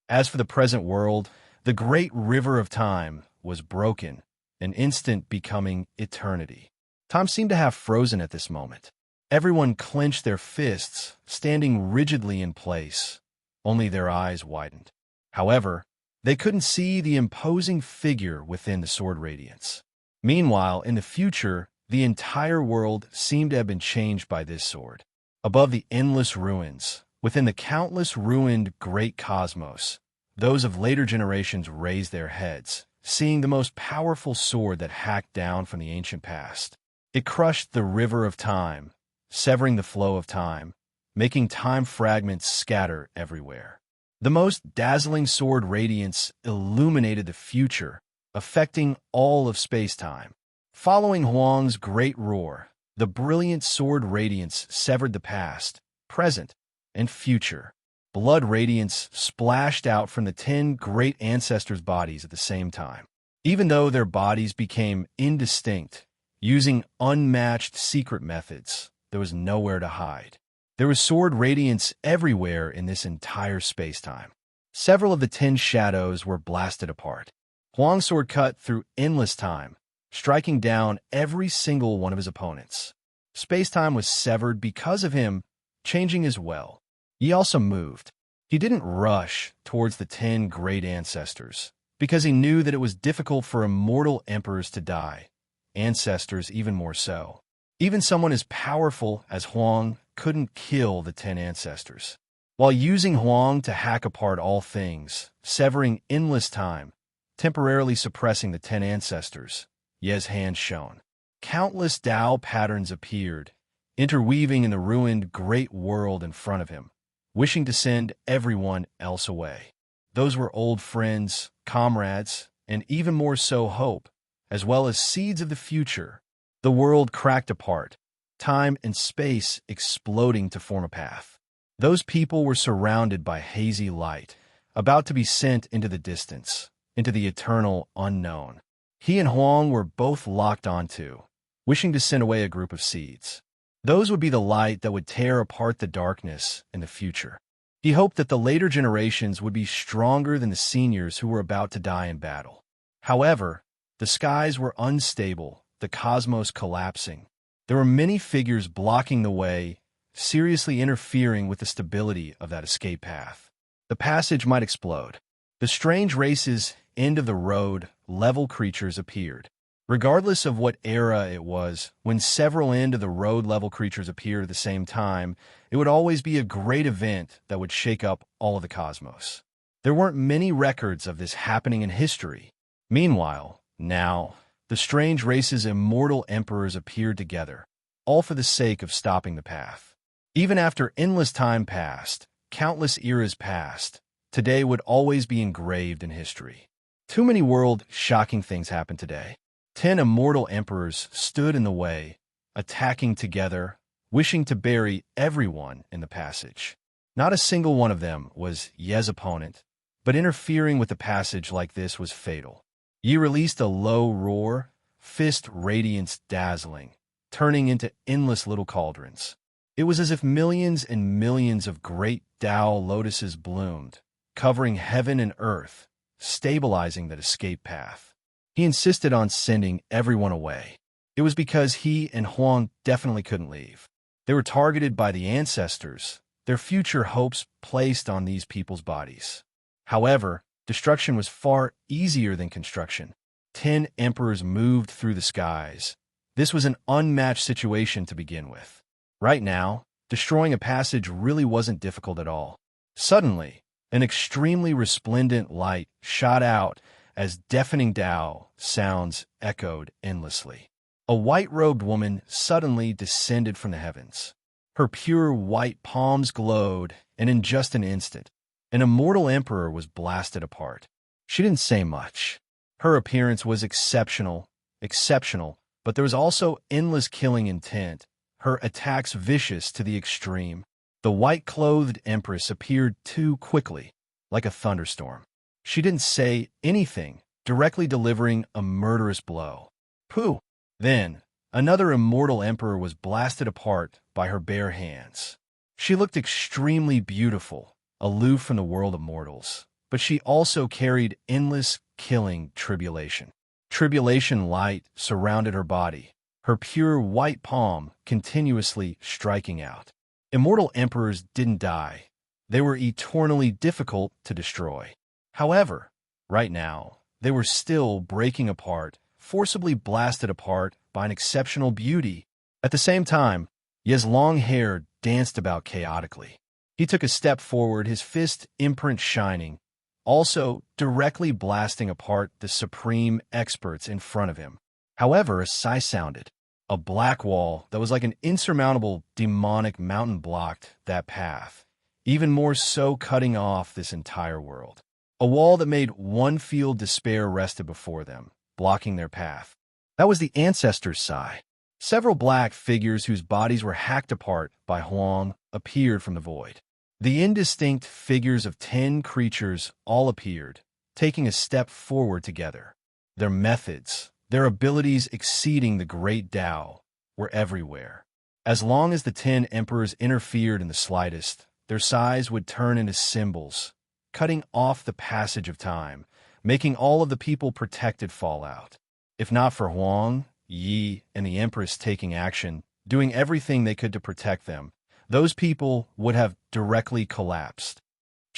As for the present world, the great river of time was broken, an instant becoming eternity. Time seemed to have frozen at this moment. Everyone clenched their fists, standing rigidly in place. Only their eyes widened. However, they couldn't see the imposing figure within the sword radiance. Meanwhile, in the future, the entire world seemed to have been changed by this sword. Above the endless ruins, within the countless ruined great cosmos, those of later generations raised their heads, seeing the most powerful sword that hacked down from the ancient past. It crushed the river of time, severing the flow of time, making time fragments scatter everywhere. The most dazzling sword radiance illuminated the future, affecting all of space-time. Following Huang's great roar, the brilliant sword radiance severed the past, present, and future. Blood radiance splashed out from the 10 great ancestors' bodies at the same time. Even though their bodies became indistinct, using unmatched secret methods, there was nowhere to hide. There was sword radiance everywhere in this entire space-time. Several of the 10 shadows were blasted apart. Huang's sword cut through endless time, striking down every single one of his opponents. Space-time was severed because of him, changing as well. He also moved. He didn't rush towards the 10 great ancestors, because he knew that it was difficult for immortal emperors to die, ancestors even more so. Even someone as powerful as Huang couldn't kill the 10 ancestors. While using Huang to hack apart all things, severing endless time, temporarily suppressing the 10 ancestors, Ye's hand shone. Countless Tao patterns appeared, interweaving in the ruined great world in front of him, wishing to send everyone else away. Those were old friends, comrades, and even more so hope, as well as seeds of the future. The world cracked apart, time and space exploding to form a path. Those people were surrounded by hazy light, about to be sent into the distance, into the eternal unknown. He and Huang were both locked onto, wishing to send away a group of seeds. Those would be the light that would tear apart the darkness in the future. He hoped that the later generations would be stronger than the seniors who were about to die in battle. However, the skies were unstable, the cosmos collapsing. There were many figures blocking the way, seriously interfering with the stability of that escape path. The passage might explode. The strange race's end-of-the-road, level creatures appeared. Regardless of what era it was, when several end-of-the-road level creatures appeared at the same time, it would always be a great event that would shake up all of the cosmos. There weren't many records of this happening in history. Meanwhile, now, the strange race's immortal emperors appeared together, all for the sake of stopping the path. Even after endless time passed, countless eras passed, today would always be engraved in history. Too many world-shocking things happened today. 10 immortal emperors stood in the way, attacking together, wishing to bury everyone in the passage. Not a single one of them was Ye's opponent, but interfering with the passage like this was fatal. Ye released a low roar, fist radiance dazzling, turning into endless little cauldrons. It was as if millions and millions of great Tao lotuses bloomed, covering heaven and earth, stabilizing that escape path. He insisted on sending everyone away. It was because he and Huang definitely couldn't leave. They were targeted by the ancestors, their future hopes placed on these people's bodies. However, destruction was far easier than construction. 10 emperors moved through the skies. This was an unmatched situation to begin with. Right now, destroying a passage really wasn't difficult at all. Suddenly, an extremely resplendent light shot out as deafening Tao sounds echoed endlessly. A white-robed woman suddenly descended from the heavens. Her pure white palms glowed, and in just an instant, an immortal emperor was blasted apart. She didn't say much. Her appearance was exceptional, but there was also endless killing intent, her attacks vicious to the extreme. The white-clothed empress appeared too quickly, like a thunderstorm. She didn't say anything, directly delivering a murderous blow. Pooh! Then, another immortal emperor was blasted apart by her bare hands. She looked extremely beautiful, aloof from the world of mortals, but she also carried endless, killing tribulation. Tribulation light surrounded her body, her pure white palm continuously striking out. Immortal emperors didn't die. They were eternally difficult to destroy. However, right now, they were still breaking apart, forcibly blasted apart by an exceptional beauty. At the same time, Ye's long hair danced about chaotically. He took a step forward, his fist imprint shining, also directly blasting apart the supreme experts in front of him. However, a sigh sounded. A black wall that was like an insurmountable demonic mountain blocked that path, even more so cutting off this entire world. A wall that made one feel despair rested before them, blocking their path. That was the ancestors' sigh. Several black figures whose bodies were hacked apart by Huang appeared from the void. The indistinct figures of 10 creatures all appeared, taking a step forward together. Their methods, their abilities exceeding the great Tao, were everywhere. As long as the 10 emperors interfered in the slightest, their sighs would turn into symbols, cutting off the passage of time, making all of the people protected fall out. If not for Huang, Yi, and the Empress taking action, doing everything they could to protect them, those people would have directly collapsed.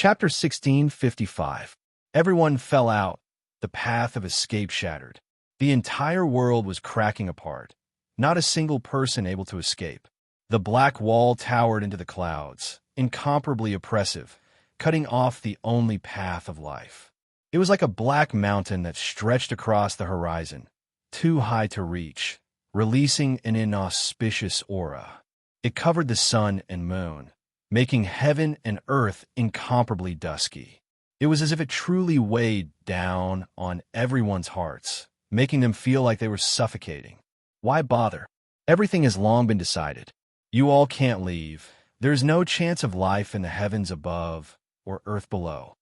Chapter 1655. Everyone fell out, the path of escape shattered. The entire world was cracking apart, not a single person able to escape. The black wall towered into the clouds, incomparably oppressive, cutting off the only path of life. It was like a black mountain that stretched across the horizon, too high to reach, releasing an inauspicious aura. It covered the sun and moon, making heaven and earth incomparably dusky. It was as if it truly weighed down on everyone's hearts, making them feel like they were suffocating. Why bother? Everything has long been decided. You all can't leave. There's no chance of life in the heavens above or earth below.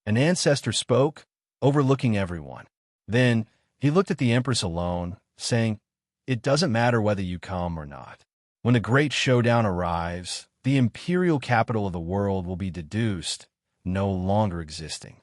An ancestor spoke, overlooking everyone. Then he looked at the Empress alone, saying, "It doesn't matter whether you come or not. When the great showdown arrives, the imperial capital of the world will be deduced, no longer existing."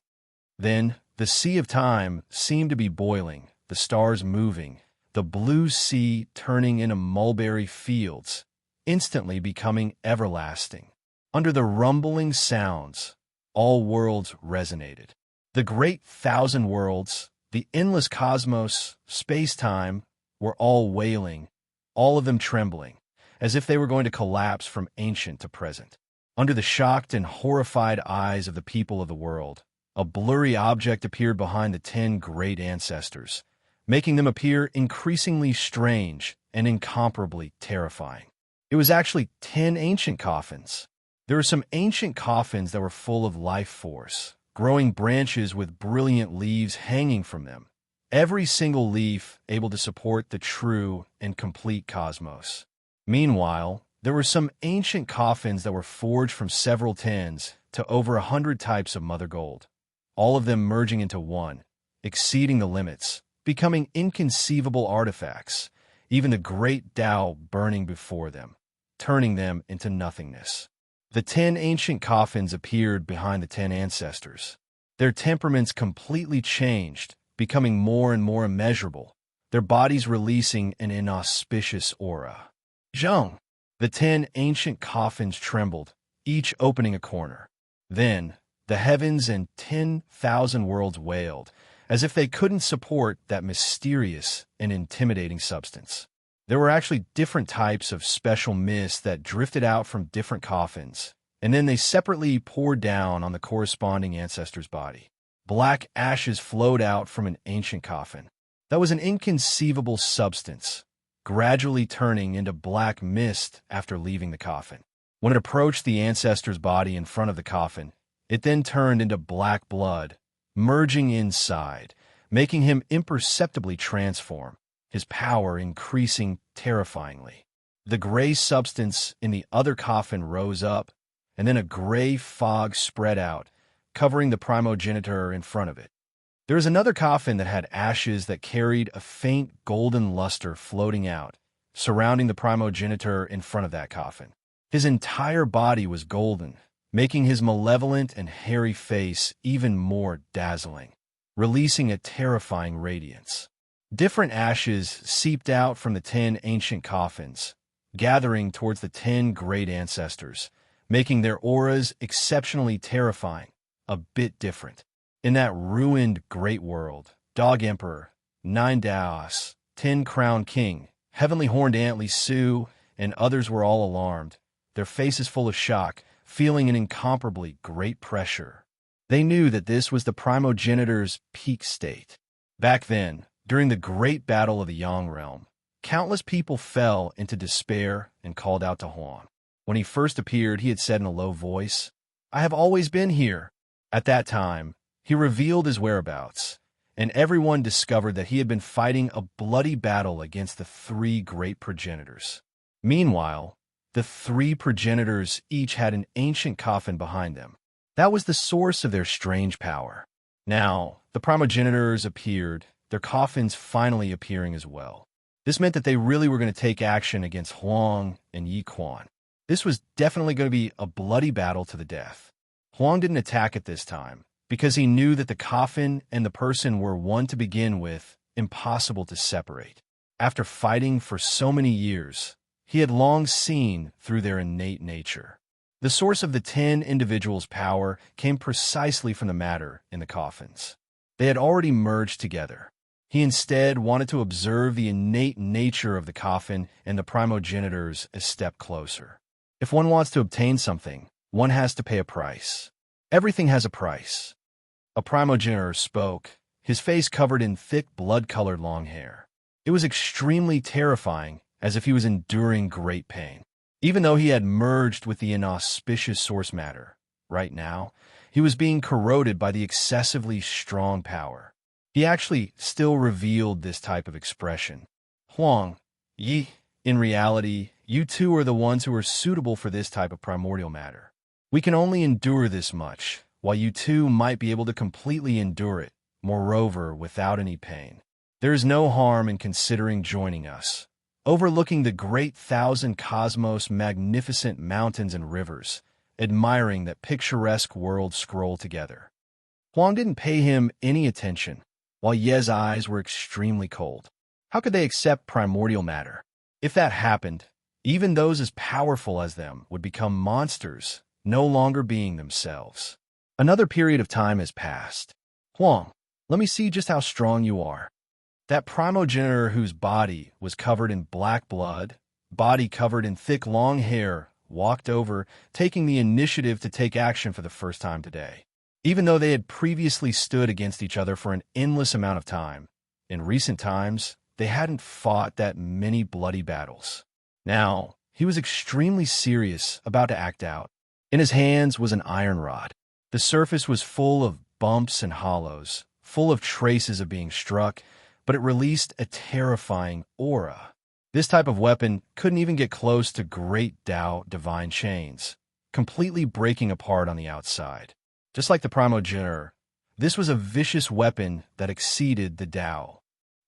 Then the sea of time seemed to be boiling, the stars moving, the blue sea turning into mulberry fields, instantly becoming everlasting. Under the rumbling sounds, all worlds resonated. The great thousand worlds, the endless cosmos, space-time, were all wailing, all of them trembling, as if they were going to collapse from ancient to present. Under the shocked and horrified eyes of the people of the world, a blurry object appeared behind the 10 great ancestors, making them appear increasingly strange and incomparably terrifying. It was actually 10 ancient coffins. There were some ancient coffins that were full of life force, growing branches with brilliant leaves hanging from them, every single leaf able to support the true and complete cosmos. Meanwhile, there were some ancient coffins that were forged from several tens to over 100 types of mother gold, all of them merging into one, exceeding the limits, becoming inconceivable artifacts, even the great Tao burning before them, turning them into nothingness. The 10 ancient coffins appeared behind the 10 ancestors. Their temperaments completely changed, becoming more and more immeasurable, their bodies releasing an inauspicious aura. Zheng! The 10 ancient coffins trembled, each opening a corner. Then, the heavens and 10,000 worlds wailed, as if they couldn't support that mysterious and intimidating substance. There were actually different types of special mist that drifted out from different coffins, and then they separately poured down on the corresponding ancestor's body. Black ashes flowed out from an ancient coffin. That was an inconceivable substance, gradually turning into black mist after leaving the coffin. When it approached the ancestor's body in front of the coffin, it then turned into black blood, merging inside, making him imperceptibly transform, his power increasing terrifyingly. The gray substance in the other coffin rose up, and then a gray fog spread out, covering the primogenitor in front of it. There was another coffin that had ashes that carried a faint golden luster floating out, surrounding the primogenitor in front of that coffin. His entire body was golden, making his malevolent and hairy face even more dazzling, releasing a terrifying radiance. Different ashes seeped out from the 10 ancient coffins, gathering towards the 10 great ancestors, making their auras exceptionally terrifying, a bit different. In that ruined great world, Dog Emperor, 9 Daos, 10 Crown King, Heavenly Horned Antly Sue, and others were all alarmed, their faces full of shock, feeling an incomparably great pressure. They knew that this was the primogenitor's peak state. Back then, during the great battle of the Yang realm, countless people fell into despair and called out to Huang. When he first appeared, he had said in a low voice, "I have always been here." At that time, he revealed his whereabouts, and everyone discovered that he had been fighting a bloody battle against the 3 great progenitors. Meanwhile, the 3 progenitors each had an ancient coffin behind them. That was the source of their strange power. Now, the primogenitors appeared, their coffins finally appearing as well. This meant that they really were going to take action against Huang and Yi Quan. This was definitely going to be a bloody battle to the death. Huang didn't attack at this time, because he knew that the coffin and the person were one to begin with, impossible to separate. After fighting for so many years, he had long seen through their innate nature. The source of the 10 individuals' power came precisely from the matter in the coffins. They had already merged together. He instead wanted to observe the innate nature of the coffin and the primogenitors a step closer. If one wants to obtain something, one has to pay a price. Everything has a price. A primogenitor spoke, his face covered in thick blood-colored long hair. It was extremely terrifying, as if he was enduring great pain. Even though he had merged with the inauspicious source matter, right now, he was being corroded by the excessively strong power. He actually still revealed this type of expression. Huang, Yi, in reality, you two are the ones who are suitable for this type of primordial matter. We can only endure this much, while you two might be able to completely endure it, moreover, without any pain. There is no harm in considering joining us. Overlooking the great thousand cosmos, magnificent mountains and rivers, admiring that picturesque world scroll together. Huang didn't pay him any attention, while Ye's eyes were extremely cold. How could they accept primordial matter? If that happened, even those as powerful as them would become monsters, no longer being themselves. Another period of time has passed. Huang, let me see just how strong you are. That primogenitor whose body was covered in black blood, body covered in thick long hair, walked over, taking the initiative to take action for the first time today. Even though they had previously stood against each other for an endless amount of time, in recent times, they hadn't fought that many bloody battles. Now, he was extremely serious, about to act out. In his hands was an iron rod. The surface was full of bumps and hollows, full of traces of being struck, but it released a terrifying aura. This type of weapon couldn't even get close to great Tao divine chains, completely breaking apart on the outside. Just like the primogenitor, this was a vicious weapon that exceeded the Tao.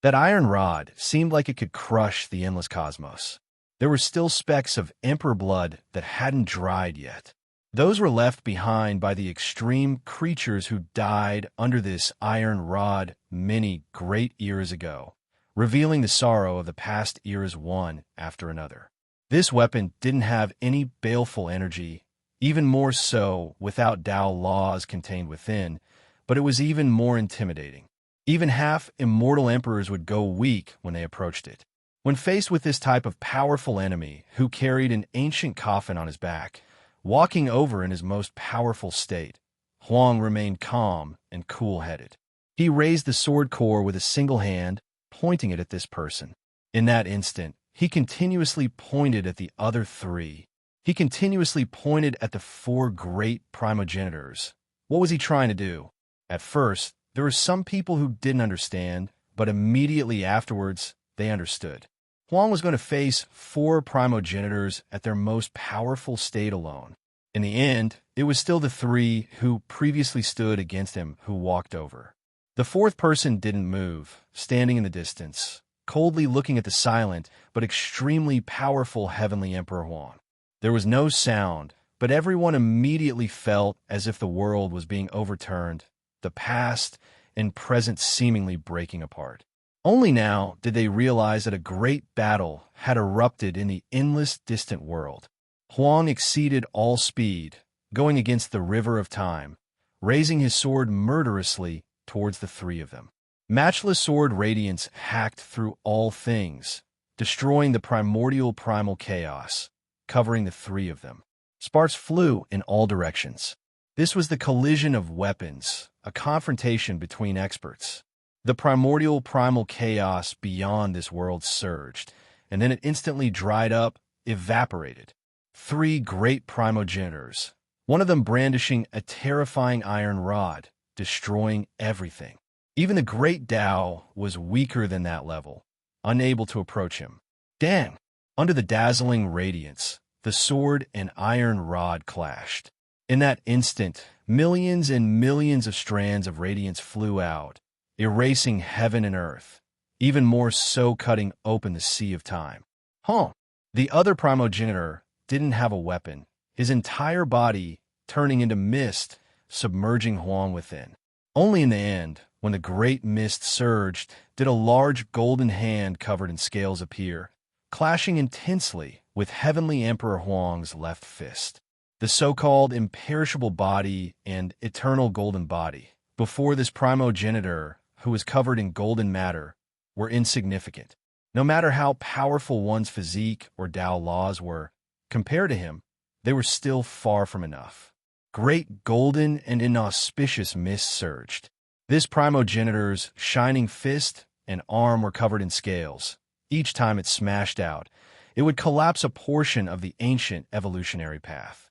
That iron rod seemed like it could crush the endless cosmos. There were still specks of emperor blood that hadn't dried yet. Those were left behind by the extreme creatures who died under this iron rod many great eras ago, revealing the sorrow of the past eras one after another. This weapon didn't have any baleful energy, even more so without Tao laws contained within, but it was even more intimidating. Even half-immortal emperors would go weak when they approached it. When faced with this type of powerful enemy who carried an ancient coffin on his back, walking over in his most powerful state, Huang remained calm and cool-headed. He raised the sword core with a single hand, pointing it at this person. In that instant, he continuously pointed at the other three. He continuously pointed at the four great primogenitors. What was he trying to do? At first, there were some people who didn't understand, but immediately afterwards, they understood. Huang was going to face four primogenitors at their most powerful state alone. In the end, it was still the three who previously stood against him who walked over. The fourth person didn't move, standing in the distance, coldly looking at the silent but extremely powerful heavenly Emperor Huang. There was no sound, but everyone immediately felt as if the world was being overturned, the past and present seemingly breaking apart. Only now did they realize that a great battle had erupted in the endless distant world. Huang exceeded all speed, going against the river of time, raising his sword murderously towards the three of them. Matchless sword radiance hacked through all things, destroying the primordial primal chaos, covering the three of them. Sparks flew in all directions. This was the collision of weapons, a confrontation between experts. The primordial primal chaos beyond this world surged, and then it instantly dried up, evaporated. Three great primogenitors, one of them brandishing a terrifying iron rod, destroying everything. Even the great Tao was weaker than that level, unable to approach him. Dang! Under the dazzling radiance, the sword and iron rod clashed. In that instant, millions and millions of strands of radiance flew out, erasing heaven and earth, even more so cutting open the sea of time. The other primogenitor didn't have a weapon, his entire body turning into mist, submerging Huang within. Only in the end, when the great mist surged, did a large golden hand covered in scales appear, clashing intensely with heavenly Emperor Huang's left fist. the so-called imperishable body and eternal golden body, before this primogenitor, who was covered in golden matter, were insignificant. No matter how powerful one's physique or Tao laws were, compared to him, they were still far from enough. Great golden and inauspicious mist surged. This primogenitor's shining fist and arm were covered in scales. Each time it smashed out, it would collapse a portion of the ancient evolutionary path.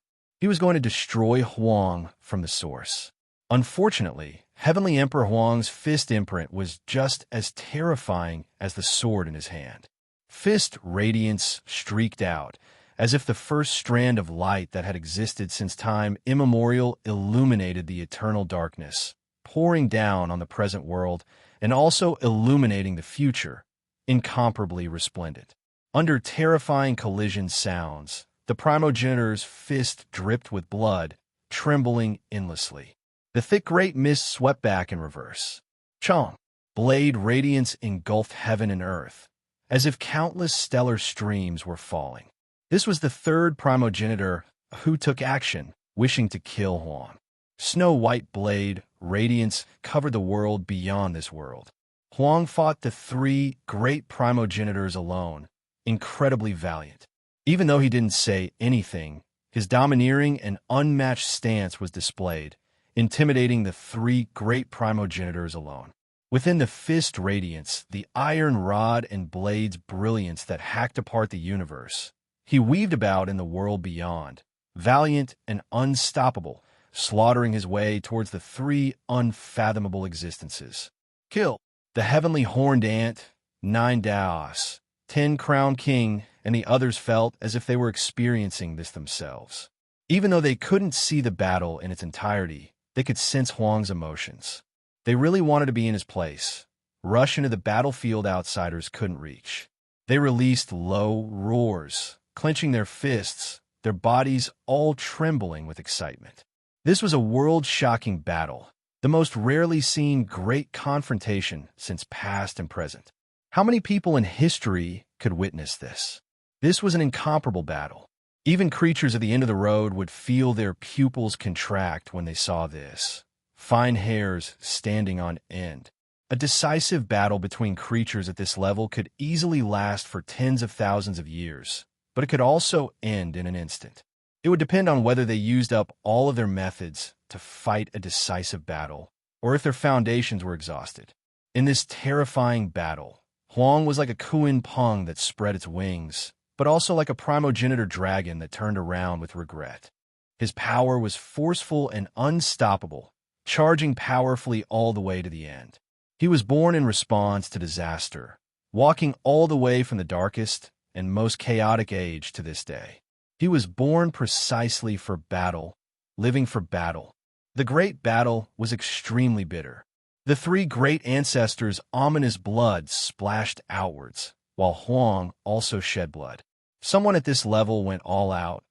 He was going to destroy Huang from the source. Unfortunately, Heavenly Emperor Huang's fist imprint was just as terrifying as the sword in his hand. Fist radiance streaked out, as if the first strand of light that had existed since time immemorial illuminated the eternal darkness, pouring down on the present world and also illuminating the future, incomparably resplendent. Under terrifying collision sounds, the primogenitor's fist dripped with blood, trembling endlessly. The thick great mist swept back in reverse. Chong! Blade radiance engulfed heaven and earth, as if countless stellar streams were falling. This was the third primogenitor who took action, wishing to kill Huang. Snow-white blade radiance covered the world beyond this world. Huang fought the three great primogenitors alone, incredibly valiant. Even though he didn't say anything, his domineering and unmatched stance was displayed, intimidating the three great primogenitors alone. Within the fist radiance, the iron rod and blade's brilliance that hacked apart the universe, he weaved about in the world beyond, valiant and unstoppable, slaughtering his way towards the three unfathomable existences. Kill! The heavenly horned ant, 9 Daos, 10 Crown King, and the others felt as if they were experiencing this themselves. Even though they couldn't see the battle in its entirety, they could sense Huang's emotions. They really wanted to be in his place, rush into the battlefield outsiders couldn't reach. They released low roars, clenching their fists, their bodies all trembling with excitement. This was a world-shocking battle, the most rarely seen great confrontation since past and present. How many people in history could witness this? This was an incomparable battle. Even creatures at the end of the road would feel their pupils contract when they saw this. Fine hairs standing on end. A decisive battle between creatures at this level could easily last for tens of thousands of years, but it could also end in an instant. It would depend on whether they used up all of their methods to fight a decisive battle, or if their foundations were exhausted. In this terrifying battle, Huang was like a Kuin Peng that spread its wings, but also like a primogenitor dragon that turned around with regret. His power was forceful and unstoppable, charging powerfully all the way to the end. He was born in response to disaster, walking all the way from the darkest and most chaotic age to this day. He was born precisely for battle, living for battle. The great battle was extremely bitter. The three great ancestors' ominous blood splashed outwards, while Huang also shed blood. Someone at this level went all out,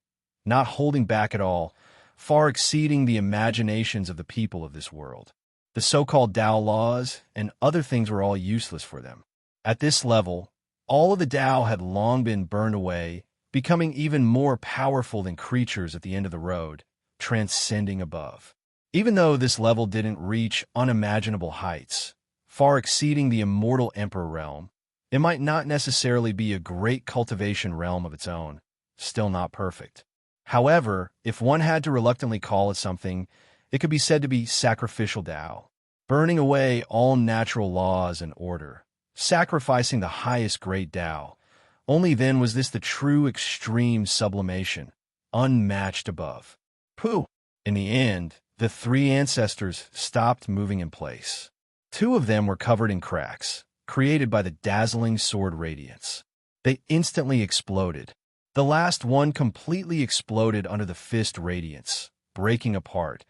not holding back at all, far exceeding the imaginations of the people of this world. The so-called Tao laws and other things were all useless for them. At this level, all of the Tao had long been burned away, becoming even more powerful than creatures at the end of the road, transcending above. Even though this level didn't reach unimaginable heights, far exceeding the immortal Emperor realm, it might not necessarily be a great cultivation realm of its own, still not perfect. However, if one had to reluctantly call it something, it could be said to be sacrificial Tao, burning away all natural laws and order, sacrificing the highest great Tao. Only then was this the true extreme sublimation, unmatched above. Pooh! In the end, the three ancestors stopped moving in place. Two of them were covered in cracks, created by the dazzling sword radiance. They instantly exploded. The last one completely exploded under the fist radiance, breaking apart,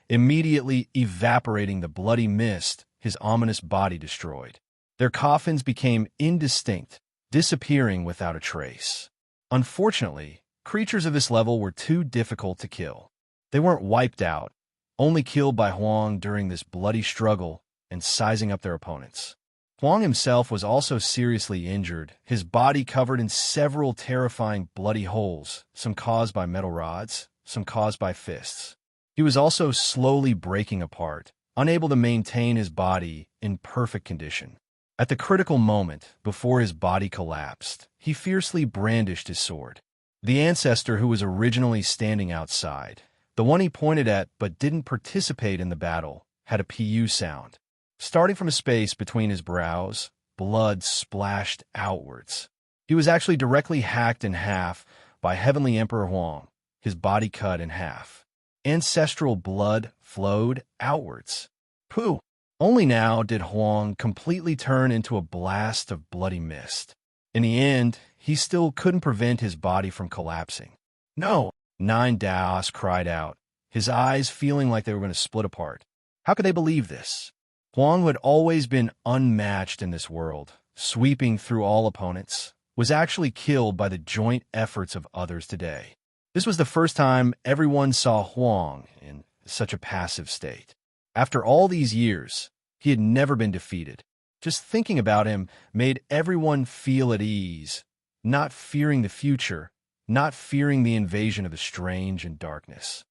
immediately evaporating the bloody mist his ominous body destroyed. Their coffins became indistinct, disappearing without a trace. Unfortunately, creatures of this level were too difficult to kill. They weren't wiped out, only killed by Huang during this bloody struggle and sizing up their opponents. Huang himself was also seriously injured, his body covered in several terrifying bloody holes, some caused by metal rods, some caused by fists. He was also slowly breaking apart, unable to maintain his body in perfect condition. At the critical moment, before his body collapsed, he fiercely brandished his sword. The ancestor who was originally standing outside, the one he pointed at but didn't participate in the battle, had a PU sound. Starting from a space between his brows, blood splashed outwards. He was actually directly hacked in half by Heavenly Emperor Huang, his body cut in half. Ancestral blood flowed outwards. Pooh! Only now did Huang completely turn into a blast of bloody mist. In the end, he still couldn't prevent his body from collapsing. No! 9 Daos cried out, his eyes feeling like they were going to split apart. How could they believe this? Huang, who had always been unmatched in this world, sweeping through all opponents, was actually killed by the joint efforts of others today. This was the first time everyone saw Huang in such a passive state. After all these years, he had never been defeated. Just thinking about him made everyone feel at ease, not fearing the future, not fearing the invasion of the strange and darkness.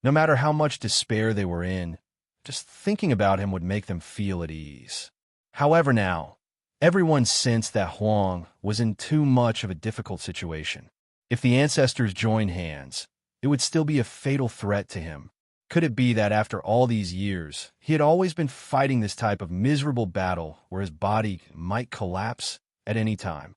No matter how much despair they were in, just thinking about him would make them feel at ease. However now, everyone sensed that Huang was in too much of a difficult situation. If the ancestors joined hands, it would still be a fatal threat to him. Could it be that after all these years, he had always been fighting this type of miserable battle where his body might collapse at any time?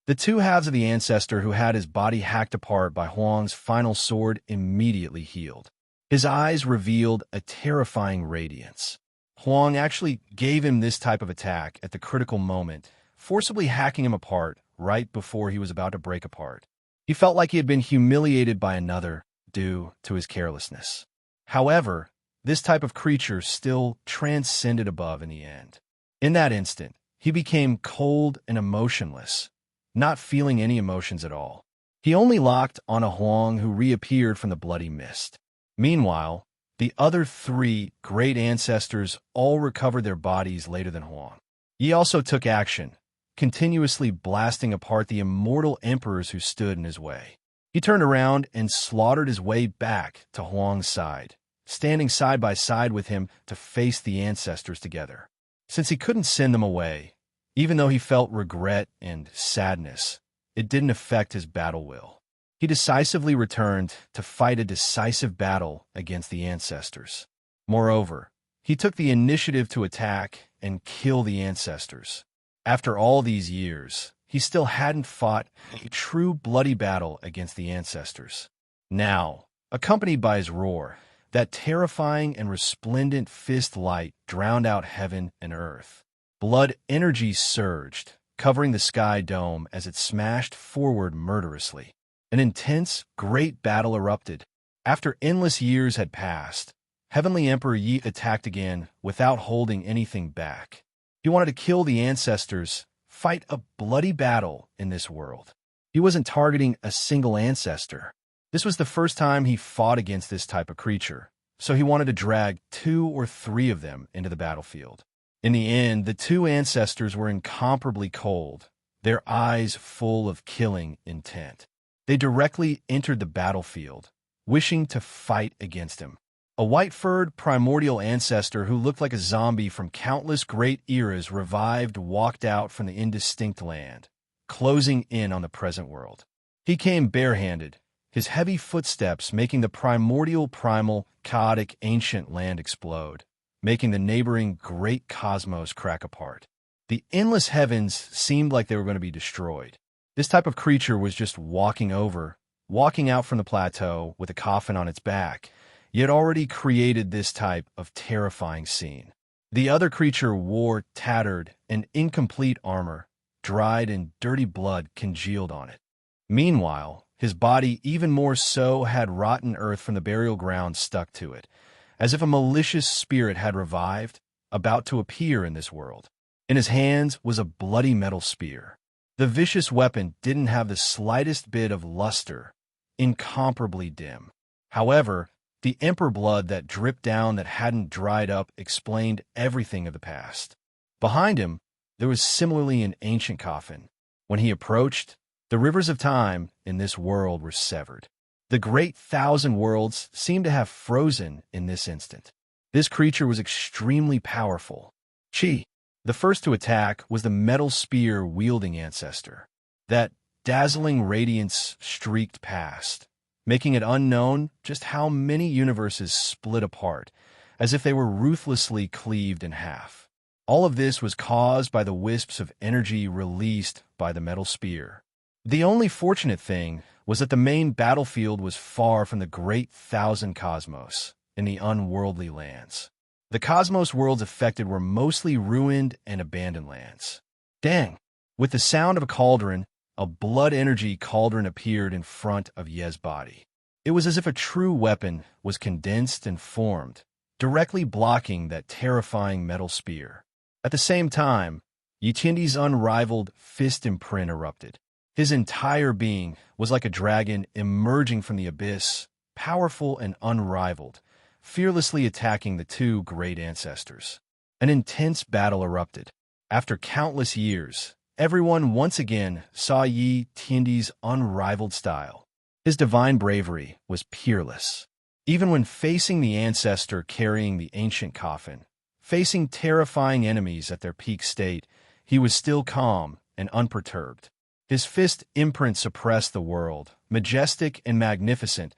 The two halves of the ancestor who had his body hacked apart by Huang's final sword immediately healed. His eyes revealed a terrifying radiance. Huang actually gave him this type of attack at the critical moment, forcibly hacking him apart right before he was about to break apart. He felt like he had been humiliated by another due to his carelessness. However, this type of creature still transcended above in the end. In that instant, he became cold and emotionless, not feeling any emotions at all. He only locked on a Huang who reappeared from the bloody mist. Meanwhile, the other 3 great ancestors all recovered their bodies later than Huang. He also took action, continuously blasting apart the immortal emperors who stood in his way. He turned around and slaughtered his way back to Huang's side, standing side by side with him to face the ancestors together. Since he couldn't send them away, even though he felt regret and sadness, it didn't affect his battle will. He decisively returned to fight a decisive battle against the ancestors. Moreover, he took the initiative to attack and kill the ancestors. After all these years, he still hadn't fought a true bloody battle against the ancestors. Now, accompanied by his roar, that terrifying and resplendent fist light drowned out heaven and earth. Blood energy surged, covering the sky dome as it smashed forward murderously. An intense, great battle erupted. After endless years had passed, Heavenly Emperor Yi attacked again without holding anything back. He wanted to kill the ancestors, fight a bloody battle in this world. He wasn't targeting a single ancestor. This was the first time he fought against this type of creature, so he wanted to drag 2 or 3 of them into the battlefield. In the end, the 2 ancestors were incomparably cold, their eyes full of killing intent. They directly entered the battlefield, wishing to fight against him. A white-furred primordial ancestor who looked like a zombie from countless great eras revived walked out from the indistinct land, closing in on the present world. He came barehanded, his heavy footsteps making the primordial, primal, chaotic, ancient land explode, making the neighboring great cosmos crack apart. The endless heavens seemed like they were going to be destroyed. This type of creature was just walking out from the plateau with a coffin on its back, yet already created this type of terrifying scene. The other creature wore tattered and incomplete armor, dried and dirty blood congealed on it. Meanwhile, his body even more so had rotten earth from the burial ground stuck to it, as if a malicious spirit had revived, about to appear in this world. In his hands was a bloody metal spear. The vicious weapon didn't have the slightest bit of luster, incomparably dim. However, the emperor blood that dripped down that hadn't dried up explained everything of the past. Behind him, there was similarly an ancient coffin. When he approached, the rivers of time in this world were severed. The great thousand worlds seemed to have frozen in this instant. This creature was extremely powerful. Chi. The first to attack was the metal spear-wielding ancestor. That dazzling radiance streaked past, making it unknown just how many universes split apart, as if they were ruthlessly cleaved in half. All of this was caused by the wisps of energy released by the metal spear. The only fortunate thing was that the main battlefield was far from the great thousand cosmos in the unworldly lands. The cosmos worlds affected were mostly ruined and abandoned lands. Dang! With the sound of a cauldron, a blood energy cauldron appeared in front of Ye's body. It was as if a true weapon was condensed and formed, directly blocking that terrifying metal spear. At the same time, Yitindi's unrivaled fist imprint erupted. His entire being was like a dragon emerging from the abyss, powerful and unrivaled, fearlessly attacking the two great ancestors. An intense battle erupted. After countless years, everyone once again saw Yi Tiandi's unrivaled style. His divine bravery was peerless. Even when facing the ancestor carrying the ancient coffin, facing terrifying enemies at their peak state, he was still calm and unperturbed. His fist imprint suppressed the world, majestic and magnificent,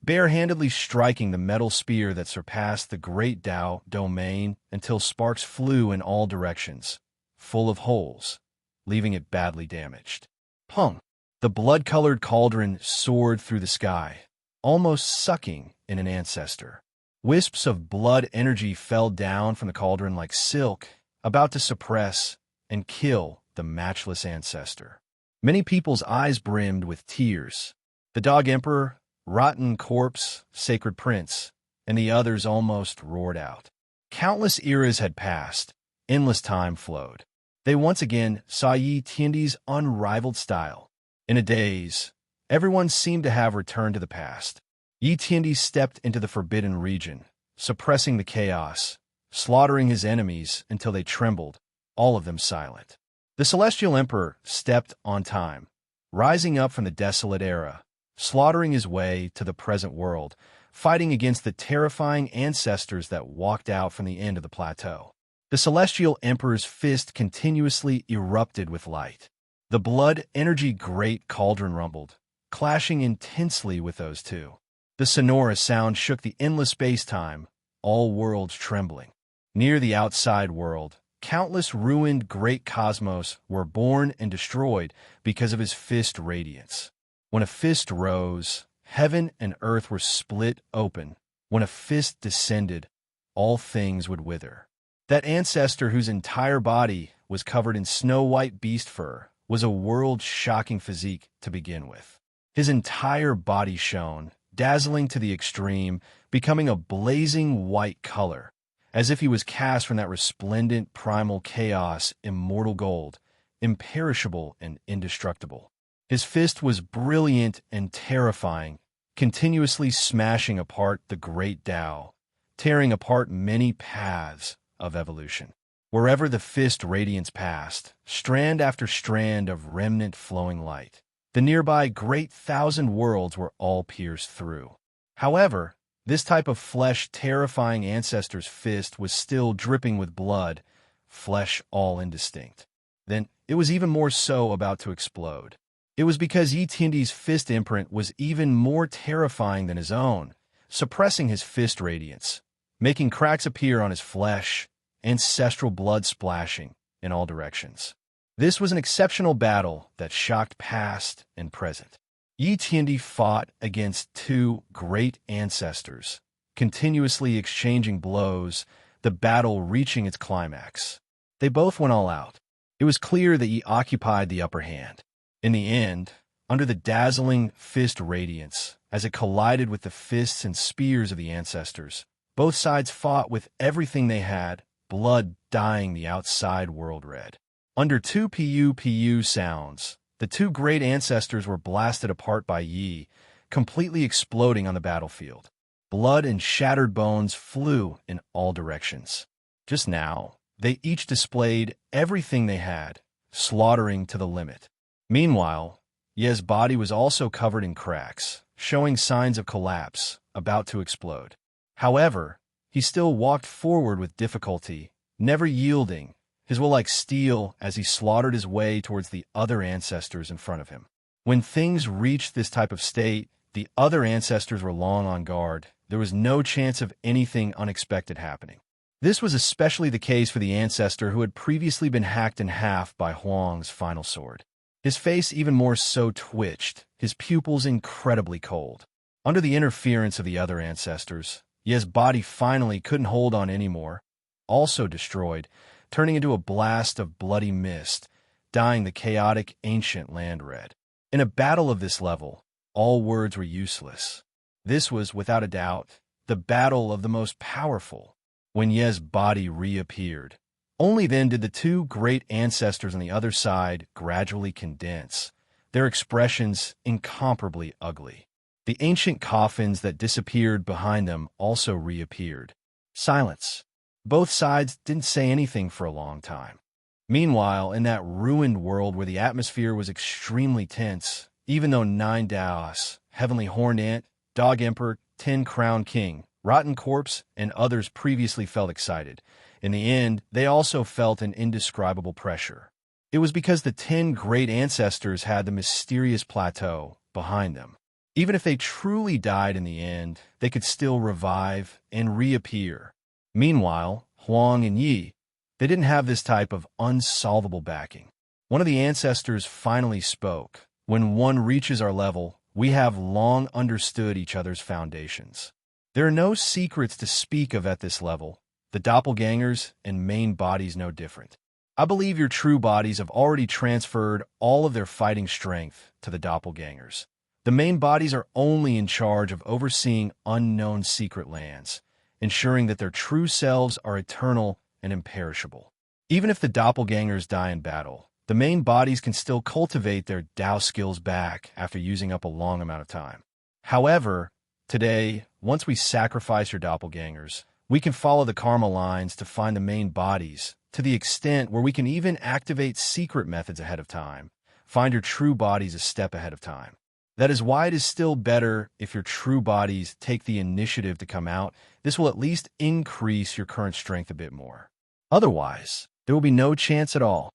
barehandedly striking the metal spear that surpassed the great Tao domain until sparks flew in all directions, full of holes, leaving it badly damaged. Pung! The blood-colored cauldron soared through the sky, almost sucking in an ancestor. Wisps of blood energy fell down from the cauldron like silk, about to suppress and kill the matchless ancestor. Many people's eyes brimmed with tears. The Dog Emperor, Rotten Corpse, Sacred Prince, and the others almost roared out. Countless eras had passed. Endless time flowed. They once again saw Yi Tiandi's unrivaled style. In a daze, everyone seemed to have returned to the past. Yi Tiandi stepped into the forbidden region, suppressing the chaos, slaughtering his enemies until they trembled, all of them silent. The Celestial Emperor stepped on time, rising up from the desolate era, slaughtering his way to the present world, fighting against the terrifying ancestors that walked out from the end of the plateau. The Celestial Emperor's fist continuously erupted with light. The blood energy great cauldron rumbled, clashing intensely with those two. The sonorous sound shook the endless space-time, all worlds trembling. Near the outside world, countless ruined great cosmos were born and destroyed because of his fist radiance. When a fist rose, heaven and earth were split open. When a fist descended, all things would wither. That ancestor whose entire body was covered in snow-white beast fur was a world-shocking physique to begin with. His entire body shone, dazzling to the extreme, becoming a blazing white color, as if he was cast from that resplendent primal chaos, immortal gold, imperishable and indestructible. His fist was brilliant and terrifying, continuously smashing apart the great Tao, tearing apart many paths of evolution. Wherever the fist radiance passed, strand after strand of remnant flowing light, the nearby great thousand worlds were all pierced through. However, this type of flesh-terrifying ancestor's fist was still dripping with blood, flesh all indistinct. Then, it was even more so about to explode. It was because Yi Tiandi's fist imprint was even more terrifying than his own, suppressing his fist radiance, making cracks appear on his flesh, ancestral blood splashing in all directions. This was an exceptional battle that shocked past and present. Yi Tiandi fought against two great ancestors, continuously exchanging blows, the battle reaching its climax. They both went all out. It was clear that Yi occupied the upper hand. In the end, under the dazzling fist radiance, as it collided with the fists and spears of the ancestors, both sides fought with everything they had, blood dyeing the outside world red. Under two PU sounds, the two great ancestors were blasted apart by Yi, completely exploding on the battlefield. Blood and shattered bones flew in all directions. Just now, they each displayed everything they had, slaughtering to the limit. Meanwhile, Ye's body was also covered in cracks, showing signs of collapse, about to explode. However, he still walked forward with difficulty, never yielding, his will like steel as he slaughtered his way towards the other ancestors in front of him. When things reached this type of state, the other ancestors were long on guard. There was no chance of anything unexpected happening. This was especially the case for the ancestor who had previously been hacked in half by Huang's final sword. His face even more so twitched, his pupils incredibly cold. Under the interference of the other ancestors, Ye's body finally couldn't hold on anymore, also destroyed, turning into a blast of bloody mist, dyeing the chaotic ancient land red. In a battle of this level, all words were useless. This was, without a doubt, the battle of the most powerful. When Ye's body reappeared, only then did the two great ancestors on the other side gradually condense, their expressions incomparably ugly. The ancient coffins that disappeared behind them also reappeared. Silence. Both sides didn't say anything for a long time. Meanwhile, in that ruined world where the atmosphere was extremely tense, even though 9 Daos, Heavenly Horned Ant, Dog Emperor, 10 Crown King, Rotten Corpse, and others previously felt excited, in the end, they also felt an indescribable pressure. It was because the 10 great ancestors had the mysterious plateau behind them. Even if they truly died in the end, they could still revive and reappear. Meanwhile, Huang and Yi, they didn't have this type of unsolvable backing. One of the ancestors finally spoke. When one reaches our level, we have long understood each other's foundations. There are no secrets to speak of at this level, the doppelgangers and main bodies no different. I believe your true bodies have already transferred all of their fighting strength to the doppelgangers. The main bodies are only in charge of overseeing unknown secret lands, ensuring that their true selves are eternal and imperishable. Even if the doppelgangers die in battle, the main bodies can still cultivate their Dao skills back after using up a long amount of time. However, today, once we sacrifice your doppelgangers, we can follow the karma lines to find the main bodies, to the extent where we can even activate secret methods ahead of time, find your true bodies a step ahead of time. That is why it is still better if your true bodies take the initiative to come out. This will at least increase your current strength a bit more. Otherwise, there will be no chance at all.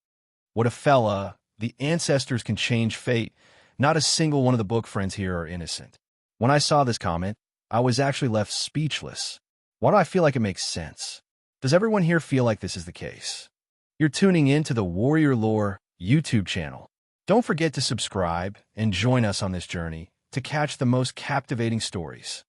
What a fella, the ancestors can change fate. Not a single one of the book friends here are innocent. When I saw this comment, I was actually left speechless. Why do I feel like it makes sense? Does everyone here feel like this is the case? You're tuning in to the Warrior Lore YouTube channel. Don't forget to subscribe and join us on this journey to catch the most captivating stories.